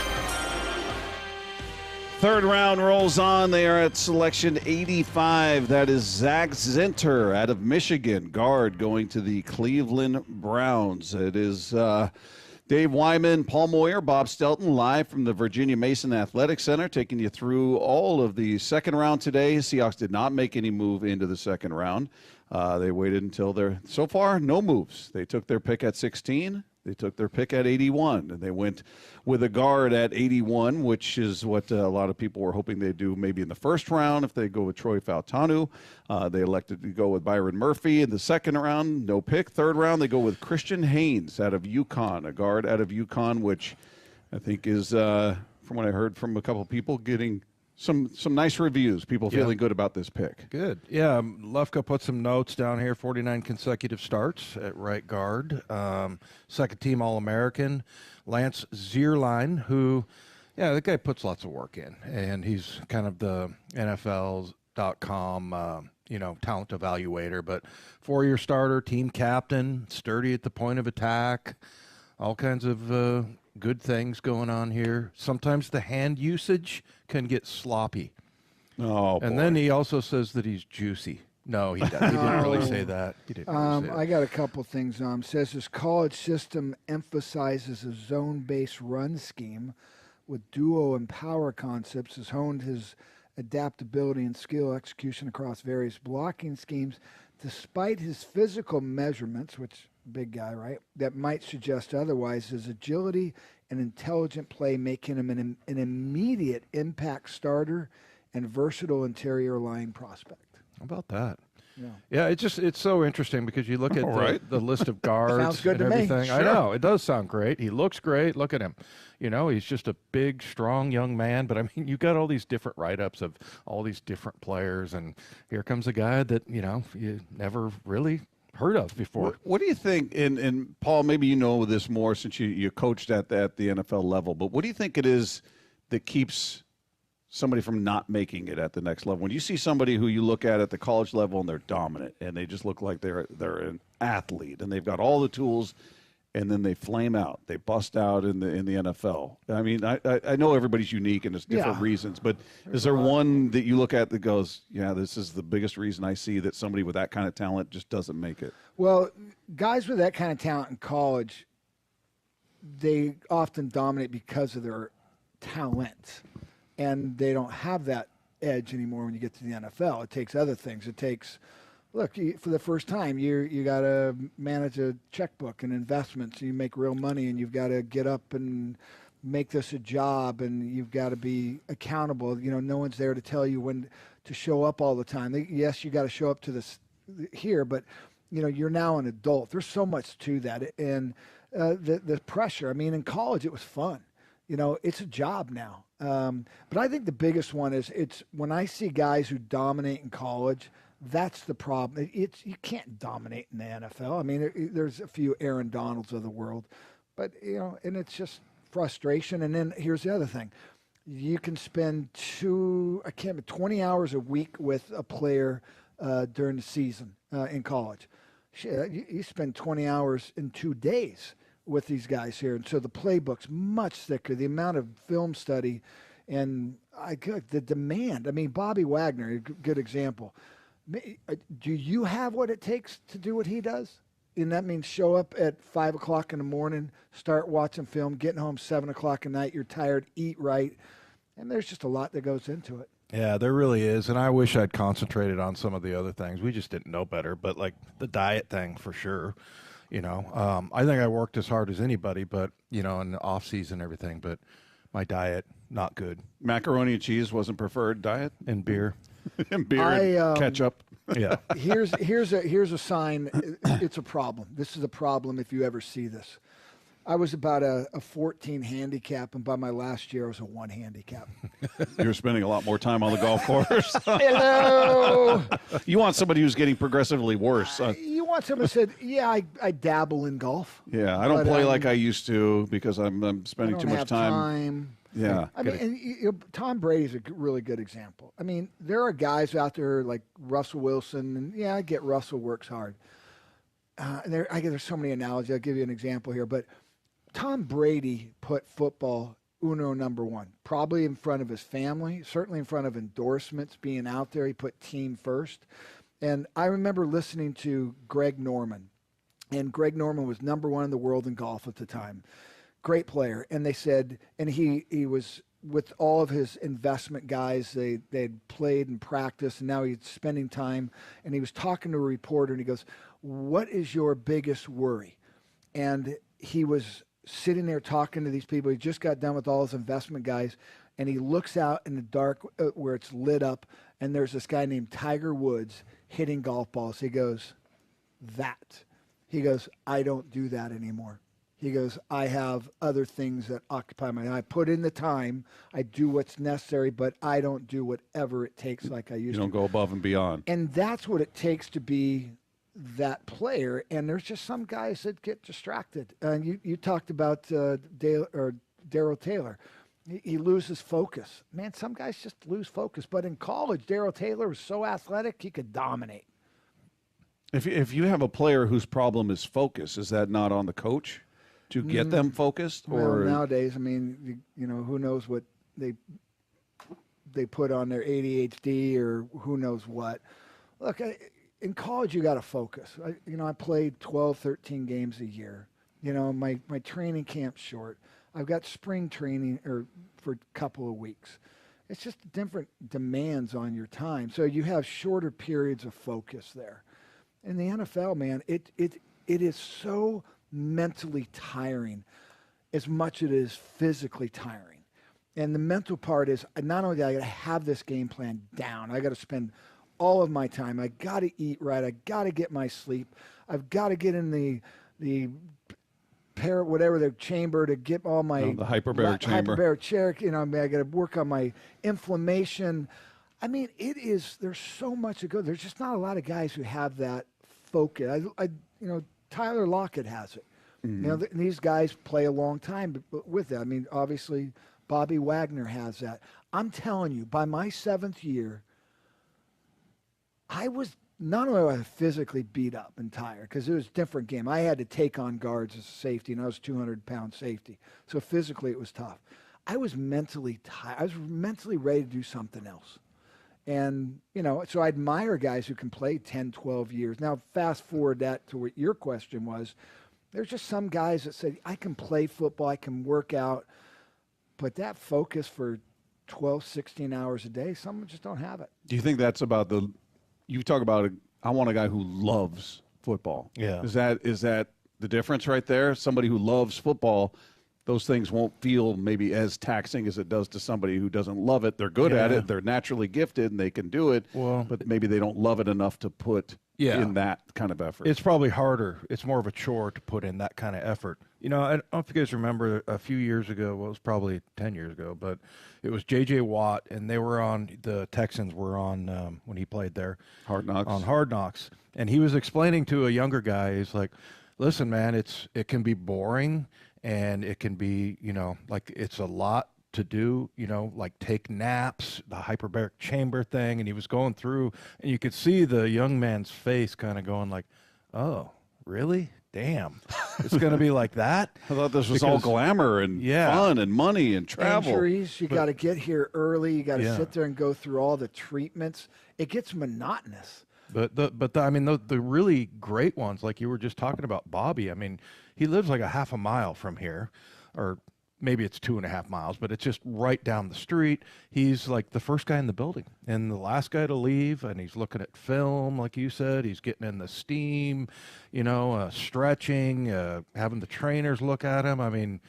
Third round rolls on. They are at selection 85. That is Zach Zinter out of Michigan, guard going to the Cleveland Browns. It is Dave Wyman, Paul Moyer, Bob Stelton, live from the Virginia Mason Athletic Center, taking you through all of the second round today. Seahawks did not make any move into the second round. They waited until so far, no moves. They took their pick at 16. They took their pick at 81, and they went with a guard at 81, which is what a lot of people were hoping they'd do maybe in the first round if they go with Troy Fautanu. They elected to go with Byron Murphy in the second round, no pick. Third round, they go with Christian Haynes out of UConn, a guard out of UConn, which I think is, from what I heard from a couple of people, getting some nice reviews. People feeling good about this pick. Good. Yeah, Lefka put some notes down here. 49 consecutive starts at right guard. Second team All-American. Lance Zierlein, who, the guy puts lots of work in. And he's kind of the NFL.com, talent evaluator. But four-year starter, team captain, sturdy at the point of attack. All kinds of good things going on here. Sometimes the hand usage can get sloppy. Oh, and boy. then he also says that he's juicy. No, he didn't really say that. He didn't really say that. I got a couple things. Says his college system emphasizes a zone-based run scheme with duo and power concepts. Has honed his adaptability and skill execution across various blocking schemes, despite his physical measurements, which big guy, right? That might suggest otherwise. His agility and intelligent play making him an immediate impact starter and versatile interior line prospect. How about that? Yeah, it's so interesting because you look at the list of guards Sounds good and to me. everything. Sure. I know, it does sound great. He looks great. Look at him. He's just a big, strong young man. But, I mean, you got all these different write-ups of all these different players. And here comes a guy that, you never really heard of before. What do you think, and Paul, maybe you know this more since you coached at the NFL level, but what do you think it is that keeps somebody from not making it at the next level? When you see somebody who you look at the college level and they're dominant and they just look like they're an athlete and they've got all the tools, and then they flame out, they bust out in the NFL. I mean, I know everybody's unique and there's different reasons, but is there one that you look at that goes, this is the biggest reason I see that somebody with that kind of talent just doesn't make it? Well, guys with that kind of talent in college, they often dominate because of their talent, and they don't have that edge anymore when you get to the NFL. It takes other things. It takes, for the first time, you got to manage a checkbook and investments. You make real money, and you've got to get up and make this a job, and you've got to be accountable. No one's there to tell you when to show up all the time. Yes, you got to show up to this here, but you're now an adult. There's so much to that, and the pressure. I mean, in college it was fun. It's a job now. But I think the biggest one is it's when I see guys who dominate in college. That's the problem. You can't dominate in the NFL. I mean, there's a few Aaron Donalds of the world, but and it's just frustration. And then here's the other thing: you can spend 20 hours a week with a player during the season in college. You spend 20 hours in 2 days with these guys here. And so the playbook's much thicker. The amount of film study and the demand. I mean, Bobby Wagner, a good example. Do you have what it takes to do what he does? And that means show up at 5 o'clock in the morning, start watching film, getting home 7 o'clock at night. You're tired, eat right. And there's just a lot that goes into it. Yeah, there really is. And I wish I'd concentrated on some of the other things. We just didn't know better. But like the diet thing for sure. You know, I think I worked as hard as anybody, but, you know, in the off season, everything, but my diet, not good. Macaroni and cheese wasn't preferred diet? And beer. And beer and ketchup. Yeah. Here's a sign. It's a problem. This is a problem if you ever see this. I was about a 14 handicap, and by my last year, I was a 1 handicap. You were spending a lot more time on the golf course. Hello. You want somebody who's getting progressively worse. You want somebody who said, yeah, I dabble in golf. Yeah, I don't play like I used to because I'm spending too much time. Yeah. I mean, and Tom Brady's a really good example. I mean, there are guys out there like Russell Wilson, and yeah, I get Russell works hard. And there's so many analogies. I'll give you an example here, but Tom Brady put football number 1, probably in front of his family, certainly in front of endorsements, being out there. He put team first. And I remember listening to Greg Norman, and Greg Norman was number 1 in the world in golf at the time. Great player. And they said, and he was with all of his investment guys, they'd played and practiced, and now he's spending time, and he was talking to a reporter, and he goes, what is your biggest worry? And he was sitting there talking to these people. He just got done with all his investment guys, and he looks out in the dark where it's lit up, and there's this guy named Tiger Woods hitting golf balls. He goes, He goes, I don't do that anymore. He goes, I have other things that occupy my time. I put in the time. I do what's necessary, but I don't do whatever it takes like I used to. You don't go above and beyond. And that's what it takes to be that player. And there's just some guys that get distracted. And you talked about Darryl Taylor. He loses focus. Man, some guys just lose focus. But in college, Darryl Taylor was so athletic, he could dominate. If you have a player whose problem is focus, is that not on the coach to get them focused? Or well, nowadays, I mean, you know, who knows what they put on their ADHD or who knows what. Look, in college, you got to focus. I played 12, 13 games a year. You know, my training camp's short. I've got spring training for a couple of weeks. It's just different demands on your time. So you have shorter periods of focus there. In the NFL, man, it is so mentally tiring as much as it is physically tiring. And the mental part is not only do I got to have this game plan down, I got to spend all of my time. I got to eat right. I got to get my sleep. I've got to get in the chamber to get all my the hyperbaric chamber. Hyperbaric chair. You know, I got to work on my inflammation. I mean, there's so much to go. There's just not a lot of guys who have that focus. Tyler Lockett has it. Mm-hmm. You know, these guys play a long time with that. I mean, obviously, Bobby Wagner has that. I'm telling you, by my 7th year, I was not only was I physically beat up and tired because it was a different game. I had to take on guards as a safety, and I was 200-pound safety. So physically, it was tough. I was mentally tired. I was mentally ready to do something else. And, so I admire guys who can play 10, 12 years. Now, fast forward that to what your question was. There's just some guys that say, I can play football, I can work out, but that focus for 12, 16 hours a day, some just don't have it. Do you think that's about you talk about, I want a guy who loves football. Yeah. Is that the difference right there? Somebody who loves football, those things won't feel maybe as taxing as it does to somebody who doesn't love it. They're good at it. They're naturally gifted and they can do it. Well, but maybe they don't love it enough to put in that kind of effort. It's probably harder. It's more of a chore to put in that kind of effort. I don't know if you guys remember a few years ago, well, it was probably 10 years ago, but it was J.J. Watt, and the Texans were on, when he played there. Hard Knocks. On Hard Knocks. And he was explaining to a younger guy, he's like, listen, man, it can be boring, and it can be, like it's a lot to do, like take naps, the hyperbaric chamber thing, and he was going through, and you could see the young man's face kind of going like, oh, really? Damn. It's going to be like that? I thought this was all glamour and fun and money and travel. Injuries, you got to get here early. You got to sit there and go through all the treatments. It gets monotonous. But the really great ones, like you were just talking about Bobby, I mean, he lives like a half a mile from here, or maybe it's 2.5 miles, but it's just right down the street. He's like the first guy in the building and the last guy to leave, and he's looking at film, like you said. He's getting in the steam, stretching, having the trainers look at him. I mean,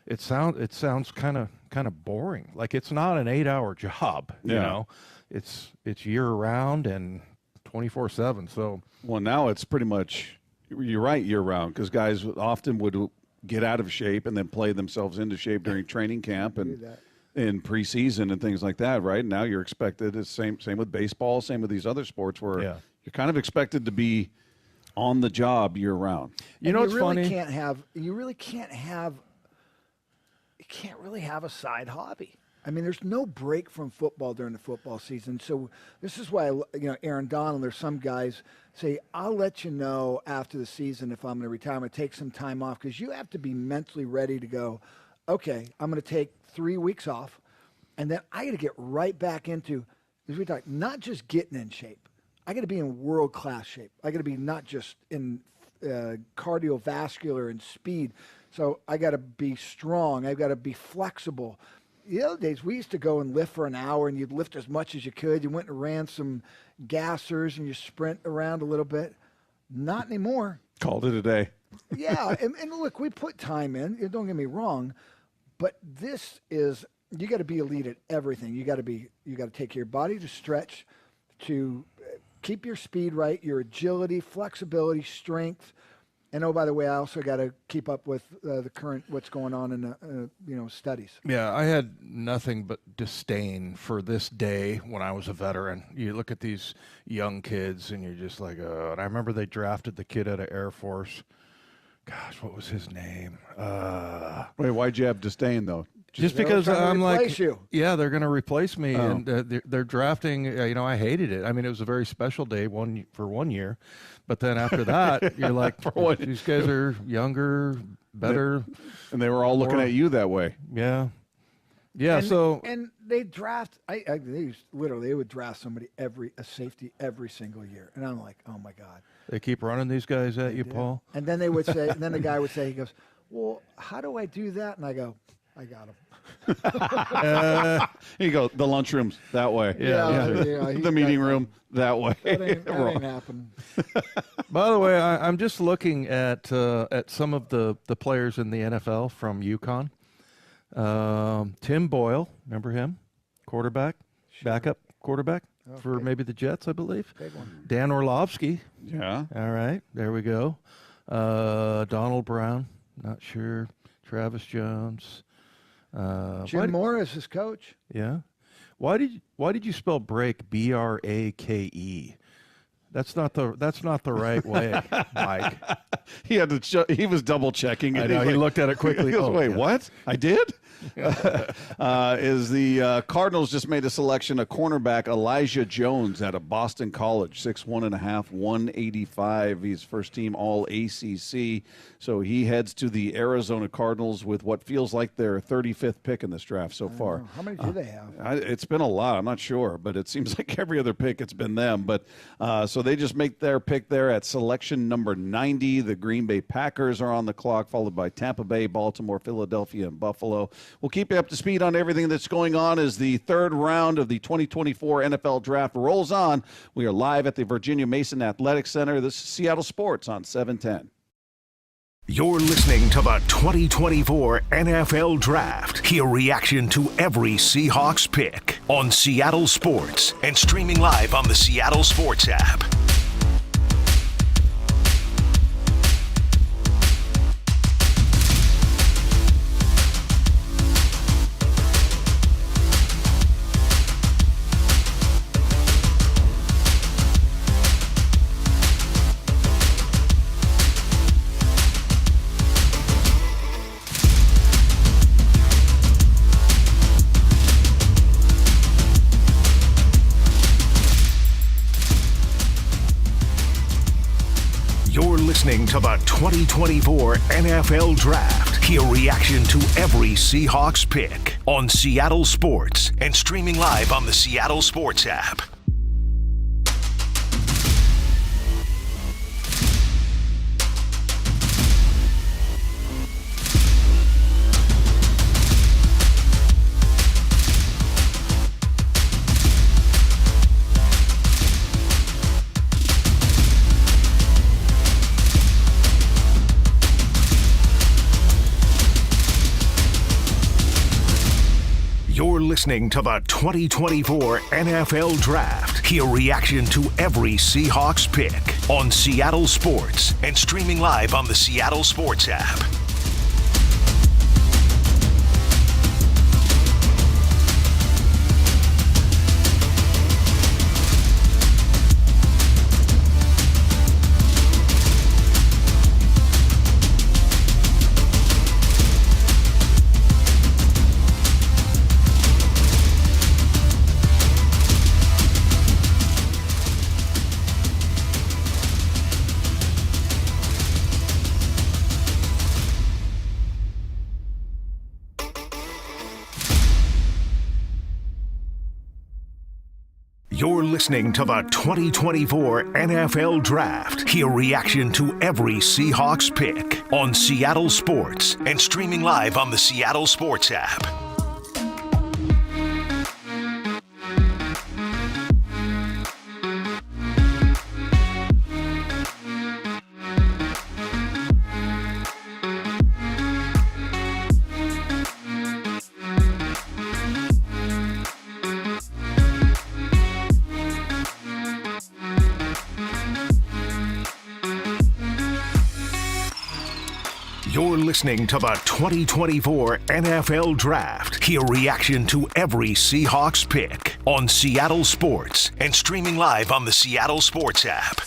it sounds kind of boring. Like it's not an 8-hour job, you know. It's year round and 24/7. So now it's pretty much, you're right, year round, because guys often would get out of shape and then play themselves into shape during training camp and in preseason and things like that, right? Now you're expected, it's same with baseball, same with these other sports where you're kind of expected to be on the job year round. You know what's funny? You can't really have a side hobby. I mean, there's no break from football during the football season. So this is why, Aaron Donald, there's some guys say, I'll let you know after the season if I'm going to retire. I'm going to take some time off, because you have to be mentally ready to go, okay, I'm going to take 3 weeks off, and then I got to get right back into, as we talk, not just getting in shape. I got to be in world-class shape. I got to be not just in cardiovascular and speed. So I got to be strong. I've got to be flexible. The other days, we used to go and lift for an hour, and you'd lift as much as you could. You went and ran some gassers, and you sprint around a little bit. Not anymore. Called it a day. Yeah, and look, we put time in. Don't get me wrong, but this is, you got to be elite at everything. You got to take care of your body to stretch, to keep your speed right, your agility, flexibility, strength. And oh, by the way, I also got to keep up with the current, what's going on in studies. Yeah, I had nothing but disdain for this day when I was a veteran. You look at these young kids, and you're just like, and I remember they drafted the kid out of Air Force. Gosh, what was his name? Wait, why'd you have disdain though? Just because I'm like, you. Yeah, they're going to replace me, and they're drafting. I hated it. I mean, it was a very special day for 1 year, but then after that, you're like, these guys are younger, better, and they were all looking at you that way. Yeah. And they draft. They would draft somebody a safety every single year, and I'm like, oh my god. They keep running these guys at you, Paul. And then they would say, and then the guy would say, he goes, well, how do I do that? And I go, I got him. Here you go. The lunchroom's that way. The meeting room that way. That ain't happening. By the way, I'm just looking at some of the players in the NFL from UConn. Tim Boyle, remember him? Quarterback, backup quarterback for maybe the Jets, I believe. Big one. Dan Orlovsky. Yeah. All right, there we go. Donald Brown, not sure. Travis Jones. Jim Morris is coach. Yeah. Why did you spell break B-R-A-K-E? That's not the right way, Mike. He had to. He was double checking. I know. He looked at it quickly. He goes, wait, what? I did? Is the Cardinals just made a selection of cornerback Elijah Jones out of Boston College, 6'1.5", 185. He's first team All ACC. So he heads to the Arizona Cardinals with what feels like their 35th pick in this draft so far. How many do they have? It's been a lot. I'm not sure, but it seems like every other pick it's been them. But so they just make their pick there at selection number 90. The Green Bay Packers are on the clock, followed by Tampa Bay, Baltimore, Philadelphia, and Buffalo. We'll keep you up to speed on everything that's going on as the third round of the 2024 NFL Draft rolls on. We are live at the Virginia Mason Athletic Center. This is Seattle Sports on 710. You're listening to the 2024 NFL Draft. Hear reaction to every Seahawks pick on Seattle Sports and streaming live on the Seattle Sports app. listening to the 2024 NFL Draft. Hear reaction to every Seahawks pick on Seattle Sports and streaming live on the Seattle Sports app. You're listening to the 2024 NFL Draft. Hear reaction to every Seahawks pick on Seattle Sports and streaming live on the Seattle Sports app. You're listening to the 2024 NFL Draft. Hear reaction to every Seahawks pick on Seattle Sports and streaming live on the Seattle Sports app. You're listening to the 2024 NFL Draft. Hear reaction to every Seahawks pick on Seattle Sports and streaming live on the Seattle Sports app.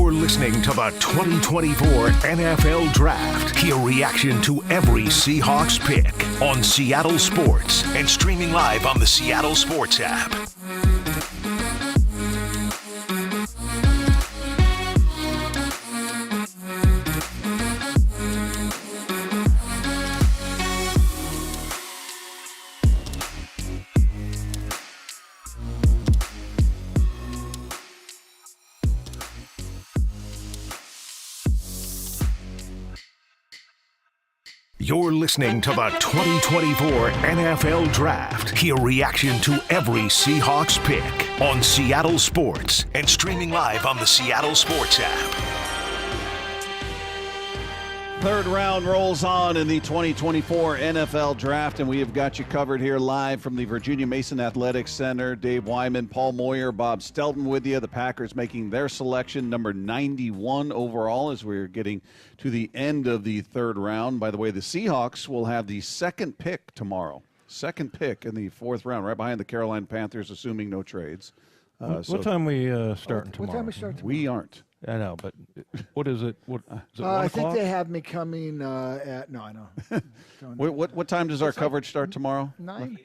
Listening to the 2024 NFL Draft. Hear reaction to every Seahawks pick on Seattle Sports and streaming live on the Seattle Sports app. You're listening to the 2024 NFL Draft. Hear reaction to every Seahawks pick on Seattle Sports and streaming live on the Seattle Sports app. Third round rolls on in the 2024 NFL Draft, and we have got you covered here live from the Virginia Mason Athletic Center. Dave Wyman, Paul Moyer, Bob Stelton with you. The Packers making their selection, number 91 overall, as we're getting to the end of the third round. By the way, the Seahawks will have the second pick tomorrow. Second pick in the fourth round, right behind the Carolina Panthers, assuming no trades. What time we starting tomorrow? What time we start tomorrow? We aren't. I know, but what is it? What is it? 1 I think o'clock? they have me coming at I know. What time does our coverage start tomorrow? 9.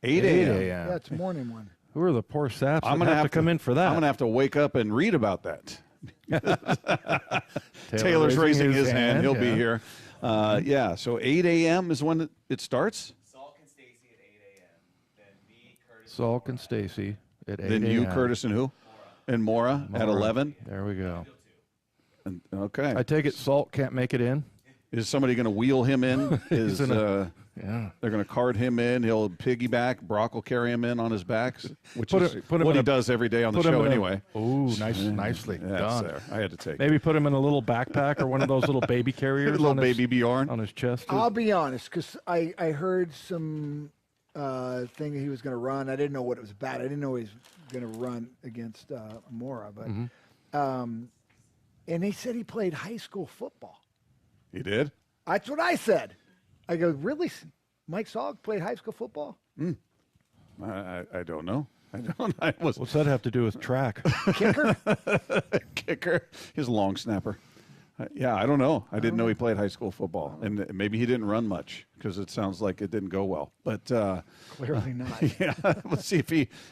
8 a.m. Yeah, it's morning one. Who are the poor saps? I'm gonna have to come in for that. I'm gonna have to wake up and read about that. Taylor's raising his hand. He'll be here. Yeah. So 8 a.m. is when it starts. Salk and Stacy at 8 a.m. Then me, Curtis. Salk and Stacy at 8 Then you, Curtis, and who? And Mora at 11. There we go. And, okay. I take it Salk can't make it in. Is somebody going to wheel him in? Yeah. They're going to cart him in. He'll piggyback. Brock will carry him in on his backs, which Put is him what in he a- does every day on the put him show in a- anyway. Ooh, nicely done. There. I had to take Maybe put him in a little backpack or one of those little baby carriers. Little on his- baby Bjorn. on his chest. I'll be honest, because I heard some thing that he was going to run. I didn't know what it was about. I didn't know he was going to run against Mora, but and they said he played high school football. He did? That's what I said. I go, really? Mike Salk played high school football? I don't know. What's that have to do with track? Kicker? Kicker. He's a long snapper. Yeah, I don't know. I didn't know he played high school football, and maybe he didn't run much because it sounds like it didn't go well. But clearly not. Yeah, let's see if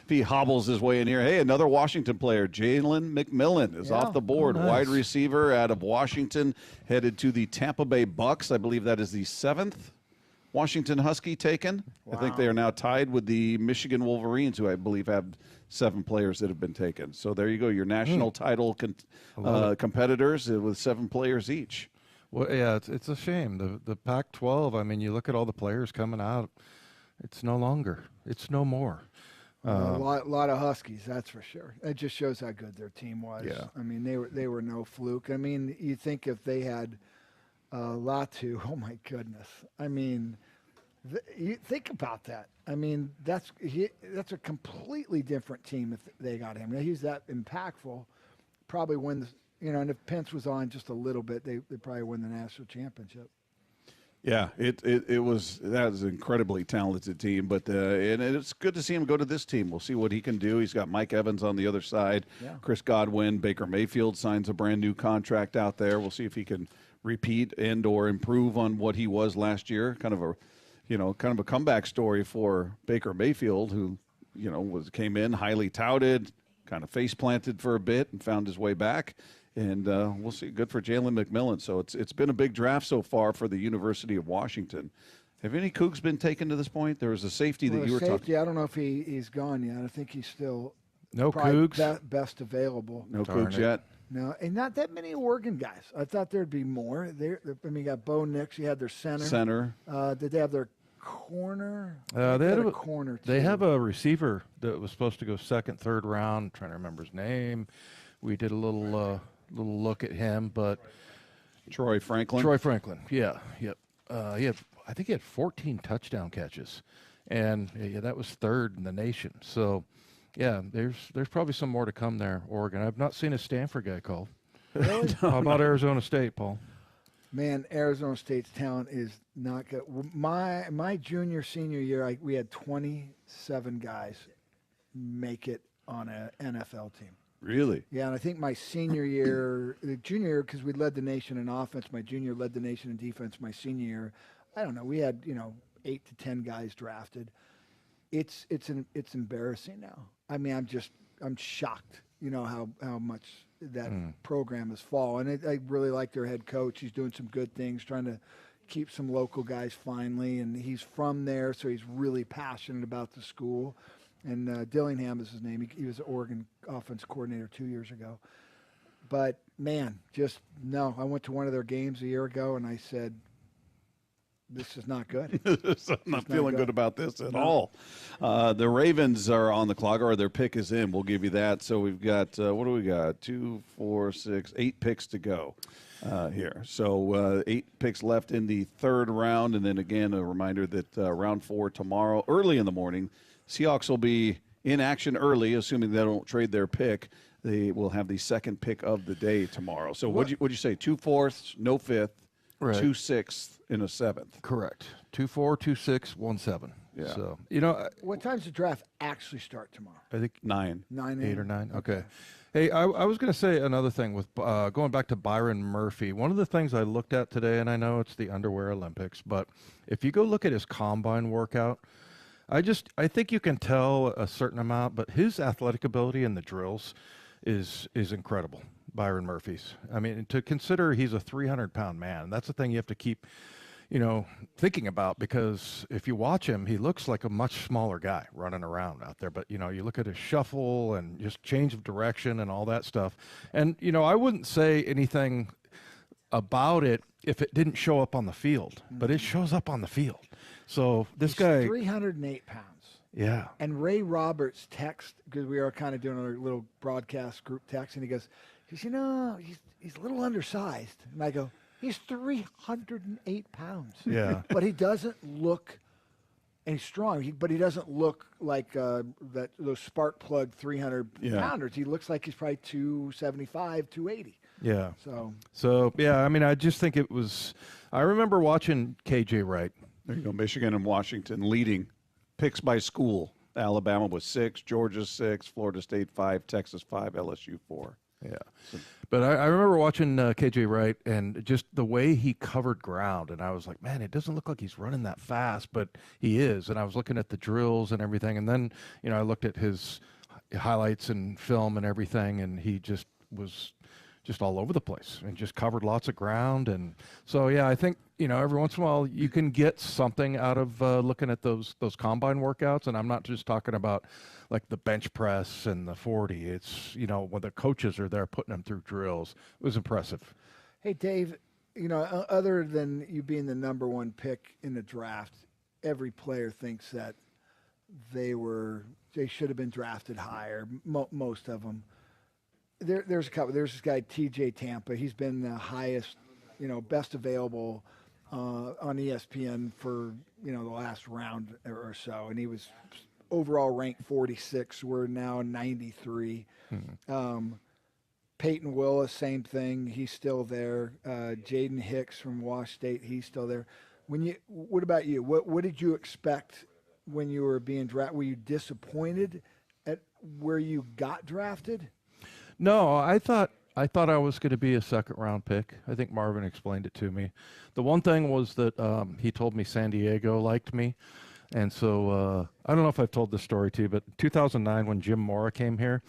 he hobbles his way in here. Hey, another Washington player, Jalen McMillan, is off the board. Oh, nice. Wide receiver out of Washington, headed to the Tampa Bay Bucks. I believe that is the 7th Washington Husky taken. Wow. I think they are now tied with the Michigan Wolverines, who I believe have 7 players that have been taken. So there you go, your national title competitors with 7 players each. Well, yeah, it's a shame. The Pac-12, I mean, you look at all the players coming out, it's no longer. It's no more. A lot of Huskies, that's for sure. It just shows how good their team was. Yeah. I mean, they were no fluke. I mean, you think if they had Latu, oh my goodness. I mean, you think about that. I mean, that's a completely different team if they got him. Now, he's that impactful. Probably win and if Pence was on just a little bit, they probably win the national championship. Yeah, that was an incredibly talented team, but and it's good to see him go to this team. We'll see what he can do. He's got Mike Evans on the other side, Chris Godwin, Baker Mayfield signs a brand new contract out there. We'll see if he can repeat and or improve on what he was last year. Kind of a comeback story for Baker Mayfield, who came in highly touted, kind of face planted for a bit and found his way back. And we'll see. Good for Jalen McMillan. So it's been a big draft so far for the University of Washington. Have any Cougs been taken to this point? There was a safety that you were talking. I don't know if he's gone yet. I think he's still no Cougs. Best available. No Cougs yet. No, and not that many Oregon guys. I thought there'd be more. You got Bo Nix. You had their center. Did they have their corner? They had a corner. Too. They have a receiver that was supposed to go 2nd, 3rd round. I'm trying to remember his name. We did a little look at him, but Troy Franklin. Yeah, yep. I think he had 14 touchdown catches, and that was 3rd in the nation. So, yeah, there's probably some more to come there, Oregon. I've not seen a Stanford guy called. Really? How about Arizona State, Paul? Man, Arizona State's talent is not good. My senior year, we had 27 guys make it on an NFL team. Really? Yeah, and I think my senior year, the junior year, because we led the nation in offense, my junior led the nation in defense. My senior year, I don't know, we had 8 to 10 guys drafted. It's embarrassing now. I mean, I'm shocked. How much that program has fallen. And I really like their head coach. He's doing some good things, trying to keep some local guys finally, and he's from there, so he's really passionate about the school. And Dillingham is his name. He was an Oregon offense coordinator 2 years ago. But, man, I went to one of their games a year ago, and I said, this is not good. I'm not feeling good about this at all. The Ravens are on the clock, or their pick is in. We'll give you that. So we've got, what do we got? 2, 4, 6, 8 picks to go here. So 8 picks left in the 3rd round. And then, again, a reminder that round 4 tomorrow, early in the morning, Seahawks will be in action early, assuming they don't trade their pick. They will have the 2nd pick of the day tomorrow. So what'd you say? 2 4ths, no 5th, right. 2 6ths, and a 7th. Correct. 2 4, 2 6, 1 7. Yeah. So what time's the draft actually start tomorrow? I think 9. 8 or 9. Okay. Hey, I was going to say another thing with going back to Byron Murphy. One of the things I looked at today, and I know it's the underwear Olympics, but if you go look at his combine workout, I think you can tell a certain amount, but his athletic ability in the drills is incredible, Byron Murphy's. I mean, to consider he's a 300-pound man, that's the thing you have to keep, thinking about, because if you watch him, he looks like a much smaller guy running around out there. But, you look at his shuffle and just change of direction and all that stuff. And, I wouldn't say anything about it if it didn't show up on the field, but it shows up on the field. So he's guy, 308 pounds. Yeah. And Ray Roberts text, because we are kind of doing a little broadcast group text, and he goes, he's a little undersized. And I go, he's 308 pounds. Yeah. But he doesn't look, and he's strong, but he doesn't look like those spark plug 300-pounders. He looks like he's probably 275, 280. Yeah. So yeah, I mean, I just think it was. I remember watching KJ Wright There you go. Michigan and Washington leading picks by school. Alabama was 6, Georgia 6, Florida State 5, Texas 5, LSU 4. Yeah. But I remember watching KJ Wright and just the way he covered ground. And I was like, man, it doesn't look like he's running that fast, but he is. And I was looking at the drills and everything. And then, I looked at his highlights and film and everything, and he just was just all over the place and just covered lots of ground. And so, yeah, I think, every once in a while you can get something out of looking at those combine workouts. And I'm not just talking about like the bench press and the 40. It's, when the coaches are there putting them through drills. It was impressive. Hey, Dave, other than you being the number one pick in the draft, every player thinks that they should have been drafted higher, most of them. There's a couple. There's this guy, TJ Tampa. He's been the highest, best available on ESPN for, the last round or so. And he was overall ranked 46. We're now 93. Peyton Willis, same thing. He's still there. Jaden Hicks from Wash State, he's still there. What about you? What did you expect when you were being drafted? Were you disappointed at where you got drafted? No, I thought I was going to be a second-round pick. I think Marvin explained it to me. The one thing was that he told me San Diego liked me. And so I don't know if I've told this story to you, but 2009 when Jim Mora came here,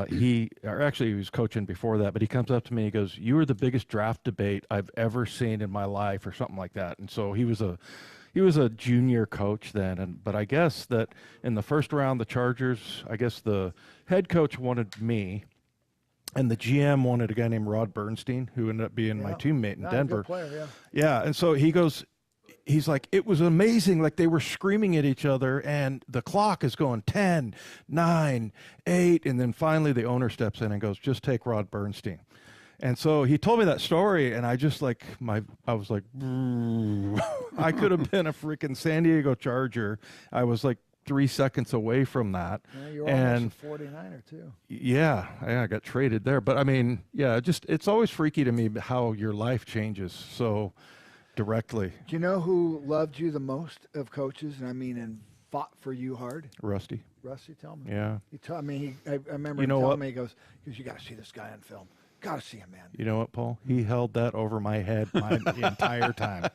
he was coaching before that, but he comes up to me and he goes, "You were the biggest draft debate I've ever seen in my life," or something like that. And so he was a junior coach then, but I guess that in the first round, the Chargers, I guess the head coach wanted me, and the GM wanted a guy named Rod Bernstein, who ended up being my teammate in Denver. Good player, yeah, and so he's like, it was amazing. Like they were screaming at each other, and the clock is going 10, 9, 8, and then finally the owner steps in and goes, "Just take Rod Bernstein." And so he told me that story, and I just I was like, I could have been a freaking San Diego Charger. I was like 3 seconds away from that. Yeah, you're almost a 49er too. Yeah, I got traded there. But I mean, yeah, it's always freaky to me how your life changes so directly. Do you know who loved you the most of coaches? And fought for you hard? Rusty, tell me. Yeah. He told me. I remember him telling me. He goes, "You got to see this guy on film. Got to see him, man." You know what, Paul? He held that over my head the entire time.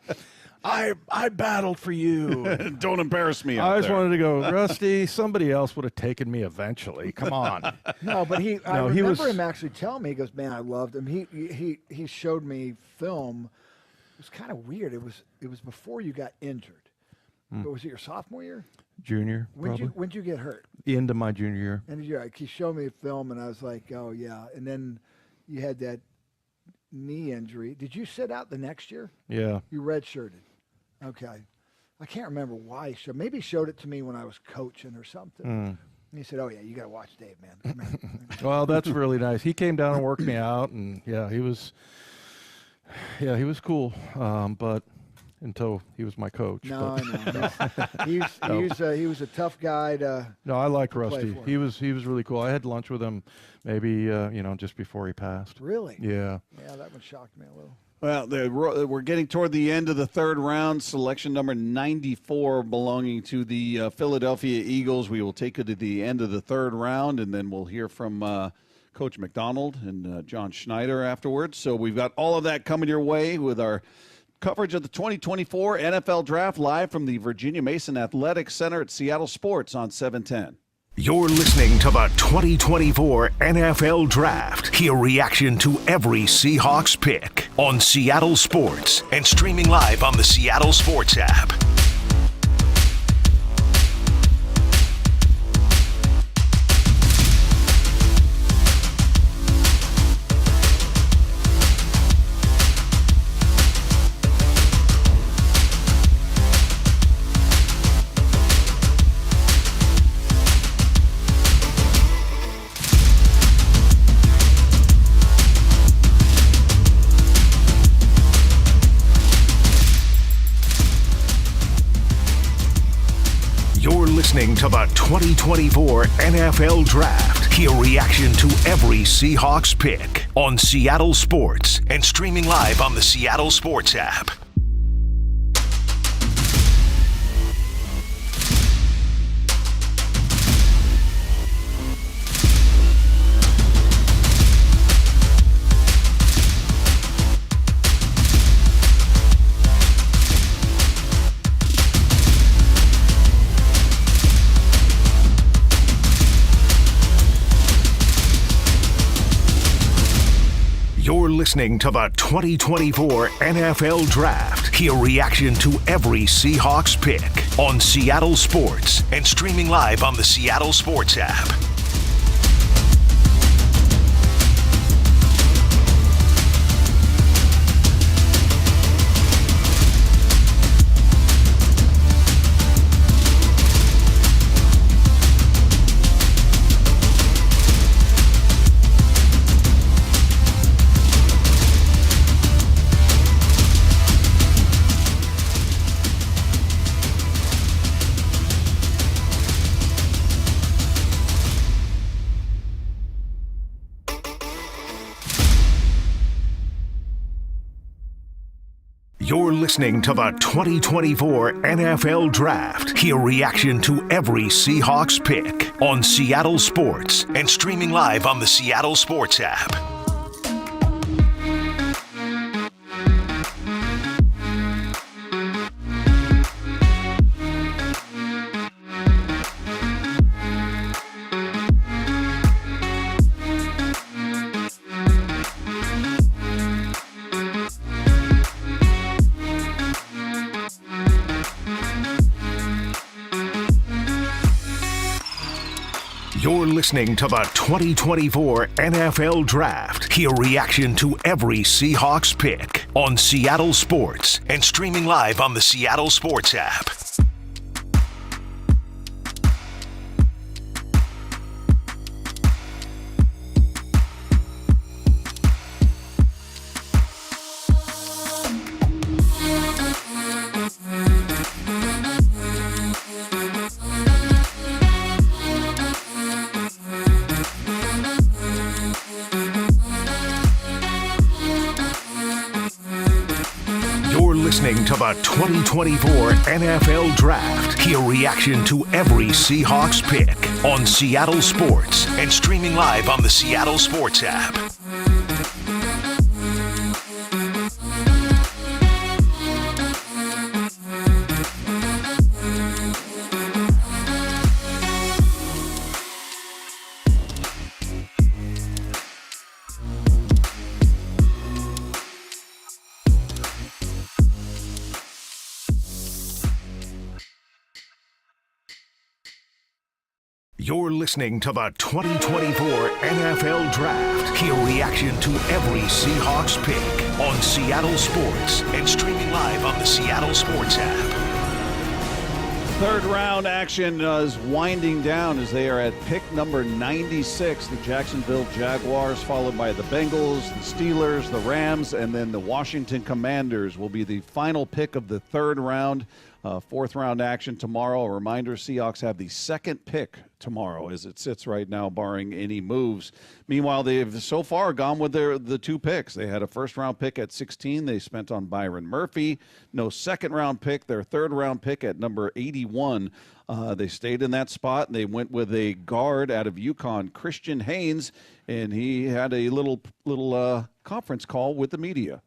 I battled for you. Don't embarrass me. I just wanted to go, Rusty. Somebody else would have taken me eventually. Come on. No, but I remember him actually telling me. He goes, "Man, I loved him." He showed me film. It was kind of weird. It was before you got injured. But was it your sophomore year? Junior. When'd you get hurt? The end of my junior year. And he showed me a film, and I was like, "Oh yeah." And then you had that knee injury. Did you sit out the next year? Yeah. You redshirted. Okay. I can't remember why he showed. Maybe he showed it to me when I was coaching or something. And he said, "Oh yeah, you got to watch Dave, man." Come here. Well, that's really nice. He came down and worked me out, and he was cool. But until he was my coach. No. He was a tough guy to. No, I like Rusty. He was really cool. I had lunch with him, maybe just before he passed. Really? Yeah. Yeah, that one shocked me a little. Well, we're getting toward the end of the third round. Selection number 94 belonging to the Philadelphia Eagles. We will take it to the end of the third round, and then we'll hear from Coach McDonald and John Schneider afterwards. So we've got all of that coming your way with our coverage of the 2024 NFL Draft live from the Virginia Mason Athletic Center at Seattle Sports on 710. You're listening to the 2024 NFL Draft. Hear reaction to every Seahawks pick on Seattle Sports and streaming live on the Seattle Sports app. Listening to the 2024 NFL Draft. Hear reaction to every Seahawks pick on Seattle Sports and streaming live on the Seattle Sports app. You're listening to the 2024 NFL Draft. Hear reaction to every Seahawks pick on Seattle Sports and streaming live on the Seattle Sports app. You're listening to the 2024 NFL Draft. Hear reaction to every Seahawks pick on Seattle Sports and streaming live on the Seattle Sports app. You're listening to the 2024 NFL Draft. Hear reaction to every Seahawks pick on Seattle Sports and streaming live on the Seattle Sports app. Listening to the 2024 NFL Draft. Hear reaction to every Seahawks pick on Seattle Sports and streaming live on the Seattle Sports app. You're listening to the 2024 NFL Draft. Hear reaction to every Seahawks pick on Seattle Sports and streaming live on the Seattle Sports app. Third round action is winding down as they are at pick number 96. The Jacksonville Jaguars, followed by the Bengals, the Steelers, the Rams, and then the Washington Commanders will be the final pick of the third round. Fourth round action tomorrow. A reminder, Seahawks have the second pick tomorrow as it sits right now, barring any moves. Meanwhile, they've so far gone with the two picks. They had a first round pick at 16. They spent on Byron Murphy. No second round pick. Their third round pick at number 81. They stayed in that spot, and they went with a guard out of UConn, Christian Haynes, and he had a little conference call with the media.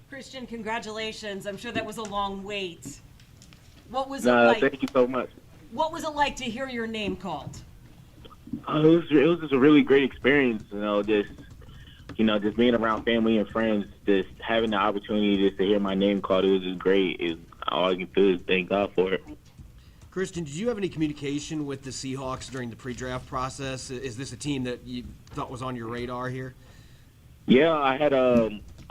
Christian, congratulations. I'm sure that was a long wait. What was it like? Thank you so much. What was it like to hear your name called? It was just a really great experience, just being around family and friends, just having the opportunity just to hear my name called. It was just great. All I can do is thank God for it. Christian, did you have any communication with the Seahawks during the pre-draft process? Is this a team that you thought was on your radar here? Yeah, I had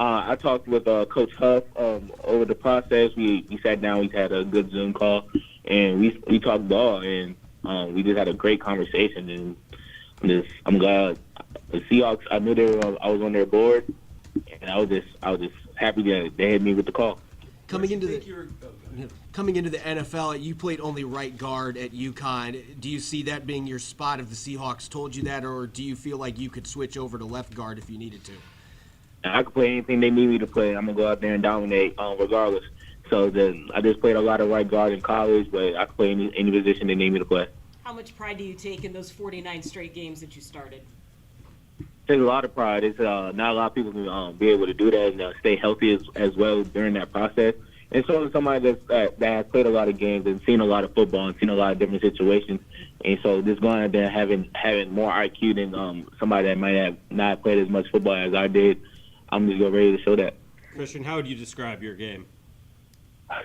I talked with Coach Huff over the process. We sat down. We had a good Zoom call, and we talked ball, and we just had a great conversation. And I'm glad the Seahawks. I knew I was on their board, and I was just happy that they had me with the call. Coming into the NFL, you played only right guard at UConn. Do you see that being your spot if the Seahawks told you that, or do you feel like you could switch over to left guard if you needed to? I can play anything they need me to play. I'm going to go out there and dominate regardless. So I just played a lot of right guard in college, but I can play any position they need me to play. How much pride do you take in those 49 straight games that you started? Take a lot of pride. It's not a lot of people can be able to do that and stay healthy as well during that process. And so is somebody that has played a lot of games and seen a lot of football and seen a lot of different situations. And so just going out there having more IQ than somebody that might have not played as much football as I did, I'm just ready to show that. Christian, how would you describe your game?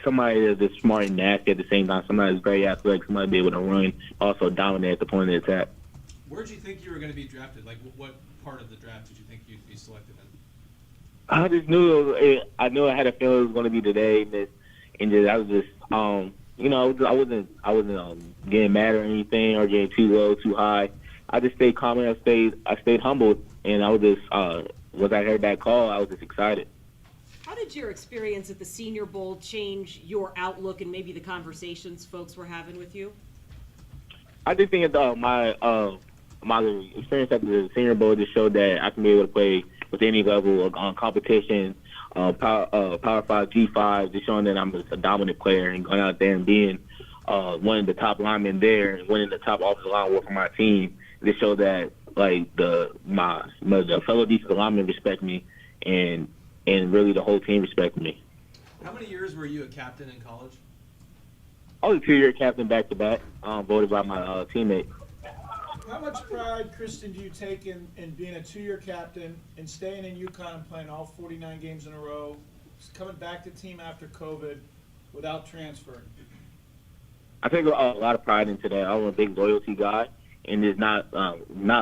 Somebody that's just smart and nasty at the same time. Somebody that's very athletic. Somebody be able to run, also dominate at the point of the attack. Where'd you think you were going to be drafted? Like, what part of the draft did you think you'd be selected in? I just knew I knew I had a feeling it was going to be today, and I was just I wasn't getting mad or anything or getting too low, too high. I just stayed calm and I stayed humbled, and I was just once I heard that call, I was just excited. How did your experience at the Senior Bowl change your outlook and maybe the conversations folks were having with you? I just think my experience at the Senior Bowl just showed that I can be able to play with any level of competition, Power 5, G5, just showing that I'm a dominant player and going out there and being one of the top linemen there and winning the top offensive line award for my team. Just show that the fellow defensive linemen respect me and really the whole team respected me. How many years were you a captain in college? I was a 2-year captain back-to-back, voted by my teammate. How much pride, Christian, do you take in being a 2-year captain and staying in UConn and playing all 49 games in a row, coming back to team after COVID without transferring? I take a lot of pride into that. I'm a big loyalty guy, and just not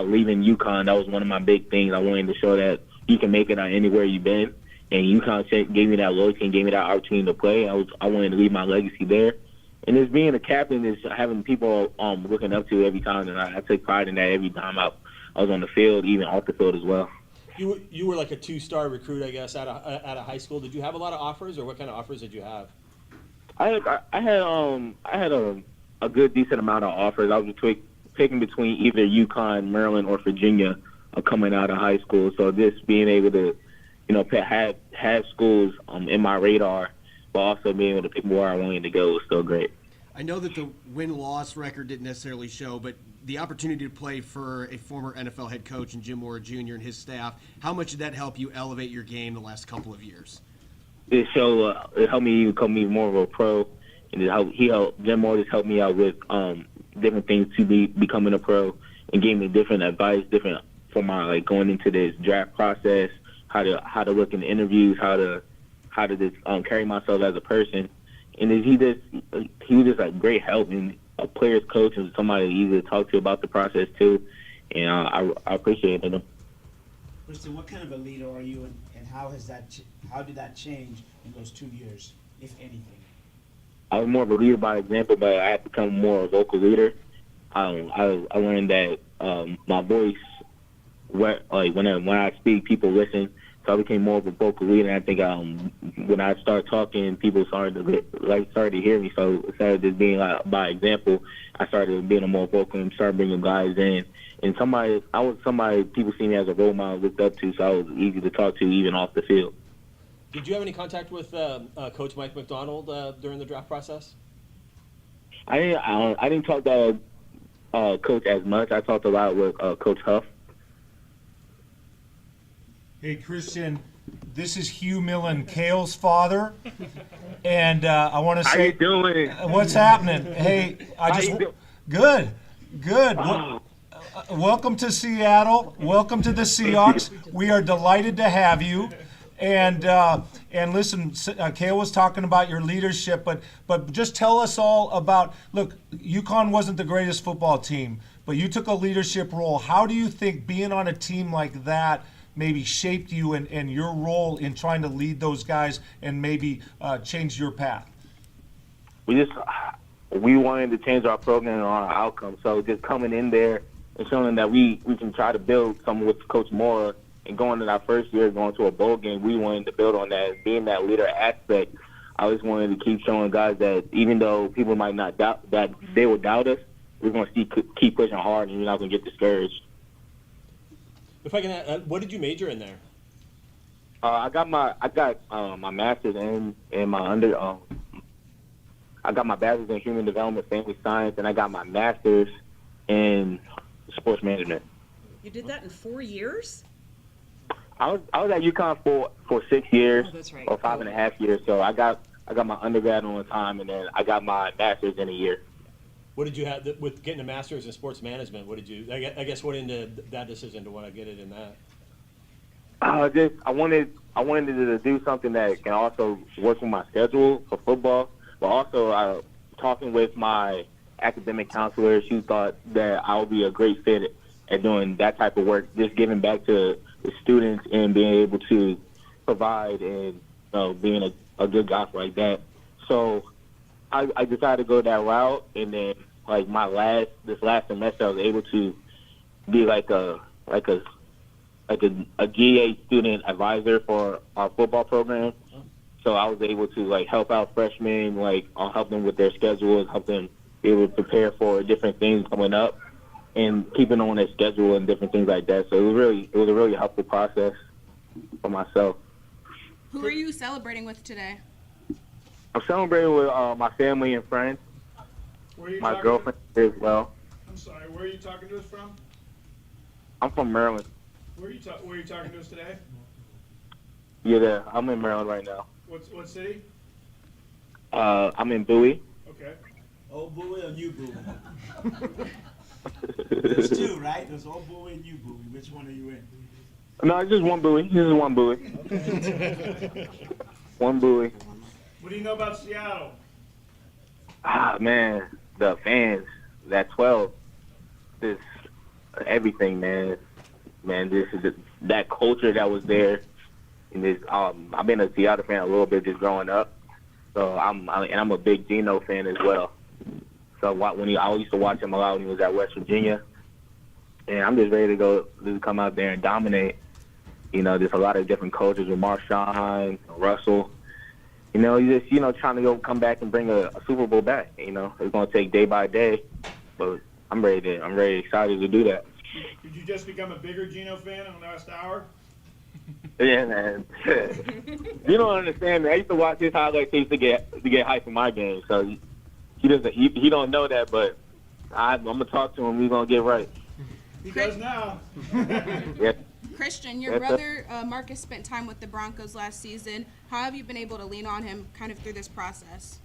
leaving UConn, that was one of my big things. I wanted to show that you can make it on anywhere you've been. And UConn gave me that loyalty and gave me that opportunity to play. I wanted to leave my legacy there. And just being a captain is having people looking up to every time, and I take pride in that every time I was on the field, even off the field as well. You were like a 2-star recruit, I guess, out of high school. Did you have a lot of offers, or what kind of offers did you have? I had a good decent amount of offers. I was picking between either UConn, Maryland, or Virginia coming out of high school. So just being able to have schools in my radar, but also being able to pick where I wanted to go was still great. I know that the win-loss record didn't necessarily show, but the opportunity to play for a former NFL head coach and Jim Moyer Jr. and his staff, how much did that help you elevate your game the last couple of years? It helped me become even more of a pro, and Jim Moyer just helped me out with different things to be becoming a pro, and gave me different advice, different for my going into this draft process, how to look in interviews, how to just carry myself as a person, and he was just a great help and a player's coach and somebody easy to talk to about the process too, and I appreciated him. Kristen, what kind of a leader are you, and how did that change in those 2 years, if anything? I was more of a leader by example, but I had to become more a vocal leader. I learned that my voice, when I speak, people listen. So I became more of a vocal leader. And I think when I started talking, people started to hear me. So instead of just being by example, I started being a more vocal and started bringing guys in. And I was somebody people see me as a role model, looked up to. So I was easy to talk to even off the field. Did you have any contact with Coach Mike McDonald during the draft process? I didn't talk to Coach as much. I talked a lot with Coach Huff. Hey, Christian, this is Hugh Millen, Kale's father, and I want to say, how you doing? What's happening? Hey, good. Welcome to Seattle. Welcome to the Seahawks. We are delighted to have you. And listen, Kale was talking about your leadership, but just tell us all about. Look, UConn wasn't the greatest football team, but you took a leadership role. How do you think being on a team like that maybe shaped you and your role in trying to lead those guys and maybe change your path? We wanted to change our program and our outcome. So just coming in there and showing that we can try to build something with Coach Moore and going in our first year, going to a bowl game, we wanted to build on that, being that leader aspect. I just wanted to keep showing guys that even though people might not doubt that they will doubt us, we're going to keep pushing hard and we're not going to get discouraged. If I can add, what did you major in there? I got my master's in my I got my bachelor's in human development, family science, and I got my master's in sports management. You did that in 4 years? I was at UConn for 6 years, that's right. or 5.5 years. So I got my undergrad on time, and then I got my master's in a year. What did you have with getting a master's in sports management? What did you? I guess what into that decision to want to get it in that? I wanted to do something that can also work with my schedule for football, but also talking with my academic counselor, she thought that I would be a great fit at doing that type of work, just giving back to the students and being able to provide and being a good guy like that. So I decided to go that route, and then like this last semester I was able to be like a GA student advisor for our football program. So I was able to like help out freshmen, like I'll help them with their schedules, help them be able to prepare for different things coming up and keeping on their schedule and different things like that. So it was a really helpful process for myself. Who are you celebrating with today? I'm celebrating with my family and friends. My girlfriend as well. I'm sorry, where are you talking to us from? I'm from Maryland. Where are you talking to us today? Yeah, I'm in Maryland right now. What city? I'm in Bowie. Okay. Old Bowie or New Bowie? There's two, right? There's Old Bowie and New Bowie. Which one are you in? No, it's just one Bowie. This is one Bowie. One Bowie. What do you know about Seattle? Man, the fans, that 12, this everything, man. Man, this is that culture that was there. And this, I've been a Seattle fan a little bit just growing up, so I'm a big Geno fan as well. So I used to watch him a lot when he was at West Virginia, and I'm just ready to come out there and dominate. There's a lot of different coaches with Marshawn, Russell. You just trying to come back and bring a Super Bowl back. It's gonna take day by day, but I'm very excited to do that. Did you just become a bigger Geno fan in the last hour? Yeah, man. You don't understand, man. I used to watch his highlights to get hype in my game, so he doesn't. He don't know that, but I'm gonna talk to him. We're gonna get right. He does now. Yeah. Christian, your brother Marcus spent time with the Broncos last season. How have you been able to lean on him kind of through this process?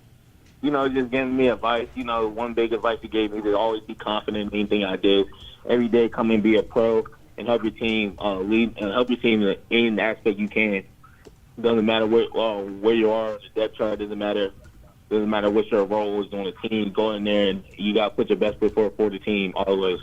Just giving me advice. One big advice he gave me to always be confident in anything I did. Every day, come and be a pro and help your team lead and help your team in any aspect you can. Doesn't matter where you are on the depth chart. Doesn't matter what your role is on the team. Go in there and you got to put your best foot forward for the team always.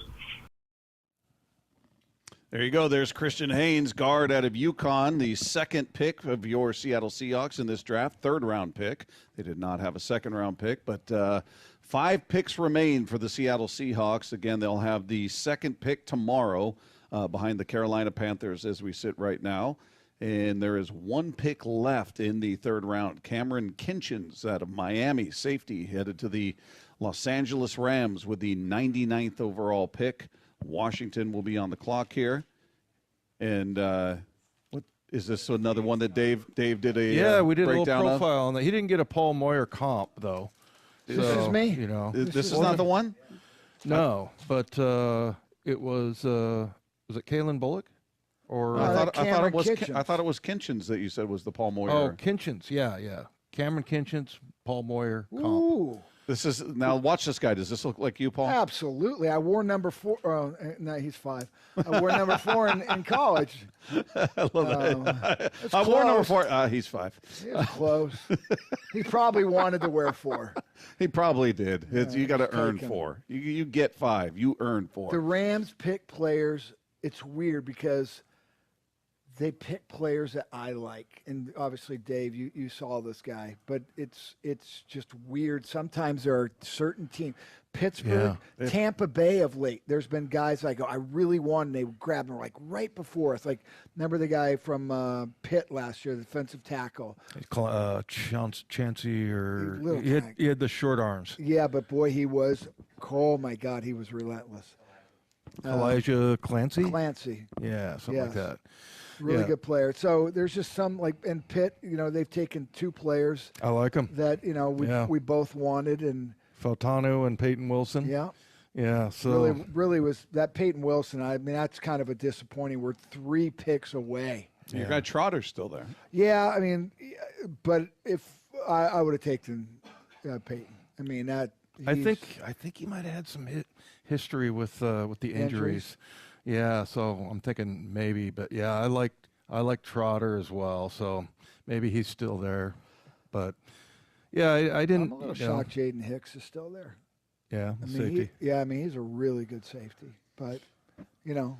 There you go. There's Christian Haynes, guard out of UConn, the second pick of your Seattle Seahawks in this draft, third-round pick. They did not have a second-round pick, but 5 picks remain for the Seattle Seahawks. Again, they'll have the second pick tomorrow behind the Carolina Panthers as we sit right now. And there is 1 pick left in the third round. Cameron Kinchins out of Miami, safety, headed to the Los Angeles Rams with the 99th overall pick. Washington will be on the clock here. And what is this another one that Dave did a we did a little breakdown profile on that. He didn't get a Paul Moyer comp though. This is me. This is not the one? No, but it was it Kalen Bullock? Or I thought it was Kinchins that you said was the Paul Moyer. Oh, Kinchins, yeah. Cameron Kinchins, Paul Moyer comp. Ooh. Now watch this guy. Does this look like you, Paul? Absolutely. I wore number 4. No, he's 5. I wore number 4 in college. I love that. I wore number 4. He's 5. He was close. He probably wanted to wear 4. He probably did. You got to earn 4. You get 5. You earn 4. The Rams pick players. It's weird because they pick players that I like, and obviously, Dave, you saw this guy, but it's just weird. Sometimes there are certain teams, Pittsburgh, Tampa Bay of late. There's been guys I go, I really want, and they grab them like right before us. Like, remember the guy from Pitt last year, the defensive tackle, Chancey, or he had the short arms. Yeah, but boy, he was. Oh my God, he was relentless. Elijah Clancy. Yeah, something like that. Really good player. So there's just some, like in Pitt, they've taken 2 players. I like them. That, we both wanted. And Fautanu and Peyton Wilson. Yeah. Yeah. So really was that Peyton Wilson. I mean, that's kind of a disappointing. We're 3 picks away. Your guy Trotter's still there. Yeah. I mean, but if I would have taken Peyton. I mean, that. I think he might have had some history with the injuries. Yeah, so I'm thinking maybe, but yeah, I I like Trotter as well, so maybe he's still there. But yeah, I didn't. I'm a little shocked Jaden Hicks is still there. Yeah, I mean, safety. he's a really good safety. But, a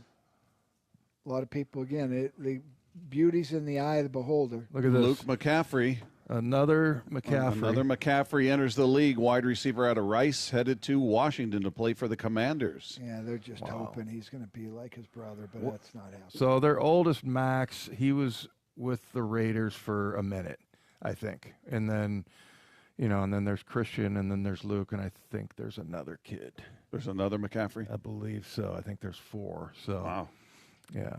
lot of people, again, the beauty's in the eye of the beholder. Look at this. Luke McCaffrey. Another McCaffrey enters the league. Wide receiver out of Rice, headed to Washington to play for the Commanders. Yeah, they're just hoping he's going to be like his brother, but that's not happening. So their oldest, Max, he was with the Raiders for a minute, I think. And then, and then there's Christian, and then there's Luke, and I think there's another kid. There's another McCaffrey? I believe so. I think there's 4. So, wow. Yeah.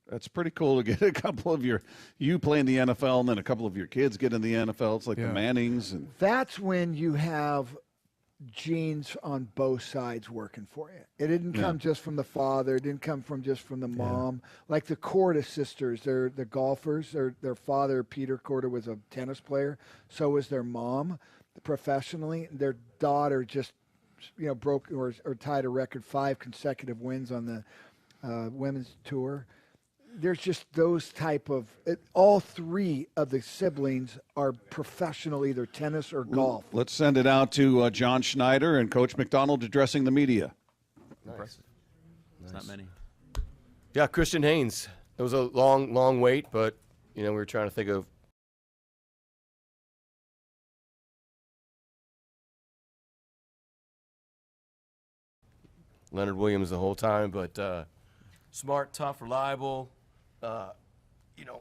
That's pretty cool to get a couple of you playing the NFL and then a couple of your kids get in the NFL. It's like the Mannings. And that's when you have genes on both sides working for you. It didn't come just from the father. It didn't come just from the mom. Like the Korda sisters, they're the golfers. Their father, Peter Korda, was a tennis player. So was their mom professionally. Their daughter just, broke or tied a record 5 consecutive wins on the women's tour. There's just those type of all 3 of the siblings are professional, either tennis or golf. Let's send it out to John Schneider and Coach McDonald addressing the media. Nice. Not many. Yeah, Christian Haynes. It was a long wait, but we were trying to think of Leonard Williams the whole time, but smart, tough, reliable.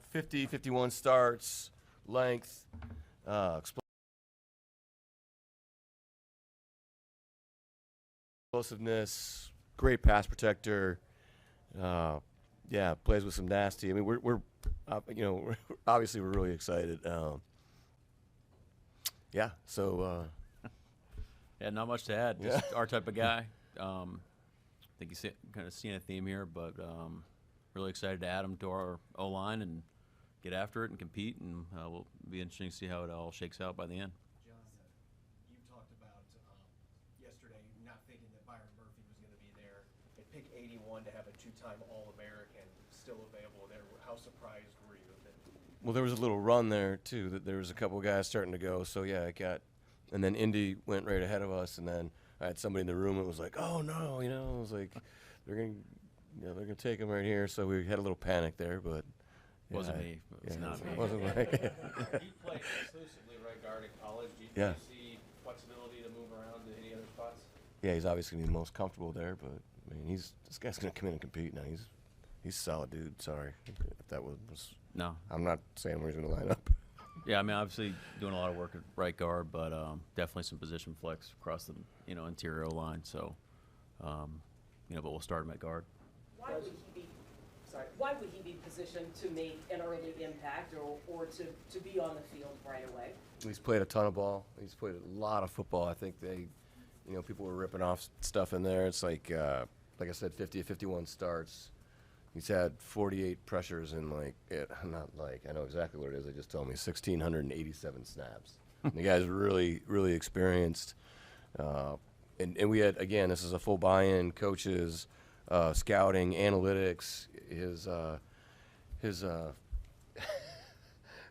50, 51 starts, length, explosiveness, great pass protector. Plays with some nasty. I mean, we're obviously we're really excited. So. Yeah, not much to add. Just our type of guy. I think you kind of seen a theme here, but really excited to add him to our O-line and get after it and compete, and we'll be interesting to see how it all shakes out by the end. John, you talked about yesterday not thinking that Byron Murphy was going to be there. At pick 81 to have a 2-time All-American still available there. How surprised were you? Well, there was a little run there too. That there was a couple of guys starting to go. So and then Indy went right ahead of us, and then I had somebody in the room that was like, "Oh no," I was like, "They're gonna take him right here." So we had a little panic there, but wasn't me. It's not me. Wasn't like. He played exclusively right guard in college. Do you see flexibility to move around to any other spots? Yeah, he's obviously gonna be the most comfortable there, but I mean, this guy's gonna come in and compete now. He's a solid dude. Sorry if that was. No, I'm not saying where he's gonna line up. Yeah, I mean, obviously doing a lot of work at right guard, but definitely some position flex across the interior line. So, but we'll start him at guard. Why would he be positioned to make an early impact or to be on the field right away? He's played a ton of ball. He's played a lot of football. I think people were ripping off stuff in there. It's like I said, 50 to 51 starts. He's had 48 pressures and I know exactly what it is. They just told me 1,687 snaps. The guy's really, really experienced. And we had, again, this is a full buy-in, coaches, scouting, analytics, his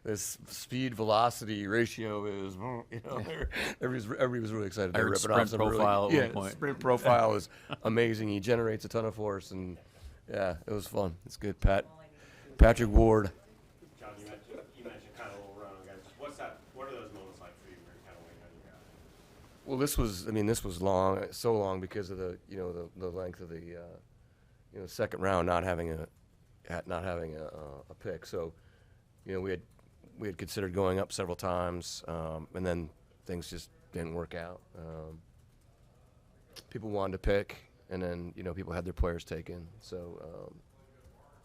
this speed velocity ratio is, everybody was really excited. I heard sprint profile at one point. Sprint profile is amazing. He generates a ton of force, and yeah, it was fun. It's good. Patrick Ward. John, you mentioned kind of a little run on guys. What are those moments like for you where you're kind of waiting on your guy? Well, this was long, so long because of the length of the second round not having a pick. So, we had considered going up several times, and then things just didn't work out. People wanted to pick, and then people had their players taken. So,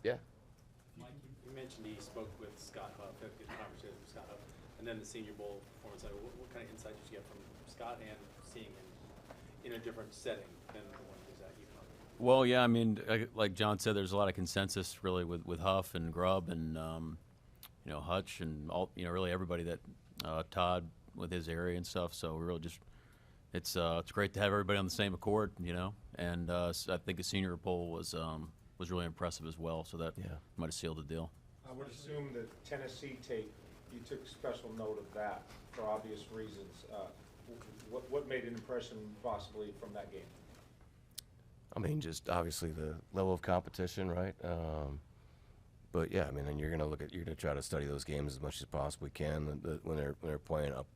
yeah. Mike, you mentioned he spoke with Scott Huff, had a good conversation with Scott Huff, and then the Senior Bowl performance. What kind of insight did you get from Scott and seeing him in a different setting than the one he was at UConn? Well, yeah, I mean, like John said, there's a lot of consensus really with Huff and Grubb and Hutch and all really everybody that Todd with his area and stuff. So we really just it's great to have everybody on the same accord, And I think the Senior Bowl was really impressive as well. So that might have sealed the deal. would assume the Tennessee tape, you took special note of that for obvious reasons. What made an impression possibly from that game? I mean, just obviously the level of competition, right? But yeah, I mean, and you're gonna try to study those games as much as possibly can when they're playing up,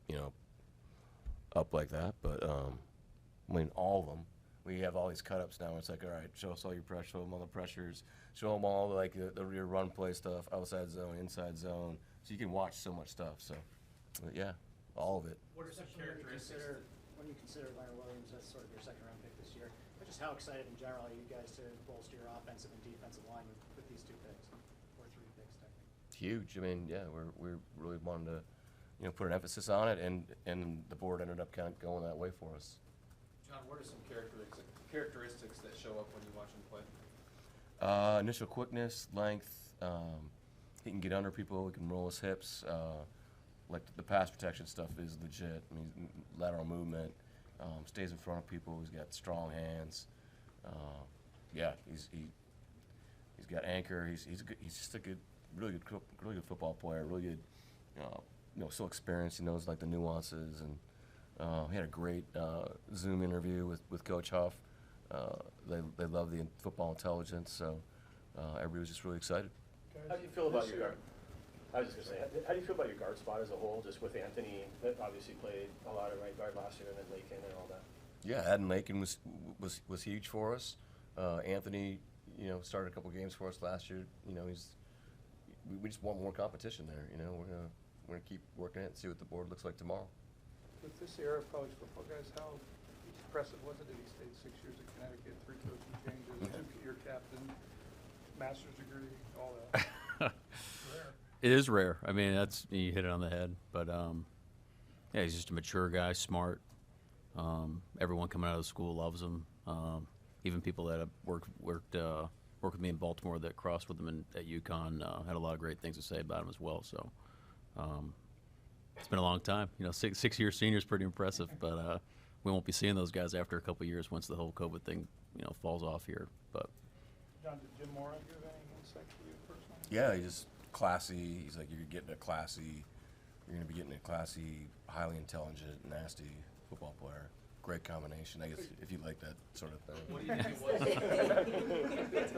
up like that. But I mean, all of them. We have all these cut-ups now. It's like, all right, show us all your pressure, show them all the pressures, show them all like your run play stuff, outside zone, inside zone. So you can watch so much stuff. So, but yeah, all of it. What are some characteristics when you consider Leonard Williams as sort of your second-round pick this year? But just how excited in general are you guys to bolster your offensive and defensive line with these 2 picks, or 3 picks technically? Huge. I mean, yeah, we really wanted to, put an emphasis on it, and the board ended up kind of going that way for us. John, what are some characteristics that show up when you watch him play? Initial quickness, length. He can get under people. He can roll his hips. Like the pass protection stuff is legit. I mean, lateral movement. Stays in front of people. He's got strong hands. Yeah, he's got anchor. He's just a really good football player. Really good. So experienced. He knows like the nuances, and he had a great Zoom interview with Coach Huff. They love the football intelligence, so everybody was just really excited. How do you feel about your guard? I was just gonna say, how do you feel about your guard spot as a whole, just with Anthony that obviously played a lot of right guard last year, and then Lakin and all that? Yeah, adding Lakin was huge for us. Anthony, started a couple games for us last year. We just want more competition there. We're gonna keep working it and see what the board looks like tomorrow. With this era of college football, guys, how impressive was it that he stayed 6 years at Connecticut, 3 coaching changes, 2-year captain, master's degree, all that? Rare. It is rare. I mean, you hit it on the head. But yeah, he's just a mature guy, smart. Everyone coming out of the school loves him. Even people that have worked with me in Baltimore that crossed with him at UConn had a lot of great things to say about him as well. So it's been a long time. 6-year senior is pretty impressive, but we won't be seeing those guys after a couple of years once the whole COVID thing falls off here. But John, did Jim Mora give any insight to you personally? Yeah, he's just classy. He's like, you're going to be getting a classy, highly intelligent, nasty football player. Great combination, I guess, if you like that sort of thing. What do you think it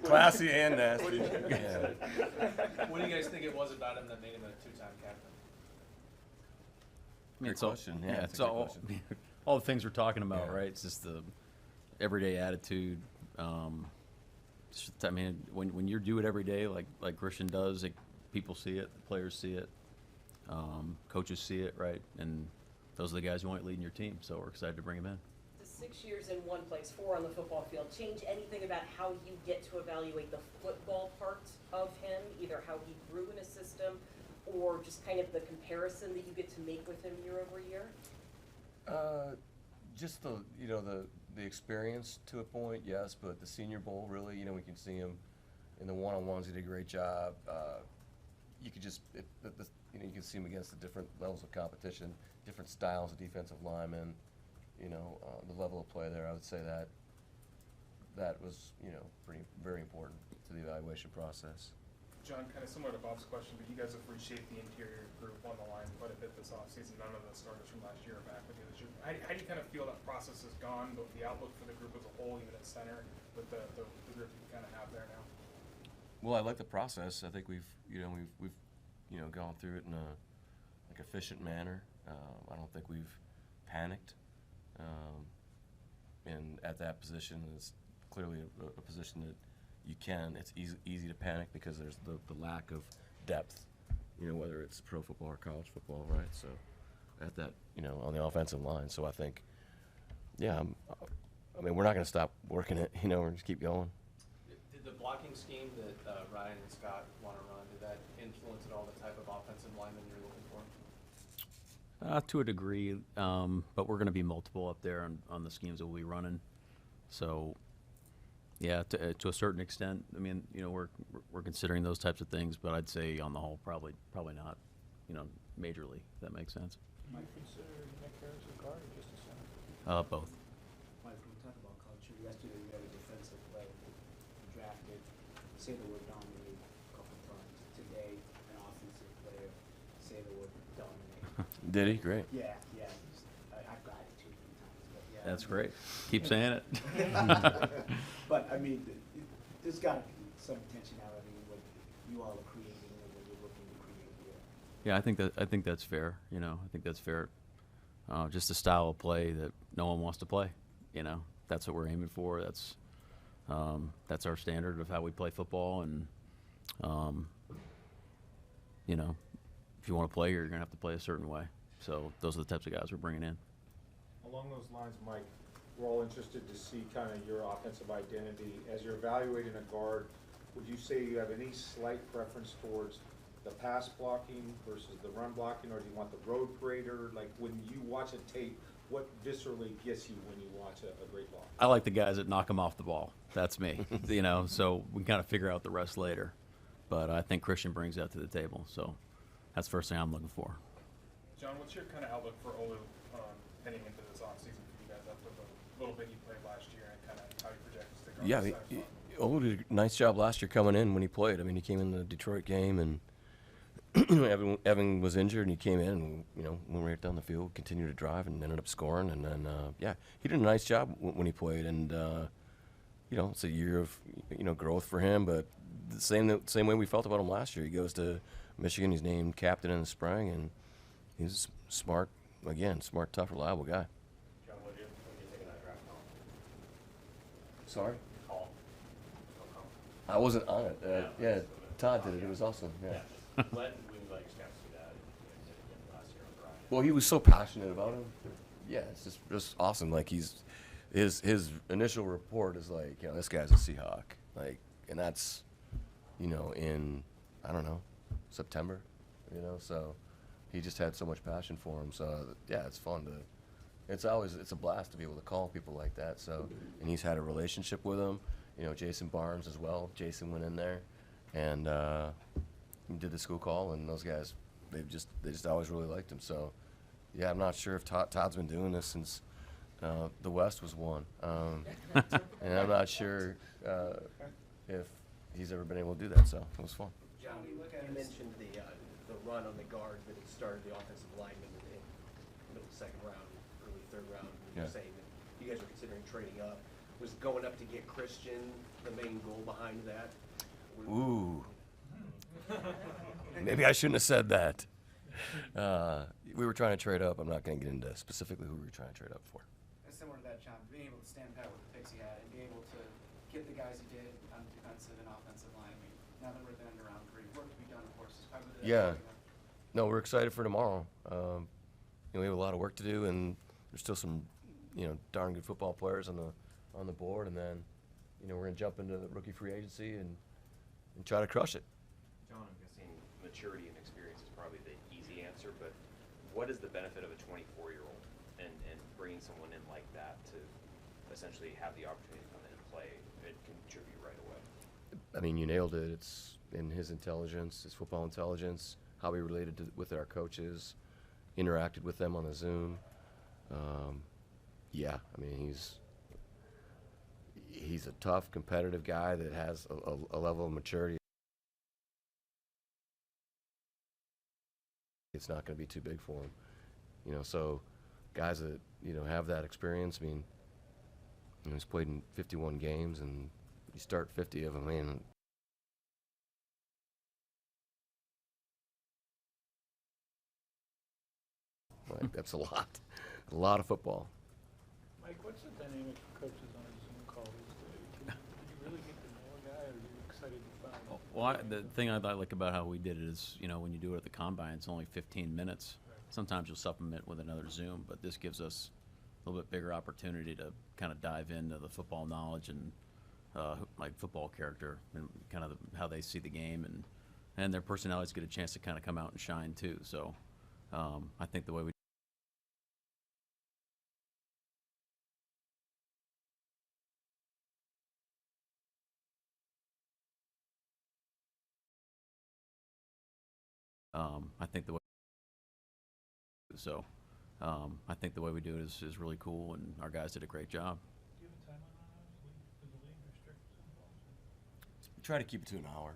was? Classy and nasty. What do you Yeah. What do you guys think it was about him that made him a 2-time captain? I mean, Great question. Yeah, it's all the things we're talking about, right? It's just the everyday attitude. I mean, when you do it every day, like Christian does, people see it, the players see it, coaches see it, right? And those are the guys you want leading your team. So we're excited to bring him in. The 6 years in one place, 4 on the football field, change anything about how you get to evaluate the football part of him, either how he grew in a system, or just kind of the comparison that you get to make with him year over year? Just the experience to a point, yes, but the Senior Bowl, really, we can see him in the one-on-ones. He did a great job. You could just, you can see him against the different levels of competition, different styles of defensive linemen. The level of play there, I would say that was, very important to the evaluation process. John, kind of similar to Bob's question, but you guys have reshaped the interior group on the line quite a bit this offseason. None of the starters from last year are back with you this year. How do you kind of feel that process has gone, but the outlook for the group as a whole, even at center, with the group you kind of have there now? Well, I like the process. I think we've gone through it in a efficient manner. I don't think we've panicked. And at that position, it's clearly a position that it's easy to panic because there's the lack of depth, whether it's pro football or college football, right? So at that, on the offensive line. So I think, yeah, we're not going to stop working it, we're just keep going. Did the blocking scheme that Ryan and Scott want to run, did that influence at all the type of offensive lineman you're looking for? To a degree, but we're going to be multiple up there on the schemes that we'll be running. So, yeah, to a certain extent, we're considering those types of things, but I'd say on the whole, probably not, majorly. If that makes sense. You might consider Nick Harris a guard or just a center? Both. Mike, when we talk about culture, yesterday you had a defensive player drafted, say the word dominate, Did he? Great. Yeah, yeah. I've got it 2 or 3 times. But yeah, That's great. Keep saying it. But I mean, there's got to be some intentionality in what you all are creating and what you're looking to create here. Yeah, I think that's fair. You know, I think that's fair. Just a style of play that no one wants to play. You know, that's what we're aiming for. That's our standard of how we play football. And you know, if you want to play, you're gonna have to play a certain way. So those are the types of guys we're bringing in. Along those lines, Mike, we're all interested to see kind of your offensive identity. As you're evaluating a guard, would you say you have any slight preference towards the pass blocking versus the run blocking, or do you want the road grader? Like, when you watch a tape, what viscerally gets you when you watch a great block? I like the guys that knock them off the ball. That's me. You know, so we kind of figure out the rest later. But I think Christian brings that to the table. So that's the first thing I'm looking for. John, what's your kind of outlook for Olu heading into this offseason for you guys after the little bit he played last year, and kind of how you project to stick on Yeah, the side? Olu did a nice job last year coming in when he played. I mean, he came in the Detroit game, and Evan was injured, and he came in and, you know, went right down the field, continued to drive, and ended up scoring. And then, yeah, he did a nice job when he played. And, you know, it's a year of, you know, growth for him. But the same way we felt about him last year. He goes to Michigan. He's named captain in the spring, and he's smart, tough, reliable guy. John, what do you think of that draft call? Sorry? Call. I wasn't on it. Yeah, Todd did it. It was awesome. Yeah. When we like scouts do that, and did it again last year on Friday. Well, he was so passionate about him. Yeah, it's just awesome. Like, his initial report is like, you know, this guy's a Seahawk. Like, and that's, you know, in, I don't know, September, you know, so he just had so much passion for him. So yeah, it's fun to, it's a blast to be able to call people like that. So, and he's had a relationship with him, you know, Jason Barnes as well. Jason went in there and he did the school call, and those guys, they just always really liked him. So yeah, I'm not sure if Todd's been doing this since the West was won, and I'm not sure if he's ever been able to do that. So it was fun. John, you mentioned the run on the guard that had started the offensive lineman in the middle of the second round, early third round. You were Yeah. saying that you guys were considering trading up. Was going up to get Christian the main goal behind that? Ooh. Maybe I shouldn't have said that. We were trying to trade up. I'm not going to get into specifically who we were trying to trade up for. Similar to that, John, being able to stand pat with the picks he had and be able to get the guys he did on defensive and offensive line. I mean, now that we're at the end of round 3, work to be done, of course. Yeah. No, we're excited for tomorrow. You know, we have a lot of work to do, and there's still some, you know, darn good football players on the board. And then, you know, we're going to jump into the rookie free agency and try to crush it. John, I'm guessing maturity and experience is probably the easy answer, but what is the benefit of a 24-year-old and bringing someone in like that to essentially have the opportunity to come in and play and contribute right away? I mean, you nailed it. It's in his intelligence, his football intelligence, how he related with our coaches, interacted with them on the Zoom. Yeah, I mean, he's a tough, competitive guy that has a level of maturity. It's not going to be too big for him, you know. So, guys that, you know, have that experience. I mean, you know, he's played in 51 games, and you start 50 of them. I mean, like, that's a lot of football. Mike, what's the dynamic of coaches on a Zoom call these days? Can you really get to know a guy, or are you excited to find? Well, the thing I like about how we did it is, you know, when you do it at the combine, it's only 15 minutes. Sometimes you'll supplement with another Zoom, but this gives us a little bit bigger opportunity to kind of dive into the football knowledge and like football character and kind of how they see the game, and their personalities get a chance to kind of come out and shine too. So I think the way we I think the way I think the way we do it is really cool, and our guys did a great job. Do you have a timeline on that? Does the league restrict Zoom calls? Try to keep it to an hour.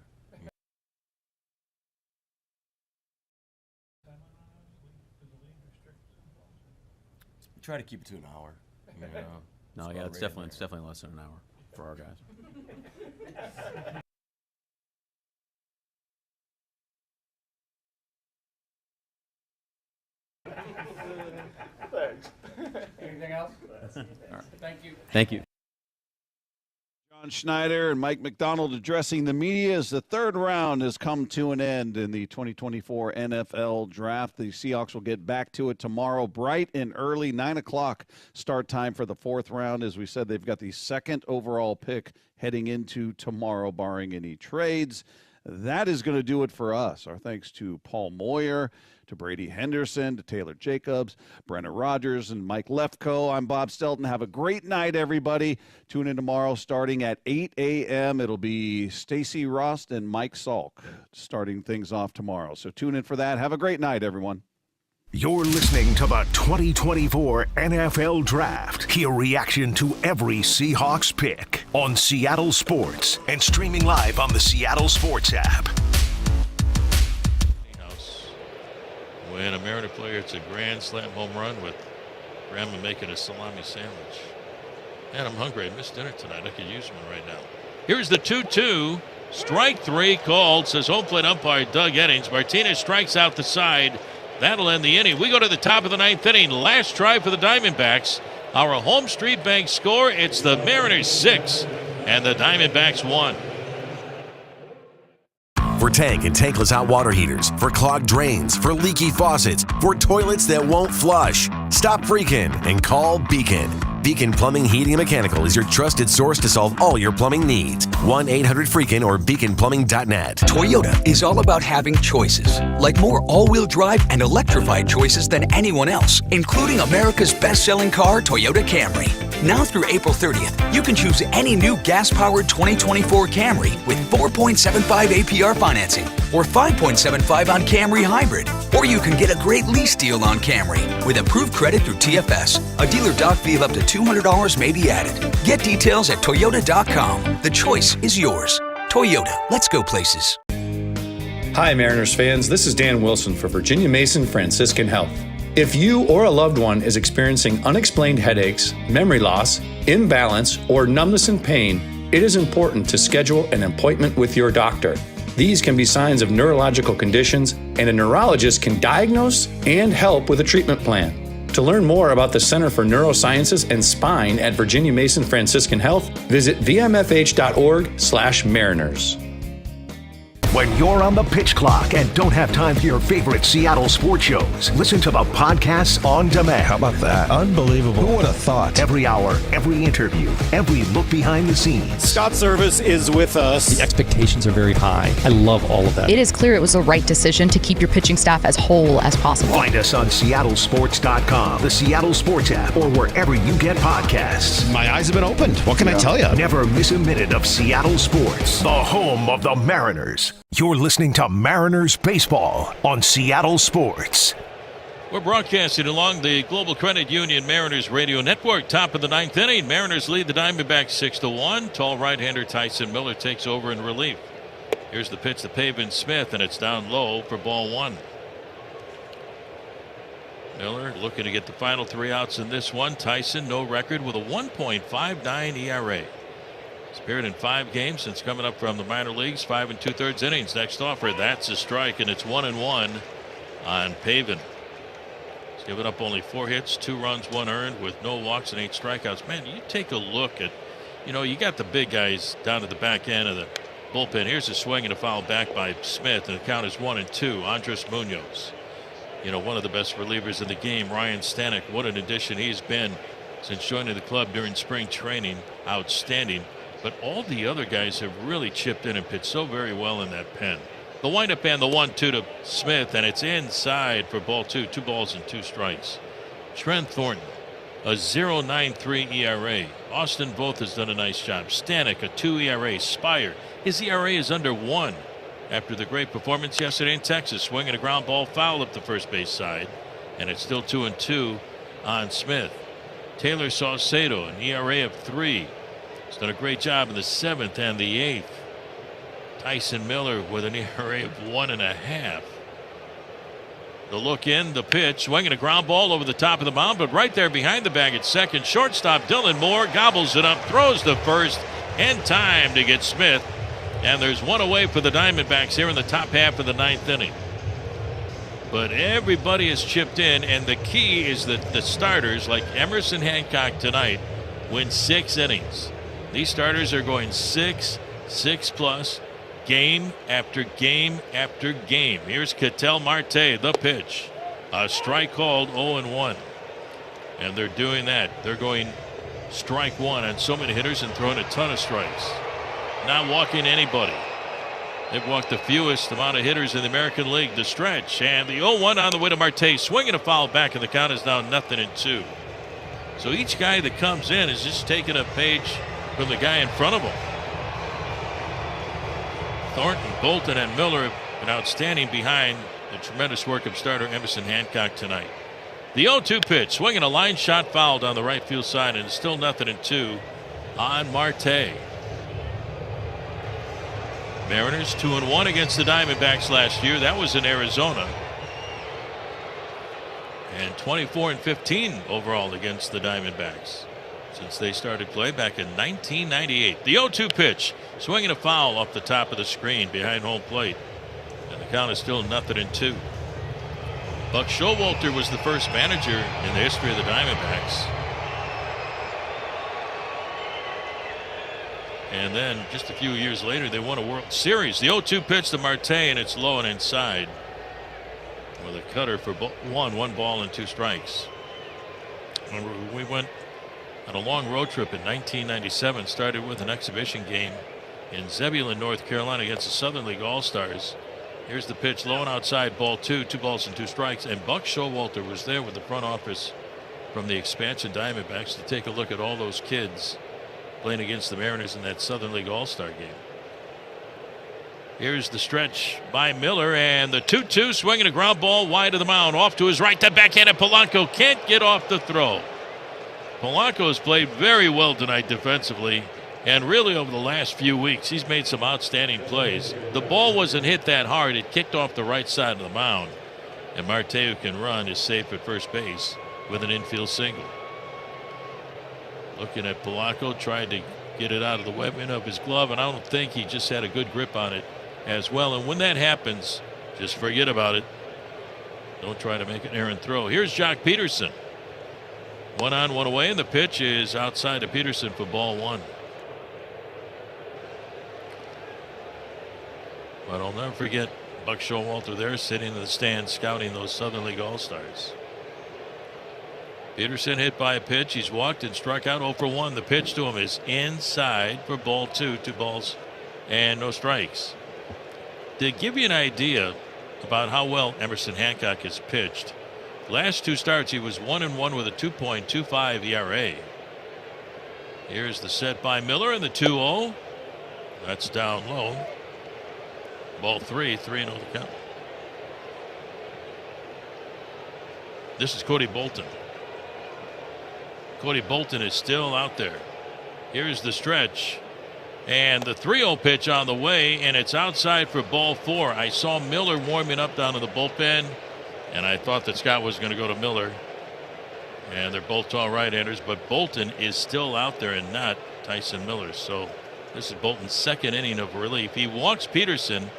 Timeline on that? Does the league try to keep it to an hour. You know, No, yeah, it's definitely less than an hour for our guys. Thanks. Anything else? Thank you. Thank you. John Schneider and Mike McDonald addressing the media as the third round has come to an end in the 2024 NFL Draft. The Seahawks will get back to it tomorrow, bright and early, 9 o'clock start time for the fourth round. As we said, they've got the second overall pick heading into tomorrow, barring any trades. That is going to do it for us. Our thanks to Paul Moyer, to Brady Henderson, to Taylor Jacobs, Brenna Rogers, and Mike Lefko. I'm Bob Stelton. Have a great night, everybody. Tune in tomorrow starting at 8 a.m. It'll be Stacy Rost and Mike Salk starting things off tomorrow. So tune in for that. Have a great night, everyone. You're listening to the 2024 NFL Draft. Hear reaction to every Seahawks pick on Seattle Sports and streaming live on the Seattle Sports app. When a Mariner player hits a grand slam home run with Grandma making a salami sandwich. Man, I'm hungry. I missed dinner tonight. I could use one right now. Here's the 2-2. Strike three called, says home plate umpire Doug Eddings. Martinez strikes out the side. That'll end the inning. We go to the top of the ninth inning. Last try for the Diamondbacks. Our home street bank score, it's the Mariners 6 and the Diamondbacks 1. For tank and tankless hot water heaters, for clogged drains, for leaky faucets, for toilets that won't flush. Stop freaking and call Beacon. Beacon Plumbing, Heating, and Mechanical is your trusted source to solve all your plumbing needs. 1-800-FREAKIN or beaconplumbing.net. Toyota is all about having choices, like more all-wheel drive and electrified choices than anyone else, including America's best-selling car, Toyota Camry. Now through April 30th, you can choose any new gas-powered 2024 Camry with 4.75 APR financing or 5.75 on Camry Hybrid. Or you can get a great lease deal on Camry with approved credit through TFS. A dealer doc fee of up to $200 may be added. Get details at Toyota.com. The choice is yours. Toyota, let's go places. Hi, Mariners fans. This is Dan Wilson for Virginia Mason Franciscan Health. If you or a loved one is experiencing unexplained headaches, memory loss, imbalance, or numbness and pain, it is important to schedule an appointment with your doctor. These can be signs of neurological conditions, and a neurologist can diagnose and help with a treatment plan. To learn more about the Center for Neurosciences and Spine at Virginia Mason Franciscan Health, visit vmfh.org/Mariners. When you're on the pitch clock and don't have time for your favorite Seattle sports shows, listen to the podcasts on demand. How about that? Unbelievable. Who would have thought? Every hour, every interview, every look behind the scenes. Scott Service is with us. The expectations are very high. I love all of that. It is clear it was the right decision to keep your pitching staff as whole as possible. Find us on SeattleSports.com, the Seattle Sports app, or wherever you get podcasts. My eyes have been opened. What can I tell you? Never miss a minute of Seattle sports, the home of the Mariners. You're listening to Mariners Baseball on Seattle Sports. We're broadcasting along the Global Credit Union Mariners Radio Network. Top of the ninth inning. Mariners lead the Diamondbacks 6-1. Tall right-hander Tyson Miller takes over in relief. Here's the pitch to Pavin Smith, and it's down low for ball one. Miller looking to get the final 3 outs in this one. Tyson, no record with a 1.59 ERA. He's appeared in 5 games since coming up from the minor leagues, 5 2/3 innings. Next offer, that's a strike, and it's 1-1 on Pavin. He's given up only 4 hits, 2 runs, 1 earned with no walks and 8 strikeouts. Man, you take a look at, you got the big guys down at the back end of the bullpen. Here's a swing and a foul back by Smith, and the count is 1-2. Andres Munoz, one of the best relievers in the game. Ryan Stanek, what an addition he's been since joining the club during spring training. Outstanding. But all the other guys have really chipped in and pitched so very well in that pen. The windup and the 1-2 to Smith, and it's inside for ball 2. 2 balls and 2 strikes. Trent Thornton, a 0.93 ERA. Austin Voth has done a nice job. Stanek, a 2 ERA. Spire, his ERA is under 1 after the great performance yesterday in Texas. Swinging a ground ball foul up the first base side, and it's still 2-2 on Smith. Taylor Saucedo, an ERA of 3. He's done a great job in the 7th and the 8th. Tyson Miller with an ERA of 1.5. The look in, the pitch, swinging a ground ball over the top of the mound, but right there behind the bag at second, shortstop Dylan Moore gobbles it up, throws to first, in time to get Smith. And there's one away for the Diamondbacks here in the top half of the 9th inning. But everybody has chipped in, and the key is that the starters, like Emerson Hancock tonight, win 6 innings. These starters are going 6 plus, game after game after game. Here's Ketel Marte, the pitch. A strike called, 0-1. And they're doing that. They're going strike one on so many hitters and throwing a ton of strikes. Not walking anybody. They've walked the fewest amount of hitters in the American League. The stretch, and the 0-1 on the way to Marte. Swinging a foul back, and the count is now 0-2. So each guy that comes in is just taking a page from the guy in front of him. Thornton, Bolton, and Miller have been outstanding behind the tremendous work of starter Emerson Hancock tonight. The 0-2 pitch, swinging a line shot, fouled on the right field side, and it's still 0-2 on Marte. Mariners 2-1 against the Diamondbacks last year. That was in Arizona. And 24-15 overall against the Diamondbacks since they started play back in 1998. The 0-2 pitch, swinging a foul off the top of the screen behind home plate. And the count is still 0-2. Buck Showalter was the first manager in the history of the Diamondbacks. And then just a few years later, they won a World Series. The 0-2 pitch to Marte, and it's low and inside with a cutter for one ball and 2 strikes. Remember, we went on a long road trip in 1997, started with an exhibition game in Zebulon, North Carolina against the Southern League All-Stars. Here's the pitch, low and outside, ball 2, 2 balls and 2 strikes. And Buck Showalter was there with the front office from the expansion Diamondbacks to take a look at all those kids playing against the Mariners in that Southern League All-Star game. Here's the stretch by Miller, and the 2-2, swinging a ground ball wide of the mound, off to his right, to backhand. Polanco can't get off the throw. Polanco has played very well tonight defensively, and really over the last few weeks he's made some outstanding plays. The ball wasn't hit that hard. It kicked off the right side of the mound, and Marte, who can run, is safe at first base with an infield single. Looking at Polanco, tried to get it out of the webbing of his glove, and I don't think he just had a good grip on it as well. And when that happens, just forget about it. Don't try to make an errant throw. Here's Jock Peterson. 1 on, 1 away, and the pitch is outside to Peterson for ball 1. But I'll never forget Buck Showalter there sitting in the stands scouting those Southern League All-Stars. Peterson hit by a pitch. He's walked and struck out 0-1. The pitch to him is inside for ball 2. 2 balls and no strikes. To give you an idea about how well Emerson Hancock has pitched, last 2 starts he was 1-1 with a 2.25 ERA. Here's the set by Miller, and the 2-0. That's down low. Ball 3, 3-0 the count. This is Cody Bolton. Cody Bolton is still out there. Here's the stretch, and the 3-0 pitch on the way, and it's outside for ball 4. I saw Miller warming up down in the bullpen, and I thought that Scott was going to go to Miller, and they're both tall right-handers, but Bolton is still out there and not Tyson Miller. So this is Bolton's 2nd inning of relief. He walks Peterson,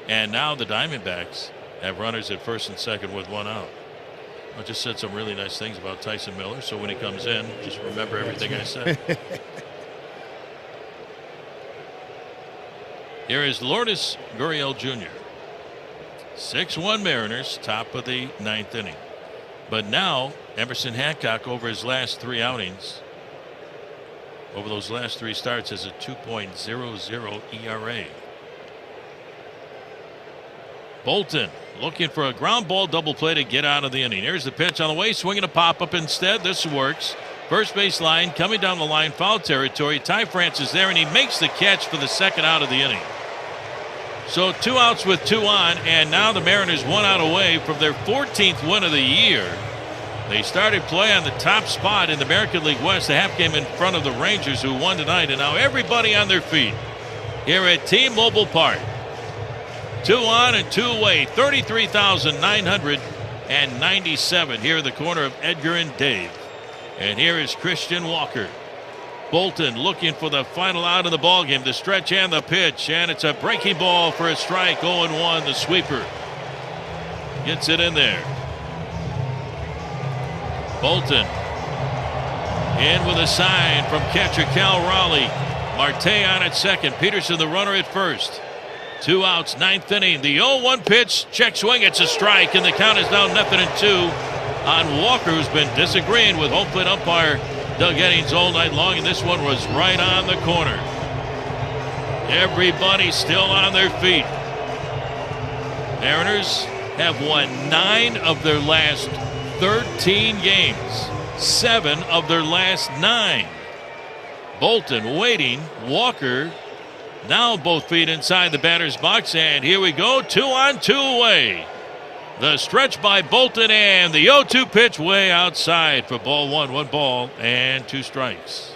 and now the Diamondbacks have runners at 1st and 2nd with 1 out. I just said some really nice things about Tyson Miller, so when he comes in, just remember everything I said. Here is Lourdes Gurriel Jr. 6-1 Mariners, top of the 9th inning. But now Emerson Hancock, over his last 3 outings, over those last 3 starts, has a 2.00 ERA. Bolton looking for a ground ball double play to get out of the inning. Here's the pitch on the way, swinging a pop-up instead. This works. First base line, coming down the line, foul territory. Ty France is there, and he makes the catch for the 2nd out of the inning. So 2 outs with 2 on, and now the Mariners 1 out away from their 14th win of the year. They started play on the top spot in the American League West, a half game in front of the Rangers, who won tonight, and now everybody on their feet here at T-Mobile Park. 2 on and 2 away, 33,900 and 97 here in the corner of Edgar and Dave. And here is Christian Walker. Bolton looking for the final out of the ball game, the stretch and the pitch, and it's a breaking ball for a strike. 0-1, the sweeper gets it in there. Bolton in with a sign from catcher Cal Raleigh. Marte on at second. Peterson the runner at first. 2 outs, 9th inning. The 0-1 pitch, check swing, it's a strike, and the count is now 0-2 on Walker, who's been disagreeing with home plate umpire Doug Eddings all night long, and this one was right on the corner. Everybody still on their feet. Mariners have won 9 of their last 13 games, 7 of their last 9. Bolton waiting. Walker now both feet inside the batter's box, and here we go. 2-on-2 away. The stretch by Bolton, and the 0-2 pitch way outside for ball 1. 1 ball and 2 strikes.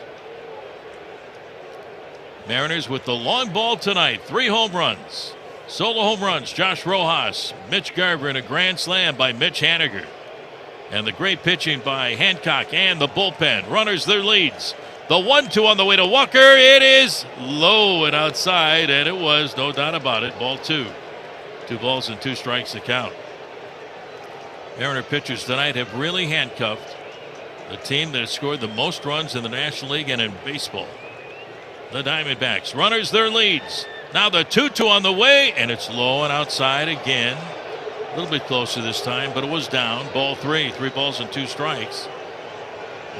Mariners with the long ball tonight. 3 home runs. Solo home runs, Josh Rojas, Mitch Garver, and a grand slam by Mitch Haniger. And the great pitching by Hancock and the bullpen. Runners their leads. The 1-2 on the way to Walker. It is low and outside, and it was, no doubt about it, ball 2. 2 balls and 2 strikes to count. Mariner pitchers tonight have really handcuffed the team that has scored the most runs in the National League and in baseball. The Diamondbacks. Runners their leads. Now the 2-2 on the way, and it's low and outside again. A little bit closer this time, but it was down. Ball 3. 3 balls and 2 strikes.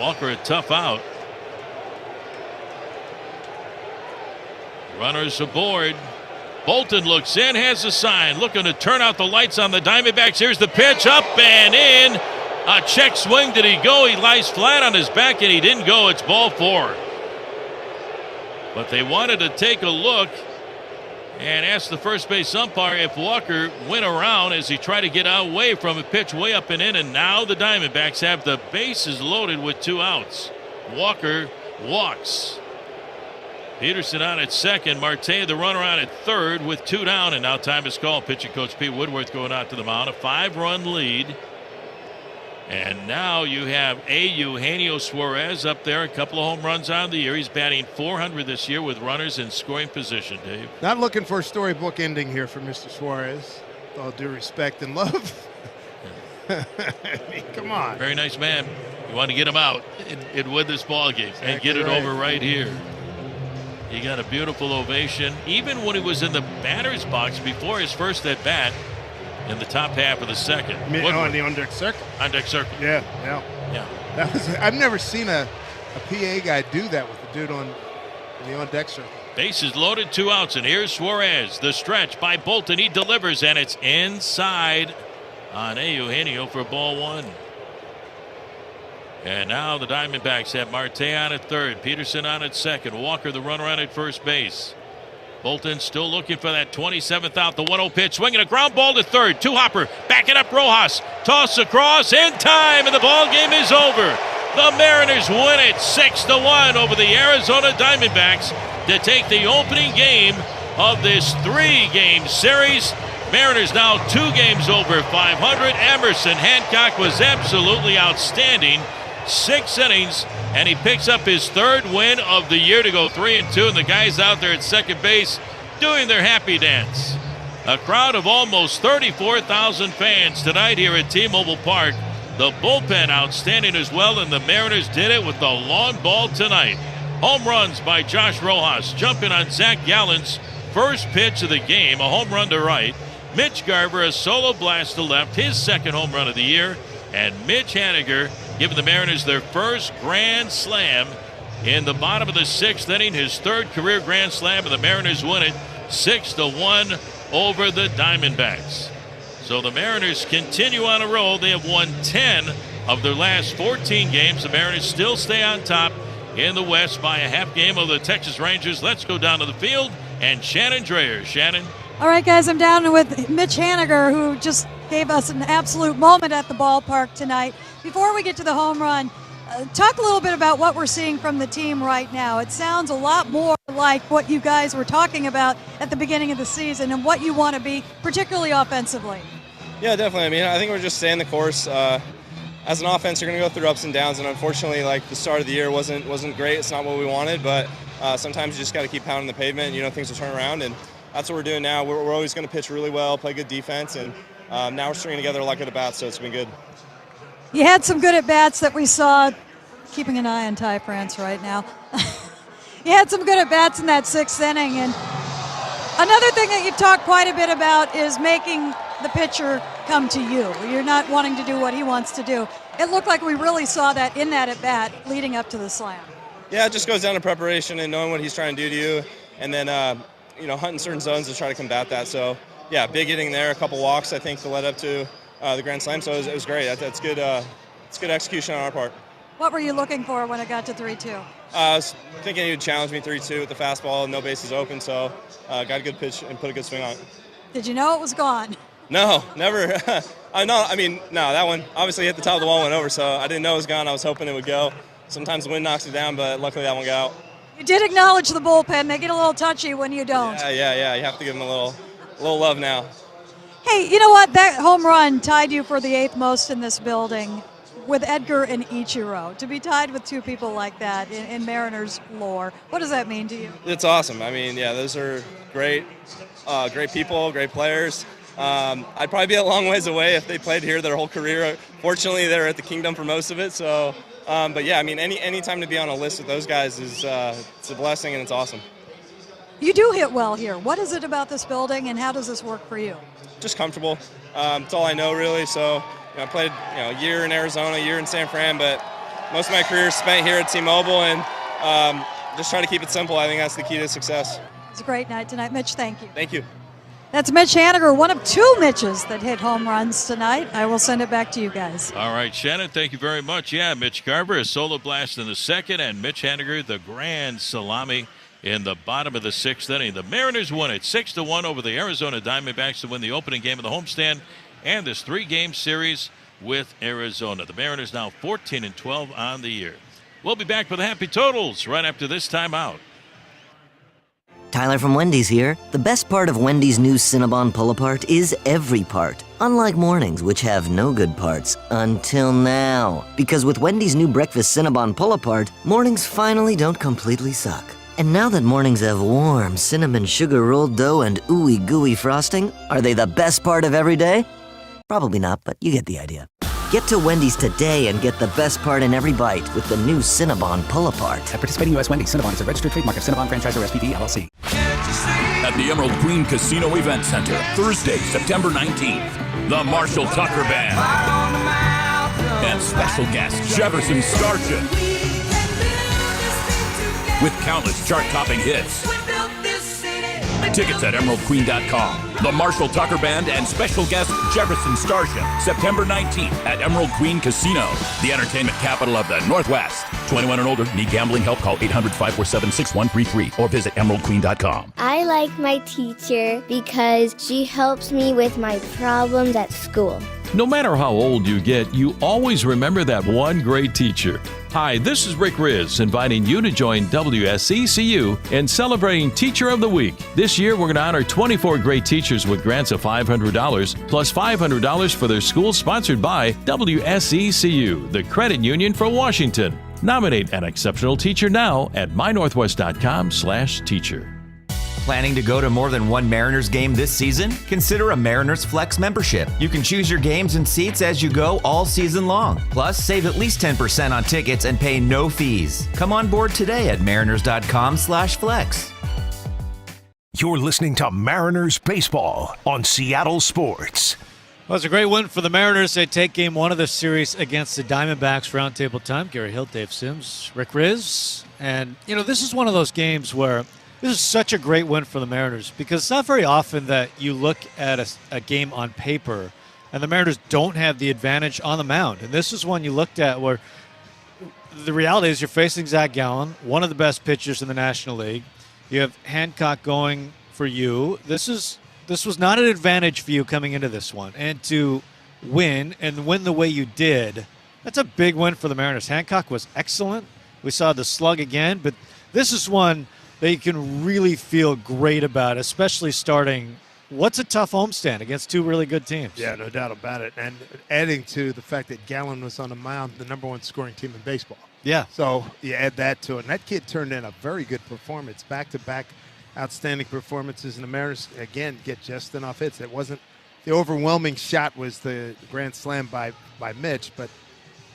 Walker a tough out. Runners aboard. Bolton looks in, has a sign, looking to turn out the lights on the Diamondbacks. Here's the pitch, up and in. A check swing. Did he go? He lies flat on his back, and he didn't go. It's ball 4. But they wanted to take a look and ask the first base umpire if Walker went around as he tried to get away from a pitch way up and in. And now the Diamondbacks have the bases loaded with 2 outs. Walker walks. Peterson on at second. Marte, the runner, on at third with 2 down. And now time is called. Pitching coach Pete Woodworth going out to the mound. A 5-run lead. And now you have Eugenio Suarez up there. A couple of home runs on the year. He's batting .400 this year with runners in scoring position, Dave. Not looking for a storybook ending here for Mr. Suarez. With all due respect and love. I mean, come on. Very nice man. You want to get him out and win this ball game and get it over right here. He got a beautiful ovation, even when he was in the batter's box before his first at bat in the top half of the second. On the on-deck circle. On-deck circle. Yeah. That was. I've never seen a PA guy do that with the dude on the on-deck circle. Bases loaded, 2 outs, and here's Suarez. The stretch by Bolton. He delivers, and it's inside on Eugenio for ball 1. And now the Diamondbacks have Marte on at third, Peterson on at second, Walker the runner on at first base. Bolton still looking for that 27th out. The 1-0 pitch, swinging a ground ball to third. 2-hopper, backing up Rojas. Toss across in time, and the ball game is over. The Mariners win it 6-1 over the Arizona Diamondbacks to take the opening game of this 3-game series. Mariners now 2 games over 500. Emerson Hancock was absolutely outstanding. 6 innings, and he picks up his 3rd win of the year to go 3-2. And the guys out there at second base doing their happy dance. A crowd of almost 34,000 fans tonight here at T-Mobile Park. The bullpen outstanding as well, and the Mariners did it with the long ball tonight. Home runs by Josh Rojas, jumping on Zach Gallen's first pitch of the game, a home run to right. Mitch Garver, a solo blast to left, his 2nd home run of the year. And Mitch Haniger giving the Mariners their first grand slam in the bottom of the 6th inning, his 3rd career grand slam, and the Mariners win it 6-1 over the Diamondbacks. So the Mariners continue on a roll. They have won 10 of their last 14 games. The Mariners still stay on top in the West by a half game of the Texas Rangers. Let's go down to the field and Shannon Dreyer. Shannon. All right, guys, I'm down with Mitch Haniger, who just gave us an absolute moment at the ballpark tonight. Before we get to the home run, talk a little bit about what we're seeing from the team right now. It sounds a lot more like what you guys were talking about at the beginning of the season and what you want to be, particularly offensively. Yeah, definitely. I mean, I think we're just staying the course. As an offense, you're going to go through ups and downs, and unfortunately, like, the start of the year wasn't great. It's not what we wanted, but sometimes you just got to keep pounding the pavement. You know, things will turn around, and that's what we're doing now. We're always going to pitch really well, play good defense, and now we're stringing together a lot of at-bats, so it's been good. You had some good at-bats that we saw, keeping an eye on Ty France right now. You had some good at-bats in that 6th inning, and another thing that you've talked quite a bit about is making the pitcher come to you. You're not wanting to do what he wants to do. It looked like we really saw that in that at-bat leading up to the slam. Yeah, it just goes down to preparation and knowing what he's trying to do to you, and then, hunting certain zones to try to combat that. So, yeah, big inning there, a couple walks, I think, to lead up to the grand slam. So it was great. That's good. It's good execution on our part. What were you looking for when it got to 3-2? I was thinking he would challenge me 3-2 with the fastball, no bases open, so got a good pitch and put a good swing on it. Did you know it was gone? No, never. No, that one obviously hit the top of the wall and went over, so I didn't know it was gone. I was hoping it would go. Sometimes the wind knocks it down, but luckily that one got out. You did acknowledge the bullpen. They get a little touchy when you don't. Yeah. You have to give them a little love now. Hey, you know what? That home run tied you for the 8th most in this building with Edgar and Ichiro. To be tied with two people like that in Mariners lore, what does that mean to you? It's awesome. I mean, yeah, those are great people, great players. I'd probably be a long ways away if they played here their whole career. Fortunately, they're at the Kingdom for most of it. So, but yeah, I mean, any time to be on a list with those guys is it's a blessing and it's awesome. You do hit well here. What is it about this building, and how does this work for you? Just comfortable. It's all I know, really. So, I played a year in Arizona, a year in San Fran, but most of my career is spent here at T-Mobile, and just try to keep it simple. I think that's the key to success. It's a great night tonight. Mitch, thank you. Thank you. That's Mitch Haniger, one of 2 Mitches that hit home runs tonight. I will send it back to you guys. All right, Shannon, thank you very much. Yeah, Mitch Garver, a solo blast in the 2nd, and Mitch Haniger, the grand salami in the bottom of the 6th inning. The Mariners won it 6-1 over the Arizona Diamondbacks to win the opening game of the homestand and this 3-game series with Arizona. The Mariners now 14-12 on the year. We'll be back with the Happy Totals right after this timeout. Tyler from Wendy's here. The best part of Wendy's new Cinnabon Pull-Apart is every part. Unlike mornings, which have no good parts, until now. Because with Wendy's new Breakfast Cinnabon Pull-Apart, mornings finally don't completely suck. And now that mornings have warm cinnamon sugar rolled dough and ooey gooey frosting, are they the best part of every day? Probably not, but you get the idea. Get to Wendy's today and get the best part in every bite with the new Cinnabon Pull-Apart. At participating U.S. Wendy's, Cinnabon is a registered trademark of Cinnabon Franchisor SPV, LLC. At the Emerald Queen Casino Event Center, Thursday, September 19th, the Marshall Tucker Band and special guest Jefferson Starship with countless chart-topping hits. Tickets at emeraldqueen.com. The Marshall Tucker Band and special guest Jefferson Starship, September 19th at Emerald Queen Casino, the entertainment capital of the Northwest. 21 and older, need gambling help? Call 800-547-6133 or visit emeraldqueen.com. I like my teacher because she helps me with my problems at school. No matter how old you get, you always remember that one great teacher. Hi, this is Rick Riz, inviting you to join WSECU in celebrating Teacher of the Week. This year, we're going to honor 24 great teachers with grants of $500, plus $500 for their schools sponsored by WSECU, the credit union for Washington. Nominate an exceptional teacher now at mynorthwest.com/teacher. Planning to go to more than one Mariners game this season? Consider a Mariners Flex membership. You can choose your games and seats as you go all season long. Plus, save at least 10% on tickets and pay no fees. Come on board today at mariners.com/flex. You're listening to Mariners Baseball on Seattle Sports. Well, it's a great win for the Mariners. They take game 1 of the series against the Diamondbacks. Roundtable time. Gary Hill, Dave Sims, Rick Riz. And, this is one of those games where this is such a great win for the Mariners because it's not very often that you look at a game on paper and the Mariners don't have the advantage on the mound. And this is one you looked at where the reality is you're facing Zach Gallen, one of the best pitchers in the National League. You have Hancock going for you. This was not an advantage for you coming into this one. And to win and win the way you did, that's a big win for the Mariners. Hancock was excellent. We saw the slug again, but this is one that you can really feel great about, especially starting what's a tough homestand against two really good teams? Yeah, no doubt about it. And adding to the fact that Gallen was on the mound, the number one scoring team in baseball. Yeah. So you add that to it. And that kid turned in a very good performance, back-to-back outstanding performances. And the Mariners, again, get just enough hits. It wasn't the overwhelming shot was the grand slam by Mitch, but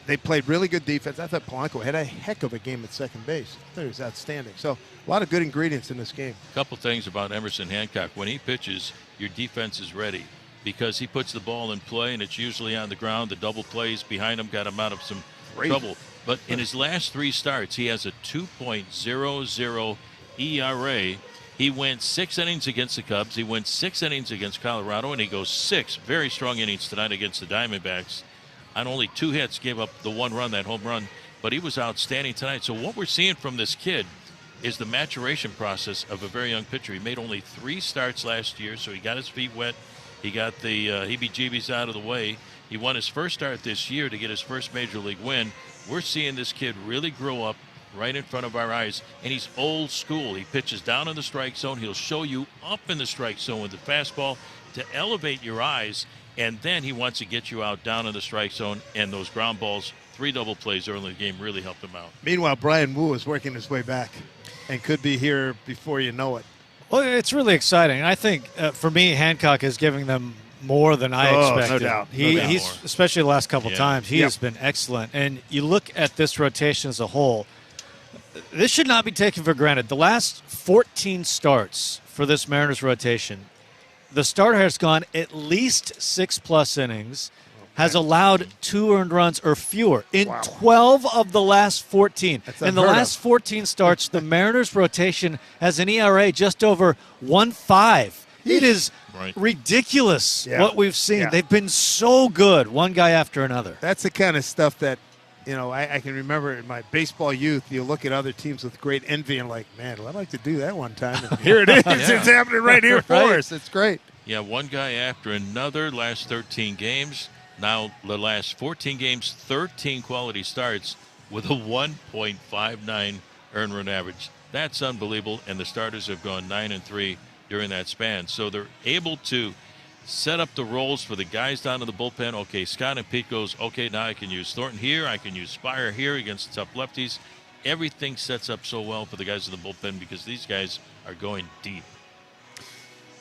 they played really good defense. I thought Polanco had a heck of a game at second base. I thought he was outstanding. So a lot of good ingredients in this game. A couple things about Emerson Hancock. When he pitches, your defense is ready because he puts the ball in play, and it's usually on the ground. The double plays behind him got him out of some trouble. But in his last 3 starts, he has a 2.00 ERA. He went 6 innings against the Cubs. He went 6 innings against Colorado, and he goes 6 very strong innings tonight against the Diamondbacks. On only 2 hits, gave up the 1 run, that home run, but he was outstanding tonight. So what we're seeing from this kid is the maturation process of a very young pitcher. He made only 3 starts last year, so he got his feet wet. He got the heebie-jeebies out of the way. He won his first start this year to get his first major league win. We're seeing this kid really grow up right in front of our eyes, and he's old school. He pitches down in the strike zone. He'll show you up in the strike zone with the fastball to elevate your eyes, and then he wants to get you out down in the strike zone, and those ground balls, 3 double plays early in the game really helped him out. Meanwhile, Brian Wu is working his way back and could be here before you know it. Well, it's really exciting. I think, for me, Hancock is giving them more than I expected. No doubt. He's especially the last couple times, he has been excellent. And you look at this rotation as a whole, this should not be taken for granted. The last 14 starts for this Mariners rotation, the starter has gone at least 6+ innings, has allowed 2 earned runs or fewer in 12 of the last 14. In the last 14 starts, the Mariners rotation has an ERA just over 1.5. It is ridiculous what we've seen. They've been so good, one guy after another. That's the kind of stuff that, you know, I can remember in my baseball youth. You look at other teams with great envy and like, man, I'd like to do that one time. And here it is. It's happening right here for us. It's great. Yeah, one guy after another, last 13 games. Now the last 14 games, 13 quality starts with a 1.59 earned run average. That's unbelievable, and the starters have gone 9-3 during that span. So they're able to set up the roles for the guys down in the bullpen. Okay, Scott and Pete goes, okay, now I can use Thornton here. I can use Spire here against tough lefties. Everything sets up so well for the guys in the bullpen because these guys are going deep.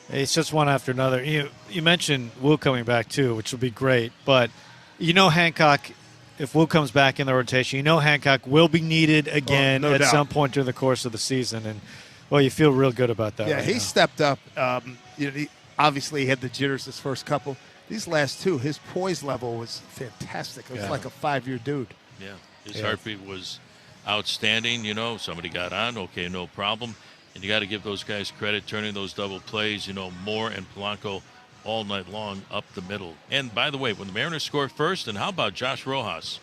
It's just one after another. You mentioned Wu coming back too, which would be great. But you know Hancock, if Wu comes back in the rotation, you know Hancock will be needed again at some point during the course of the season. And, well, you feel real good about that. Yeah, he stepped up. He obviously had the jitters his first couple. These last 2, his poise level was fantastic. It was like a 5-year dude. Yeah, his heartbeat was outstanding. You know, somebody got on. Okay, no problem. And you got to give those guys credit, turning those double plays, you know, Moore and Polanco all night long up the middle. And by the way, when the Mariners scored first, and how about Josh Rojas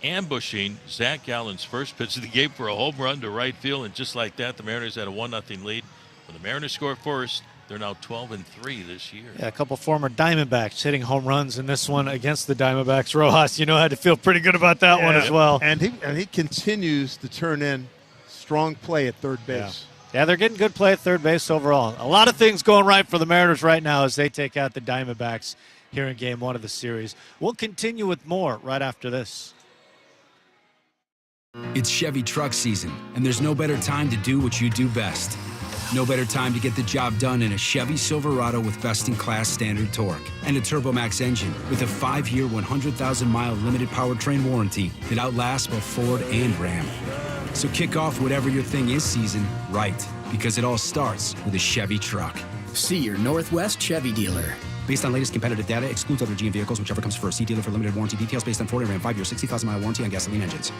ambushing Zach Gallen's first pitch of the game for a home run to right field, and just like that, the Mariners had a 1-0 lead. When the Mariners scored first, they're now 12-3 this year. Yeah, a couple former Diamondbacks hitting home runs in this one against the Diamondbacks. Rojas, you know, had to feel pretty good about that one as well. And he continues to turn in strong play at third base. Yeah, they're getting good play at third base overall. A lot of things going right for the Mariners right now as they take out the Diamondbacks here in Game 1 of the series. We'll continue with more right after this. It's Chevy truck season, and there's no better time to do what you do best. No better time to get the job done in a Chevy Silverado with best-in-class standard torque and a TurboMax engine with a 5-year, 100,000-mile limited powertrain warranty that outlasts both Ford and Ram. So kick off whatever your thing is season right, because it all starts with a Chevy truck. See your Northwest Chevy dealer. Based on latest competitive data, excludes other GM vehicles, whichever comes first. See dealer for limited warranty details based on Ford and Ram 5-year, 60,000-mile warranty on gasoline engines.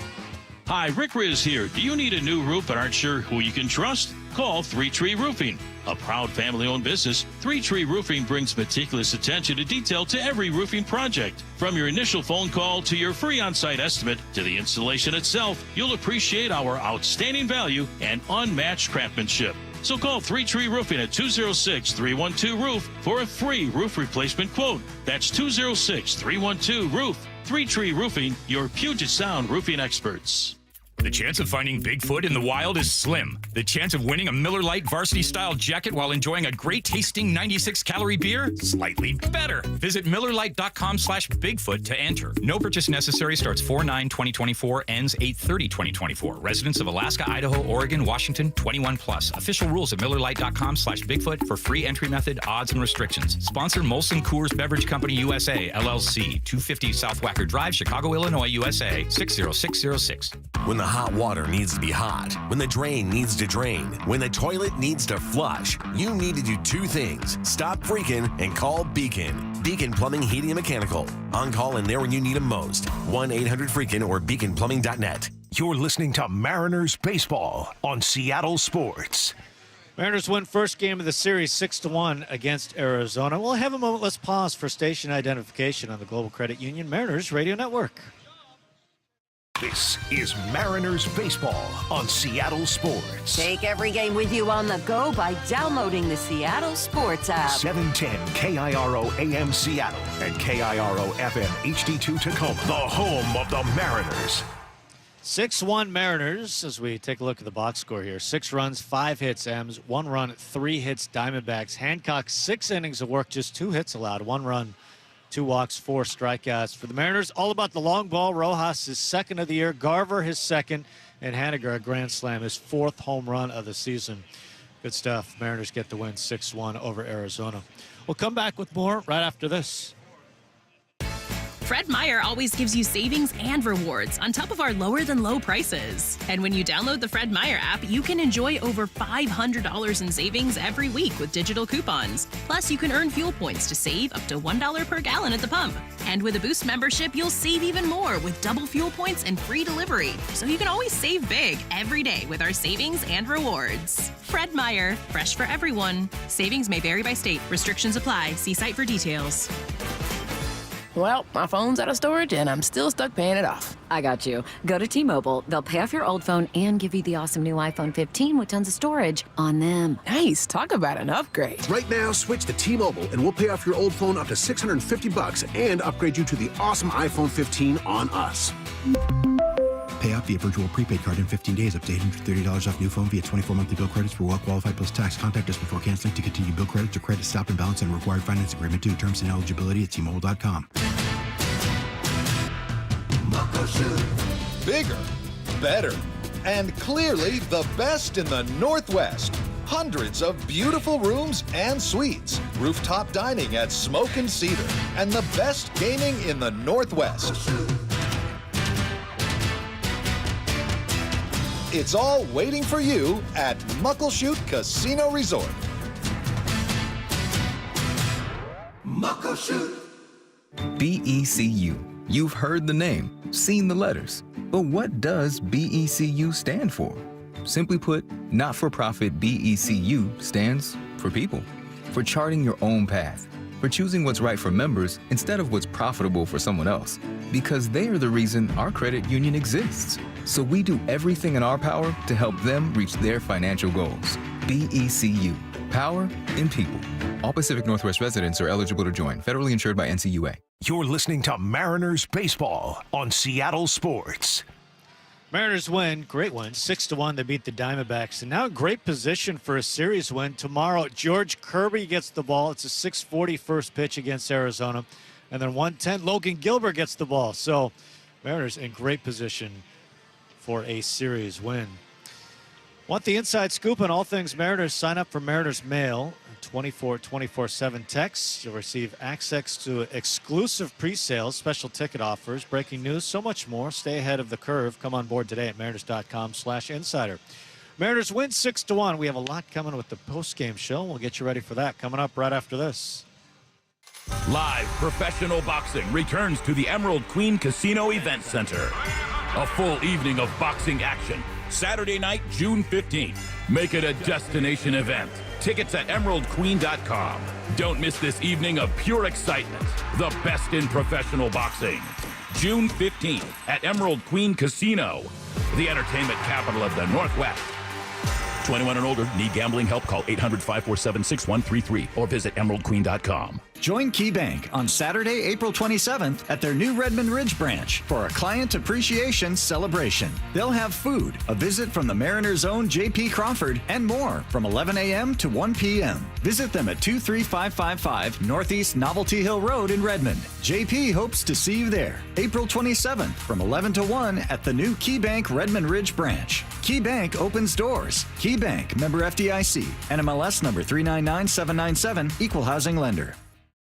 Hi, Rick Riz here. Do you need a new roof but aren't sure who you can trust? Call 3 Tree Roofing. A proud family-owned business, 3 Tree Roofing brings meticulous attention to detail to every roofing project. From your initial phone call to your free on-site estimate to the installation itself, you'll appreciate our outstanding value and unmatched craftsmanship. So call 3 Tree Roofing at 206-312-ROOF for a free roof replacement quote. That's 206-312-ROOF. 3 Tree Roofing, your Puget Sound roofing experts. The chance of finding Bigfoot in the wild is slim. The chance of winning a Miller Lite varsity-style jacket while enjoying a great-tasting 96-calorie beer? Slightly better. Visit MillerLite.com/Bigfoot to enter. No purchase necessary. Starts 4/9/2024. Ends 8/30/2024. Residents of Alaska, Idaho, Oregon, Washington, 21+. Official rules at MillerLite.com/Bigfoot for free entry method, odds, and restrictions. Sponsor Molson Coors Beverage Company USA, LLC, 250 South Wacker Drive, Chicago, Illinois, USA, 60606. When the hot water needs to be hot, when the drain needs to drain, when the toilet needs to flush, you need to do two things. Stop freaking and call Beacon. Beacon Plumbing, Heating, and Mechanical. On call and there when you need them most. 1-800-FREAKIN or beaconplumbing.net. You're listening to Mariners Baseball on Seattle Sports. Mariners win first game of the series 6-1 against Arizona. We'll have a moment. Let's pause for station identification on the Global Credit Union Mariners Radio Network. This is Mariners Baseball on Seattle Sports. Take every game with you on the go by downloading the Seattle Sports app. 710 KIRO AM Seattle and KIRO FM HD2 Tacoma, the home of the Mariners. 6-1 Mariners as we take a look at the box score here. 6 runs, 5 hits, M's, 1 run, 3 hits, Diamondbacks. Hancock, 6 innings of work, just 2 hits allowed, 1 run, 2 walks, 4 strikeouts. For the Mariners, all about the long ball. Rojas, his second of the year. Garver, his second. And Haniger, a grand slam, his 4th home run of the season. Good stuff. Mariners get the win 6-1 over Arizona. We'll come back with more right after this. Fred Meyer always gives you savings and rewards on top of our lower-than-low prices. And when you download the Fred Meyer app, you can enjoy over $500 in savings every week with digital coupons. Plus, you can earn fuel points to save up to $1 per gallon at the pump. And with a Boost membership, you'll save even more with double fuel points and free delivery. So you can always save big every day with our savings and rewards. Fred Meyer, fresh for everyone. Savings may vary by state. Restrictions apply. See site for details. Well, my phone's out of storage, and I'm still stuck paying it off. I got you. Go to T-Mobile. They'll pay off your old phone and give you the awesome new iPhone 15 with tons of storage on them. Nice. Talk about an upgrade. Right now, switch to T-Mobile, and we'll pay off your old phone up to $650 and upgrade you to the awesome iPhone 15 on us. Pay off via virtual prepaid card in 15 days. Up to $830 off new phone via 24 monthly bill credits for well-qualified plus tax. Contact us before canceling to continue bill credits or credit stop and balance and required finance agreement due. Terms and eligibility at T-Mobile.com. Bigger, better, and clearly the best in the Northwest. Hundreds of beautiful rooms and suites. Rooftop dining at Smoke and Cedar. And the best gaming in the Northwest. It's all waiting for you at Muckleshoot Casino Resort. Muckleshoot. BECU. You've heard the name, seen the letters. But what does BECU stand for? Simply put, not-for-profit BECU stands for people. For charting your own path. For choosing what's right for members instead of what's profitable for someone else. Because they are the reason our credit union exists. So we do everything in our power to help them reach their financial goals. BECU. Power in people. All Pacific Northwest residents are eligible to join. Federally insured by NCUA. You're listening to Mariners Baseball on Seattle Sports. Mariners win, great win, 6-1. They beat the Diamondbacks, and now in great position for a series win tomorrow. George Kirby gets the ball. It's a 6:40 first pitch against Arizona, and then 1:10 Logan Gilbert gets the ball. So Mariners in great position for a series win. Want the inside scoop on all things Mariners? Sign up for Mariners Mail. 24/7 text. You'll receive access to exclusive pre-sales, special ticket offers, breaking news, so much more. Stay ahead of the curve. Come on board today at mariners.com/insider. Mariners win 6-1. We have a lot coming with the post-game show. We'll get you ready for that coming up right after this. Live professional boxing returns to the Emerald Queen Casino Event Center. A full evening of boxing action. Saturday night, June 15th. Make it a destination event. Tickets at emeraldqueen.com. Don't miss this evening of pure excitement. The best in professional boxing. June 15th at Emerald Queen Casino, the entertainment capital of the Northwest. 21 and older. Need gambling help? Call 800-547-6133 or visit emeraldqueen.com. Join KeyBank on Saturday, April 27th at their new Redmond Ridge branch for a client appreciation celebration. They'll have food, a visit from the Mariners' own J.P. Crawford, and more from 11 a.m. to 1 p.m. Visit them at 23555 Northeast Novelty Hill Road in Redmond. J.P. hopes to see you there April 27th from 11 to 1 at the new KeyBank Redmond Ridge branch. KeyBank opens doors. KeyBank, member FDIC, NMLS number 399797, equal housing lender.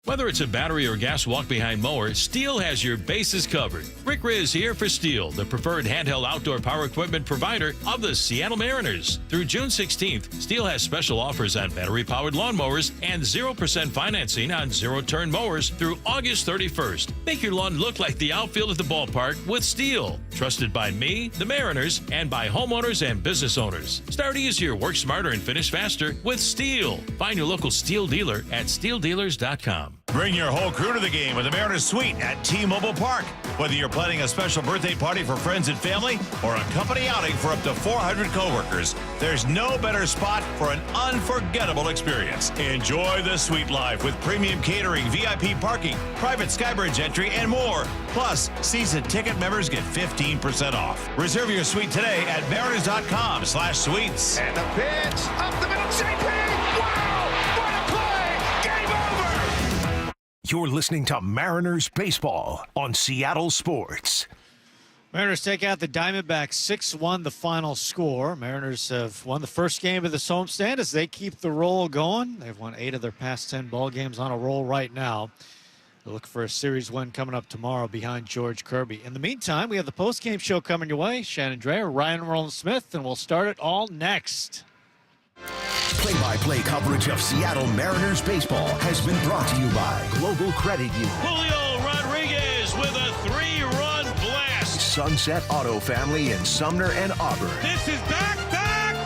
Whether it's a battery or gas walk-behind mower, Steel has your bases covered. Rick Riz here for Steel, the preferred handheld outdoor power equipment provider of the Seattle Mariners. Through June 16th, Steel has special offers on battery-powered lawnmowers and 0% financing on zero-turn mowers through August 31st. Make your lawn look like the outfield at the ballpark with Steel. Trusted by me, the Mariners, and by homeowners and business owners. Start easier, work smarter, and finish faster with Steel. Find your local Steel dealer at steeldealers.com. Bring your whole crew to the game with the Mariners Suite at T-Mobile Park. Whether you're planning a special birthday party for friends and family or a company outing for up to 400 coworkers, there's no better spot for an unforgettable experience. Enjoy the suite life with premium catering, VIP parking, private Skybridge entry, and more. Plus, season ticket members get 15% off. Reserve your suite today at mariners.com/suites. And the pitch up the middle, JP! Wow! What a play! Game over! You're listening to Mariners Baseball on Seattle Sports. Mariners take out the Diamondbacks 6-1 the final score. Mariners have won the first game of this homestand as they keep the roll going. They've won 8 of their past 10 ball games on a roll right now. They look for a series win coming up tomorrow behind George Kirby. In the meantime, we have the post-game show coming your way. Shannon Dreher, Ryan Roland-Smith, and we'll start it all next. Play-by-play coverage of Seattle Mariners baseball has been brought to you by Global Credit Union. Julio Rodriguez with a 3-run blast. Sunset Auto Family in Sumner and Auburn. This is back,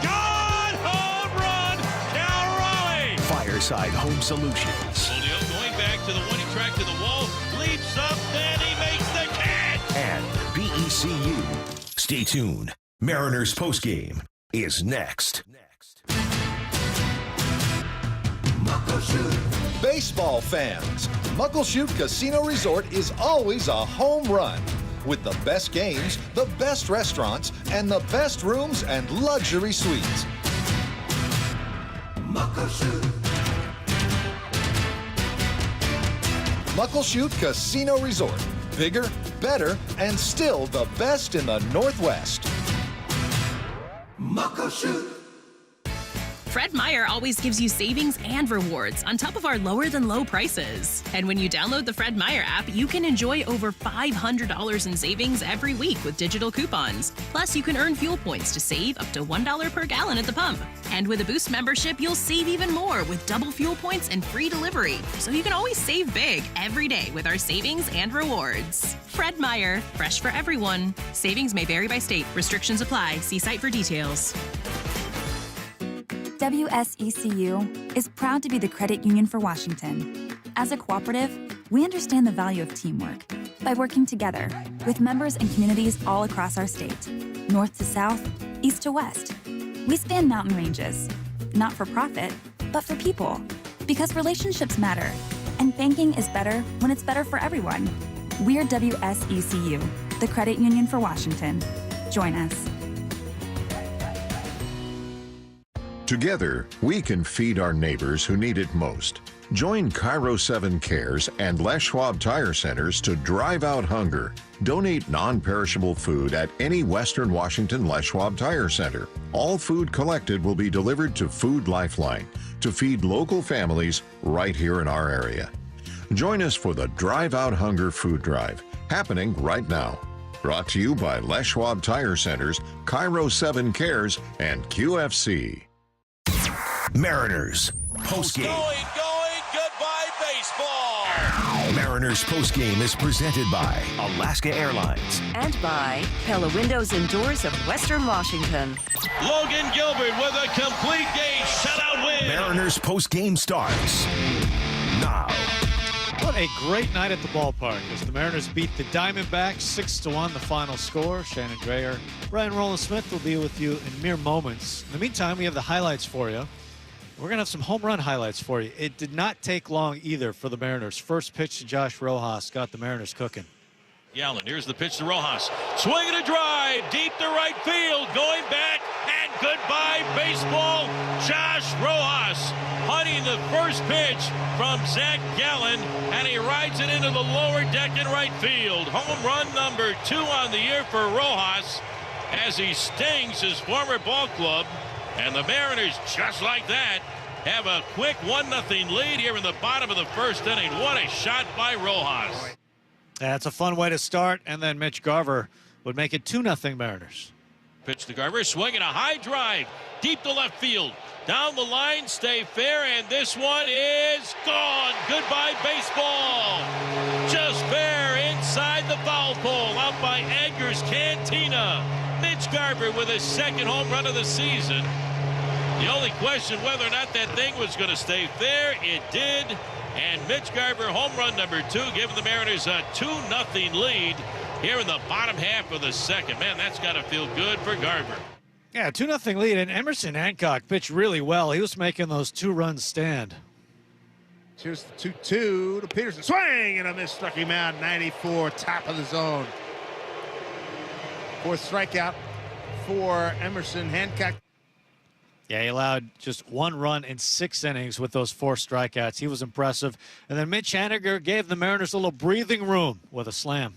gone, home run, Cal Raleigh. Fireside Home Solutions. Julio going back to the winning track to the wall, leaps up, and he makes the catch. And BECU. Stay tuned. Mariners postgame is next. Baseball fans, Muckleshoot Casino Resort is always a home run. With the best games, the best restaurants, and the best rooms and luxury suites. Muckleshoot Casino Resort. Bigger, better, and still the best in the Northwest. Muckleshoot. Fred Meyer always gives you savings and rewards on top of our lower than low prices. And when you download the Fred Meyer app, you can enjoy over $500 in savings every week with digital coupons. Plus, you can earn fuel points to save up to $1 per gallon at the pump. And with a Boost membership, you'll save even more with double fuel points and free delivery. So you can always save big every day with our savings and rewards. Fred Meyer, fresh for everyone. Savings may vary by state. Restrictions apply. See site for details. WSECU is proud to be the credit union for Washington. As a cooperative, we understand the value of teamwork by working together with members and communities all across our state, north to south, east to west. We span mountain ranges, not for profit, but for people, because relationships matter, and banking is better when it's better for everyone. We're WSECU, the credit union for Washington. Join us. Together, we can feed our neighbors who need it most. Join Cairo 7 Cares and Les Schwab Tire Centers to drive out hunger. Donate non-perishable food at any Western Washington Les Schwab Tire Center. All food collected will be delivered to Food Lifeline to feed local families right here in our area. Join us for the Drive Out Hunger Food Drive, happening right now. Brought to you by Les Schwab Tire Centers, Cairo 7 Cares, and QFC. Mariners postgame. Going, goodbye baseball. Mariners postgame is presented by Alaska Airlines And by Pella Windows and Doors of Western Washington. Logan Gilbert with a complete game shutout win. Mariners postgame starts now. What a great night at the ballpark as the Mariners beat the Diamondbacks 6-1 the final score. Shannon Dreher, Ryan Roland-Smith will be with you in mere moments. In the meantime, we have the highlights for you. We're going to have some home run highlights for you. It did not take long either for the Mariners. First pitch to Josh Rojas got the Mariners cooking. Yellen, here's the pitch to Rojas. Swinging a drive, deep to right field, going back, and goodbye baseball. Josh Rojas hunting the first pitch from Zach Gallen, and he rides it into the lower deck in right field. Home run number 2 on the year for Rojas as he stings his former ball club. And the Mariners, just like that, have a quick 1-0 lead here in the bottom of the first inning. What a shot by Rojas. That's a fun way to start, and then Mitch Garver would make it 2-0 Mariners. Pitch to Garver, swinging a high drive, deep to left field. Down the line, stay fair, and this one is gone. Goodbye, baseball. Just fair inside the foul pole, out by Edgar's Cantina. Mitch Garver with his second home run of the season. The only question whether or not that thing was going to stay fair, it did. And Mitch Garver, home run number 2, giving the Mariners a 2-0 lead here in the bottom half of the second. Man, that's got to feel good for Garver. Yeah, 2-0 lead, and Emerson Hancock pitched really well. He was making those 2 runs stand. Here's the 2-2 to Peterson. Swing and a miss, struck him out. 94, top of the zone. 4th strikeout for Emerson Hancock. Yeah, he allowed just 1 run in 6 innings with those 4 strikeouts. He was impressive. And then Mitch Haniger gave the Mariners a little breathing room with a slam.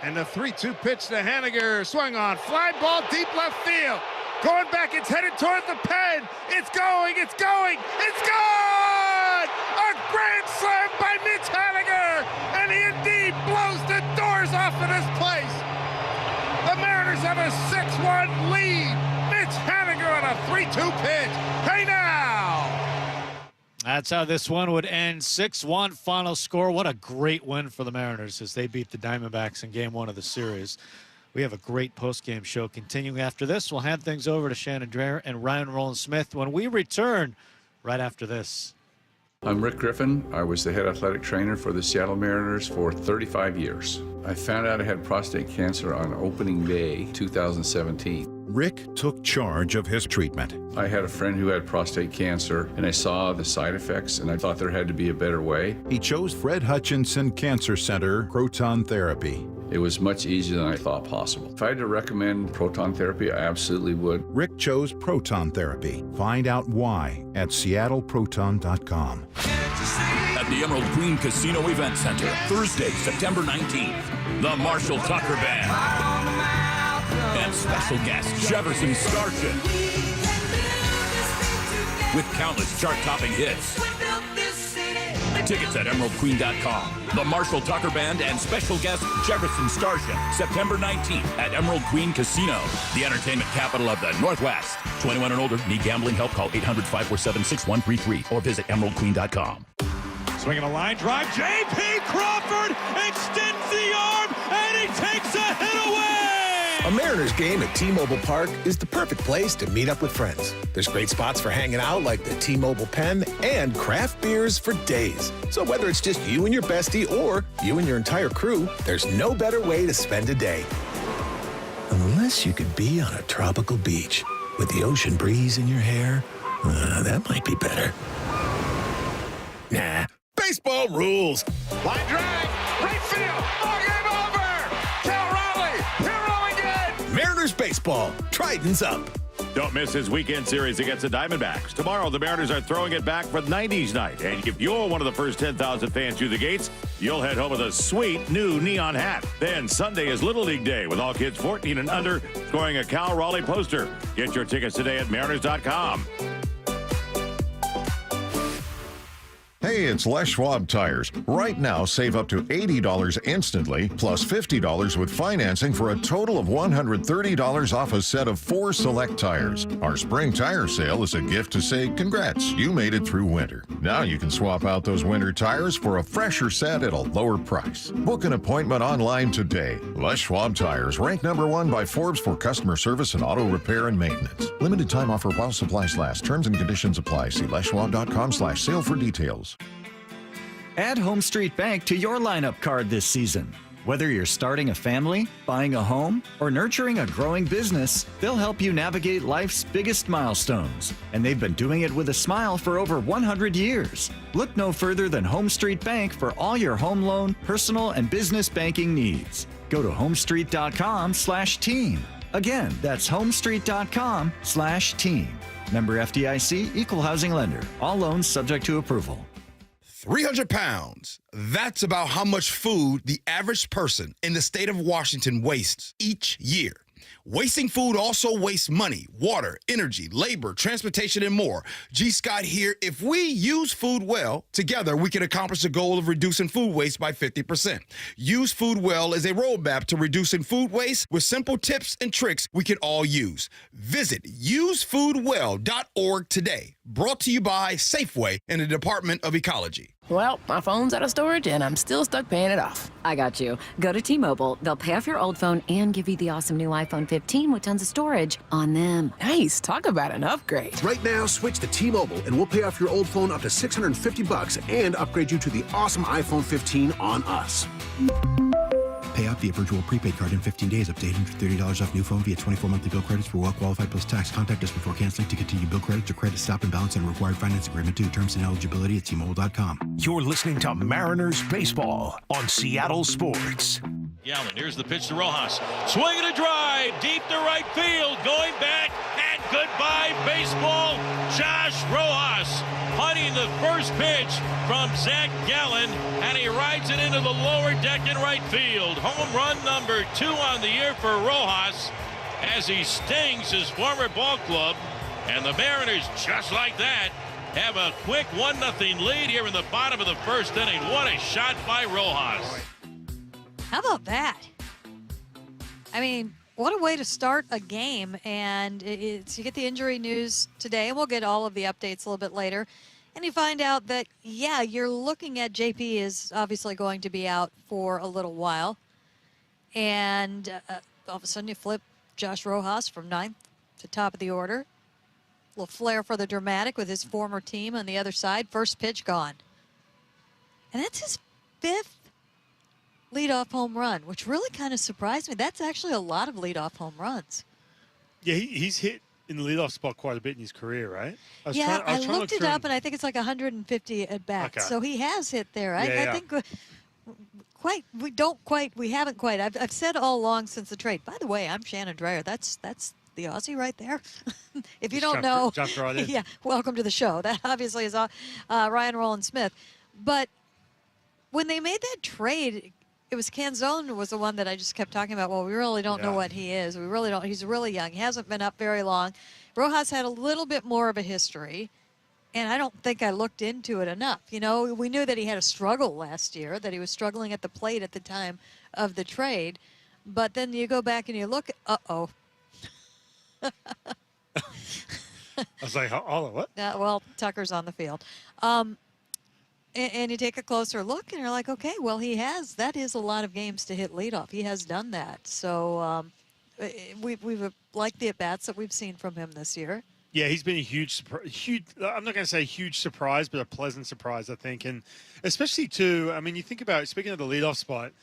And the 3-2 pitch to Haniger. Swung on. Fly ball deep left field. Going back. It's headed toward the pen. It's going. It's going. It's gone! A grand slam by Mitch Haniger. And he indeed blows the doors off of this place. The Mariners have a 6-1 lead. Mitch Haniger on a 3-2 pitch. Hey now! That's how this one would end. 6-1 final score. What a great win for the Mariners as they beat the Diamondbacks in Game 1 of the series. We have a great post-game show continuing after this. We'll hand things over to Shannon Drayer and Ryan Rowland-Smith when we return right after this. I'm Rick Griffin. I was the head athletic trainer for the Seattle Mariners for 35 years. I found out I had prostate cancer on opening day 2017. Rick took charge of his treatment. I had a friend who had prostate cancer, and I saw the side effects, and I thought there had to be a better way. He chose Fred Hutchinson Cancer Center proton therapy. It was much easier than I thought possible. If I had to recommend proton therapy, I absolutely would. Rick chose proton therapy. Find out why at seattleproton.com. At the Emerald Queen Casino Event Center, Thursday, September 19th, the Marshall Tucker Band and special guest Jefferson Starship with countless chart-topping hits. Tickets at emeraldqueen.com. The Marshall Tucker Band and special guest Jefferson Starship, September 19th at Emerald Queen Casino, the entertainment capital of the Northwest. 21 and older. Need gambling help? Call 800-547-6133 or visit emeraldqueen.com. Swinging a line drive. J.P. Crawford extends the arm, and he takes a hit away. A Mariners game at T-Mobile Park is the perfect place to meet up with friends. There's great spots for hanging out like the T-Mobile Pen and craft beers for days. So whether it's just you and your bestie or you and your entire crew, there's no better way to spend a day. Unless you could be on a tropical beach with the ocean breeze in your hair. That might be better. Nah, baseball rules. Line drive, right field, ball game over. Cal Raleigh, hero again. Mariners baseball, Triton's up. Don't miss his weekend series against the Diamondbacks. Tomorrow, the Mariners are throwing it back for 90s night. And if you're one of the first 10,000 fans through the gates, you'll head home with a sweet new neon hat. Then Sunday is Little League Day with all kids 14 and under scoring a Cal Raleigh poster. Get your tickets today at Mariners.com. Hey, it's Les Schwab Tires. Right now, save up to $80 instantly, plus $50 with financing for a total of $130 off a set of 4 select tires. Our spring tire sale is a gift to say, congrats, you made it through winter. Now you can swap out those winter tires for a fresher set at a lower price. Book an appointment online today. Les Schwab Tires, ranked #1 by Forbes for customer service and auto repair and maintenance. Limited time offer while supplies last. Terms and conditions apply. See leschwab.com/sale for details. Add Home Street Bank to your lineup card this season. Whether you're starting a family, buying a home, or nurturing a growing business, they'll help you navigate life's biggest milestones. And they've been doing it with a smile for over 100 years. Look no further than Home Street Bank for all your home loan, personal, and business banking needs. Go to homestreet.com/team. Again, that's homestreet.com/team. Member FDIC, Equal Housing Lender. All loans subject to approval. 300 pounds. That's about how much food the average person in the state of Washington wastes each year. Wasting food also wastes money, water, energy, labor, transportation, and more. G. Scott here. If we use food well, together we can accomplish the goal of reducing food waste by 50%. Use Food Well as a roadmap to reducing food waste with simple tips and tricks we can all use. Visit usefoodwell.org today. Brought to you by Safeway and the Department of Ecology. Well, my phone's out of storage and I'm still stuck paying it off. I got you. Go to T-Mobile. They'll pay off your old phone and give you the awesome new iPhone 15 with tons of storage on them. Nice. Talk about an upgrade. Right now, switch to T-Mobile and we'll pay off your old phone up to $650 and upgrade you to the awesome iPhone 15 on us. Pay up via virtual prepaid card in 15 days. Up to $830 off new phone via 24 monthly bill credits for well qualified plus tax. Contact us before canceling to continue bill credits or credit stop and balance and required finance agreement due. Terms and eligibility at T-Mobile.com. You're listening to Mariners Baseball on Seattle Sports. Gallen, here's the pitch to Rojas. Swinging a drive deep to right field. Going back and goodbye baseball. Josh Rojas hunting the first pitch from Zach Gallen, and he rides it into the lower deck in right field. Home run number 2 on the year for Rojas as he stings his former ball club. And the Mariners, just like that, have a quick 1-0 lead here in the bottom of the first inning. What a shot by Rojas. How about that? I mean, what a way to start a game. And it's you get the injury news today, and we'll get all of the updates a little bit later. And you find out that, yeah, you're looking at JP is obviously going to be out for a little while. And all of a sudden you flip Josh Rojas from 9th to top of the order. A little flair for the dramatic with his former team on the other side. First pitch gone. And that's his 5th leadoff home run, which really kind of surprised me. That's actually a lot of leadoff home runs. Yeah, he's hit in the leadoff spot quite a bit in his career, right? I looked it up, and I think it's like 150 at bats. Okay. So he has hit there. I think we haven't quite. I've said all along since the trade. By the way, I'm Shannon Dreyer. That's the Aussie right there. If you don't know, jumped right in. Yeah, welcome to the show. That obviously is Ryan Roland Smith. But when they made that trade, it was Canzone was the one that I just kept talking about. Well, we really don't know what he is. We really don't. He's really young. He hasn't been up very long. Rojas had a little bit more of a history, and I don't think I looked into it enough. You know, we knew that he had a struggle last year, that he was struggling at the plate at the time of the trade. But then you go back and you look, uh-oh. I was like, oh, what? Well, Tucker's on the field. And you take a closer look, and you're like, okay, well, that is a lot of games to hit leadoff. He has done that. So we've liked the at-bats that we've seen from him this year. Yeah, he's been a huge, I'm not going to say huge surprise, but a pleasant surprise, I think. And especially, too, I mean, you think about, speaking of the leadoff spot,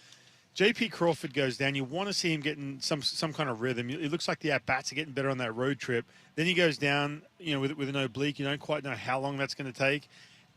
J.P. Crawford goes down. You want to see him getting some kind of rhythm. It looks like the at-bats are getting better on that road trip. Then he goes down, with an oblique. You don't quite know how long that's going to take.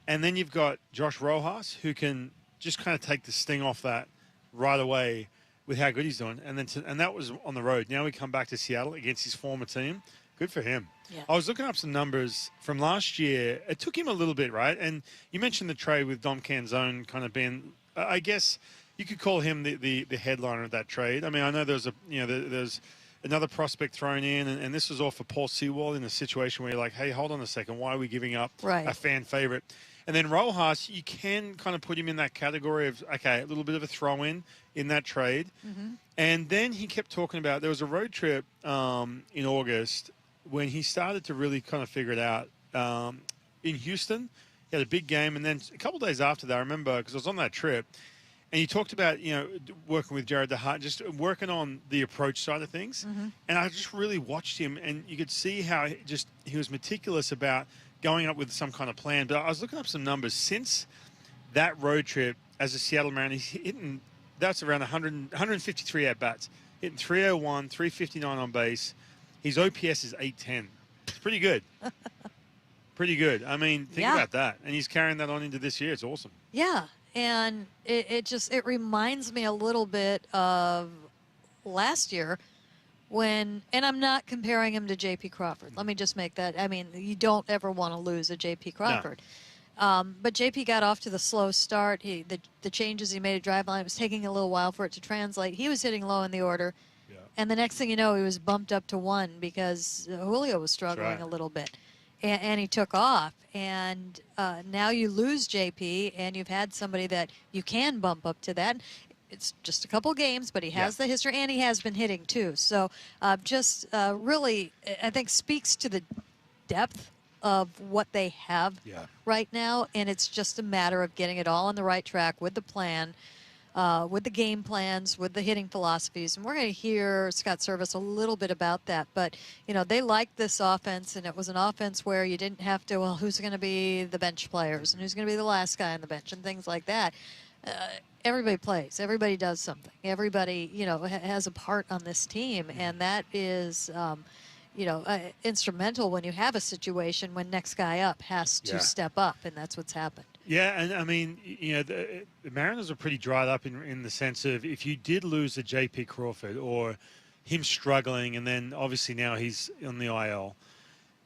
And then you've got Josh Rojas, who can just kind of take the sting off that right away with how good he's doing. And that was on the road. Now we come back to Seattle against his former team. Good for him. Yeah. I was looking up some numbers from last year. It took him a little bit, right? And you mentioned the trade with Dom Canzone kind of being, I guess you could call him the headliner of that trade. I mean, I know there's another prospect thrown in, and this was all for Paul Sewald in a situation where you're like, hey, hold on a second. Why are we giving up a fan favorite? And then Rojas, you can kind of put him in that category of, okay, a little bit of a throw-in that trade. Mm-hmm. And then he kept talking about, there was a road trip in August when he started to really kind of figure it out. In Houston, he had a big game. And then a couple of days after that, I remember, because I was on that trip, and he talked about, working with Jared DeHart, just working on the approach side of things. Mm-hmm. And I just really watched him, and you could see how he was meticulous about going up with some kind of plan. But I was looking up some numbers. Since that road trip as a Seattle Mariner, he's hitting that's around 153 at-bats. Hitting 301, 359 on base. His OPS is 810. It's pretty good. Pretty good. I mean, think about that. And he's carrying that on into this year. It's awesome. Yeah, and it reminds me a little bit of last year when, and I'm not comparing him to J.P. Crawford. Let me just make that. I mean, you don't ever want to lose a J.P. Crawford. No. But J.P. got off to the slow start. The changes he made at drive line, it was taking a little while for it to translate. He was hitting low in the order. Yeah. And the next thing you know, he was bumped up to 1 because Julio was struggling a little bit. And he took off. And now you lose JP, and you've had somebody that you can bump up to that. It's just a couple games, but he has the history, and he has been hitting too. So really, I think, speaks to the depth of what they have right now. And it's just a matter of getting it all on the right track with the plan, with the game plans, with the hitting philosophies. And we're going to hear Scott Service a little bit about that. But, you know, they liked this offense, and it was an offense where you didn't have to, well, who's going to be the bench players and who's going to be the last guy on the bench and things like that. Everybody plays. Everybody does something. Everybody, you know, has a part on this team. And that is, you know, instrumental when you have a situation when next guy up has to step up. And that's what's happened. Yeah, and I mean, you know, the Mariners are pretty dried up in the sense of if you did lose a J.P. Crawford or him struggling, and then obviously now he's on the IL,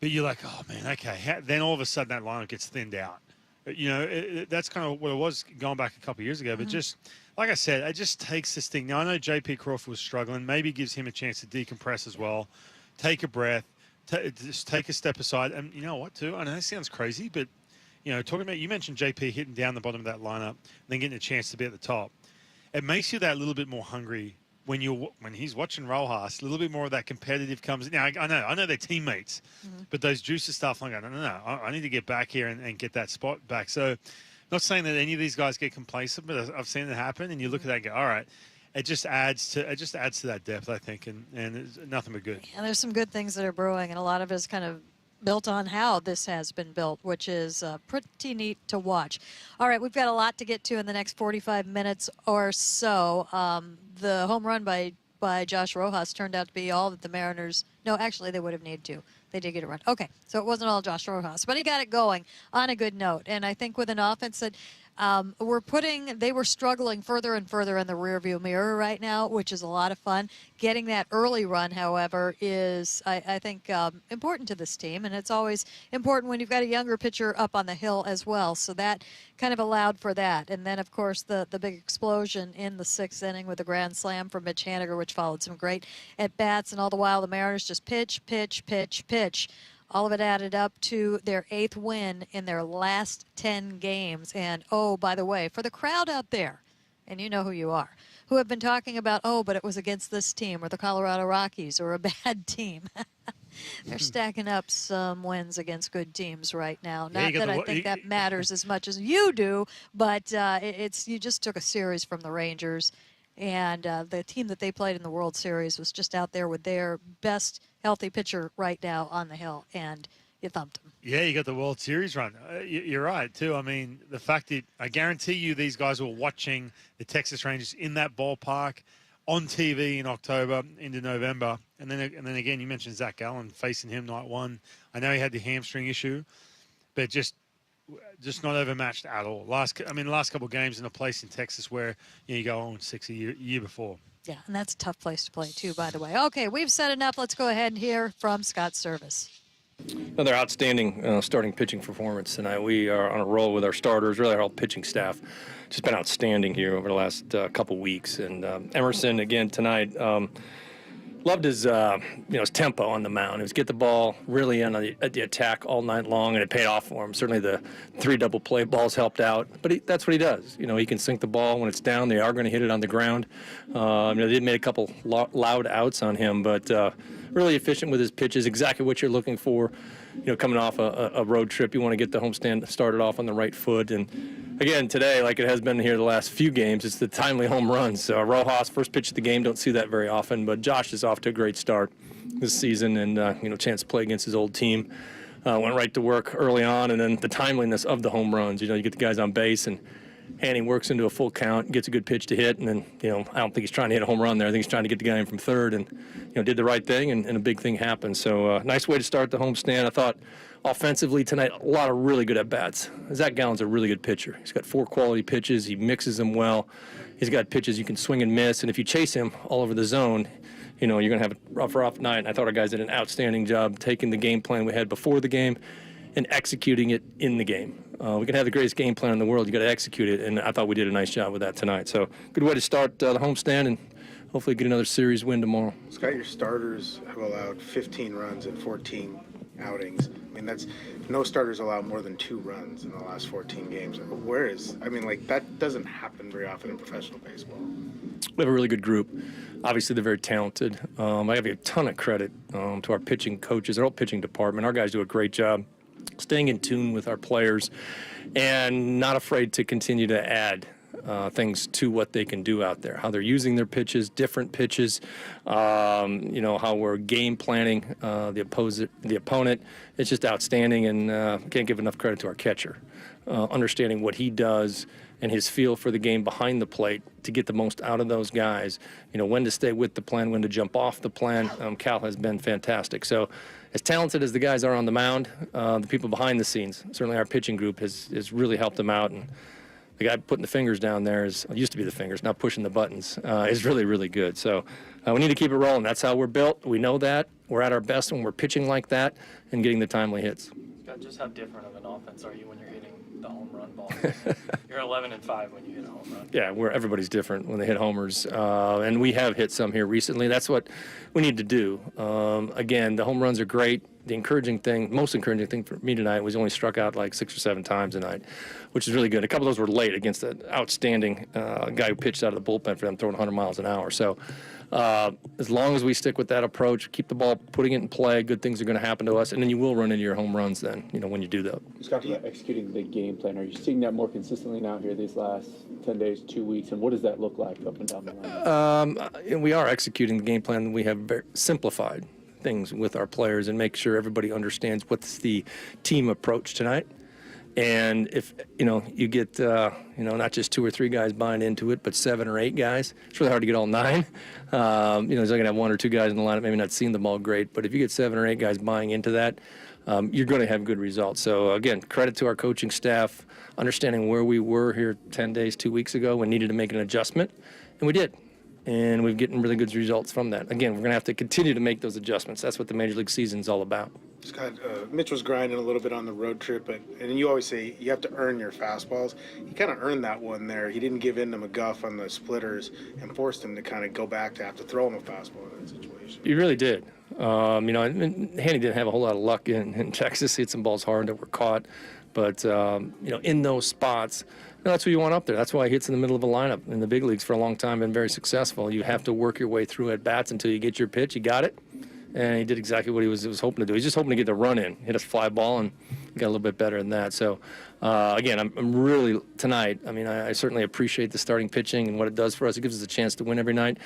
but you're like, oh man, okay. Then all of a sudden that lineup gets thinned out. You know, that's kind of what it was going back a couple of years ago. But just like I said, it just takes this thing. Now I know J.P. Crawford was struggling. Maybe gives him a chance to decompress as well, take a breath, just take a step aside. And you know what, too? I know it sounds crazy, but you know, talking about, you mentioned JP hitting down the bottom of that lineup and then getting a chance to be at the top. It makes you that little bit more hungry when he's watching Rojas. A little bit more of that competitive comes. Now I know they're teammates, but those juices start like, no. I need to get back here and get that spot back. So, not saying that any of these guys get complacent, but I've seen it happen. And you look at that and go, all right. It just adds to that depth, I think, and it's nothing but good. And there's some good things that are brewing, and a lot of it is kind of built on how this has been built, which is pretty neat to watch. All right, we've got a lot to get to in the next 45 minutes or so. The home run by Josh Rojas turned out to be all that the Mariners – no, actually, they would have needed to. They did get a run. Okay, so it wasn't all Josh Rojas, but he got it going on a good note. And I think with an offense that they were struggling further and further in the rearview mirror right now, which is a lot of fun. Getting that early run, however, is, I think, important to this team. And it's always important when you've got a younger pitcher up on the hill as well. So that kind of allowed for that. And then, of course, the big explosion in the 6th inning with a grand slam from Mitch Haniger, which followed some great at-bats. And all the while, the Mariners just pitch. All of it added up to their 8th win in their last 10 games. And, oh, by the way, for the crowd out there, and you know who you are, who have been talking about, oh, but it was against this team or the Colorado Rockies or a bad team. They're stacking up some wins against good teams right now. Not that I think that matters as much as you do, but you just took a series from the Rangers. And the team that they played in the World Series was just out there with their best healthy pitcher right now on the hill, and you thumped them. Yeah, you got the World Series run. You're right, too. I mean, the fact that I guarantee you these guys were watching the Texas Rangers in that ballpark on TV in October into November. And then again, you mentioned Zach Gallen facing him night 1. I know he had the hamstring issue, but just not overmatched at all. Last couple of games in a place in Texas where you go 0-6 a year before. Yeah, and that's a tough place to play too, by the way. Okay, we've said enough. Let's go ahead and hear from Scott Service. Another outstanding starting pitching performance tonight. We are on a roll with our starters, really our whole pitching staff. Just been outstanding here over the last couple weeks. And Emerson, again, tonight, loved his tempo on the mound. It was get the ball really at the attack all night long, and it paid off for him. Certainly the 3 double play balls helped out, but that's what he does. You know, he can sink the ball when it's down. They are going to hit it on the ground. They did make a couple loud outs on him, but really efficient with his pitches. Exactly what you're looking for. You know, coming off a road trip, you want to get the homestand started off on the right foot. And again, today, like it has been here the last few games, it's the timely home runs. Rojas, first pitch of the game, don't see that very often, but Josh is off to a great start this season, and chance to play against his old team. Went right to work early on, and then the timeliness of the home runs. You know, you get the guys on base, and and he works into a full count, gets a good pitch to hit, and then, I don't think he's trying to hit a home run there. I think he's trying to get the guy in from third, and, did the right thing, and a big thing happened. So nice way to start the homestand. I thought offensively tonight, a lot of really good at-bats. Zach Gallen's a really good pitcher. He's got 4 quality pitches. He mixes them well. He's got pitches you can swing and miss, and if you chase him all over the zone, you're going to have a rough night. And I thought our guys did an outstanding job taking the game plan we had before the game and executing it in the game. We can have the greatest game plan in the world. You got to execute it, and I thought we did a nice job with that tonight. So good way to start the homestand, and hopefully get another series win tomorrow. Scott, your starters have allowed 15 runs in 14 outings. I mean, no starters allow more than 2 runs in the last 14 games. That doesn't happen very often in professional baseball. We have a really good group. Obviously, they're very talented. I give a ton of credit to our pitching coaches, our whole pitching department. Our guys do a great job staying in tune with our players and not afraid to continue to add things to what they can do out there, how they're using their pitches, different pitches, how we're game planning the opponent. It's just outstanding, and can't give enough credit to our catcher, understanding what he does and his feel for the game behind the plate to get the most out of those guys, when to stay with the plan, when to jump off the plan. Cal has been fantastic. So as talented as the guys are on the mound, the people behind the scenes, certainly our pitching group has really helped them out. And the guy putting the fingers down there used to be the fingers, now pushing the buttons, is really, really good. So we need to keep it rolling. That's how we're built. We know that. We're at our best when we're pitching like that and getting the timely hits. Scott, just how different of an offense are you when you're hitting the home run ball? You're 11-5 when you hit a home run. Yeah, everybody's different when they hit homers. And we have hit some here recently. That's what we need to do. Again, the home runs are great. The most encouraging thing for me tonight was only struck out like 6 or 7 times tonight, which is really good. A couple of those were late against an outstanding guy who pitched out of the bullpen for them, throwing 100 miles an hour. So as long as we stick with that approach, keep the ball, putting it in play, good things are going to happen to us, and then you will run into your home runs then, when you do that. Scott, executing the game plan, are you seeing that more consistently now here these last 10 days, 2 weeks, and what does that look like up and down the line? And we are executing the game plan. We have very simplified things with our players and make sure everybody understands what's the team approach tonight. And if you get not just 2 or 3 guys buying into it, but 7 or 8 guys, it's really hard to get all 9. There's only gonna have 1 or 2 guys in the lineup maybe not seeing the ball great, but if you get 7 or 8 guys buying into that, you're going to have good results. So again, credit to our coaching staff, understanding where we were here 10 days, 2 weeks ago, and needed to make an adjustment, and we did. And we've getting really good results from that. Again, we're going to have to continue to make those adjustments. That's what the Major League season is all about. Scott, Mitch was grinding a little bit on the road trip, and you always say you have to earn your fastballs. He kind of earned that one there. He didn't give in to McGuff on the splitters and forced him to kind of go back to have to throw him a fastball in that situation. He really did. And Haney didn't have a whole lot of luck in Texas. He hit some balls hard that were caught. But, in those spots, that's who you want up there. That's why he hits in the middle of a lineup in the big leagues for a long time, been very successful. You have to work your way through at bats until you get your pitch. He got it, and he did exactly what he was hoping to do. He's just hoping to get the run in, hit a fly ball, and got a little bit better than that. So, again, I'm really, tonight, I certainly appreciate the starting pitching and what it does for us. It gives us a chance to win every night.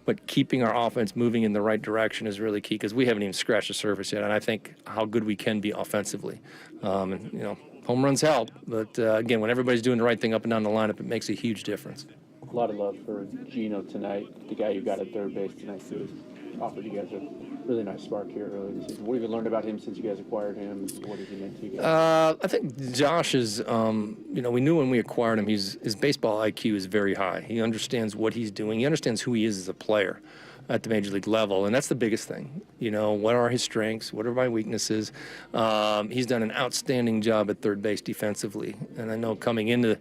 But keeping our offense moving in the right direction is really key because we haven't even scratched the surface yet. And I think how good we can be offensively. Home runs help, but again, when everybody's doing the right thing up and down the lineup, it makes a huge difference. A lot of love for Gino tonight, the guy you got at third base tonight, who offered you guys a really nice spark here early this season. What have you learned about him since you guys acquired him? What has he meant to you guys? I think Josh is, we knew when we acquired him, his baseball IQ is very high. He understands what he's doing. He understands who he is as a player at the major league level, and that's the biggest thing. What are his strengths? What are my weaknesses? He's done an outstanding job at third base defensively, and I know coming into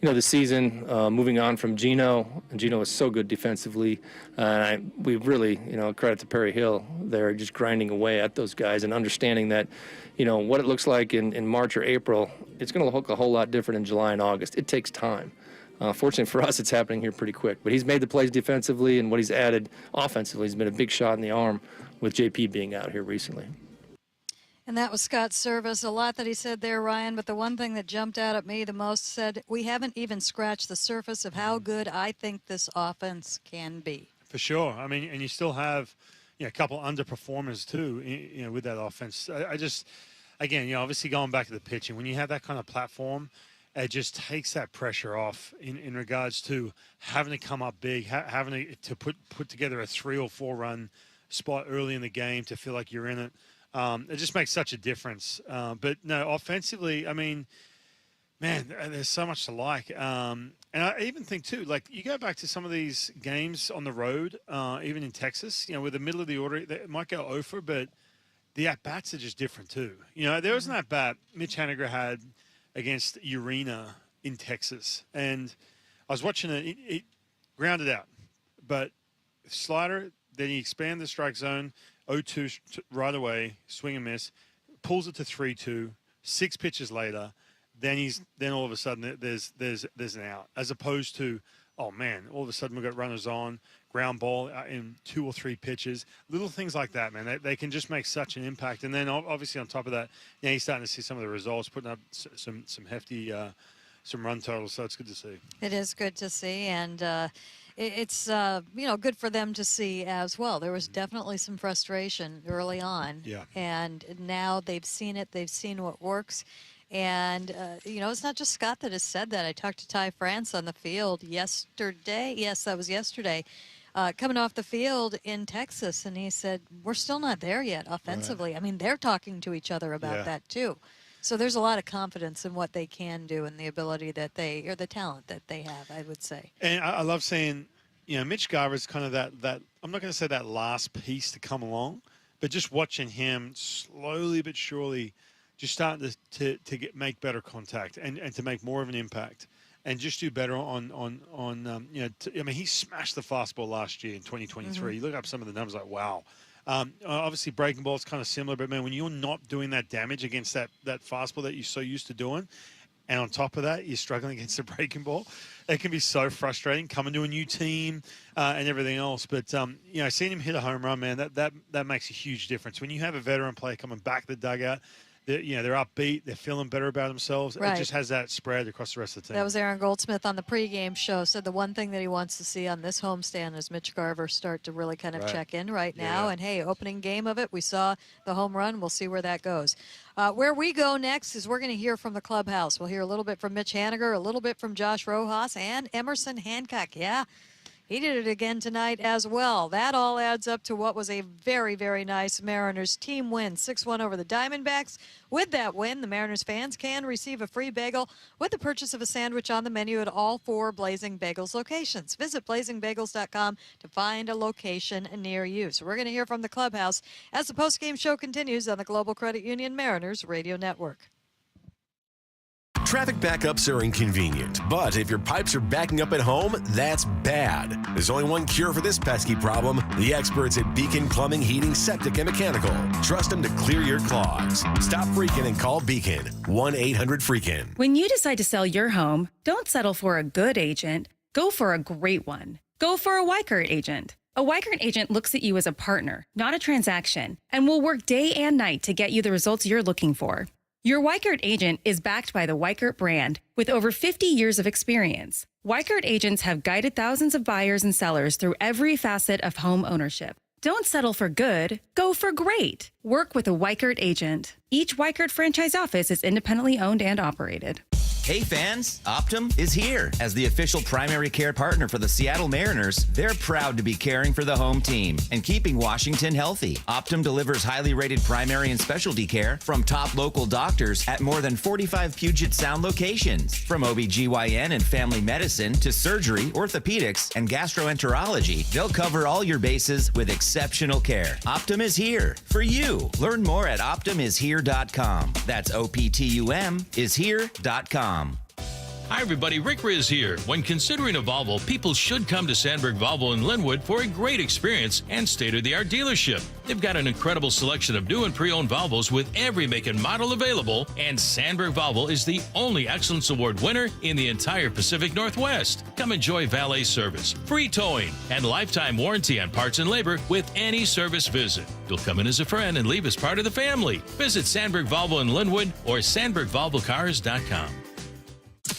the season, moving on from Gino, and Gino was so good defensively, we really, credit to Perry Hill there, just grinding away at those guys and understanding that, what it looks like in March or April, it's going to look a whole lot different in July and August. It takes time. Fortunately for us, it's happening here pretty quick. But he's made the plays defensively, and what he's added offensively has been a big shot in the arm with JP being out here recently. And that was Scott Service. A lot that he said there, Ryan, but the one thing that jumped out at me the most said, we haven't even scratched the surface of how good I think this offense can be. For sure. And you still have a couple underperformers too, with that offense. I just, again, obviously going back to the pitching, when you have that kind of platform, it just takes that pressure off in regards to having to come up big, having to put together a 3 or 4 run spot early in the game to feel like you're in it. It just makes such a difference. But no, offensively, I mean, man, there's so much to like. And I even think too, like you go back to some of these games on the road, even in Texas, with the middle of the order, they might go over, but the at-bats are just different too. There was an at-bat Mitch Haniger had against Urena in Texas. And I was watching it grounded out. But slider, then he expanded the strike zone, 0-2 right away, swing and miss, pulls it to 3-2, 6 pitches later, then all of a sudden there's an out. As opposed to, oh man, all of a sudden we've got runners on, ground ball in 2 or 3 pitches. Little things like that, man. They can just make such an impact. And then obviously on top of that, you're starting to see some of the results, putting up some hefty some run totals. So it's good to see. It is good to see, and it's good for them to see as well. There was definitely some frustration early on, and now they've seen it. They've seen what works. And, it's not just Scott that has said that. I talked to Ty France on the field yesterday. Yes, that was yesterday. Coming off the field in Texas, and he said, we're still not there yet offensively. Right. I mean, they're talking to each other about that, too. So there's a lot of confidence in what they can do and the ability that or the talent that they have, I would say. And I love saying, Mitch Garver's kind of that, I'm not going to say that last piece to come along, but just watching him slowly but surely just starting to make better contact and to make more of an impact and just do better he smashed the fastball last year in 2023. Mm-hmm. You look up some of the numbers like, wow. Obviously, breaking ball is kind of similar, but, man, when you're not doing that damage against that fastball that you're so used to doing, and on top of that, you're struggling against the breaking ball, it can be so frustrating coming to a new team and everything else. But, seeing him hit a home run, man, that makes a huge difference. When you have a veteran player coming back to the dugout, they're upbeat. They're feeling better about themselves. Right. It just has that spread across the rest of the team. That was Aaron Goldsmith on the pregame show. Said the one thing that he wants to see on this homestand is Mitch Garver start to really kind of check in right now. And, hey, opening game of it, we saw the home run. We'll see where that goes. Where we go next is we're going to hear from the clubhouse. We'll hear a little bit from Mitch Haniger, a little bit from Josh Rojas, and Emerson Hancock. Yeah. He did it again tonight as well. That all adds up to what was a very, very nice Mariners team win, 6-1 over the Diamondbacks. With that win, the Mariners fans can receive a free bagel with the purchase of a sandwich on the menu at all 4 Blazing Bagels locations. Visit BlazingBagels.com to find a location near you. So we're going to hear from the clubhouse as the postgame show continues on the Global Credit Union Mariners Radio Network. Traffic backups are inconvenient, but if your pipes are backing up at home, that's bad. There's only one cure for this pesky problem: the experts at Beacon Plumbing, Heating, Septic, and Mechanical. Trust them to clear your clogs. Stop freaking and call Beacon. 1-800-FREAKIN. When you decide to sell your home, don't settle for a good agent. Go for a great one. Go for a Weichert agent. A Weichert agent looks at you as a partner, not a transaction, and will work day and night to get you the results you're looking for. Your Weichert agent is backed by the Weichert brand with over 50 years of experience. Weichert agents have guided thousands of buyers and sellers through every facet of home ownership. Don't settle for good, go for great. Work with a Weichert agent. Each Weichert franchise office is independently owned and operated. Hey fans, Optum is here. As the official primary care partner for the Seattle Mariners, they're proud to be caring for the home team and keeping Washington healthy. Optum delivers highly rated primary and specialty care from top local doctors at more than 45 Puget Sound locations. From OBGYN and family medicine to surgery, orthopedics, and gastroenterology, they'll cover all your bases with exceptional care. Optum is here for you. Learn more at OptumIsHere.com. That's OPTUM is here.com. Hi, everybody. Rick Riz here. When considering a Volvo, people should come to Sandberg Volvo in Linwood for a great experience and state-of-the-art dealership. They've got an incredible selection of new and pre-owned Volvos with every make and model available, and Sandberg Volvo is the only Excellence Award winner in the entire Pacific Northwest. Come enjoy valet service, free towing, and lifetime warranty on parts and labor with any service visit. You'll come in as a friend and leave as part of the family. Visit Sandberg Volvo in Linwood or SandbergVolvoCars.com.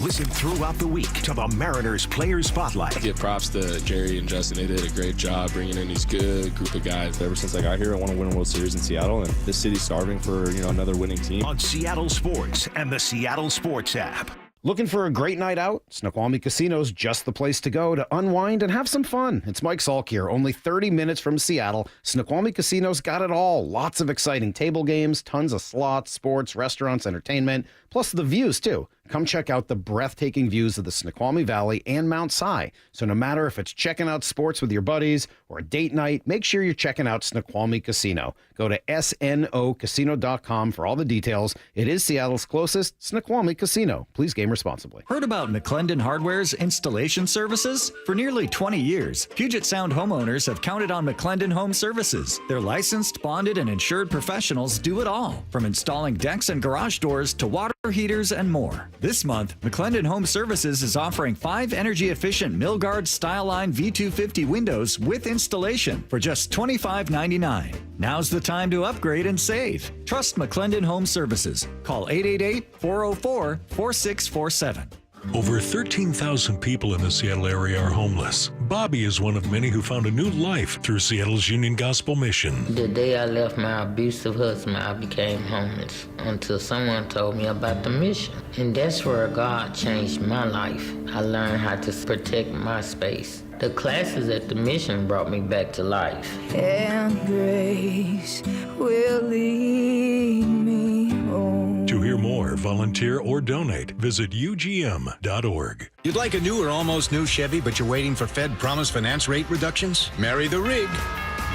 Listen throughout the week to the Mariners Player Spotlight. I give props to Jerry and Justin. They did a great job bringing in these good group of guys. Ever since I got here, I want to win a World Series in Seattle, and this city's starving for another winning team. On Seattle Sports and the Seattle Sports app. Looking for a great night out? Snoqualmie Casino's just the place to go to unwind and have some fun. It's Mike Salk here. Only 30 minutes from Seattle, Snoqualmie Casino's got it all. Lots of exciting table games, tons of slots, sports, restaurants, entertainment, plus the views, too. Come check out the breathtaking views of the Snoqualmie Valley and Mount Si. So no matter if it's checking out sports with your buddies or a date night, make sure you're checking out Snoqualmie Casino. Go to snocasino.com for all the details. It is Seattle's closest Snoqualmie Casino. Please game responsibly. Heard about McClendon Hardware's installation services? For nearly 20 years, Puget Sound homeowners have counted on McClendon Home Services. Their licensed, bonded, and insured professionals do it all, from installing decks and garage doors to water heaters and more. This month, McClendon Home Services is offering 5 energy-efficient Milgard Styleline V250 windows with installation for just $25.99. Now's the time to upgrade and save. Trust McClendon Home Services. Call 888-404-4647. Over 13,000 people in the Seattle area are homeless. Bobby is one of many who found a new life through Seattle's Union Gospel Mission. The day I left my abusive husband, I became homeless until someone told me about the mission. And that's where God changed my life. I learned how to protect my space. The classes at the mission brought me back to life. And grace will lead me home. To hear more, volunteer, or donate, visit ugm.org. You'd like a new or almost new Chevy, but you're waiting for Fed Promise finance rate reductions? Marry the rig.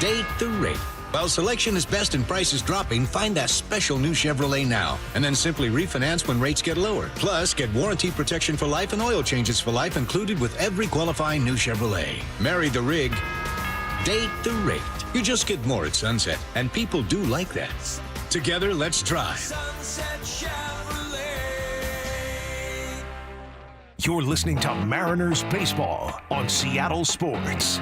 Date the rate. While selection is best and price is dropping, find that special new Chevrolet now, and then simply refinance when rates get lower. Plus, get warranty protection for life and oil changes for life included with every qualifying new Chevrolet. Marry the rig. Date the rate. You just get more at Sunset, and people do like that. Together, let's drive. Sunset Chevrolet. You're listening to Mariners baseball on Seattle Sports.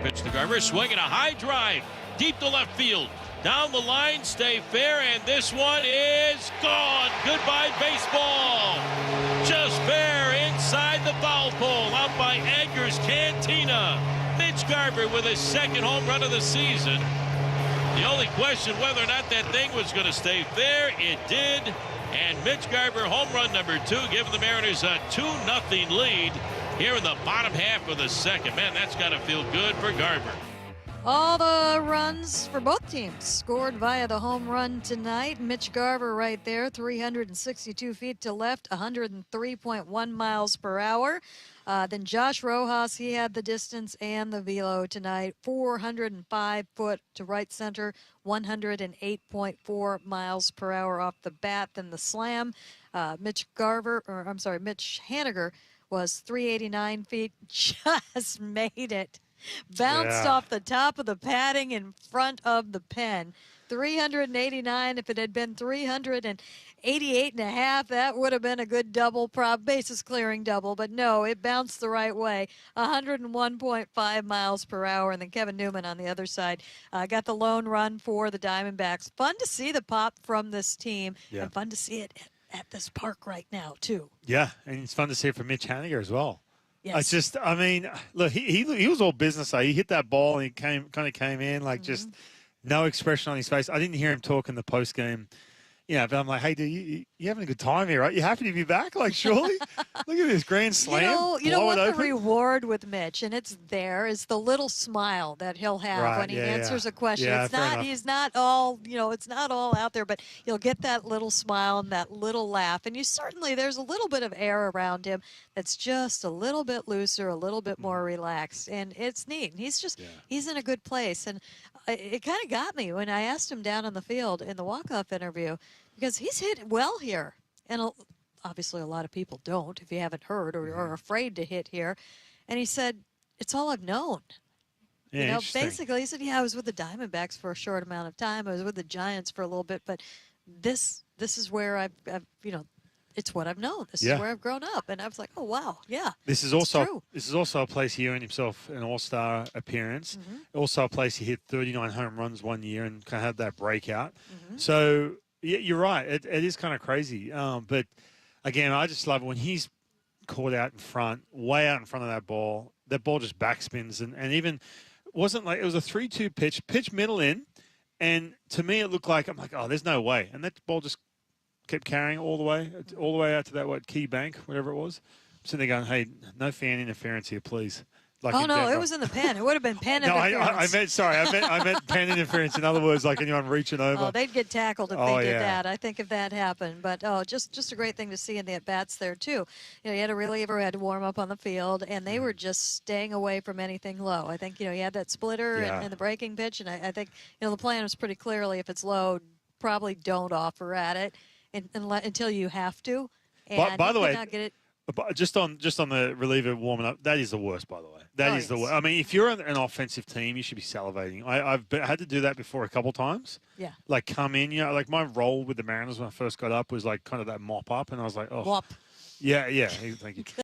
Pitch to Garver, swinging a high drive deep to left field. Down the line, stay fair, and this one is gone. Goodbye, baseball. Just fair inside the foul pole, out by Edgar's Cantina. Mitch Garver with his second home run of the season. The only question whether or not that thing was going to stay fair, it did. And Mitch Garver, home run number 2, giving the Mariners a 2-0 lead here in the bottom half of the second. Man, that's got to feel good for Garver. All the runs for both teams scored via the home run tonight. Mitch Garver right there, 362 feet to left, 103.1 miles per hour. Then Josh Rojas, he had the distance and the velo tonight, 405 foot to right center, 108.4 miles per hour off the bat. Then the slam, Mitch Haniger was 389 feet, just made it. Bounced off the top of the padding in front of the pen. 389. If it had been 388 and a half, that would have been a good double, bases clearing double. But no, it bounced the right way. 101.5 miles per hour. And then Kevin Newman on the other side got the lone run for the Diamondbacks. Fun to see the pop from this team, and fun to see it at this park right now too. Yeah, and it's fun to see it from Mitch Haniger as well. Yes. Look, he was all business. He hit that ball and he kind of came in like just no expression on his face. I didn't hear him talk in the post game. Yeah, but I'm like, hey, dude, you having a good time here, right? You happy to be back? Like, surely? Look at this grand slam. You know what the reward with Mitch, and it's there, is the little smile that he'll have when he answers a question. Yeah, he's not all, it's not all out there, but you'll get that little smile and that little laugh. And there's a little bit of air around him that's just a little bit looser, a little bit more relaxed. And it's neat. He's in a good place. And it kind of got me when I asked him down on the field in the walk-off interview, because he's hit well here. And obviously a lot of people don't, if you haven't heard, or are afraid to hit here. And he said, it's all I've known. Yeah, basically, he said, I was with the Diamondbacks for a short amount of time. I was with the Giants for a little bit. But this is where I've it's what I've known. This is where I've grown up. And I was like, oh, wow, yeah. This is also a place he earned himself an all-star appearance. Also a place he hit 39 home runs one year and kind of had that breakout. So, yeah, you're right. It is kind of crazy. But, again, I just love it when he's caught out in front, way out in front of that ball just backspins. And even wasn't like – it was a 3-2 pitch middle in. And to me it looked like – I'm like, oh, there's no way. And that ball just kept carrying all the way out to that key bank, whatever it was. I'm sitting there going, hey, no fan interference here, please. Like oh in no, Denver. it was in the pen. It would have been pen No, interference. I meant pen interference. In other words, like anyone reaching over. Oh, they'd get tackled if they did that. I think if that happened. But just a great thing to see in the at bats there too. You had a reliever who had to warm up on the field, and they were just staying away from anything low. I think you had that splitter and the breaking pitch, and I think the plan was pretty clearly if it's low, probably don't offer at it until you have to. And by the way, not get it. Just on the reliever warming up, that is the worst, by the way. That is the worst. I mean, if you're an offensive team, you should be salivating. I've had to do that before a couple times. Yeah. Like come in, like my role with the Mariners when I first got up was like kind of that mop up, and I was like, oh. Wop. Yeah, thank you.